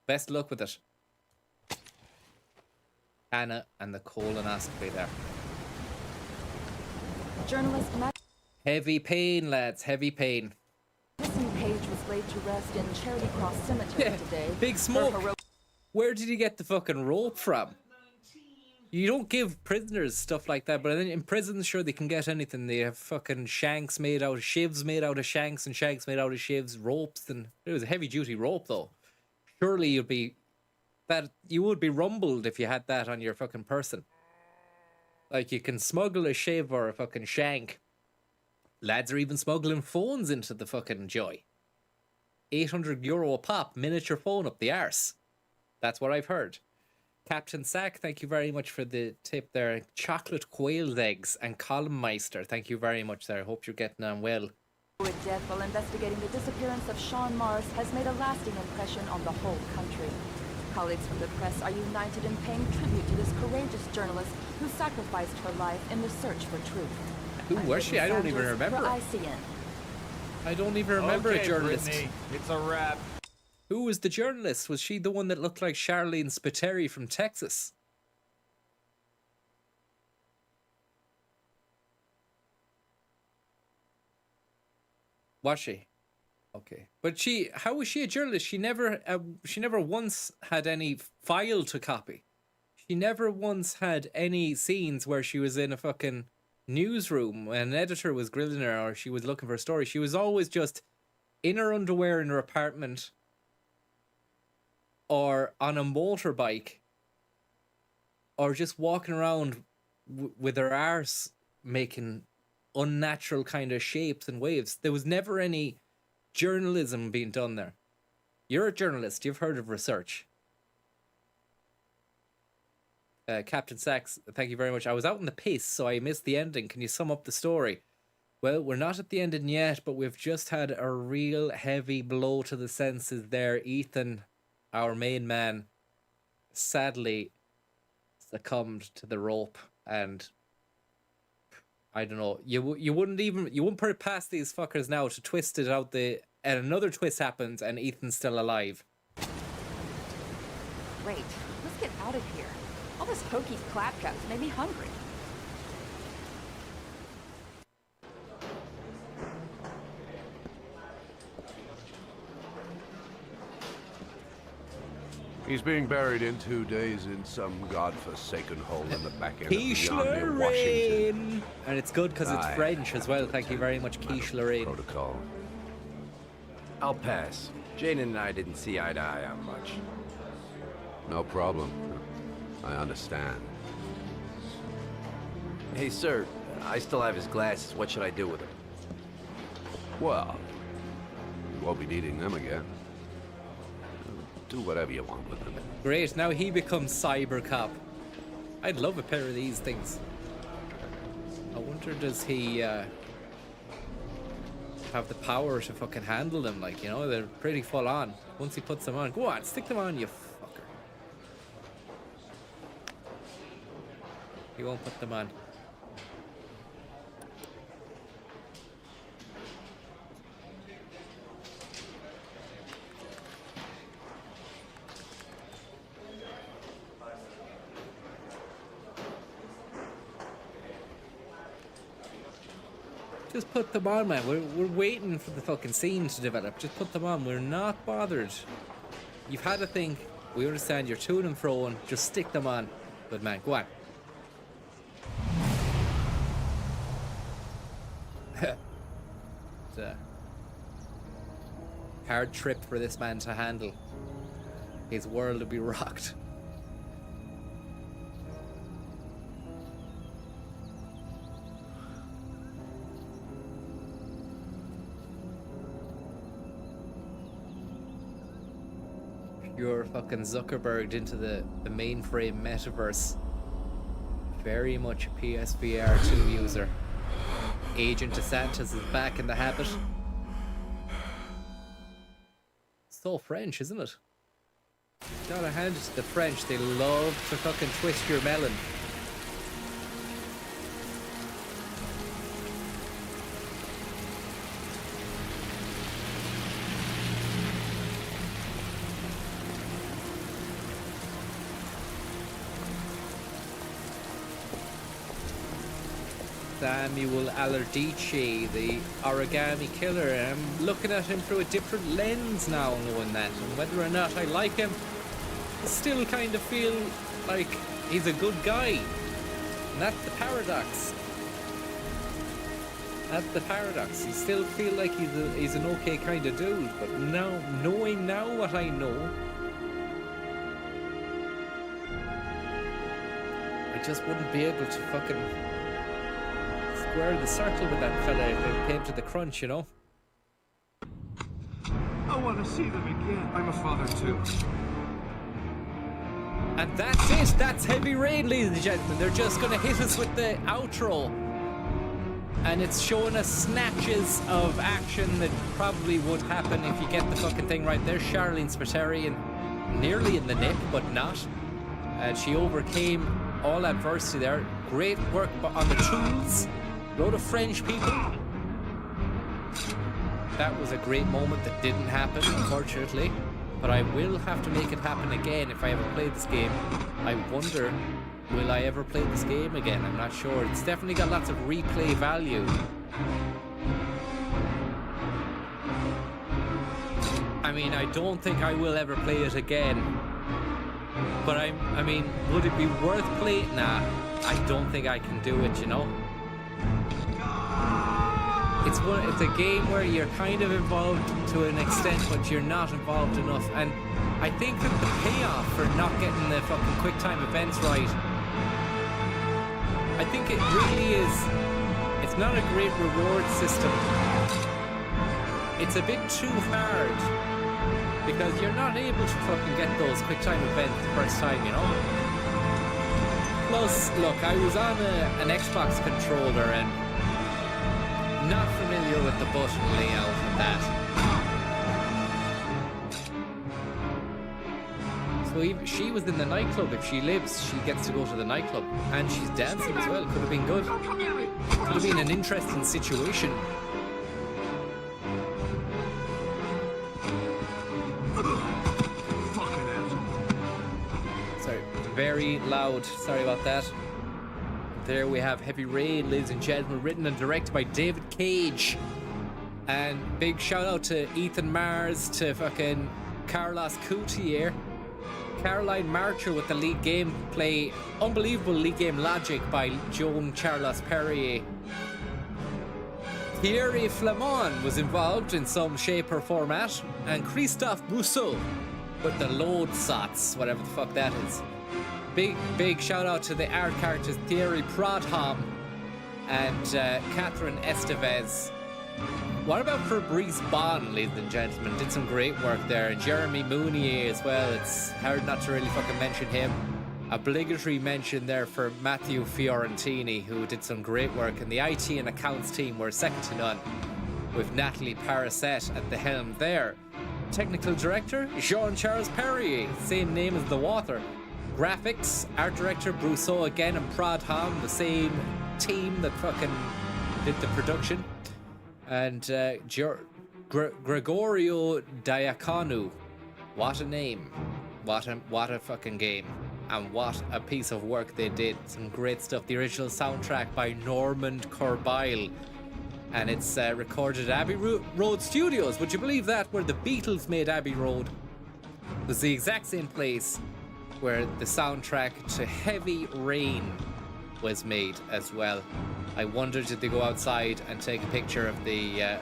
Best of luck with it. Hannah and the colonoscopy there. Journalist Heavy pain, lads, heavy pain. Madison Page was laid to rest in Charity Cross Cemetery today. Big Smoke. Where did he get the fucking rope from? You don't give prisoners stuff like that, but in prisons, sure, they can get anything. They have fucking shanks made out of shivs made out of shanks and shanks made out of shivs, ropes, and it was a heavy-duty rope, though. Surely you would be rumbled if you had that on your fucking person. Like, you can smuggle a shiv or a fucking shank. Lads are even smuggling phones into the fucking joy. €800 a pop, miniature phone up the arse. That's what I've heard. Captain Sack, thank you very much for the tip there. Chocolate quail's eggs and Columnmeister, thank you very much there. I hope you're getting on well. Death while investigating the disappearance of Sean Mars has made a lasting impression on the whole country. Colleagues from the press are united in paying tribute to this courageous journalist who sacrificed her life in the search for truth. Who was she? I don't even remember. ICN. I don't even remember a journalist. Brittany, it's a wrap. Who was the journalist? Was she the one that looked like Charlene Spiteri from Texas? Was she? Okay, but how was she a journalist? She never once had any file to copy. She never once had any scenes where she was in a fucking newsroom and an editor was grilling her or she was looking for a story. She was always just in her underwear in her apartment or on a motorbike or just walking around with her arse making unnatural kind of shapes and waves. There was never any journalism being done there. You're a journalist. You've heard of research. Captain Sachs, thank you very much. I was out in the piss, so I missed the ending. Can you sum up the story? Well, we're not at the ending yet, but we've just had a real heavy blow to the senses there. Ethan, our main man, sadly succumbed to the rope, and I don't know. You wouldn't put it past these fuckers now to twist it out and another twist happens, and Ethan's still alive. Great. Let's get out of here. All this hokey claptrap made me hungry. He's being buried in 2 days in some godforsaken hole in the back end of beyond Washington. And it's good because it's French as well. Thank you very much, Quiche Lorraine. Protocol. I'll pass. Jane and I didn't see eye to eye on much. No problem. I understand. Hey, sir, I still have his glasses. What should I do with them? Well, you won't be needing them again. Do whatever you want with them. Great, now he becomes Cyber Cop. I'd love a pair of these things. I wonder, does he have the power to fucking handle them. Like, you know, they're pretty full on. Once he puts them on, go on, stick them on, you fucker. He won't put them on. Just put them on, man. We're waiting for the fucking scene to develop. Just put them on. We're not bothered. You've had a think. We understand you're to and fro. Just stick them on. Good man. Go on. It's a hard trip for this man to handle. His world will be rocked. You're fucking Zuckerberg into the mainframe metaverse. Very much a PSVR 2 user. Agent DeSantis is back in the habit. So French, isn't it? Gotta hand it to the French. They love to fucking twist your melon. Samuel Alardice, the origami killer. I'm looking at him through a different lens now, knowing that. And whether or not I like him, I still kind of feel like he's a good guy. And that's the paradox. That's the paradox. You still feel like he's an okay kind of dude. But now, knowing now what I know, I just wouldn't be able to fucking square the circle with that fella if it came to the crunch, you know? I want to see them again. I'm a father too. And that's it. That's Heavy Rain, ladies and gentlemen. They're just going to hit us with the outro. And it's showing us snatches of action that probably would happen if you get the fucking thing right. There's Charlene Spiteri nearly in the nick, but not. And she overcame all adversity there. Great work on the tools. Load of French people. That was a great moment that didn't happen, unfortunately. But I will have to make it happen again if I ever play this game. I wonder, will I ever play this game again? I'm not sure. It's definitely got lots of replay value. I mean, I don't think I will ever play it again. But I mean, would it be worth playing? Nah, I don't think I can do it, you know? It's a game where you're kind of involved to an extent, but you're not involved enough. And I think that the payoff for not getting the fucking quick time events right, I think it really is. It's not a great reward system. It's a bit too hard because you're not able to fucking get those quick time events the first time, you know. Plus, look, I was on an Xbox controller and not familiar with the button layout and that. So she was in the nightclub. If she lives, she gets to go to the nightclub. And she's dancing as well. Could have been good. Could have been an interesting situation. Sorry, very loud. Sorry about that. There we have Heavy Rain, ladies and gentlemen, written and directed by David Cage. And big shout out to Ethan Mars, to fucking Carlos Coutier, Caroline Marcher with the lead gameplay, unbelievable lead game logic by Joan Charles Perrier. Thierry Flamand was involved in some shape or format, and Christophe Bousseau with the load sots, whatever the fuck that is. Big shout out to the art characters Thierry Prodham and Catherine Estevez. What about Fabrice Bon, ladies and gentlemen? Did some great work there. And Jeremy Mounier as well. It's hard not to really fucking mention him. Obligatory mention there for Matthew Fiorentini, who did some great work. And the IT and accounts team were second to none. with Natalie Paraset at the helm there. Technical director, Jean-Charles Perrier, same name as the author. Graphics, art director, Brousseau again and Pradham, the same team that fucking did the production. And Gregorio Diaconu. What a name. What a fucking game. And what a piece of work they did. Some great stuff. The original soundtrack by Normand Corbeil. And it's recorded at Abbey Road Studios. Would you believe that? Where the Beatles made Abbey Road. It was the exact same place where the soundtrack to Heavy Rain was made as well. I wonder, did they go outside and take a picture of the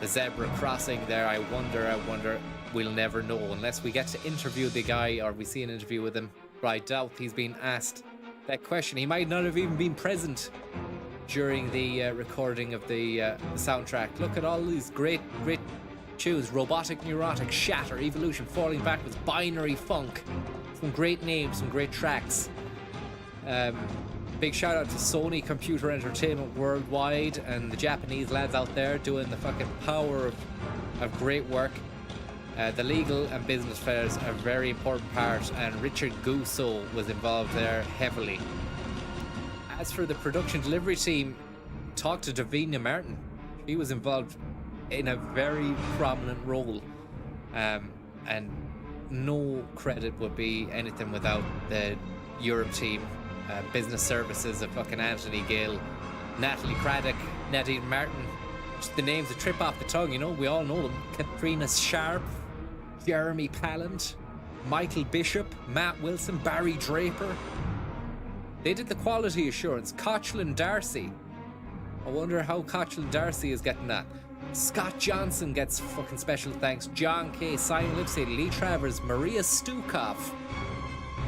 zebra crossing there? I wonder. We'll never know unless we get to interview the guy or we see an interview with him. But I doubt he's been asked that question. He might not have even been present during the recording of the soundtrack. Look at all these great tunes. Robotic Neurotic, Shatter, Evolution, Falling Backwards, Binary Funk. Some great names, some great tracks. Big shout out to Sony Computer Entertainment Worldwide and the Japanese lads out there doing the fucking power of great work. The legal and business fairs are a very important part, and Richard Gousseau was involved there heavily. As for the production delivery team, talk to Davina Martin. She was involved in a very prominent role, and no credit would be anything without the Europe team. Business services of fucking Anthony Gill, Natalie Craddock, Nadine Martin. Just the names that trip off the tongue, you know, we all know them. Katrina Sharp, Jeremy Pallant, Michael Bishop, Matt Wilson, Barry Draper. They did the quality assurance. Cochlin Darcy. I wonder how Cochlin Darcy is getting that. Scott Johnson gets fucking special thanks. John Kay, Simon Lipsey, Lee Travers, Maria Stukoff,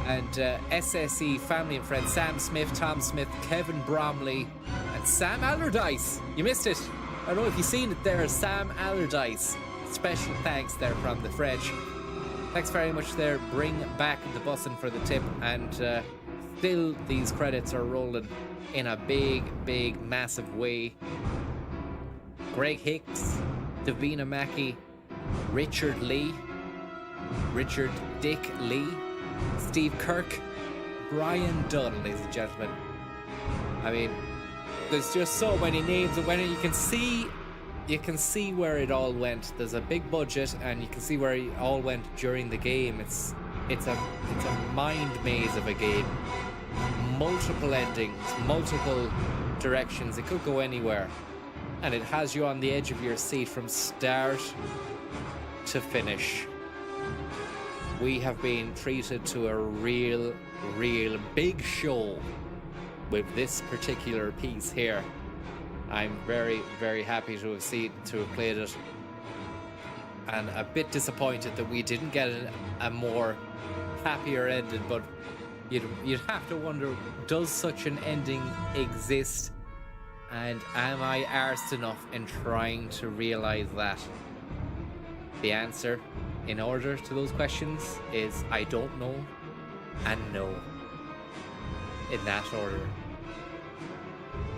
and SSE family and friends Sam Smith, Tom Smith, Kevin Bromley, and Sam Allardyce. You missed it. I don't know if you've seen it there. Sam Allardyce. Special thanks there from the French. Thanks very much there. Bring back the bussin' for the tip. And still these credits are rolling in a big, massive way. Greg Hicks, Davina Mackey, Richard Dick Lee, Steve Kirk, Brian Dunn, ladies and gentlemen. I mean, there's just so many names, and when you can see where it all went. There's a big budget, and you can see where it all went during the game. It's a mind maze of a game. Multiple endings, multiple directions. It could go anywhere, and it has you on the edge of your seat from start to finish. We have been treated to a real big show with this particular piece here. I'm very happy to have played it, and a bit disappointed that we didn't get a more happier ending. But you'd have to wonder, does such an ending exist, and am I arsed enough in trying to realize that? The answer, in order to those questions, is I don't know and no, in that order.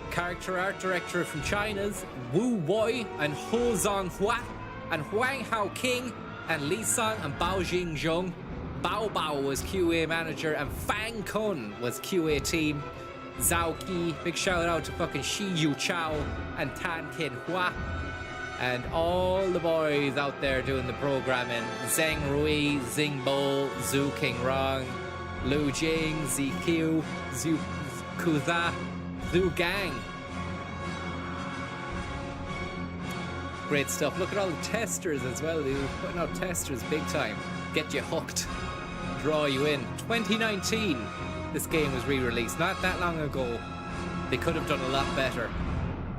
Character art director from China's Wu Wei and Ho Zonghua, and Huang Hao King and Li Song and Bao Jingzhong. Bao Bao was QA manager and Fang Kun was QA team. Zhao Qi, big shout out to fucking Shi Yu Chao and Tan Kin Hua. And all the boys out there doing the programming. Zheng Rui, Xing Bo, Zhu King Rong, Lu Jing, ZQ, Zhu Kuza, Zhu Gang. Great stuff. Look at all the testers as well. They were putting out testers big time. Get you hooked. Draw you in. 2019, this game was re-released. Not that long ago. They could have done a lot better.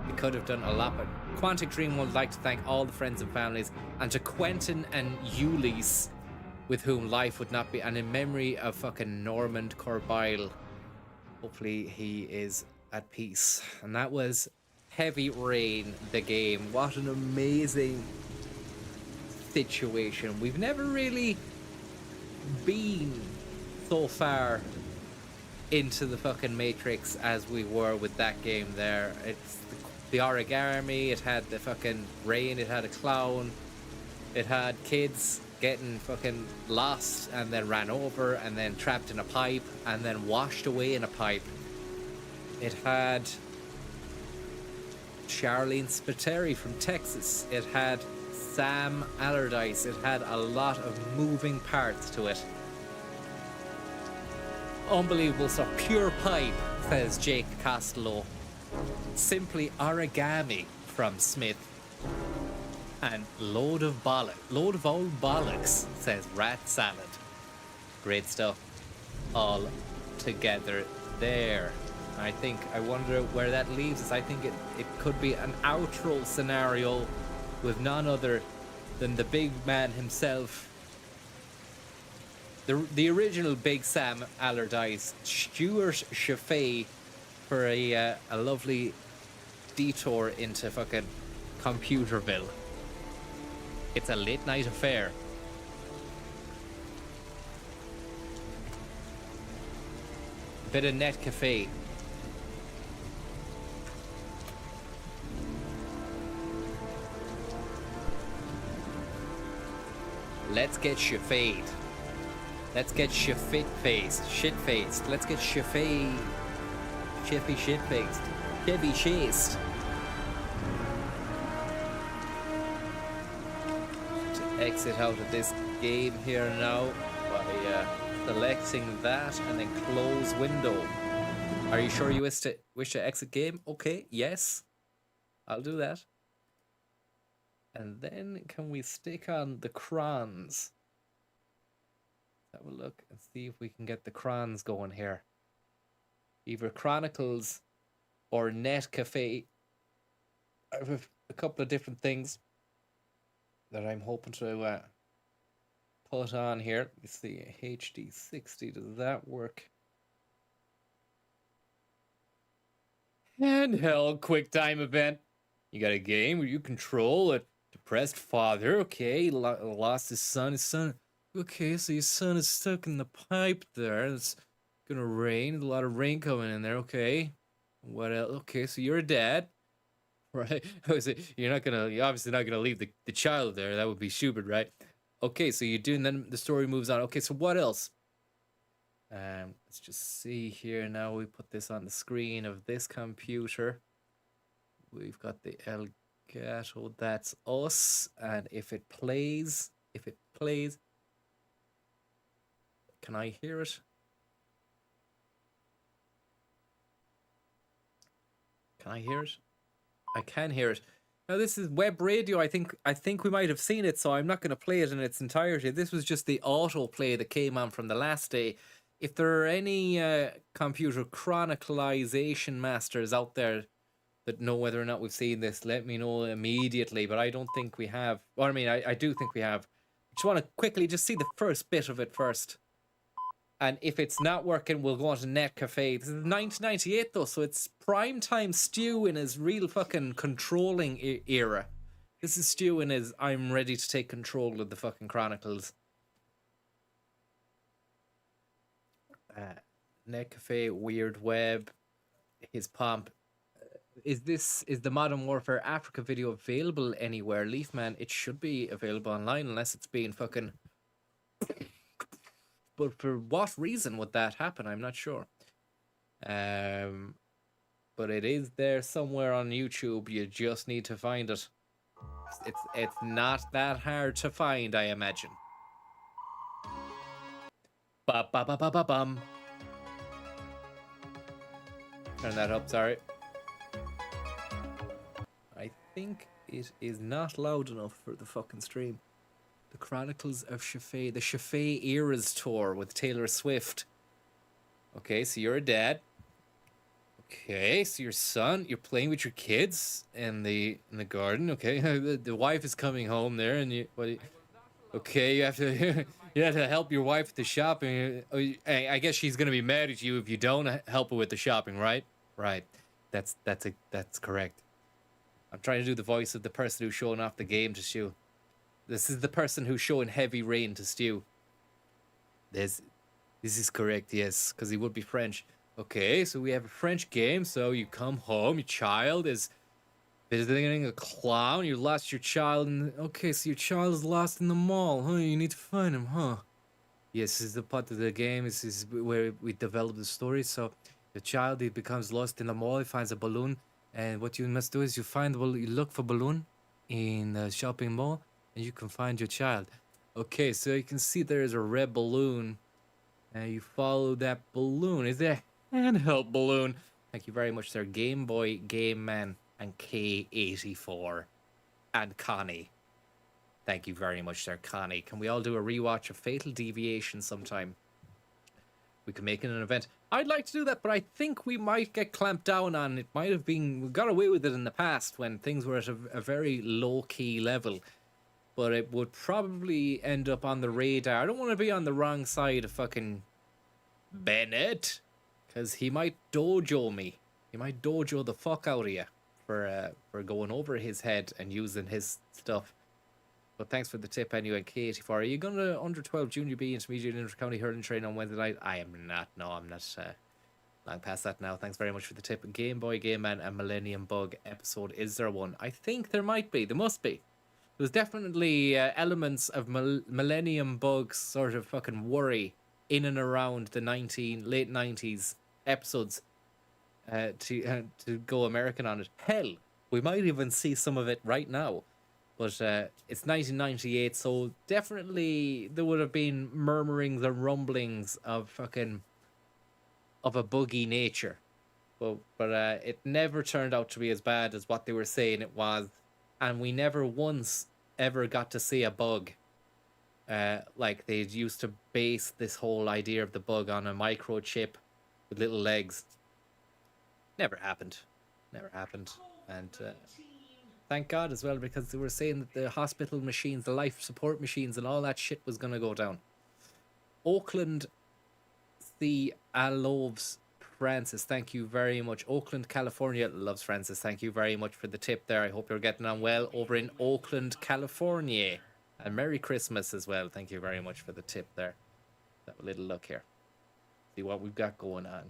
They could have done a lot better. Quantic Dream would like to thank all the friends and families, and to Quentin and Ulysse, with whom life would not be, and in memory of fucking Normand Corbeil. Hopefully he is at peace. And that was Heavy Rain, the game. What an amazing situation. We've never really been so far into the fucking Matrix as we were with that game there. It's the origami, it had the fucking rain, it had a clown, it had kids getting fucking lost and then ran over and then trapped in a pipe and then washed away in a pipe. It had Charlene Spiteri from Texas. It had Sam Allardyce. It had a lot of moving parts to it. Unbelievable stuff. Pure pipe, says Jake Costello. Simply origami from Smith. And load of old bollocks, says Rat Salad. Great stuff. All together there. I wonder where that leaves us. I think it could be an outro scenario with none other than the big man himself. The original Big Sam Allardyce, Stuart Chaffee, for a lovely detour into fucking Computerville. It's a late night affair. Bit of net cafe. Let's get shit-faced. Let's get shit-faced. Shit-faced. Let's get shit-faced. Shit-faced. Chevy-chased. To exit out of this game here now by selecting that and then close window. Are you sure you wish to exit game? Okay, yes. I'll do that. And then can we stick on the crons? Let's have a look and see if we can get the crons going here. Either Chronicles or Net Cafe. I have a couple of different things that I'm hoping to put on here. Let's see, HD 60, does that work? Handheld QuickTime event. You got a game where you control a depressed father. Okay, lost his son. Okay, so your son is stuck in the pipe there. It's gonna rain. There's a lot of rain coming in there. Okay, what else? Okay, so you're a dad, right? You're obviously not gonna leave the child there. That would be stupid, right? Okay, so you're doing. Then the story moves on. Okay, so what else? Let's just see here now. We put this on the screen of this computer. We've got the Elgato. That's us. And if it plays, can I hear it? Can I hear it? I can hear it. Now this is web radio. I think we might have seen it, so I'm not going to play it in its entirety. This was just the autoplay that came on from the last day. If there are any computer chronicalization masters out there that know whether or not we've seen this, let me know immediately. But I don't think we have. Or I mean, I do think we have. I just want to quickly just see the first bit of it first. And if it's not working, we'll go on to Net Cafe. This is 1998 though, so it's primetime Stu in his real fucking controlling era. This is Stu in his I'm ready to take control of the fucking Chronicles. Net Cafe, Weird Web, his pomp. Is the Modern Warfare Africa video available anywhere? Leafman, it should be available online unless it's being fucking... But for what reason would that happen? I'm not sure. But it is there somewhere on YouTube. You just need to find it. It's not that hard to find, I imagine. Ba-ba-ba-ba-ba-bum. Turn that up, sorry. I think it is not loud enough for the fucking stream. The Chronicles of Chaffee, the Chaffee Eras Tour with Taylor Swift. Okay, so you're a dad. Okay, so your son, you're playing with your kids in the garden. Okay, the wife is coming home there, and okay, you have to help your wife with the shopping. I guess she's gonna be mad at you if you don't help her with the shopping, right? Right. That's correct. I'm trying to do the voice of the person who's showing off the game to Stu. This is the person who's showing heavy rain to Stu. This is correct, yes, because he would be French. Okay, so we have a French game. So you come home, your child is Visiting a clown? You lost your child in... Okay, so your child is lost in the mall, huh? You need to find him, huh? Yes, this is the part of the game. This is where we develop the story. So, the child, he becomes lost in the mall. He finds a balloon. And what you must do is you find the balloon. You look for balloon in the shopping mall. And you can find your child. Okay, so you can see there is a red balloon. And you follow that balloon. Is it a handheld balloon? Thank you very much, sir. Game Boy, Game Man, and K84. And Connie. Thank you very much, sir, Connie. Can we all do a rewatch of Fatal Deviation sometime? We can make it an event. I'd like to do that, but I think we might get clamped down on. It might have been... We got away with it in the past when things were at a very low-key level. But it would probably end up on the radar. I don't want to be on the wrong side of fucking Bennett. Because he might dojo me. He might dojo the fuck out of you for going over his head and using his stuff. But thanks for the tip anyway, K84. Are you going to under 12 Junior B Intermediate Inter-County Hurling Train on Wednesday night? I am not. No, I'm not. Long past that now. Thanks very much for the tip. Game Boy, Game Man, and Millennium Bug episode. Is there one? I think there might be. There must be. There's definitely elements of Millennium Bug's sort of fucking worry in and around the late 90s episodes to go American on it. Hell, we might even see some of it right now. But it's 1998, so definitely there would have been murmurings and rumblings of a buggy nature. But it never turned out to be as bad as what they were saying it was. And we never once ever got to see a bug. Like they used to base this whole idea of the bug on a microchip with little legs. Never happened. Never happened. And... thank God as well, because they were saying that the hospital machines, the life support machines and all that shit was going to go down. Oakland C. loves Francis. Thank you very much. Oakland, California loves Francis. Thank you very much for the tip there. I hope you're getting on well over in Oakland, California. And Merry Christmas as well. Thank you very much for the tip there. Have a little look here. See what we've got going on.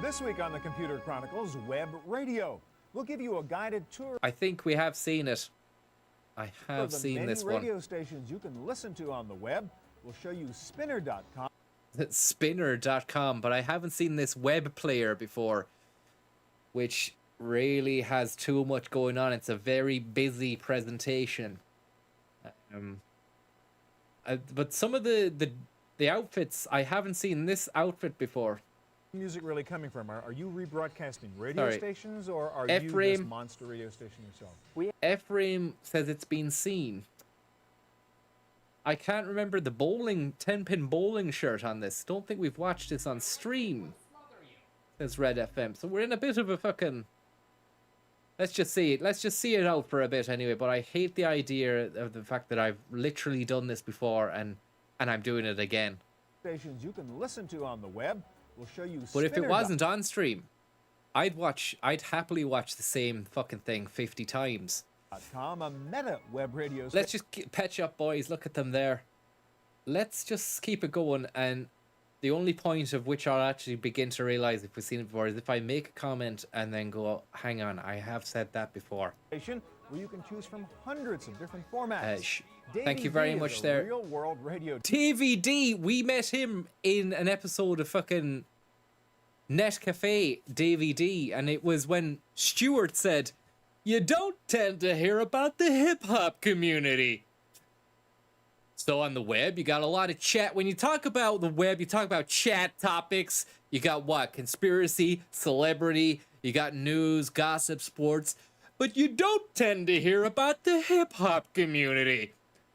This week on the Computer Chronicles Web Radio, we'll give you a guided tour. I think we have seen it. I have seen this one. Radio stations you can listen to on the web. We'll show you spinner.com. Spinner.com, but I haven't seen this web player before, which really has too much going on. It's a very busy presentation. But some of the outfits, I haven't seen this outfit before. Music really coming from? Are you rebroadcasting radio stations, or are you this monster radio station yourself? Ephraim says it's been seen. I can't remember the 10-pin bowling shirt on this. Don't think we've watched this on stream. Says Red FM. So we're in a bit of a fucking... Let's just see it. Let's just see it out for a bit anyway. But I hate the idea of the fact that I've literally done this before and I'm doing it again. Stations you can listen to on the web. We'll show you. But if it wasn't on stream, I'd happily watch the same fucking thing 50 times. A meta web radio. Let's just patch up, boys. Look at them there. Let's just keep it going. And the only point of which I'll actually begin to realize if we've seen it before is if I make a comment and then go, hang on, I have said that before. Where you can choose from hundreds of different formats. Thank you very much there. Real world radio. TVD, we met him in an episode of fucking Net Cafe DVD, and it was when Stuart said, "You don't tend to hear about the hip-hop community." So on the web, you got a lot of chat. When you talk about the web, you talk about chat topics. You got what? Conspiracy, celebrity, you got news, gossip, sports. But you don't tend to hear about the hip-hop community.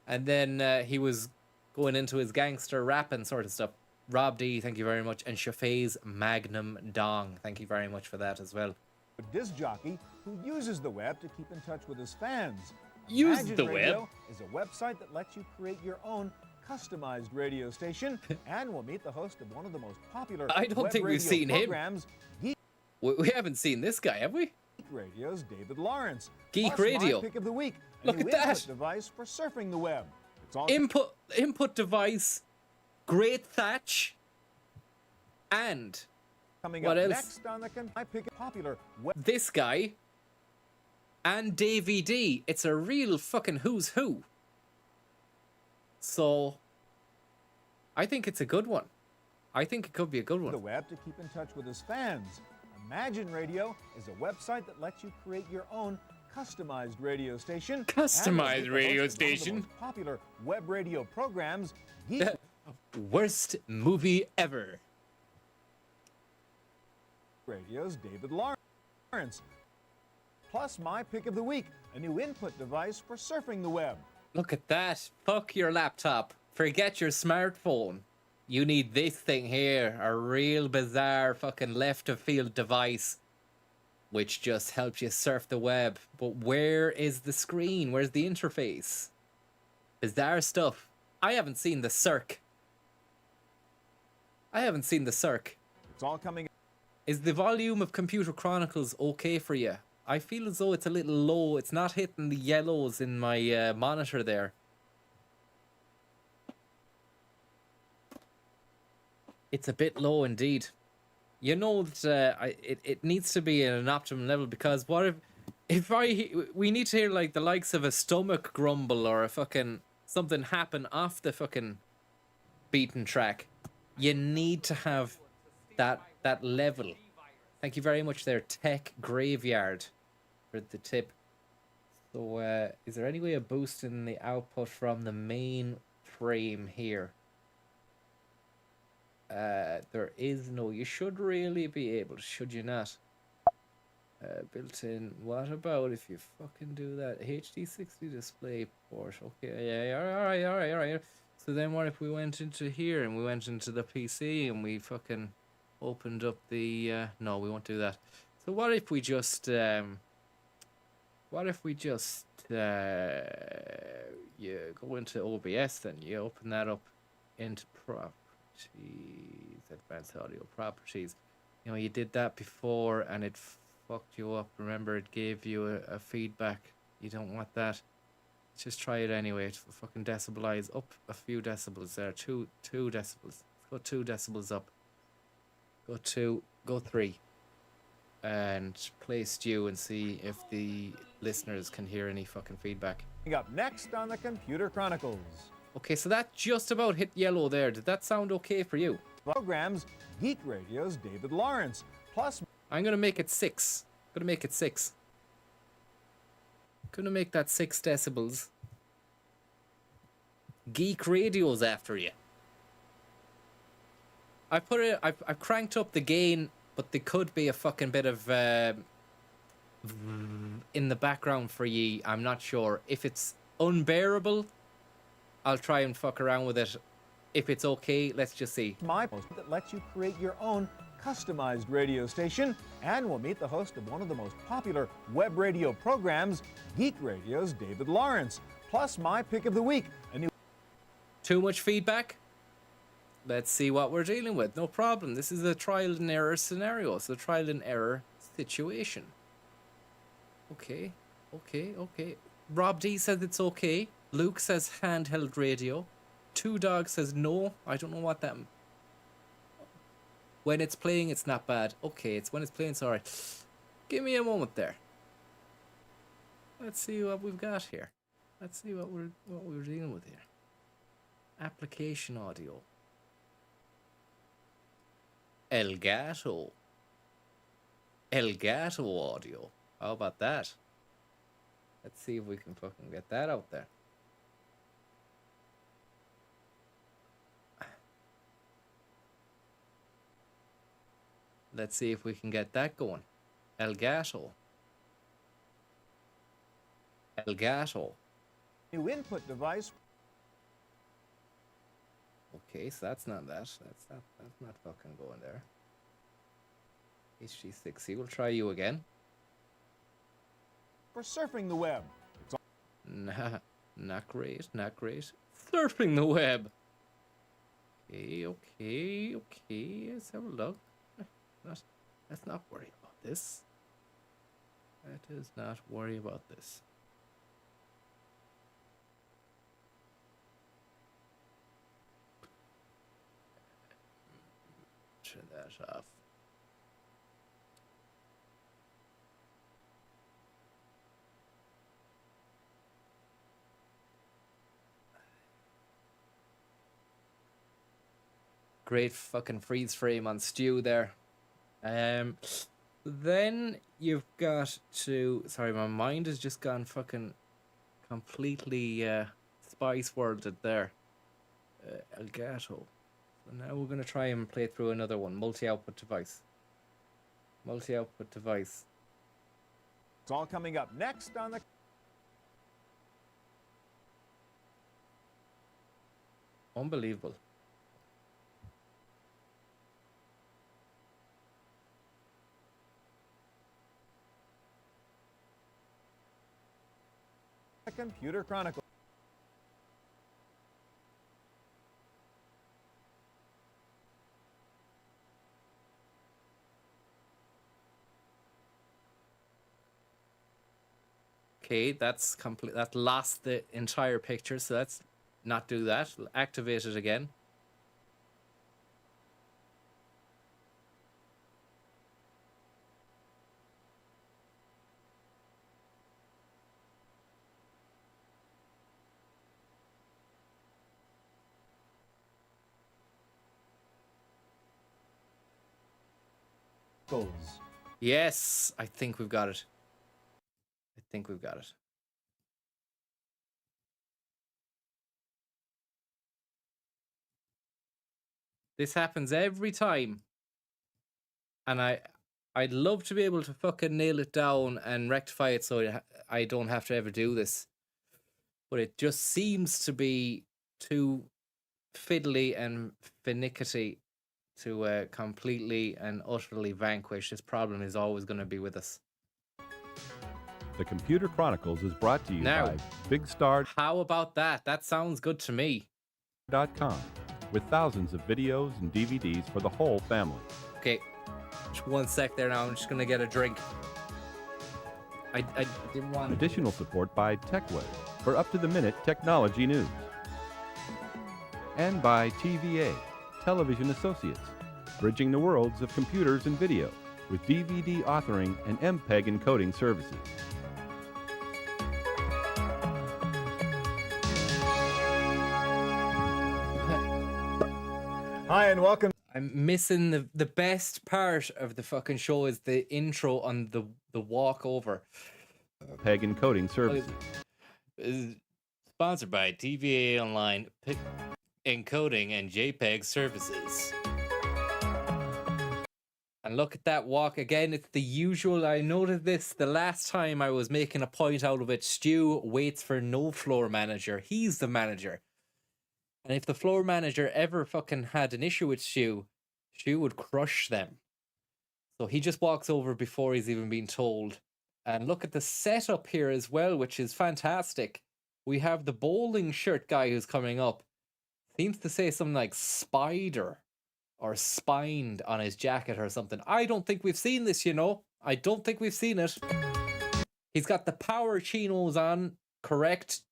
And then he was going into his gangster rapping sort of stuff. Rob D, thank you very much. And Shafay's Magnum Dong, thank you very much for that as well. A disc jockey who uses the web to keep in touch with his fans. Use Imagine the Radio web? Is a website that lets you create your own customized radio station, and we'll meet the host of one of the most popular I don't web think we've radio seen him. programs, Geek We haven't seen this guy, have we? Radio's David Lawrence. Geek Plus Radio. My pick of the week. A Look new at that. input device for surfing the web. It's also Input device, great thatch, and Coming What up else? next on the I pick a popular web. This guy and Davey D. It's a real fucking who's who. So I think it's a good one. I think it could be a good one. The web to keep in touch with his fans. Imagine Radio is a website that lets you create your own customized radio station. Customized radio station. Popular web radio programs. Worst movie ever. Radio's David Lawrence. Plus my pick of the week, a new input device for surfing the web. Look at that. Fuck your laptop. Forget your smartphone. You need this thing here, a real bizarre fucking left of field device which just helps you surf the web. But where is the screen? Where's the interface? Bizarre stuff. I haven't seen the circ. It's all coming. Is the volume of Computer Chronicles okay for you? I feel as though it's a little low. It's not hitting the yellows in my monitor there. It's a bit low indeed. You know that it needs to be at an optimum level, because what if we need to hear like the likes of a stomach grumble or a fucking something happen off the fucking beaten track. You need to have that level. Thank you very much there, Tech Graveyard, for the tip. So is there any way of boosting the output from the main frame here? There is no. You should really be able to, should you not? Built in. What about if you fucking do that HD 60 display port? Okay, yeah, all right. So then what if we went into here and we went into the PC and we fucking opened up the no, we won't do that. So what if we just you go into OBS, then you open that up into properties, advanced audio properties. You know, you did that before and it fucked you up. Remember, it gave you a feedback. You don't want that. Just try it anyway. To fucking decibelize up a few decibels there. Two decibels. Go 2 decibels up. Go 2. Go 3. And play Stew and see if the listeners can hear any fucking feedback. Up next on the Computer Chronicles. Okay, so that just about hit yellow there. Did that sound okay for you? Programs, Geek Radio's David Lawrence. Plus, I'm gonna make it 6. Gonna make that 6 decibels. Geek Radio's after you. I've cranked up the gain, but there could be a fucking bit of in the background for ye. I'm not sure. If it's unbearable, I'll try and fuck around with it. If it's okay, let's just see. My post that lets you create your own customized radio station, and we'll meet the host of one of the most popular web radio programs, Geek Radio's David Lawrence. Plus my pick of the week, a new. Too much feedback? Let's see what we're dealing with. No problem. This is a trial and error scenario. It's a trial and error situation. Okay. Rob D says it's okay. Luke says handheld radio. Two Dogs says no. I don't know what that. When it's playing, it's not bad. Okay, it's when it's playing, it's alright. Give me a moment there. Let's see what we've got here. Let's see what we're dealing with here. Application audio. Elgato audio. How about that? Let's see if we can fucking get that out there. Let's see if we can get that going. Elgato. New input device. Okay, so that's not that. That's not fucking going there. HG60. We'll try you again. For surfing the web. It's all Nah, not great. Surfing the web. Okay. Let's have a look. Let's not worry about this. Let us not worry about this. Turn that off. Great fucking freeze frame on Stu there. Then you've got to... Sorry, my mind has just gone fucking completely spice worlded there. Elgato. So now we're going to try and play through another one. Multi-output device. Multi-output device. It's all coming up next on the... Unbelievable. Computer Chronicle. Okay, that's complete. That lost the entire picture, so let's not do that. We'll activate it again. Yes, I think we've got it. I think we've got it. This happens every time. And I'd love to be able to fucking nail it down and rectify it so I don't have to ever do this. But it just seems to be too fiddly and finicky to completely and utterly vanquish. This problem is always going to be with us. The Computer Chronicles is brought to you Now, by Big Star. How about that? That sounds good to me. .com, with thousands of videos and DVDs for the whole family. Okay, just 1 sec there now. I'm just going to get a drink. I didn't want to... Additional support by TechWave for up-to-the-minute technology news. And by TVA, Television Associates, bridging the worlds of computers and video with DVD authoring and MPEG encoding services. Hi and welcome. I'm missing the best part of the fucking show is the intro on the walk over. PEG encoding services. Sponsored by TVA Online Encoding and JPEG Services. And look at that walk again. It's the usual. I noted this the last time I was making a point out of it. Stu waits for no floor manager. He's the manager. And if the floor manager ever fucking had an issue with Stu would crush them. So he just walks over before he's even been told. And look at the setup here as well, which is fantastic. We have the bowling shirt guy who's coming up. Seems to say something like spider or spined on his jacket or something. I don't think we've seen this, you know. I don't think we've seen it. He's got the power chinos on, correct?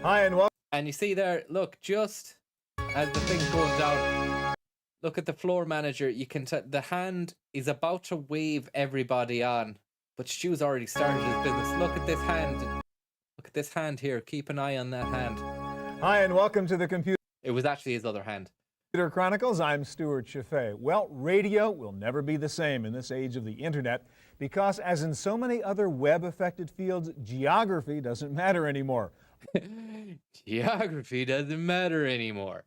Hi and welcome. And you see there, look, just as the thing's going down, look at the floor manager. You can tell the hand is about to wave everybody on, but Stu's already started his business. Look at this hand. Look at this hand here. Keep an eye on that hand. Hi and welcome to the Computer. It was actually his other hand. Computer Chronicles, I'm Stuart Chaffee. Well, radio will never be the same in this age of the internet because, as in so many other web-affected fields, geography doesn't matter anymore. Geography doesn't matter anymore.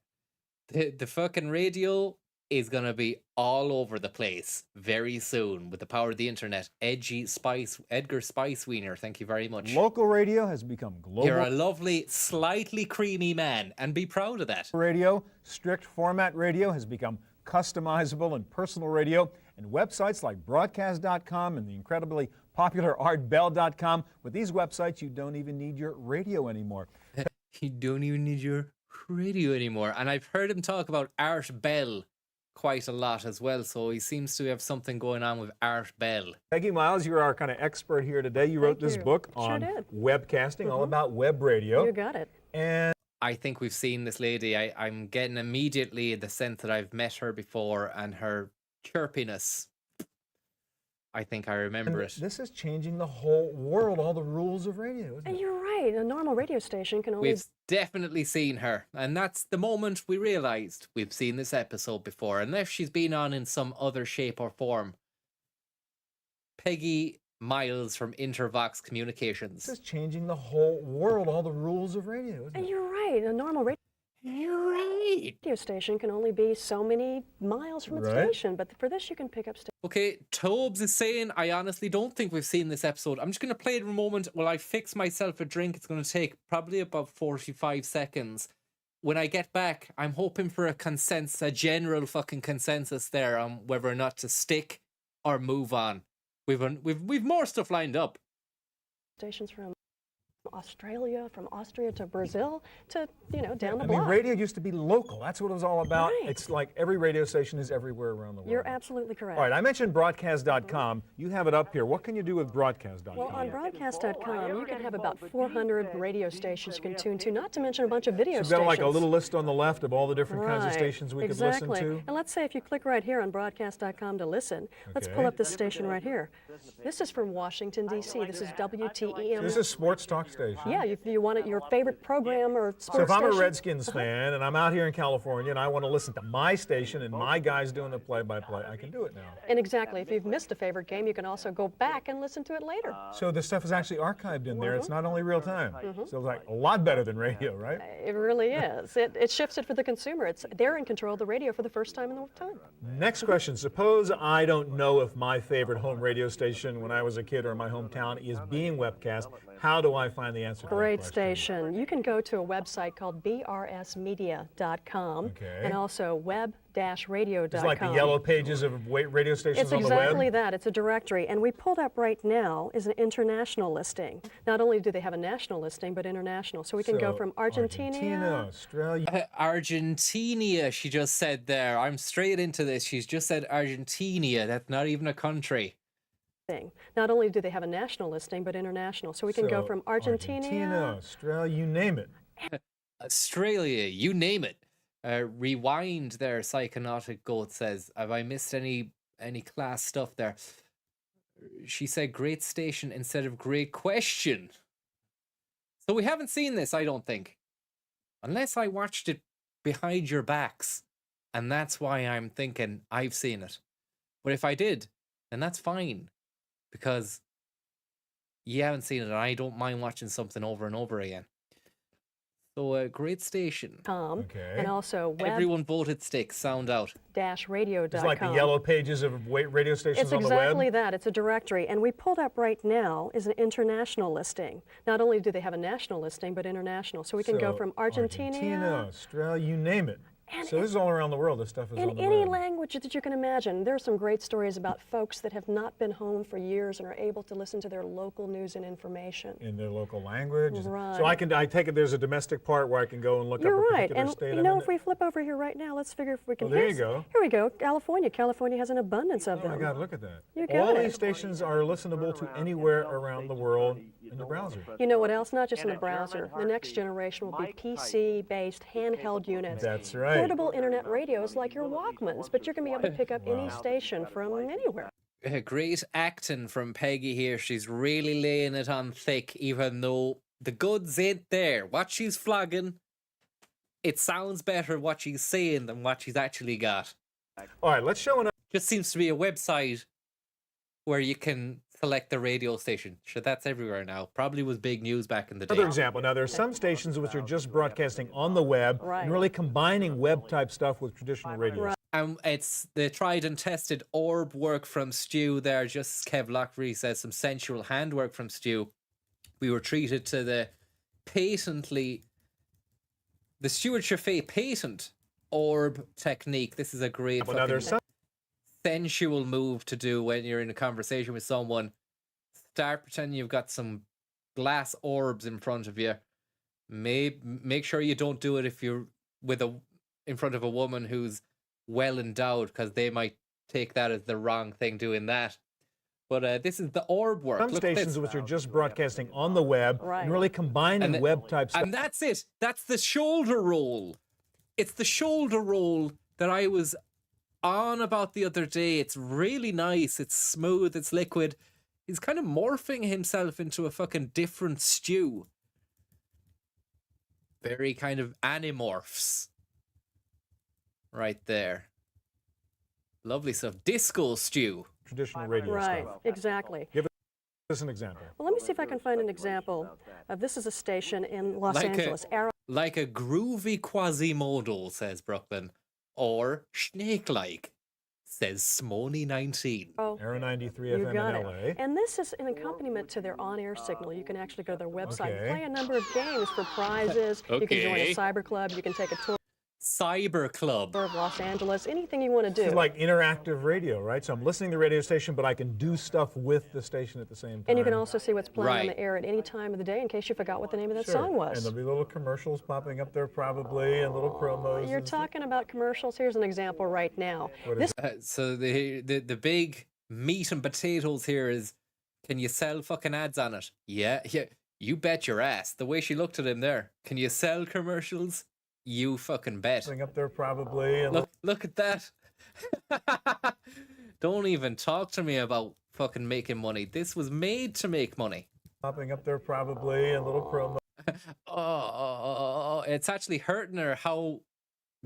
The fucking radio is going to be all over the place very soon with the power of the internet. Edgar Spice Wiener, thank you very much. Local radio has become global. You're a lovely, slightly creamy man, and be proud of that. Radio, strict format radio has become customizable and personal radio, and websites like broadcast.com and the incredibly popular artbell.com. With these websites, you don't even need your radio anymore. You don't even need your radio anymore. And I've heard him talk about Art Bell quite a lot as well, so he seems to have something going on with Art Bell. Peggy Miles, you're our kind of expert here today. You wrote this book on webcasting, all about web radio. You got it. And I think we've seen this lady. I'm getting immediately the sense that I've met her before, and her chirpiness, I think I remember it. This is changing the whole world, all the rules of radio, isn't it? You're right. right. A normal radio station can only... We've definitely seen her, and that's the moment we realised we've seen this episode before, unless she's been on in some other shape or form. Peggy Miles from Intervox Communications. This is changing the whole world, all the rules of radio, isn't it? You're right. A normal radio... You're right. Radio station can only be so many miles from its station, but for this you can pick up... Okay, Tobes is saying, I honestly don't think we've seen this episode. I'm just going to play it in a moment while I fix myself a drink. It's going to take probably about 45 seconds. When I get back, I'm hoping for a general fucking consensus there on whether or not to stick or move on. We've more stuff lined up. Stations from Australia, from Austria to Brazil to, down the block. I mean, radio used to be local. That's what it was all about. Right. It's like every radio station is everywhere around the world. You're absolutely correct. All right, I mentioned broadcast.com. You have it up here. What can you do with broadcast.com? Well, on broadcast.com, you can have about 400 radio stations you can tune to, not to mention a bunch of video so stations. You've got like a little list on the left of all the different kinds of stations we could listen to? And let's say if you click right here on broadcast.com to listen, let's pull up this station right here. This is from Washington, D.C. This is WTEM. So this is sports talk station. Yeah, if you want your favorite program or sports So if I'm station. a Redskins fan and I'm out here in California and I want to listen to my station and my guys doing the play-by-play, I can do it now. And exactly, if you've missed a favorite game, you can also go back and listen to it later. So the stuff is actually archived in there. It's not only real time. So it's like a lot better than radio, right? It really is. It shifts it for the consumer. They're in control of the radio for the first time in the time. Next question. Suppose I don't know if my favorite home radio station when I was a kid or in my hometown is being webcast. How do I find the answer to that Great question? station. You can go to a website called brsmedia.com and also web-radio.com. It's like the yellow pages of radio stations on the web? It's exactly that. It's a directory. And we pulled up right now is an international listing. Not only do they have a national listing, but international. So we can go from Argentina, Australia. Argentina, she just said there. I'm straight into this. She's just said Argentina. That's not even a country. Not only do they have a national listing, but international. So we can go from Argentina, Australia, you name it. Australia, you name it. Rewind there, Psychonautic Goat says. Have I missed any class stuff there? She said great station instead of great question. So we haven't seen this, I don't think. Unless I watched it behind your backs. And that's why I'm thinking I've seen it. But if I did, then that's fine. Because you haven't seen it, and I don't mind watching something over and over again. So a great station. And also everyone voted stick. Sound out. -radio.com. It's like the yellow pages of radio stations on the web? It's exactly that. It's a directory. And we pulled up right now is an international listing. Not only do they have a national listing, but international. So we can go from Argentina, Australia, you name it. So this is all around the world. This stuff is on the in any web. language that you can imagine. There are some great stories about folks that have not been home for years and are able to listen to their local news and information. In their local language? Right. So I take it there's a domestic part where I can go and look up a particular state. And if we flip over here right now, let's figure if we can... there you go. Here we go. California. California has an abundance of them. Oh my God, look at that. You got all it. these stations are listenable to anywhere around the world in the browser. You know what else? Not just in the browser. The next generation will be PC-based handheld units. That's right. Portable internet radios like your Walkmans, but you're going to be able to pick up any station from anywhere. Great acting from Peggy here. She's really laying it on thick, even though the goods ain't there. What she's flogging, it sounds better what she's saying than what she's actually got. All right, let's show another. Just seems to be a website where you can select the radio station. Sure, that's everywhere now. Probably was big news back in the day. Another example. Now, there are some stations which are just broadcasting on the web and really combining web-type stuff with traditional radio. It's the tried and tested orb work from Stu there. Just Kev Lockery says some sensual handwork from Stu. We were treated to the Stuart Chaffee patent orb technique. This is a great sensual move to do when you're in a conversation with someone. Start pretending you've got some glass orbs in front of you. Make sure you don't do it if you're in front of a woman who's well endowed, because they might take that as the wrong thing doing that. But this is the orb work. Some stations which are just broadcasting on the web and really combining web-type stuff. And that's it. That's the shoulder roll. It's the shoulder roll that I was on about the other day. It's really nice. It's smooth. It's liquid. He's kind of morphing himself into a fucking different Stew. Very kind of animorphs. Right there. Lovely stuff. Disco stew. Traditional radio Right, stuff. exactly. Give us an example. Well, let me see if I can find an example. This is a station in Los Angeles. Like a groovy Quasimodo, says Brooklyn. Or snake-like, says Smony19. Era 93 You FM got in it. LA. And this is an accompaniment to their on-air signal. You can actually go to their website and Okay. play a number of games for prizes. You can join Okay. a cyber club. You can take a tour Cyber Club of Los Angeles. Anything you want to do. It's like interactive radio, right? So I'm listening to the radio station, but I can do stuff with the station at the same time. And you can also see what's playing on Right. the air at any time of the day in case you forgot what the name of that Sure. song was. And there'll be little commercials popping up there probably, and little promos. You're and talking about commercials. Here's an example right now. This So the big meat and potatoes here is, can you sell fucking ads on it? Yeah. You bet your ass. The way she looked at him there. Can you sell commercials? You fucking bet. Up there probably. And Look at that. Don't even talk to me about fucking making money. This was made to make money. Popping up there probably, and little promos. Oh, it's actually hurting her how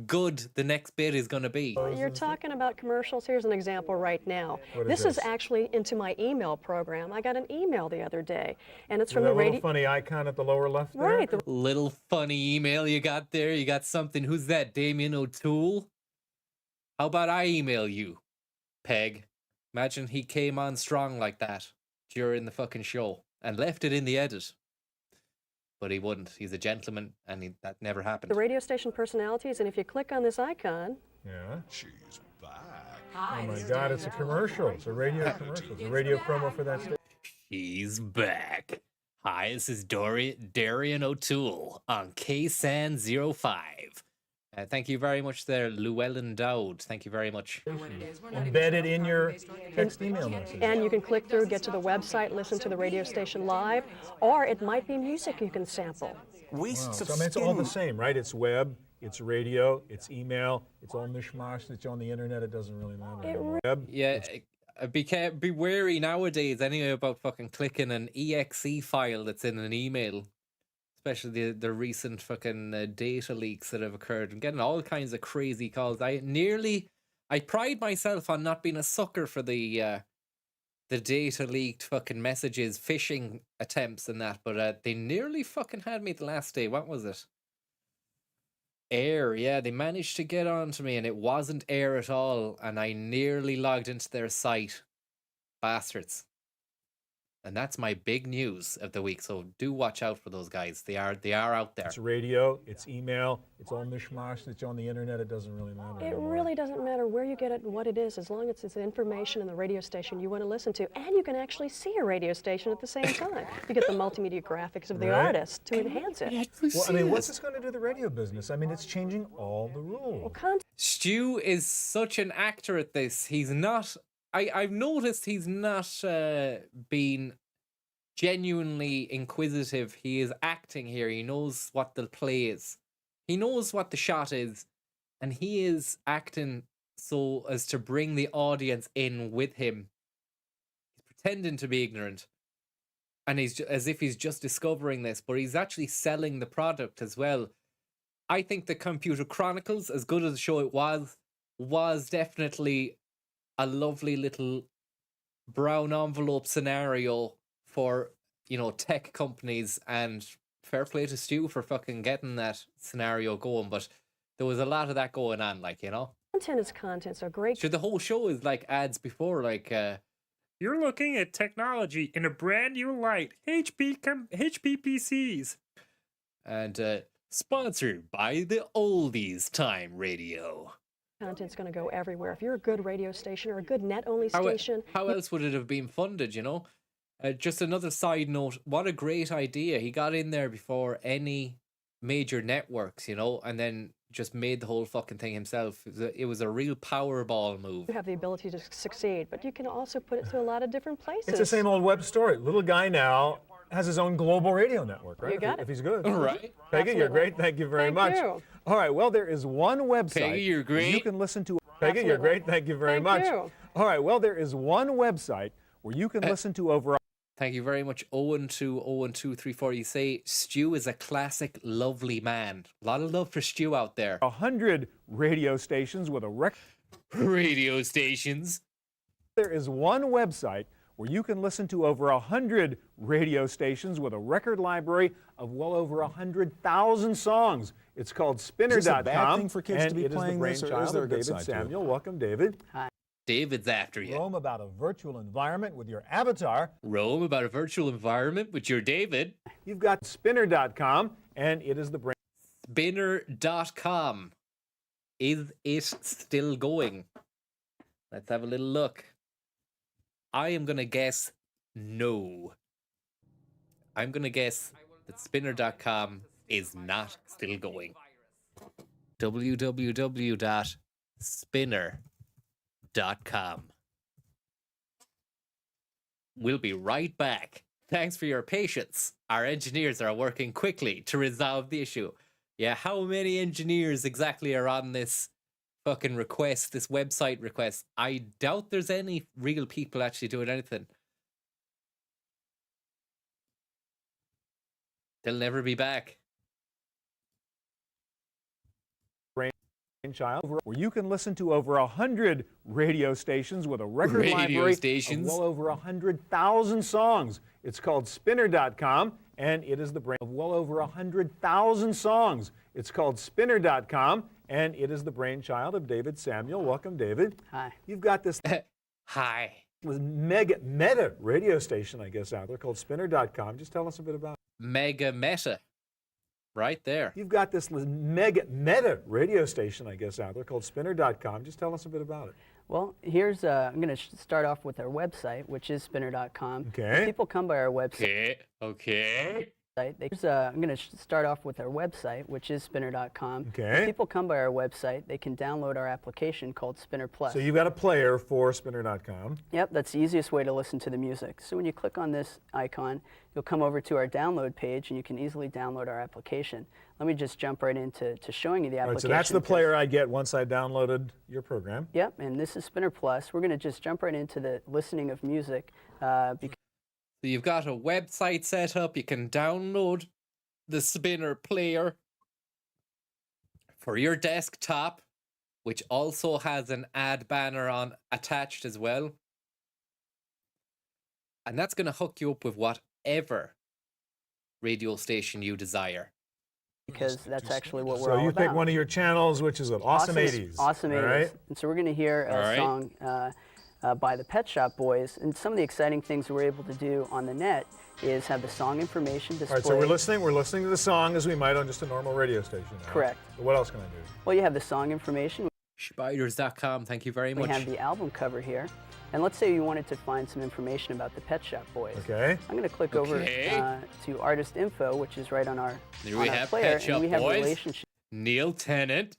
good the next bit is going to be. You're talking about commercials. Here's an example right now. What is This is this? actually into my email program. I got an email the other day, and it's from With the that little radio. funny icon at the lower left there. Right. Little funny email you got there. You got something. Who's that? Damien O'Toole? How about I email you, Peg? Imagine he came on strong like that during the fucking show and left it in the edit. But he wouldn't. He's a gentleman, and that never happened. The radio station personalities, and if you click on this icon, Yeah. She's back. Oh my God, it's a commercial. It's a radio commercial. It's a radio promo for that station. He's back. Hi, this is Darian O'Toole on KSAN 05. Thank you very much there, Llewellyn Dowd. Thank you very much. Embedded in your text email message. and you can click through, get to the website, listen to the radio station live, or it might be music you can sample. Wow. So I mean, it's all the same, right? It's web, it's radio, it's email, it's all mishmash that's on the internet. It doesn't really matter. anymore. Web, Yeah, be wary nowadays anyway about fucking clicking an exe file that's in an email. Especially the recent fucking data leaks that have occurred and getting all kinds of crazy calls. I pride myself on not being a sucker for the data leaked fucking messages, phishing attempts and that, but they nearly fucking had me the last day. What was it? Air, yeah, they managed to get onto me and it wasn't Air at all, and I nearly logged into their site. Bastards. And that's my big news of the week. So do watch out for those guys. They are out there. it's radio, it's email, it's all mishmash that's on the internet. It doesn't really matter. It anymore. really doesn't matter where you get it and what it is, as long as it's the information in the radio station you want to listen to. And you can actually see a radio station at the same time. You get the multimedia graphics of the Right. artist to enhance it. Well, I mean, what's this going to do to the radio business? I mean, it's changing all the rules. Stu is such an actor at this. He's not. I've noticed he's not being genuinely inquisitive. He is acting here. He knows what the play is. He knows what the shot is, and he is acting so as to bring the audience in with him. He's pretending to be ignorant, and he's as if he's just discovering this, but he's actually selling the product as well. I think the Computer Chronicles, as good as the show it was definitely a lovely little brown envelope scenario for, tech companies, and fair play to Stu for fucking getting that scenario going, but there was a lot of that going on, Content is content, so great. So the whole show is like ads before, you're looking at technology in a brand new light, HP PCs. And sponsored by the Oldies Time Radio. Content's going to go everywhere. If you're a good radio station or a good net-only station, How else would it have been funded, just another side note, what a great idea. He got in there before any major networks, and then just made the whole fucking thing himself. It was a real Powerball move. you have the ability to succeed, but you can also put it to a lot of different places. It's the same old web story. Little guy now has his own global radio network, right? You got if it. he's good. Right. Peggy, you're Absolutely. great. Thank you very Thank much. you. All right, well, there is one website. Peggy, you're great. You can listen to. Peggy, you're Absolutely. great. Thank you very Thank much. you. All right, well, there is one website where you can listen to over Thank you very much, Owen to Owen234. You say Stu is a classic, lovely man. A lot of love for Stu out there. 100 radio stations with a record. Radio stations. There is one website where you can listen to over 100 radio stations with a record library of well over 100,000 songs. It's called Spinner.com. Is this a bad thing for kids and to be it is the playing this, or is brainchild there a of good David side to it? Samuel. Welcome, David. Hi. David's after you. Roam about a virtual environment with your avatar. Roam about a virtual environment with your David. You've got Spinner.com, and it is the brain. Spinner.com. Is it still going? Let's have a little look. I am going to guess no. I'm going to guess that Spinner.com is not still going. www.spinner.com. We'll be right back. Thanks for your patience. Our engineers are working quickly to resolve the issue. Yeah, how many engineers exactly are on this fucking request, this website request? I doubt there's any real people actually doing anything. They'll never be back. Brainchild, where you can listen to over 100 radio stations with a record library of well over 100,000 songs. It's called Spinner.com, and it is the brain of well over 100,000 songs. It's called Spinner.com, and it is the brainchild of David Samuel. Welcome, David. Hi. You've got this Hi. meta radio station, I guess, out there called Spinner.com. Just tell us a bit about it. Mega meta. Right there. You've got this meta radio station, I guess, out there called Spinner.com. Just tell us a bit about it. Well, here's, I'm going to start off with our website, which is Spinner.com. Okay. If people come by our website. Okay. I'm going to start off with our website, which is Spinner.com. Okay. If people come by our website, they can download our application called Spinner Plus. So you've got a player for Spinner.com. Yep, that's the easiest way to listen to the music. So when you click on this icon, you'll come over to our download page, and you can easily download our application. Let me just jump right into showing you the application. All right, so that's the player I get once I downloaded your program. Yep, and this is Spinner Plus. We're going to just jump right into the listening of music. So you've got a website set up. You can download the Spinner player for your desktop, which also has an ad banner on attached as well. And that's going to hook you up with whatever radio station you desire. Because that's actually what we're So all you about. pick one of your channels, which is what? Awesome 80s. Awesome 80s. All right. And so we're going to hear a song by the Pet Shop Boys. And some of the exciting things we're able to do on the net is have the song information displayed. All right, so we're listening to the song as we might on just a normal radio station. Now. Correct. So what else can I do? Well, you have the song information. Spiders.com, thank you very much. We have the album cover here. And let's say you wanted to find some information about the Pet Shop Boys. Okay. I'm going to click over to Artist Info, which is right on our, There we have player. Pet Shop and we have Boys. relationship Neil Tennant.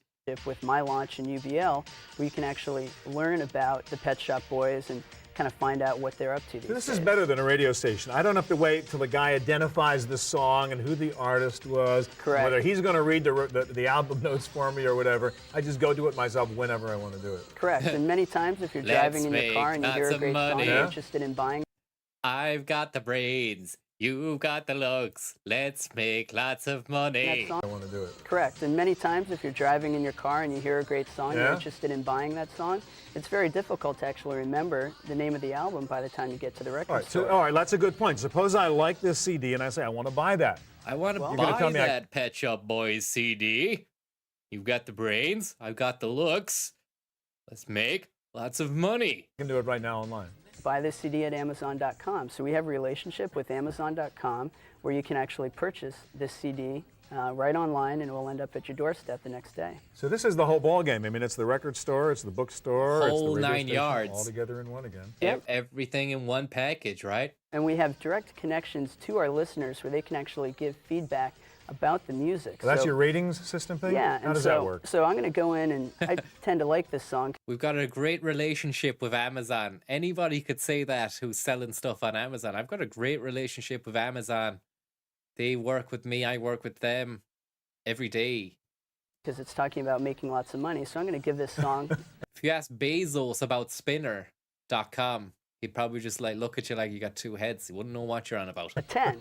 with My Launch and UBL, where you can actually learn about the Pet Shop Boys and kind of find out what they're up to these This days. is better than a radio station. I don't have to wait till the guy identifies the song and who the artist was. Correct. Whether he's going to read the album notes for me or whatever. I just go do it myself whenever I want to do it. Correct. And many times if you're driving in your car and you hear a great song you're interested in buying. I've got the brains. You've got the looks. Let's make lots of money. I want to do it. Correct. And many times if you're driving in your car and you hear a great song, you're interested in buying that song, it's very difficult to actually remember the name of the album by the time you get to the record store. All right, that's a good point. Suppose I like this CD and I say I want to buy that. I want to buy that Pet Shop Boys CD. You've got the brains. I've got the looks. Let's make lots of money. You can do it right now online. Buy this CD at Amazon.com. So we have a relationship with Amazon.com where you can actually purchase this CD right online, and it will end up at your doorstep the next day. So this is the whole ball game. I mean, it's the record store, it's the bookstore, it's the Whole radio 9 station, yards. all together in one again. Yep. Everything in one package, right? And we have direct connections to our listeners where they can actually give feedback about the music. So that's So- your ratings system thing? Yeah. How and does so, that work? So I'm going to go in, and I tend to like this song. We've got a great relationship with Amazon. Anybody could say that who's selling stuff on Amazon. I've got a great relationship with Amazon. They work with me, I work with them every day. Because it's talking about making lots of money. So I'm going to give this song. If you ask Bezos about Spinner.com, He'd probably just like look at you like you got two heads. He wouldn't know what you're on about. A 10.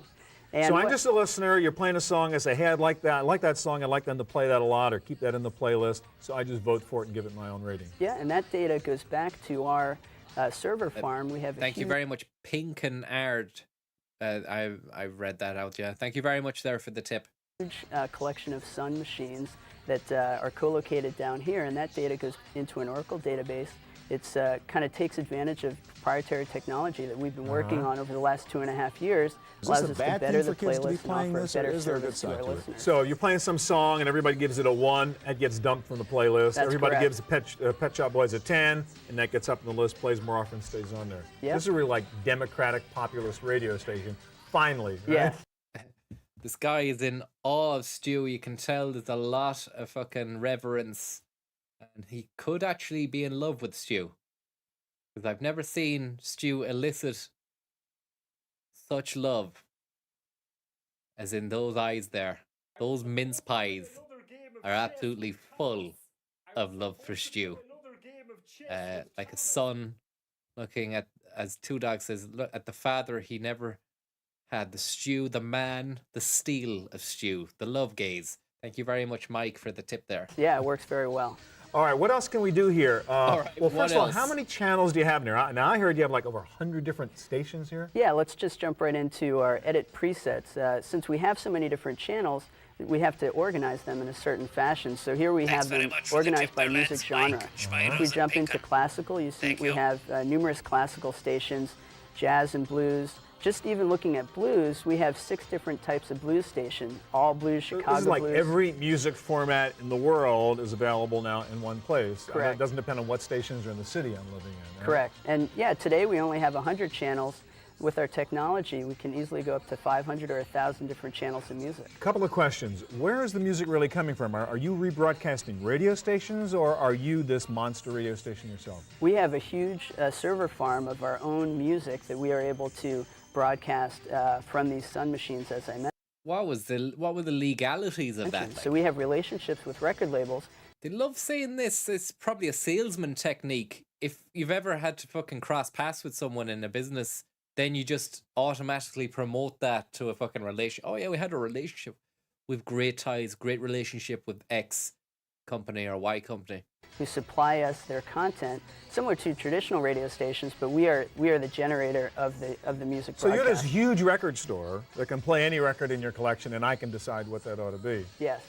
And so I'm just a listener. You're playing a song. I say, hey, I like that song. I'd like them to play that a lot or keep that in the playlist. So I just vote for it and give it my own rating. Yeah, and that data goes back to our server farm. We have. Thank you very much, Pink and Ard. I've read that out. Yeah, thank you very much there for the tip. Huge collection of Sun machines that are co-located down here, and that data goes into an Oracle database. It's kind of takes advantage of proprietary technology that we've been working on over the last 2.5 years. Is this a bad thing for kids to be playing this, or is there a good side to it? So you're playing some song and everybody gives it a 1, it gets dumped from the playlist. That's everybody correct. gives Pet Shop Boys a 10, and that gets up on the list, plays more often, stays on there. Yep. This is a real like democratic populist radio station. Finally, right? Yes. This guy is in awe of Stu. You can tell there's a lot of fucking reverence. And he could actually be in love with Stu. Because I've never seen Stu elicit such love as in those eyes there. Those mince pies are absolutely full of love for Stu. Like a son looking at, as Two Dog says, look at the father he never had, the Stu, the man, the steel of Stu, the love gaze. Thank you very much, Mike, for the tip there. Yeah, it works very well. All right, what else can we do here? All right, well, what first of all, else? how many channels do you have now? Now, I heard you have like over 100 different stations here. Yeah, let's just jump right into our edit presets. Since we have so many different channels, we have to organize them in a certain fashion. So here we have them organized by music genre. If we jump into classical, you see we have numerous classical stations, jazz and blues. Just even looking at blues, we have 6 different types of blues stations. All blues, Chicago This is like blues. every music format in the world is available now in one place. Correct. It doesn't depend on what stations are in the city I'm living in. Right? Correct. And yeah, today we only have 100 channels. With our technology, we can easily go up to 500 or 1,000 different channels of music. A couple of questions. Where is the music really coming from? Are you rebroadcasting radio stations, or are you this monster radio station yourself? We have a huge server farm of our own music that we are able to broadcast from these Sun machines, as I mentioned. What were the legalities of that? So we have relationships with record labels. They love saying this. It's probably a salesman technique. If you've ever had to fucking cross paths with someone in a business, then you just automatically promote that to a fucking relation. Oh yeah, we had a relationship. We've great ties, great relationship with X company or Y company. Who supply us their content, similar to traditional radio stations, but we are the generator of the music So broadcast. you're this huge record store that can play any record in your collection, and I can decide what that ought to be. Yes.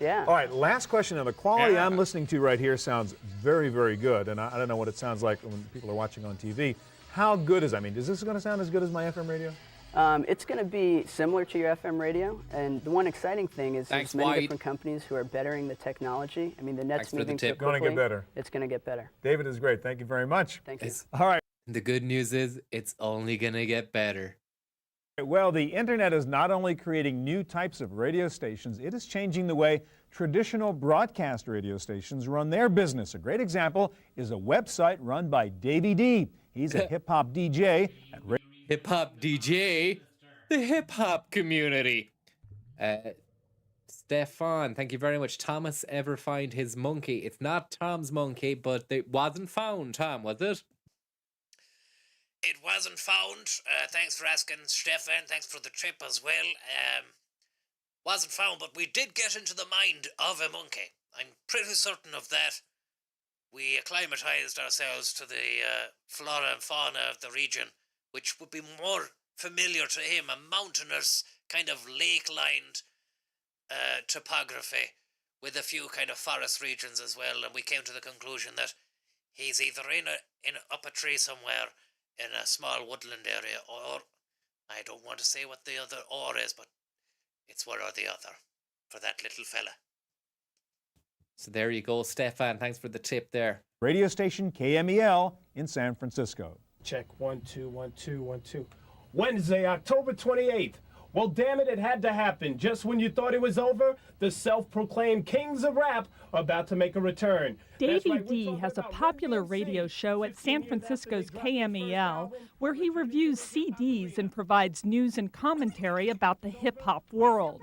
Yeah. All right, last question. Now, the quality I'm listening to right here sounds very, very good, and I don't know what it sounds like when people are watching on TV. How good is it? I mean, is this going to sound as good as my FM radio? It's going to be similar to your FM radio, and the one exciting thing is there's many different companies who are bettering the technology. I mean, the net's moving so quickly. Going to get better. It's going to get better. David is great. Thank you very much. Thank you. All right. The good news is it's only going to get better. Well, the internet is not only creating new types of radio stations, it is changing the way traditional broadcast radio stations run their business. A great example is a website run by Davey D. He's a hip-hop DJ at Hip-hop DJ, the hip-hop community. Stefan, thank you very much. Thomas ever find his monkey? It's not Tom's monkey, but it wasn't found, Tom, was it? It wasn't found. Thanks for asking, Stefan. Thanks for the trip as well. Wasn't found, but we did get into the mind of a monkey. I'm pretty certain of that. We acclimatized ourselves to the flora and fauna of the region, which would be more familiar to him, a mountainous, kind of lake-lined topography with a few kind of forest regions as well, and we came to the conclusion that he's either up a tree somewhere in a small woodland area, or I don't want to say what the other or is, but it's one or the other for that little fella. So there you go, Stefan. Thanks for the tip there. radio station KMEL in San Francisco. Check 1 2 1 2 1 2. Wednesday, October 28th. Well, damn it, it had to happen. Just when you thought it was over, the self-proclaimed kings of rap are about to make a return. Davey D has a popular radio show at San Francisco's KMEL where he reviews CDs and provides news and commentary about the hip-hop world.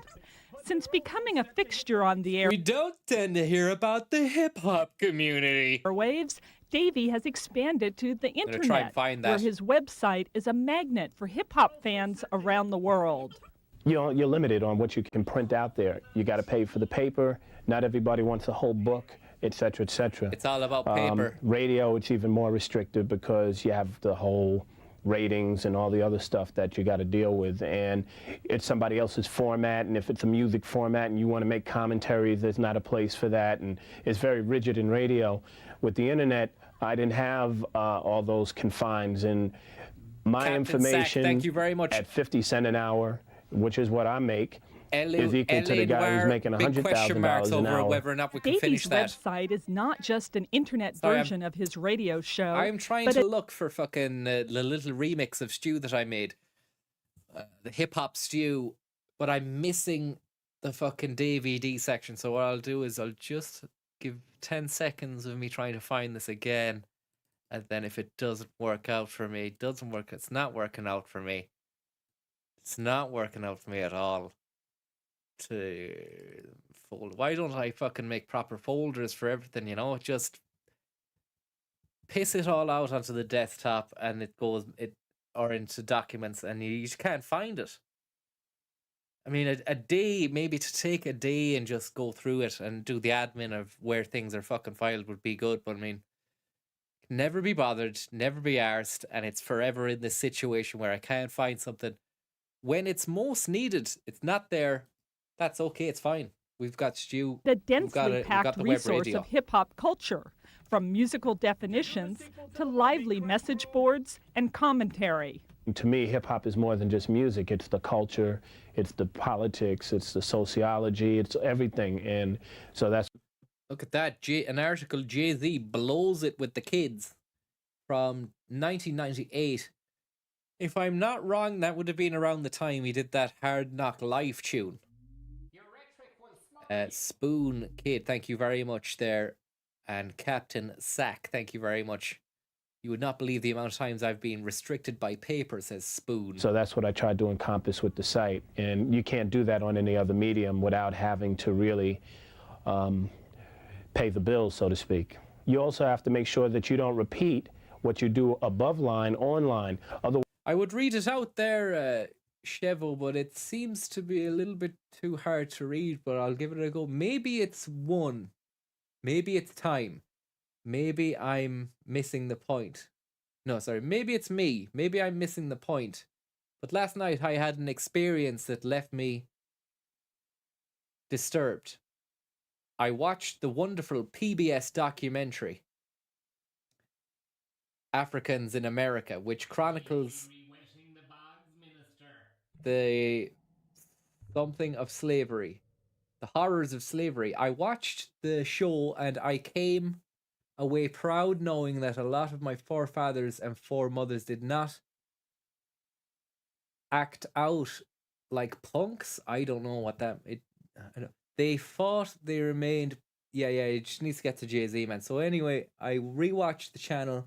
Since becoming a fixture on the air, we don't tend to hear about the hip-hop community. Airwaves, Davey has expanded to the gonna try and internet, find where that. his website is a magnet for hip-hop fans around the world. You're limited on what you can print out there. You got to pay for the paper. Not everybody wants a whole book, et cetera, et cetera. It's all about paper. Radio, it's even more restricted because you have the whole ratings and all the other stuff that you got to deal with, and it's somebody else's format, and if it's a music format and you want to make commentaries, there's not a place for that, and it's very rigid in radio. With the internet, I didn't have all those confines, and my Captain information Sack, thank you very much. at 50 cents an hour, which is what I make, is equal to the guy who's making big question marks $100,000 an over hour. whether or not we can finish Davey's that. website is not just an internet Sorry, version of his radio show. I'm trying but to look for fucking the little remix of Stew that I made, the hip hop Stew, but I'm missing the fucking DVD section. So what I'll do is I'll just give 10 seconds of me trying to find this again, and then if it doesn't work out for me, it doesn't work. It's not working out for me. It's not working out for me at all. To fold. Why don't I fucking make proper folders for everything, you know? Just piss it all out onto the desktop and it goes or into documents and you just can't find it. I mean, a day, maybe to take a day and just go through it and do the admin of where things are fucking filed would be good, but I mean, never be bothered, never be arsed, and it's forever in this situation where I can't find something. When it's most needed, it's not there. That's okay, it's fine. We've got Stu. The we've densely got packed the web resource radio. of hip-hop culture, from musical definitions to lively message boards and commentary. To me, hip-hop is more than just music. It's the culture, it's the politics, it's the sociology, it's everything. And so that's... Look at that. An article, Jay-Z blows it with the kids from 1998. If I'm not wrong, that would have been around the time he did that Hard Knock Life tune. Spoon Kid, thank you very much there. And Captain Sack, thank you very much. You would not believe the amount of times I've been restricted by paper, says Spoon. So that's what I tried to encompass with the site. And you can't do that on any other medium without having to really pay the bills, so to speak. You also have to make sure that you don't repeat what you do above line online. Otherwise, I would read it out there, Chevo, but it seems to be a little bit too hard to read, but I'll give it a go. Maybe it's one. Maybe it's time. Maybe I'm missing the point. No, sorry. Maybe it's me. Maybe I'm missing the point. But last night I had an experience that left me disturbed. I watched the wonderful PBS documentary, Africans in America, which chronicles the something of slavery, the horrors of slavery. I watched the show and I came away proud knowing that a lot of my forefathers and foremothers did not act out like punks. I don't know what that they fought, they remained. Yeah, it just needs to get to Jay-Z, man. So anyway, I rewatched the channel,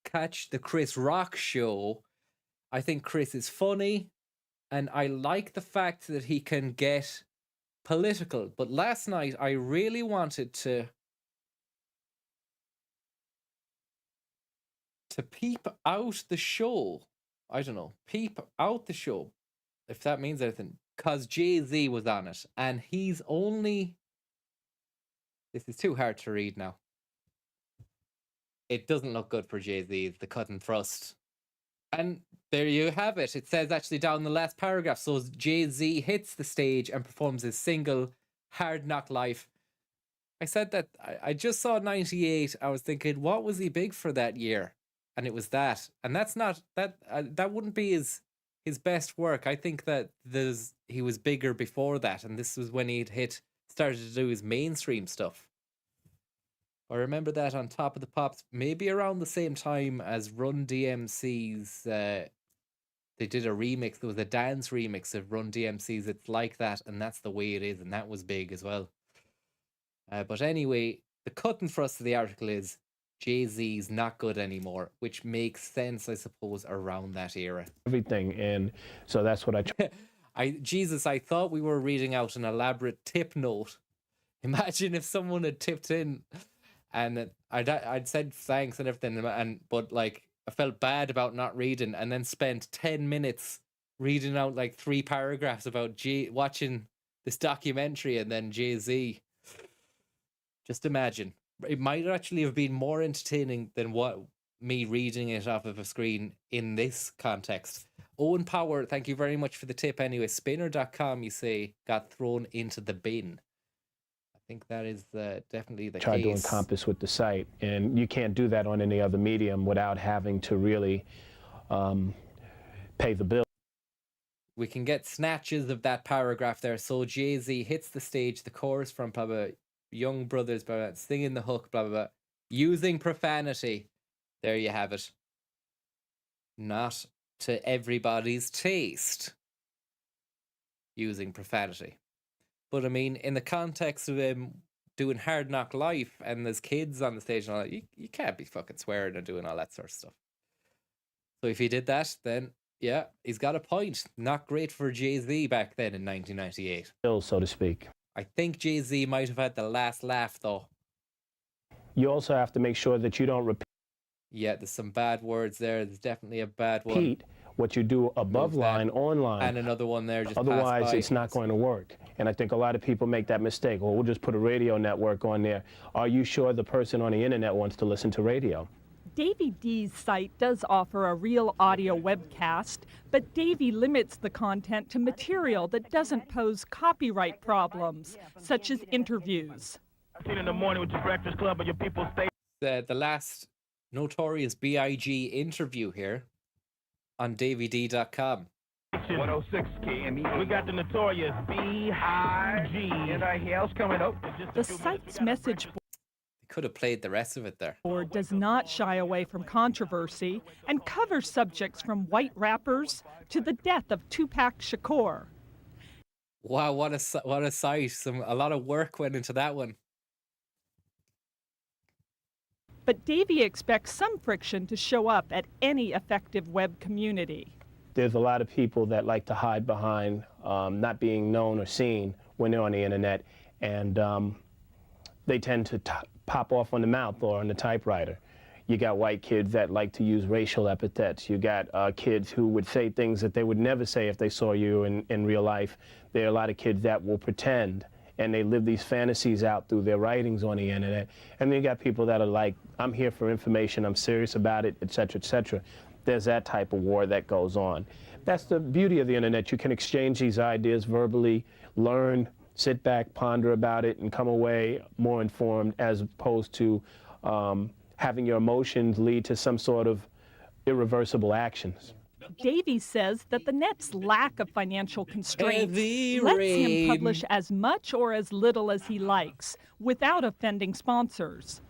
catch the Chris Rock show. I think Chris is funny, and I like the fact that he can get political. But last night, I really wanted to peep out the show. I don't know, peep out the show, if that means anything. Because Jay-Z was on it, and he's only... This is too hard to read now. It doesn't look good for Jay-Z, the cut and thrust. And there you have it. It says actually down the last paragraph. So Jay-Z hits the stage and performs his single, Hard Knock Life. I said that I just saw 98. I was thinking, what was he big for that year? And it was that. And that's not... That wouldn't be his best work. I think that he was bigger before that. And this was when he'd started to do his mainstream stuff. I remember that on Top of the Pops, maybe around the same time as Run DMC's, they did a remix. There was a dance remix of Run DMC's It's Like That, and That's the Way It Is, and that was big as well. But anyway, the cut and thrust of the article is Jay-Z's not good anymore, which makes sense, I suppose, around that era. everything, and so that's what I I thought we were reading out an elaborate tip note. Imagine if someone had tipped in and I'd said thanks and everything, but like I felt bad about not reading, and then spent 10 minutes reading out like 3 paragraphs about watching this documentary, and then Jay-Z. Just imagine. It might actually have been more entertaining than what me reading it off of a screen in this context. Owen Power, thank you very much for the tip anyway. Spinner.com, you say, got thrown into the bin. I think that is definitely the Tried to case. encompass with the site, and you can't do that on any other medium without having to really pay the bill. We can get snatches of that paragraph there. So Jay-Z hits the stage, the chorus from blah, blah, young brothers, blah, blah, singing the hook, blah, blah, blah, using profanity. There you have it. Not to everybody's taste. Using profanity. But I mean, in the context of doing Hard Knock Life, and there's kids on the stage and all that, you can't be fucking swearing and doing all that sort of stuff. So if he did that, then yeah, he's got a point. Not great for Jay-Z back then in 1998. So to speak. I think Jay-Z might have had the last laugh, though. You also have to make sure that you don't repeat Yeah, there's some bad words there. There's definitely a bad one. what you do above line, on line. And another one there just Otherwise, passed by. it's not going to work. And I think a lot of people make that mistake. Well, we'll just put a radio network on there. Are you sure the person on the internet wants to listen to radio? Davey D's site does offer a real audio webcast, but Davey limits the content to material that doesn't pose copyright problems, such as interviews. I've seen in the morning with your Breakfast Club and your people stay. The last Notorious B.I.G. interview here on DavyD.com. 106 KME. We got the Notorious B.I.G. And our house coming up. The site's message Could have played the rest of it there. board does not shy away from controversy and covers subjects from white rappers to the death of Tupac Shakur. Wow, what a site! A lot of work went into that one. But Davey expects some friction to show up at any effective web community. There's a lot of people that like to hide behind not being known or seen when they're on the internet, and they tend to pop off on the mouth or on the typewriter. You got white kids that like to use racial epithets. You got kids who would say things that they would never say if they saw you in real life. There are a lot of kids that will pretend, and they live these fantasies out through their writings on the internet. And then you got people that are like, I'm here for information, I'm serious about it, etc., etc. There's that type of war that goes on. That's the beauty of the internet. You can exchange these ideas verbally, learn, sit back, ponder about it, and come away more informed, as opposed to having your emotions lead to some sort of irreversible actions. Davey says that the net's lack of financial constraints Heavy lets rain. him publish as much or as little as he likes without offending sponsors.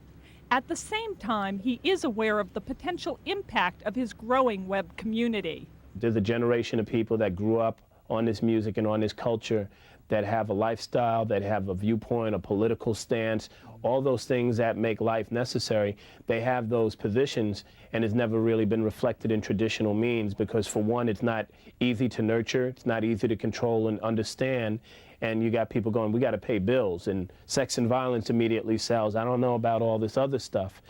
At the same time, he is aware of the potential impact of his growing web community. There's a generation of people that grew up on this music and on this culture that have a lifestyle, that have a viewpoint, a political stance, all those things that make life necessary. They have those positions, and it's never really been reflected in traditional means because, for one, it's not easy to nurture, it's not easy to control and understand, and you got people going, we got to pay bills, and sex and violence immediately sells. I don't know about all this other stuff.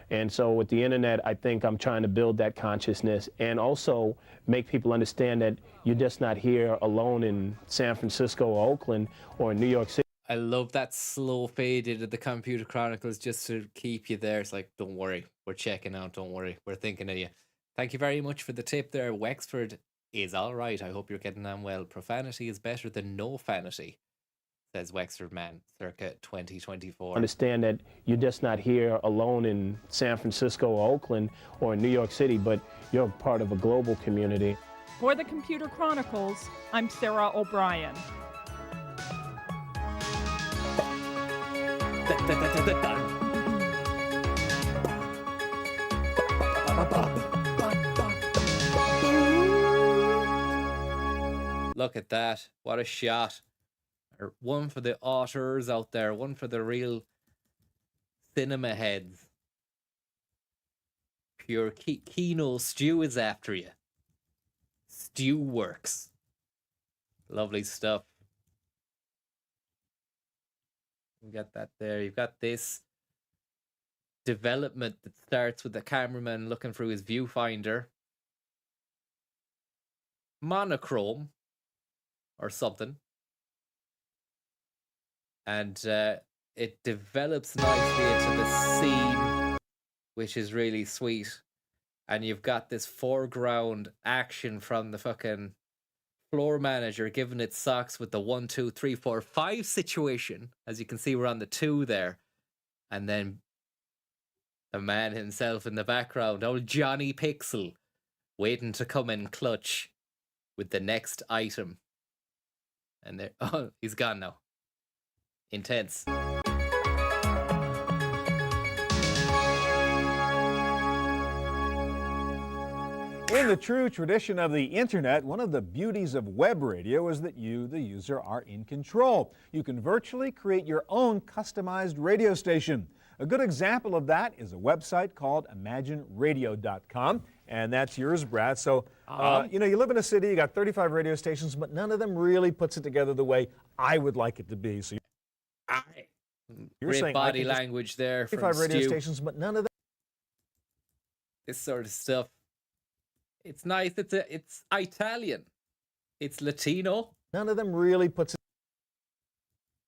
And so with the internet, I think I'm trying to build that consciousness and also make people understand that you're just not here alone in San Francisco or Oakland or in New York City. I love that slow fade into the Computer Chronicles just to keep you there. It's like, don't worry, we're checking out, don't worry, we're thinking of you. Thank you very much for the tip there. Wexford is all right. I hope you're getting on well. Profanity is better than no fanity, says Wexford Man, circa 2024. Understand that you're just not here alone in San Francisco or Oakland or in New York City, but you're part of a global community. For the Computer Chronicles, I'm Sarah O'Brien. Look at that. What a shot. One for the authors out there, one for the real cinema heads. Pure Kino Stew is after you. Stew works. Lovely stuff. You got that there. You've got this. development that starts with the cameraman looking through his viewfinder. Monochrome or something. And it develops nicely into the scene, which is really sweet. And you've got this foreground action from the fucking floor manager giving it socks with the 1, 2, 3, 4, 5 situation. As you can see, we're on the 2 there. And then the man himself in the background, old Johnny Pixel, waiting to come in clutch with the next item. And there, oh, he's gone now. Intense. In the true tradition of the internet, one of the beauties of web radio is that you, the user, are in control. You can virtually create your own customized radio station. A good example of that is a website called imagineradio.com, and that's yours, Brad. So, you know, you live in a city, you got 35 radio stations, but none of them really puts it together the way I would like it to be. So you're Great saying body language there from 35 radio Stu. stations, but none of them. This sort of stuff. It's nice. It's Italian. It's Latino. None of them really puts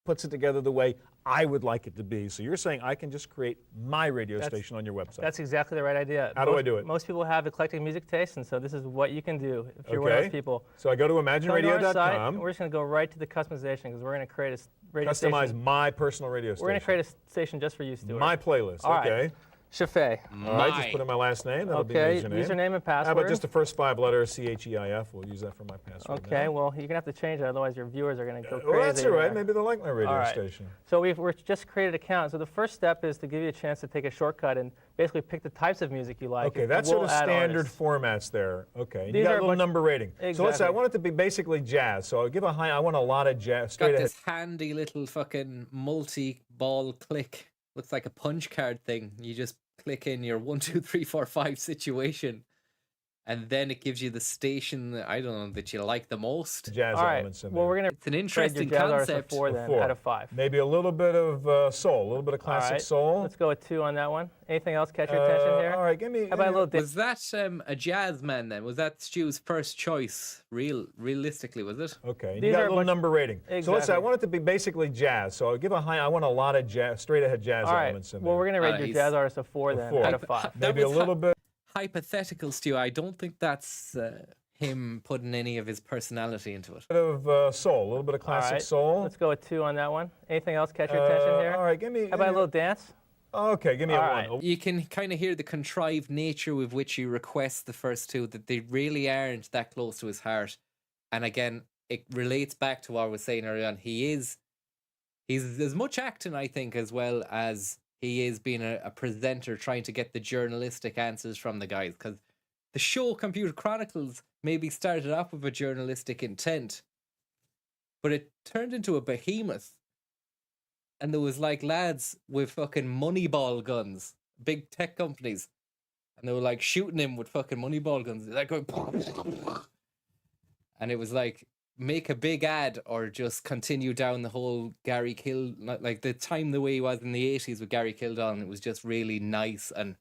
it together the way I would like it to be. So you're saying I can just create my radio station on your website. That's exactly the right idea. How do I do it? Most people have eclectic music tastes, and so this is what you can do if you're one of those people. So I go to Go to our site, imagineradio.com. We're just going to go right to the customization because we're going to create a radio Customize station. my personal radio station. We're going to create a station just for you, Stuart. My playlist, All okay. right. Shafay. All right, just put in my last name. That'll be my username and password. How about just the first 5 letters, CHEIF? We'll use that for my password. Okay, now. well, you're going to have to change it, otherwise your viewers are going to go crazy. Well, that's all right. there. Maybe they'll like my radio All right. station. So we're just created an account. So the first step is to give you a chance to take a shortcut and basically pick the types of music you like. Okay, and that's we'll sort of add standard artists. formats there. Okay, you These got are a a little bunch- number rating. So let's say I Exactly. want it to be basically jazz. So I'll give a high. I want a lot of jazz. Straight Got ahead. this handy little fucking multi-ball click. Looks like a punch card thing. You just click in your 1, 2, 3, 4, 5 situation, and then it gives you the station that, I don't know, that you like the most. Jazz All right. elements in Well, there. we're going to It's an interesting concept. 4 then, out of 5. Maybe a little bit of soul, a little bit of classic All right. soul. Let's go with 2 on that one. Anything else catch your attention here? All right, give me. How about a little Was that a jazz man then? Was that Stu's first choice? Realistically, was it? Okay, you These got are a a little bunch- number rating. So let's say I Exactly. want it to be basically jazz. So I'll give a high. I want a lot of jazz, straight ahead jazz All right. elements in there. Well, we're going to rate your he's- jazz artist a 4 then, out of 5. That Maybe a was little bit. Hypothetical, Stu. I don't think that's him putting any of his personality into it. Of soul, a little bit of All classic right. soul. Let's go with 2 on that one. Anything else catch your attention here? All right, give me. How about a little dance? Okay, give me a All 1. right. You can kind of hear the contrived nature with which you request the first 2, that they really aren't that close to his heart. And again, it relates back to what I was saying earlier on. He's as much acting, I think, as well as he is being a presenter, trying to get the journalistic answers from the guys. Because the show Computer Chronicles maybe started off with a journalistic intent, but it turned into a behemoth. And there was like lads with fucking moneyball guns, big tech companies, and they were like shooting him with fucking moneyball guns. Like, going, and it was like, make a big ad or just continue down the whole Gary Kill, like the time the way he was in the 80s with Gary Kildon. It was just really nice, and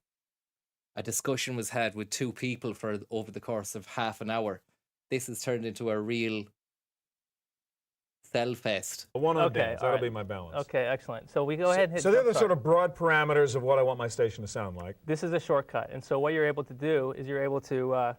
a discussion was had with 2 people for over the course of half an hour. This has turned into a real Cellfest. A 1 on Okay, dance. all That'll right. be my balance. Okay, excellent. So we go ahead and hit So they're the jump sort start. of broad parameters of what I want my station to sound like. This is a shortcut, and so what you're able to do is you're able to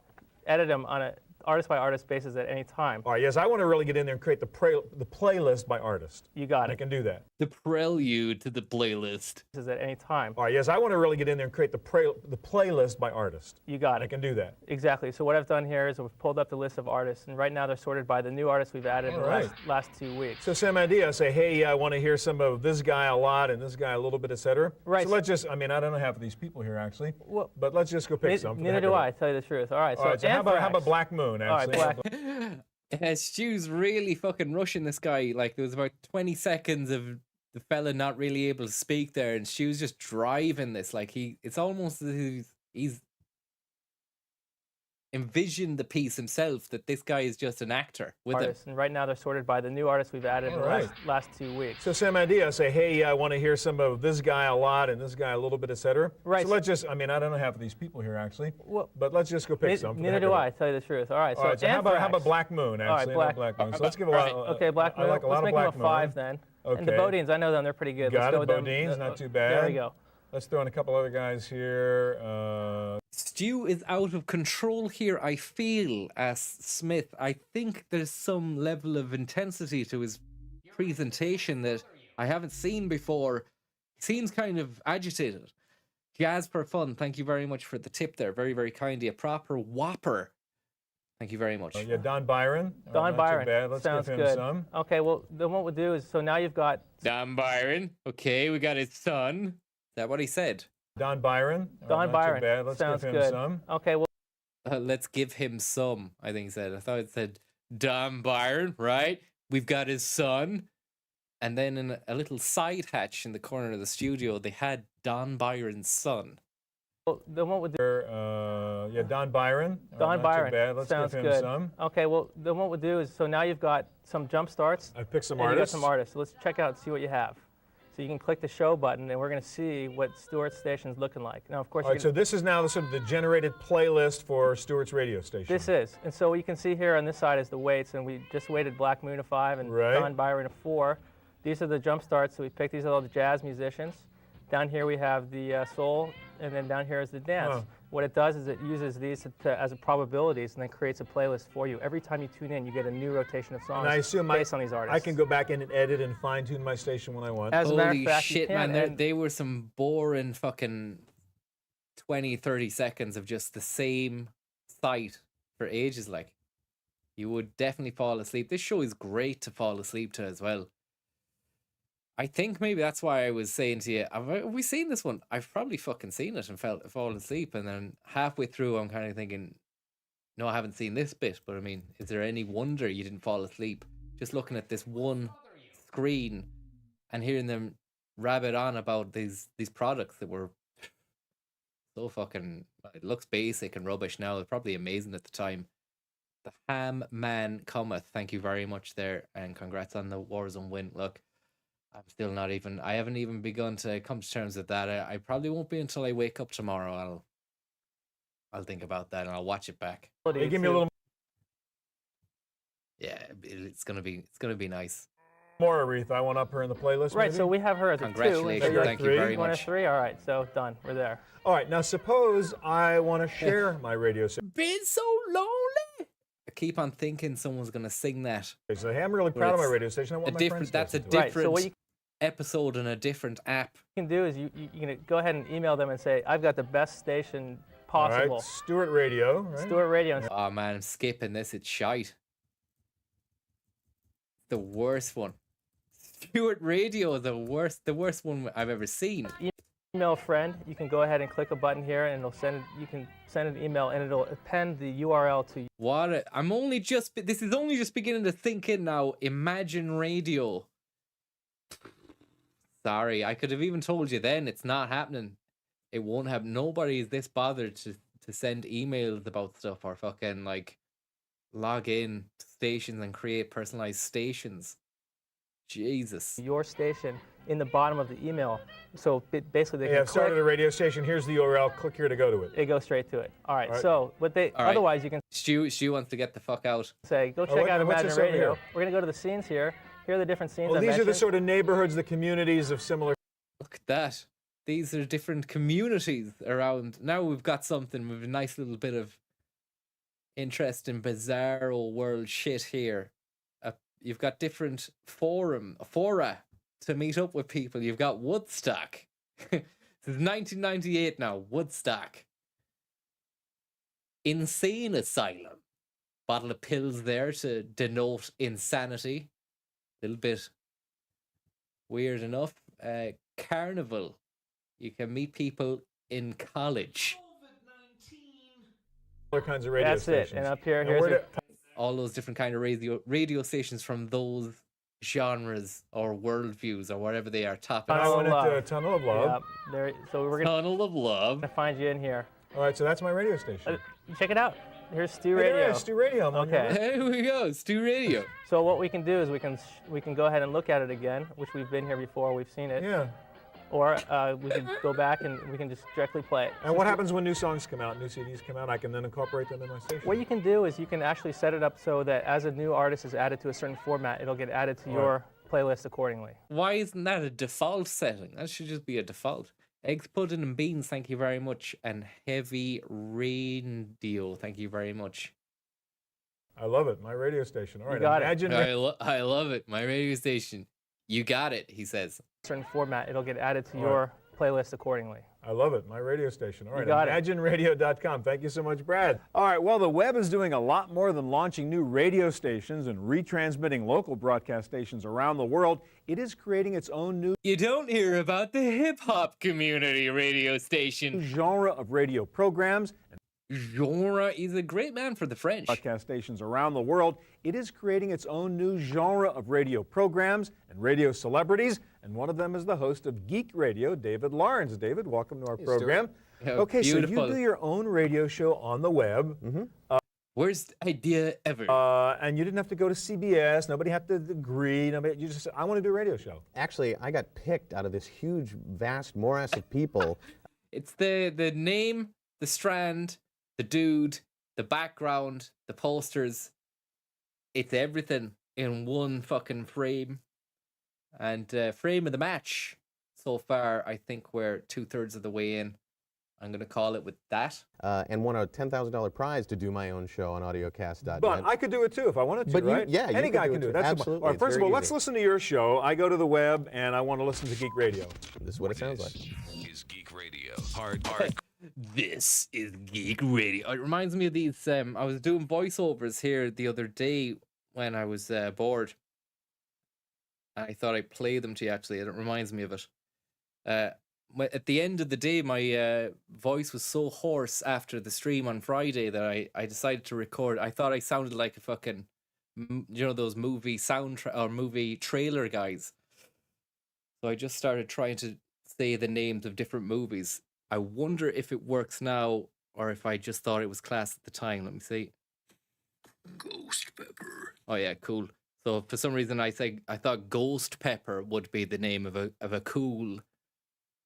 edit them on a artist by artist basis at any time. All right, yes, I want to really get in there and create the playlist by artist. You got I it. can do that. The prelude to the playlist. This is at any time. All right, yes, I want to really get in there and create the playlist by artist. You got I it. can do that. Exactly. So what I've done here is we've pulled up the list of artists, and right now they're sorted by the new artists we've added in the All right. last 2 weeks. So same idea. I say, hey, I want to hear some of this guy a lot and this guy a little bit, etc. Right. So let's just, I mean, I don't know half of these people here actually, Well, but let's just go pick some. for the neither heck do of it. I, tell you the truth. All right. All right, so how Anthrax. about Black Moon, All right, actually? Black. Stu's really fucking rushing this guy. Like, there was about 20 seconds of the fella not really able to speak there, and Stu's just driving this. Like, it's almost as if he's envision the piece himself, that this guy is just an actor with him. Artists, and right now they're sorted by the new artists we've added in the last 2 weeks. So same idea. Say, hey, I want to hear some of this guy a lot and this guy a little bit, etc. Right. So let's just, I mean, I don't know half of these people here actually, but let's just go pick some. Neither do I, tell you the truth. All right. All right, so how about Black Moon, actually? All right, Black Moon. So let's give a lot. Okay, Black Moon. I like a lot let's of make Black them a 5 Moon. then. Okay. And the Bodines, I know them, they're pretty good. Got let's it, go with Bodines, them. not too bad. There we go. Let's throw in a couple other guys here. Stu is out of control here, I feel, as Smith. I think there's some level of intensity to his presentation that I haven't seen before. He seems kind of agitated. Jazz per fun, thank you very much for the tip there. Very, very kindly. A proper whopper. Thank you very much. Yeah, Don Byron. Don Byron. Not too bad. Let's Sounds give him good. some. Okay, well, then what we'll do is, so now you've got... Don Byron. Okay, we got his son. Is that what he said? Don Byron. Don not Byron. Too bad. Let's Sounds give him good. some. Okay, well... Let's give him some, I think he said. I thought it said Don Byron, right? We've got his son. And then in a little side hatch in the corner of the studio, they had Don Byron's son. Well, then what we'll do... Yeah, Don Byron. Don not Byron. Too bad. Let's Sounds give him good. some. Okay, well, then what we'll do is, so now you've got some jump starts. I've picked some and artists. You got some artists. So let's check out and see what you have. So you can click the show button, and we're going to see what Stewart's station's looking like. Now, of course, All right, so this is now the sort of the generated playlist for Stewart's radio station. This is. And so what you can see here on this side is the weights, and we just weighted Black Moon a 5 and Don Byron a 4. These are the jump starts, so we picked these are all the jazz musicians. Down here we have the soul, and then down here is the dance. Huh. What it does is it uses these as probabilities and then creates a playlist for you. Every time you tune in, you get a new rotation of songs And I assume based on these artists. I can go back in and edit and fine-tune my station when I want. As a matter of Holy fact, you shit, can, man. and- They were some boring fucking 20, 30 seconds of just the same site for ages. Like, you would definitely fall asleep. This show is great to fall asleep to as well. I think maybe that's why I was saying to you, have we seen this one? I've probably fucking seen it and fallen asleep. And then halfway through, I'm kind of thinking, no, I haven't seen this bit. But I mean, is there any wonder you didn't fall asleep? Just looking at this one screen and hearing them rabbit on about these products that were so fucking, it looks basic and rubbish now. It's probably amazing at the time. The Ham Man cometh. Thank you very much there. And congrats on the Warzone win. Look. I'm still not even, I haven't even begun to come to terms with that. I probably won't be until I wake up tomorrow. I'll think about that and I'll watch it back. Hey, give me a little Yeah, it's gonna be nice. more, Aretha. I want up her in the playlist. Right, maybe? so we have her as a 2. Congratulations, So thank you very you want a much. 3? All right, so done. We're there. All right, now suppose I want to share my radio station. Been so lonely. I keep on thinking someone's gonna sing that. So, hey, I'm really proud of my radio station. I want my friends to That's a listen to it. different so what you episode and a different app. can do is you can go ahead and email them and say, I've got the best station possible. All right, Stewart Radio. Right? Stewart Radio. Oh man, I'm skipping this. It's shite. The worst one. Stewart Radio, the worst one I've ever seen. Email a friend. You can go ahead and click a button here, and it'll send. You can send an email, and it'll append the URL to you. I'm only just. This is only just beginning to think in now. Imagine Radio. Sorry, I could have even told you then. It's not happening. It won't happen. Nobody is this bothered to send emails about stuff or fucking like log in to stations and create personalized stations. Jesus. Your station in the bottom of the email. So basically, they Hey, can I've started click. a radio station. Here's the URL. Click here to go to it. It goes straight to it. All right. All right. So what they All right. otherwise you can Stu wants to get the fuck out. say go Oh, check out what's Imagine this over Radio. here? We're gonna go to the scenes here. Here are the different scenes. Well, I these are the mentioned. sort of neighborhoods, the communities of similar. Look at that. These are different communities around. Now we've got something with a nice little bit of interesting, bizarro world shit here. You've got different fora to meet up with people. You've got Woodstock. This is 1998 now. Woodstock. Insane Asylum. Bottle of pills there to denote insanity. A little bit weird enough. Carnival. You can meet people in college. Other kinds of radio That's stations. it. And up here, And here's where your, do- All those different kind of radio stations from those genres or worldviews or whatever they are. Topics. I went into Tunnel of Love. Yep. There. So we're gonna Tunnel of Love. find you in here. All right, so that's my radio station. Check it out. Here's Stu Hey, there Radio. it is, Stu Radio. I'm on your Okay. list. Here we go, Stu Radio. So what we can do is we can go ahead and look at it again, which we've been here before. We've seen it. Yeah. Or we could go back and we can just directly play it. And what happens when new songs come out, new CDs come out? I can then incorporate them in my station. What you can do is you can actually set it up so that as a new artist is added to a certain format, it'll get added to your playlist accordingly. Why isn't that a default setting? That should just be a default. Eggs, pudding, and beans, thank you very much. And heavy rain deal, thank you very much. I love it. My radio station. All right. got it. Imagine I love it. My radio station. You got it, he says. Certain format, it'll get added to your playlist accordingly. I love it. My radio station. All right. got it. ImagineRadio.com. Thank you so much, Brad. All right. Well, the web is doing a lot more than launching new radio stations and retransmitting local broadcast stations around the world. It is creating its own new You don't hear about the hip-hop community radio station. genre of radio programs. Genre is a great man for the French. Broadcast stations around the world. It is creating its own new genre of radio programs and radio celebrities, and one of them is the host of Geek Radio, David Lawrence. David, welcome to our program. Okay, so you do your own radio show on the web. Worst idea ever. And you didn't have to go to CBS. Nobody had to agree. You just said, I want to do a radio show. Actually, I got picked out of this huge, vast morass of people. It's the name, the strand, the dude, the background, the posters. It's everything in one fucking frame. And frame of the match. So far, I think we're 2/3 of the way in. I'm going to call it with that. And won a $10,000 prize to do my own show on audiocast.net. But I could do it too if I wanted to, right? Any guy can do it. That's Absolutely. All right, first of all, let's easy. listen to your show. I go to the web and I want to listen to Geek Radio. This is what it sounds like. Is Geek Radio. Hard. This is Geek Radio. It reminds me of these. I was doing voiceovers here the other day when I was bored. I thought I'd play them to you, actually. It reminds me of it. At the end of the day, my voice was so hoarse after the stream on Friday that I decided to record. I thought I sounded like a fucking, those movie soundtrack or movie trailer guys. So I just started trying to say the names of different movies. I wonder if it works now or if I just thought it was class at the time. Let me see. Ghost Pepper. Oh yeah, cool. So for some reason I thought Ghost Pepper would be the name of a cool,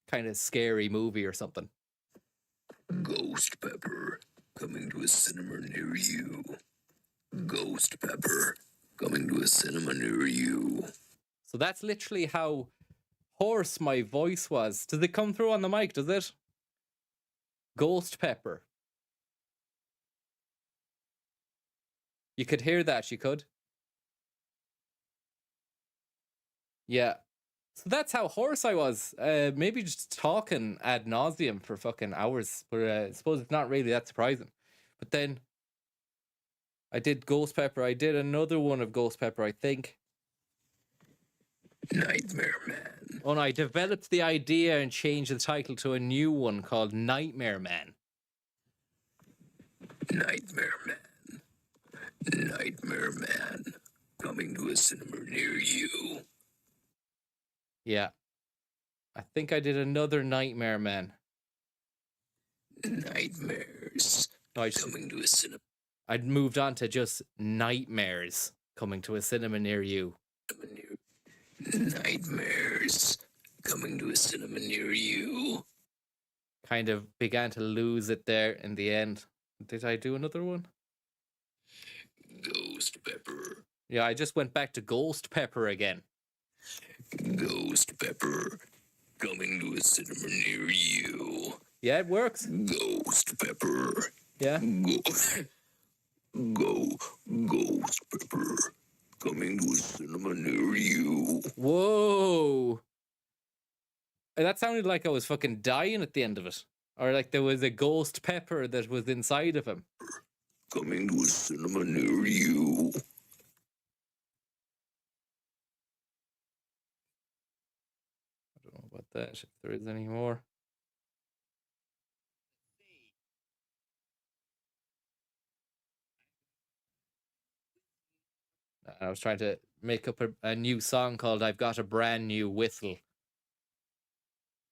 kind of scary movie or something. Ghost Pepper coming to a cinema near you. Ghost Pepper coming to a cinema near you. So that's literally how hoarse my voice was. Does it come through on the mic, does it? Ghost Pepper. You could hear that, you could. Yeah. So that's how hoarse I was. Maybe just talking ad nauseum for fucking hours. But I suppose it's not really that surprising. But then I did Ghost Pepper. I did another one of Ghost Pepper, I think. Nightmare Man. Oh no, I developed the idea and changed the title to a new one called Nightmare Man. Nightmare Man. Nightmare Man coming to a cinema near you. Yeah. I think I did another Nightmare Man. Nightmares coming to a cinema. I'd moved on to just Nightmares coming to a cinema near you. Nightmares coming to a cinema near you. Kind of began to lose it there in the end. Did I do another one? Ghost Pepper. Yeah, I just went back to Ghost Pepper again. Ghost Pepper coming to a cinema near you. Yeah, it works. Ghost Pepper. Yeah. Ghost Pepper coming to a cinema near you. Whoa. That sounded like I was fucking dying at the end of it. Or like there was a ghost pepper that was inside of him. Coming to a cinema near you. I don't know about that, if there is any more. I was trying to make up a new song called I've Got a Brand New Whistle.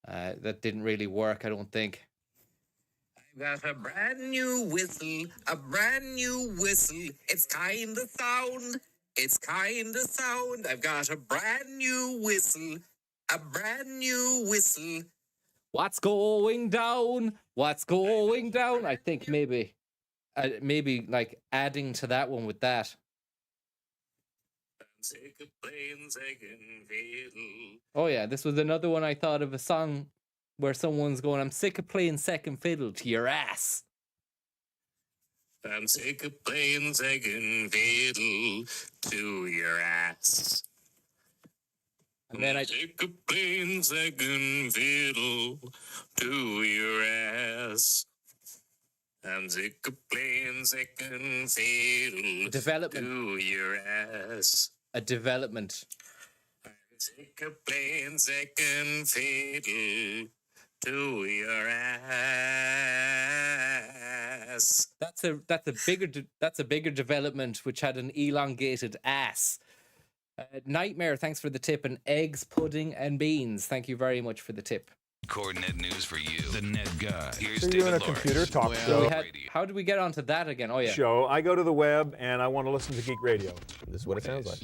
That didn't really work, I don't think. I've got a brand new whistle, a brand new whistle. It's kinda sound, it's kinda sound. I've got a brand new whistle, a brand new whistle. What's going down? What's going down? I think maybe like adding to that one with that. Oh yeah, this was another one I thought of, a song where someone's going, I'm sick of playing second fiddle to your ass. I'm sick of playing second fiddle to your ass. And then I'm sick of playing second fiddle to your ass. I'm sick of playing second fiddle to your ass. A development. I'm sick of playing second fiddle to your ass. That's a bigger development, which had an elongated ass. Nightmare, thanks for the tip, and eggs, pudding, and beans. Thank you very much for the tip. Core Net News for you, the Net Guy. Here's So David you're in a Lawrence. computer talk show. How did we get onto that again? Oh yeah. Show. I go to the web and I want to listen to Geek Radio. This is what it sounds like.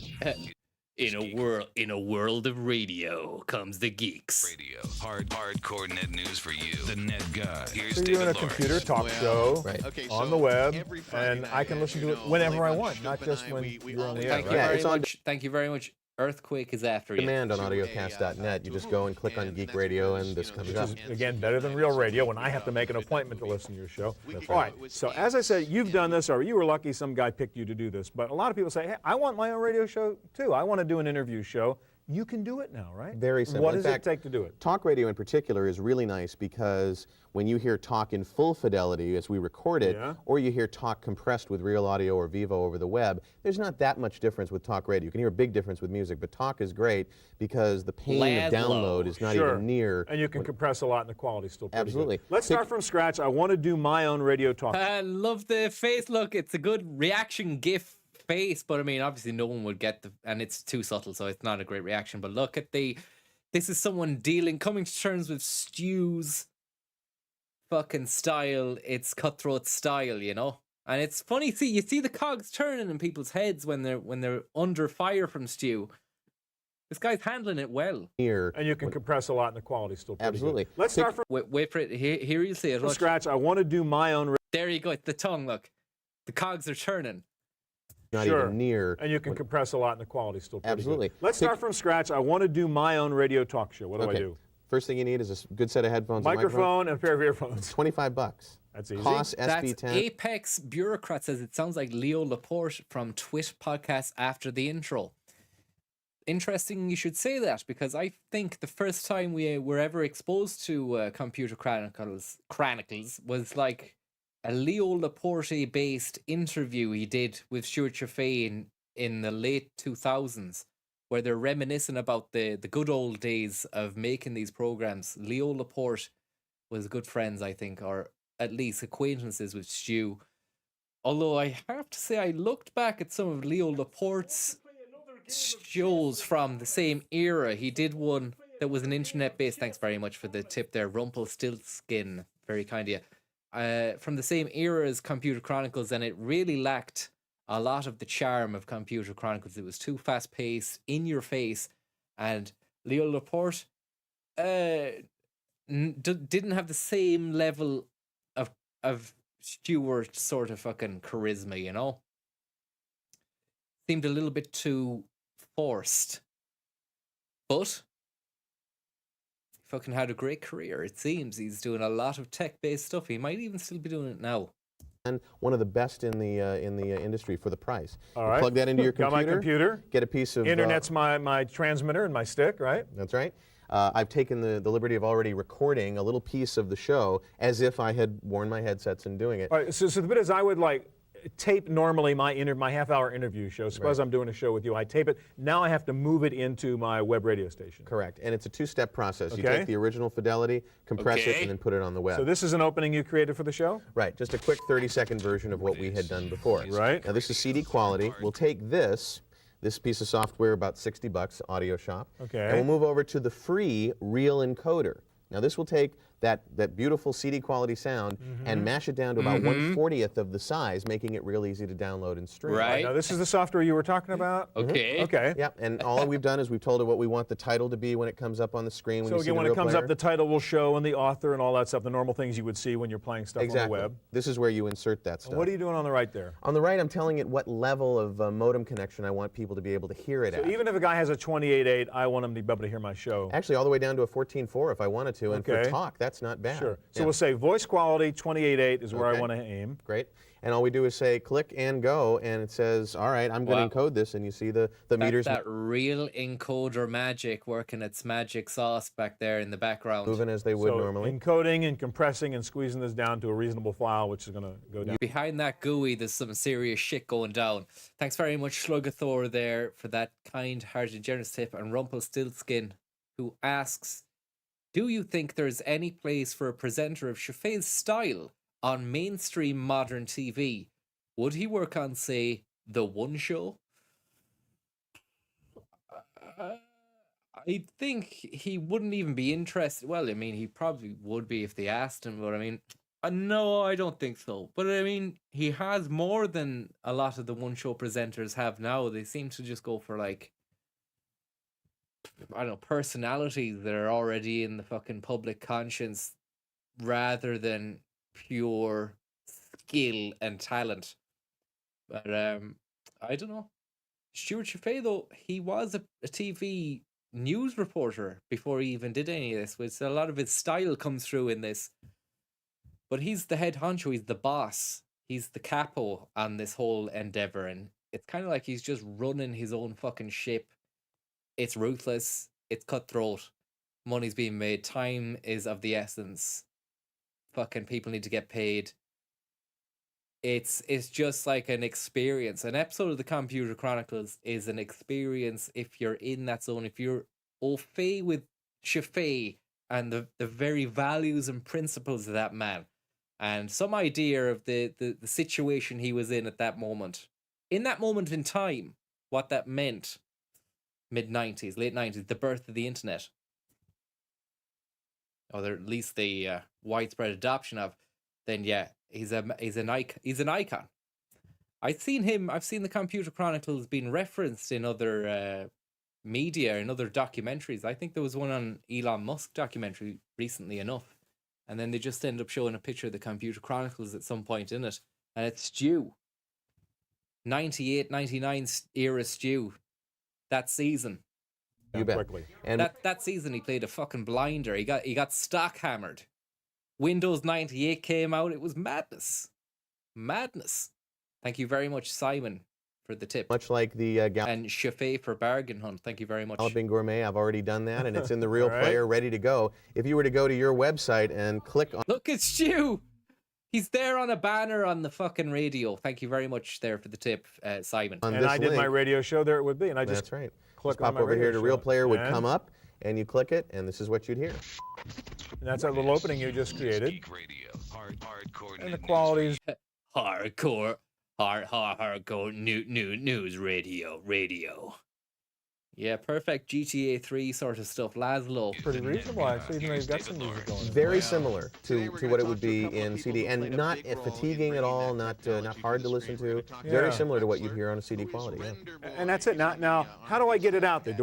In a world of radio comes the geeks. Radio. Hardcore Net News for you, the Net Guy. Here's So David you're in a Lawrence. computer talk show Okay, on so the web, every Friday and night, I can listen to it whenever I want, not just when you're on the air. Thank you very much. Thank you very much. Earthquake is after you. Demand on audiocast.net. You just go and click on Geek Radio, and this comes up. Which is, again, better than real radio when I have to make an appointment to listen to your show. All right, so as I said, you've done this, or you were lucky some guy picked you to do this, but a lot of people say, hey, I want my own radio show too. I want to do an interview show. You can do it now, right? Very simple. What In does fact, it take to do it? Talk radio in particular is really nice because when you hear talk in full fidelity as we record it, or you hear talk compressed with Real Audio or Vivo over the web, there's not that much difference with talk radio. You can hear a big difference with music, but talk is great because the pain of download is not even near. And you can compress a lot and the quality's still pretty Absolutely. good. Let's start from scratch. I want to do my own radio talk. I love the face. Look, it's a good reaction gif face, but I mean, obviously no one would get and it's too subtle, so it's not a great reaction. But look at this is someone coming to terms with Stu's fucking style. It's cutthroat style, you know? And it's funny, you see the cogs turning in people's heads when they're under fire from Stu. This guy's handling it well. And you can compress a lot and the quality's still pretty Absolutely. good. Let's start from Wait for it. Here you see it. from Watch. scratch. I want to do my own. There you go. It's the tongue. Look, the cogs are turning. Not even near. And you can compress a lot and the quality's still pretty Absolutely. good. Let's start from scratch. I want to do my own radio talk show. What do I do? First thing you need is a good set of headphones. Microphone and a pair of earphones. $25. That's easy. Cost That's SB10. Apex Bureaucrat says it sounds like Leo Laporte from Twit podcast after the intro. Interesting you should say that, because I think the first time we were ever exposed to Computer Chronicles was like a Leo Laporte based interview he did with Stuart Chaffee in the late 2000s, where they're reminiscing about the good old days of making these programs. Leo Laporte was good friends, I think, or at least acquaintances with Stu. Although I have to say, I looked back at some of Leo Laporte's shows from the same era. He did one that was an internet-based, thanks very much for the tip there, Rumpelstiltskin, very kind of you, from the same era as Computer Chronicles, and it really lacked a lot of the charm of Computer Chronicles. It was too fast-paced, in your face, and Leo Laporte didn't have the same level of Stewart sort of fucking charisma, you know? Seemed a little bit too forced. But he fucking had a great career, it seems. He's doing a lot of tech-based stuff. He might even still be doing it now. And one of the best in the industry for the price. All You right. plug that into your computer. Got my computer. Get a piece of Internet's my transmitter and my stick, right? That's right. I've taken the liberty of already recording a little piece of the show as if I had worn my headsets and doing it. All right. So the bit is, I would like tape normally my half-hour interview show. Suppose I'm doing a show with you. I tape it. Now I have to move it into my web radio station. Correct. And it's a two-step process. You Okay. take the original fidelity, compress it, and then put it on the web. So this is an opening you created for the show? Right. Just a quick 30-second version of what we had done before. Right. Now this is CD quality. We'll take this piece of software, about $60, Audio Shop. Okay. And we'll move over to the free Real Encoder. Now this will take that beautiful CD quality sound and mash it down to about 1/40th of the size, making it real easy to download and stream. Right. Now, this is the software you were talking about? Okay. Okay. Yep, and all we've done is we've told it what we want the title to be when it comes up on the screen. When So you see again, the when real it comes player. up, the title will show and the author and all that stuff, the normal things you would see when you're playing stuff on the web. This is where you insert that stuff. And what are you doing on the right there? On the right, I'm telling it what level of modem connection I want people to be able to hear it So at. even if a guy has a 28.8, I want him to be able to hear my show. Actually, all the way down to a 14.4 if I wanted to, and for Okay. talk, that's not bad. Sure. So Yeah. we'll say voice quality 28.8 is where I want to aim. Great. And all we do is say click and go, and it says, all right, I'm going to encode this, and you see the meters That real encoder magic working its magic sauce back there in the background. moving as they would So normally. encoding and compressing and squeezing this down to a reasonable file, which is going to go down. Behind that GUI, there's some serious shit going down. Thanks very much, Sluggathor, there, for that kind-hearted, generous tip. And Rumpelstiltskin, who asks, do you think there's any place for a presenter of Chaffee's style on mainstream modern TV? Would he work on, say, The One Show? I think he wouldn't even be interested. Well, I mean, he probably would be if they asked him, but I mean, no, I don't think so. But I mean, he has more than a lot of the One Show presenters have now. They seem to just go for, like, I don't know, personalities that are already in the fucking public conscience rather than pure skill and talent. But I don't know. Stuart Chaffee, though, he was a TV news reporter before he even did any of this, which a lot of his style comes through in this. But he's the head honcho, he's the boss, he's the capo on this whole endeavor, and it's kind of like he's just running his own fucking ship. It's ruthless, it's cutthroat, money's being made, time is of the essence. Fucking people need to get paid. It's just like an experience. An episode of the Computer Chronicles is an experience if you're in that zone, if you're au fait with Chaffee and the very values and principles of that man, and some idea of the situation he was in at that moment. In that moment in time, what that meant, mid-90s, late 90s, the birth of the internet. Or at least the widespread adoption of, then yeah, he's an icon. I've seen the Computer Chronicles being referenced in other media, in other documentaries. I think there was one on Elon Musk documentary recently enough. And then they just end up showing a picture of the Computer Chronicles at some point in it. And it's Stu. 98, 99 era Stu. That season. You bet. Quickly. And that season he played a fucking blinder. He got stock hammered. Windows 98 came out. It was madness. Madness. Thank you very much, Simon, for the tip. much like the And Chaffee for Bargain Hunt. Thank you very much. Galloping Gourmet, I've already done that, and it's in the Real All right. Player, ready to go. If you were to go to your website and click on... Look, it's Stu. He's there on a banner on the fucking radio. Thank you very much there for the tip, Simon. on And this I did my link, radio show, there it would be. And I just That's right. click Just pop on my over here radio to Real show. Player would And- come up, and you click it, and this is what you'd hear. And that's that little opening you just created. Geek Radio. Hardcore And the qualities. Hardcore news radio. Yeah, perfect GTA 3 sort of stuff. Laszlo. Pretty reasonable, actually, even though you've got some music going. Very similar to what it would be in CD, and not fatiguing at all, not hard to listen to. Very Yeah. similar to what you'd hear on a CD quality. Yeah. And that's it. Now, how do I get it out there?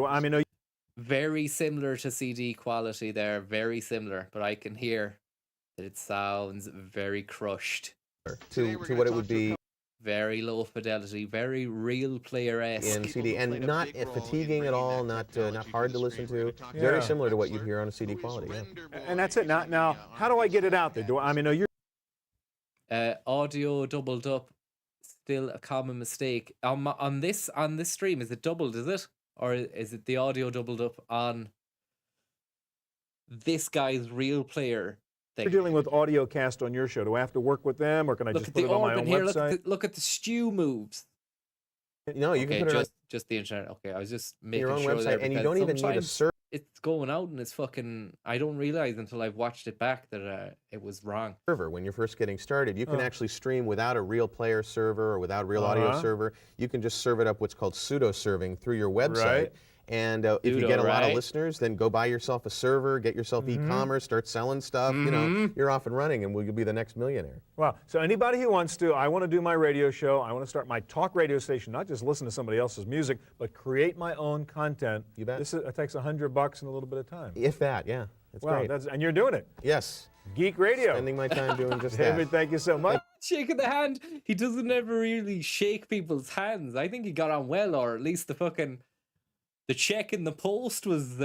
Very similar to CD quality there. Very similar. But I can hear that it sounds very crushed. To what it would be Very low fidelity. Very Real Player-esque. in CD, and not fatiguing at all, not hard to listen to. Yeah. Very similar to what you'd hear on a CD quality. Yeah. And that's it. Now, how do I get it out there? You're Audio doubled up. Still a common mistake. On this stream, is it doubled, is it? Or is it the audio doubled up on this guy's Real Player thing? dealing with AudioCast on your show. Do I have to work with them, or can I Look just at put the it on my organ own here. website? Look at the stew moves. No, you Okay, can put it just the internet. Okay, I was just making your own sure website, there, and you because don't even need a sometimes search. It's going out and it's fucking. I don't realize until I've watched it back that it was wrong. server when you're first getting started. You can Oh. actually stream without a Real Player server or without Real Audio Uh-huh. server. You can just serve it up what's called pseudo serving through your website. Right. And if you Dude, get a lot of alright. listeners, then go buy yourself a server, get yourself e-commerce, start selling stuff. You know, you're off and running, and you'll be the next millionaire. Wow. So anybody who wants to, I want to do my radio show, I want to start my talk radio station, not just listen to somebody else's music, but create my own content. You bet. It takes $100 and a little bit of time. If that, yeah. That's wow, great. and you're doing it. Yes. Geek Radio. Spending my time doing just David, that. thank you so much. Shaking the hand. He doesn't ever really shake people's hands. I think he got on well, or at least the check in the post was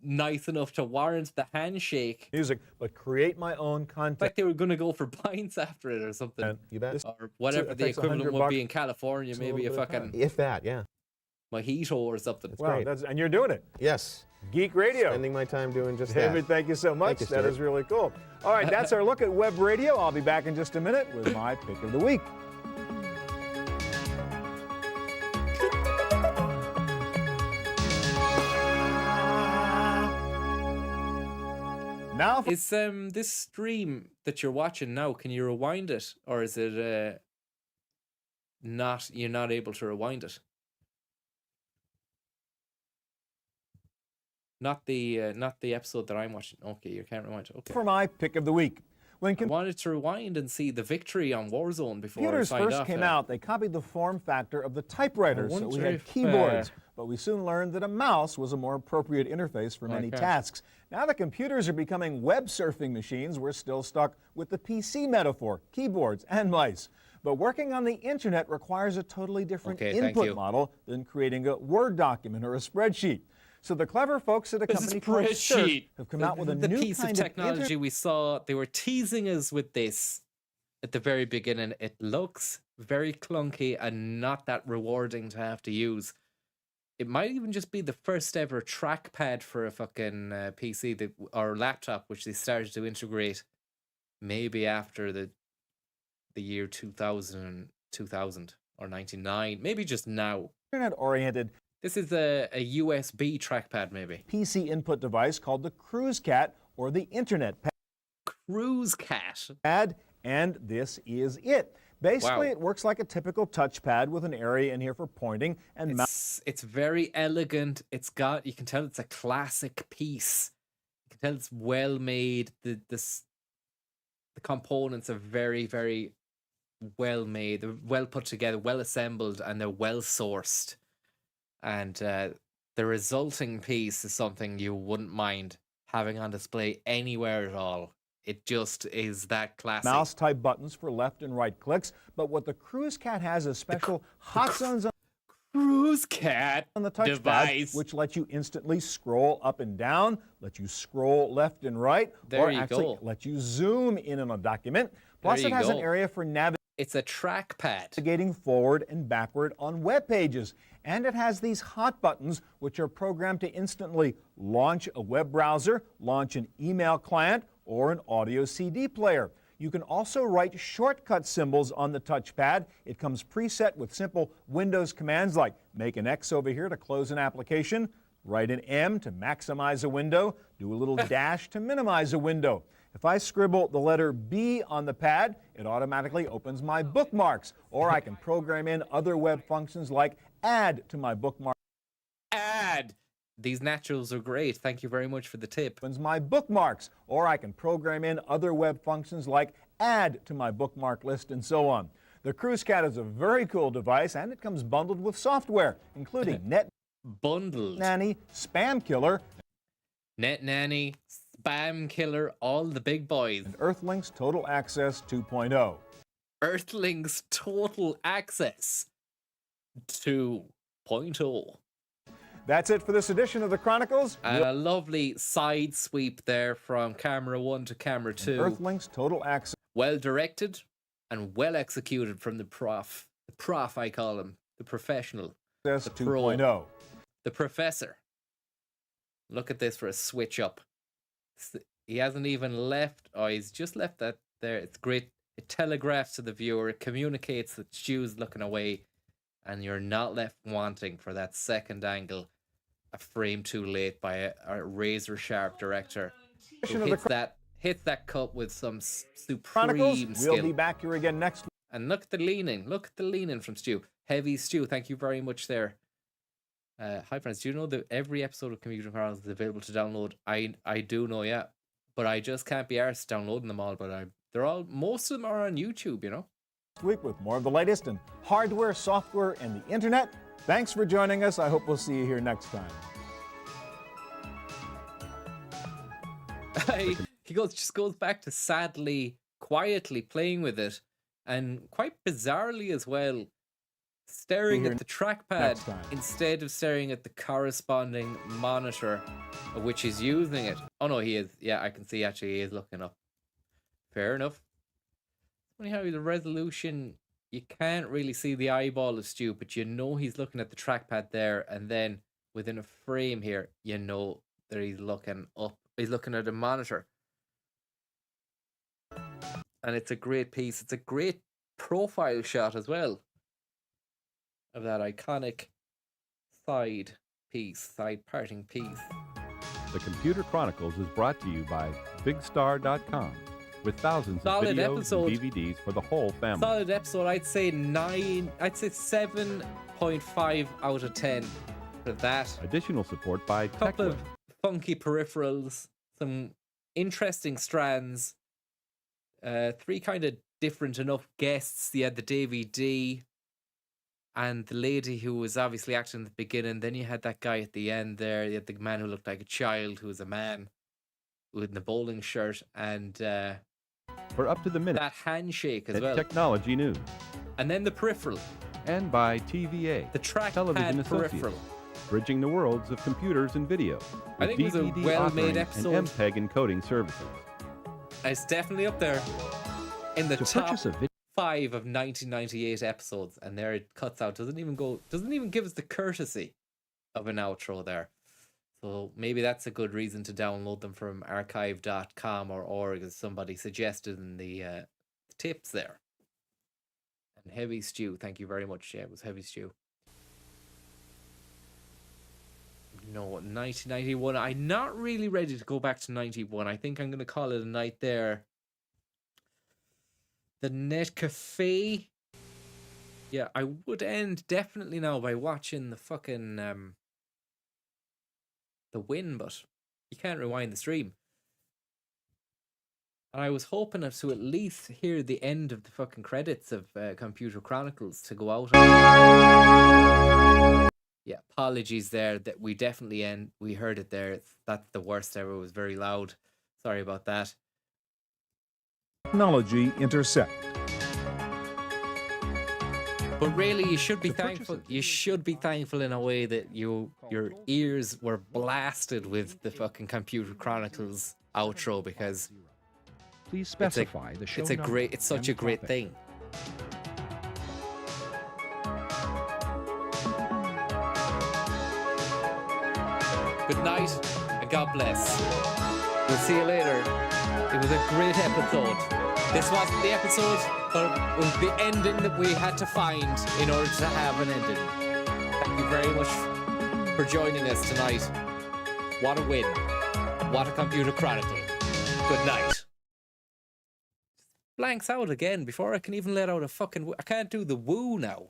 nice enough to warrant the handshake. Music, but create my own content. Like they were going to go for pints after it or something. You bet. Or whatever the equivalent would be in California, maybe a fucking If that, yeah. mojito or something. Wow, and you're doing it. Yes. Geek Radio. Spending my time doing just David, that. thank you so much. Thank you, That Stuart. is really cool. All right, that's our look at web radio. I'll be back in just a minute with my pick of the week. Now, is this stream that you're watching now? Can you rewind it, or is it not? You're not able to rewind it. Not the episode that I'm watching. Okay, you can't rewind it. Okay. for my pick of the week. When I wanted to rewind and see the victory on Warzone before computers I signed first off came there. out, they copied the form factor of the typewriter, I so we wonder had if, keyboards. But we soon learned that a mouse was a more appropriate interface for many Okay. tasks. Now the computers are becoming web surfing machines. We're still stuck with the PC metaphor, keyboards and mice. But working on the internet requires a totally different Okay, thank input you. model than creating a Word document or a spreadsheet. So the clever folks at a company called Surf Spreadsheet. have come out with a the new piece of kind technology we saw. They were teasing us with this at the very beginning. It looks very clunky and not that rewarding to have to use. It might even just be the first ever trackpad for a fucking PC or laptop, which they started to integrate maybe after the year 2000 or 99, maybe just now. Internet-oriented. This is a USB trackpad, maybe. PC input device called the Cruise Cat or the Internet Cruise Cat. Pad, and this is it. Basically, Wow. it works like a typical touchpad with an area in here for pointing and mouse. It's very elegant. You can tell it's a classic piece. You can tell it's well made. The components are very, very well made. They're well put together, well assembled, and they're well sourced. And the resulting piece is something you wouldn't mind having on display anywhere at all. It just is that classic. Mouse type buttons for left and right clicks, but what the Cruise Cat has is special hot zones on Cruise Cat on the touchpad, device, which lets you instantly scroll up and down, let you scroll left and right, There or you actually go. let you zoom in on a document. Plus, There it you has an go. area for navigating. It's a trackpad. Navigating forward and backward on web pages. And it has these hot buttons, which are programmed to instantly launch a web browser, launch an email client, or an audio CD player. You can also write shortcut symbols on the touchpad. It comes preset with simple Windows commands like make an X over here to close an application, write an M to maximize a window, do a little dash to minimize a window. If I scribble the letter B on the pad, it automatically opens my bookmarks, or I can program in other web functions like add to my bookmark. Add. These naturals are great. Thank you very much for the tip. Opens my bookmarks, or I can program in other web functions like add to my bookmark list and so on. The Cruise Cat is a very cool device, and it comes bundled with software, including Net Bundled. Nanny, Spam Killer, Net Nanny, Spam Killer, all the big boys. and Earthlings Total Access 2.0. Earthlings Total Access 2.0. That's it for this edition of the Chronicles. And a lovely side sweep there from camera 1 to camera 2. Earthlings Total Access. Well directed and well executed from the prof. The prof, I call him. The professional. The pro. 2.0. The professor. Look at this for a switch up. He hasn't even left. Oh, he's just left that there. It's great. It telegraphs to the viewer. It communicates that Stu's looking away. And you're not left wanting for that second angle. A frame too late by a razor sharp director who hits that cut with some Chronicles. supreme skill. We'll be back here again next week. And look at the leaning. Look at the leaning from Stu. Heavy Stu. Thank you very much there. Hi friends, do you know that every episode of Computer Chronicles is available to download? I do know, yeah, but I just can't be arsed downloading them all. But most of them are on YouTube, you know. Next week with more of the latest in hardware, software, and the internet. Thanks for joining us. I hope we'll see you here next time. He just goes back to sadly, quietly playing with it, and quite bizarrely as well, staring at the trackpad instead of staring at the corresponding monitor of which he's using it. Oh no, he is. Yeah, I can see actually he is looking up. Fair enough. Funny how the resolution, you can't really see the eyeball of Stu, but you know he's looking at the trackpad there, and then within a frame here, you know that he's looking up. He's looking at a monitor. And it's a great piece. It's a great profile shot as well of that iconic side parting piece. The Computer Chronicles is brought to you by BigStar.com, with thousands of videos and DVDs for the whole family. Solid episode. I'd say 7.5 out of 10 for that. Additional support by a couple of funky peripherals, some interesting strands, 3 kind of different enough guests. You had the DVD and the lady who was obviously acting at the beginning. Then you had that guy at the end there. You had the man who looked like a child who was a man with the bowling shirt, and for up to the minute, that handshake as well. Technology news. And then the peripheral. And by TVA, the trackpad television peripheral. Bridging the worlds of computers and video. I think it was a well-made episode. And MPEG encoding services. It's definitely up there in the top 5 of 1998 episodes, and there it cuts out. Doesn't even give us the courtesy of an outro there. So maybe that's a good reason to download them from archive.com or org, as somebody suggested in the tips there. And Heavy Stew, thank you very much. Yeah, it was Heavy Stew. No, 1991. I'm not really ready to go back to 91. I think I'm going to call it a night there. The Net Cafe. Yeah, I would end definitely now by watching the fucking the win, but you can't rewind the stream. And I was hoping to at least hear the end of the fucking credits of Computer Chronicles to go out. Yeah, apologies there that we definitely we heard it there. That's the worst ever. It was very loud. Sorry about that. Technology intersect. But really, you should be thankful. You should be thankful in a way that your ears were blasted with the fucking Computer Chronicles outro, because please specify the show number. It's such a great thing. Good night and God bless. We'll see you later. It was a great episode. This wasn't the episode, but it was the ending that we had to find in order to have an ending. Thank you very much for joining us tonight. What a win. What a Computer Chronicle. Good night. Blanks out again before I can even let out a fucking... I can't do the woo now.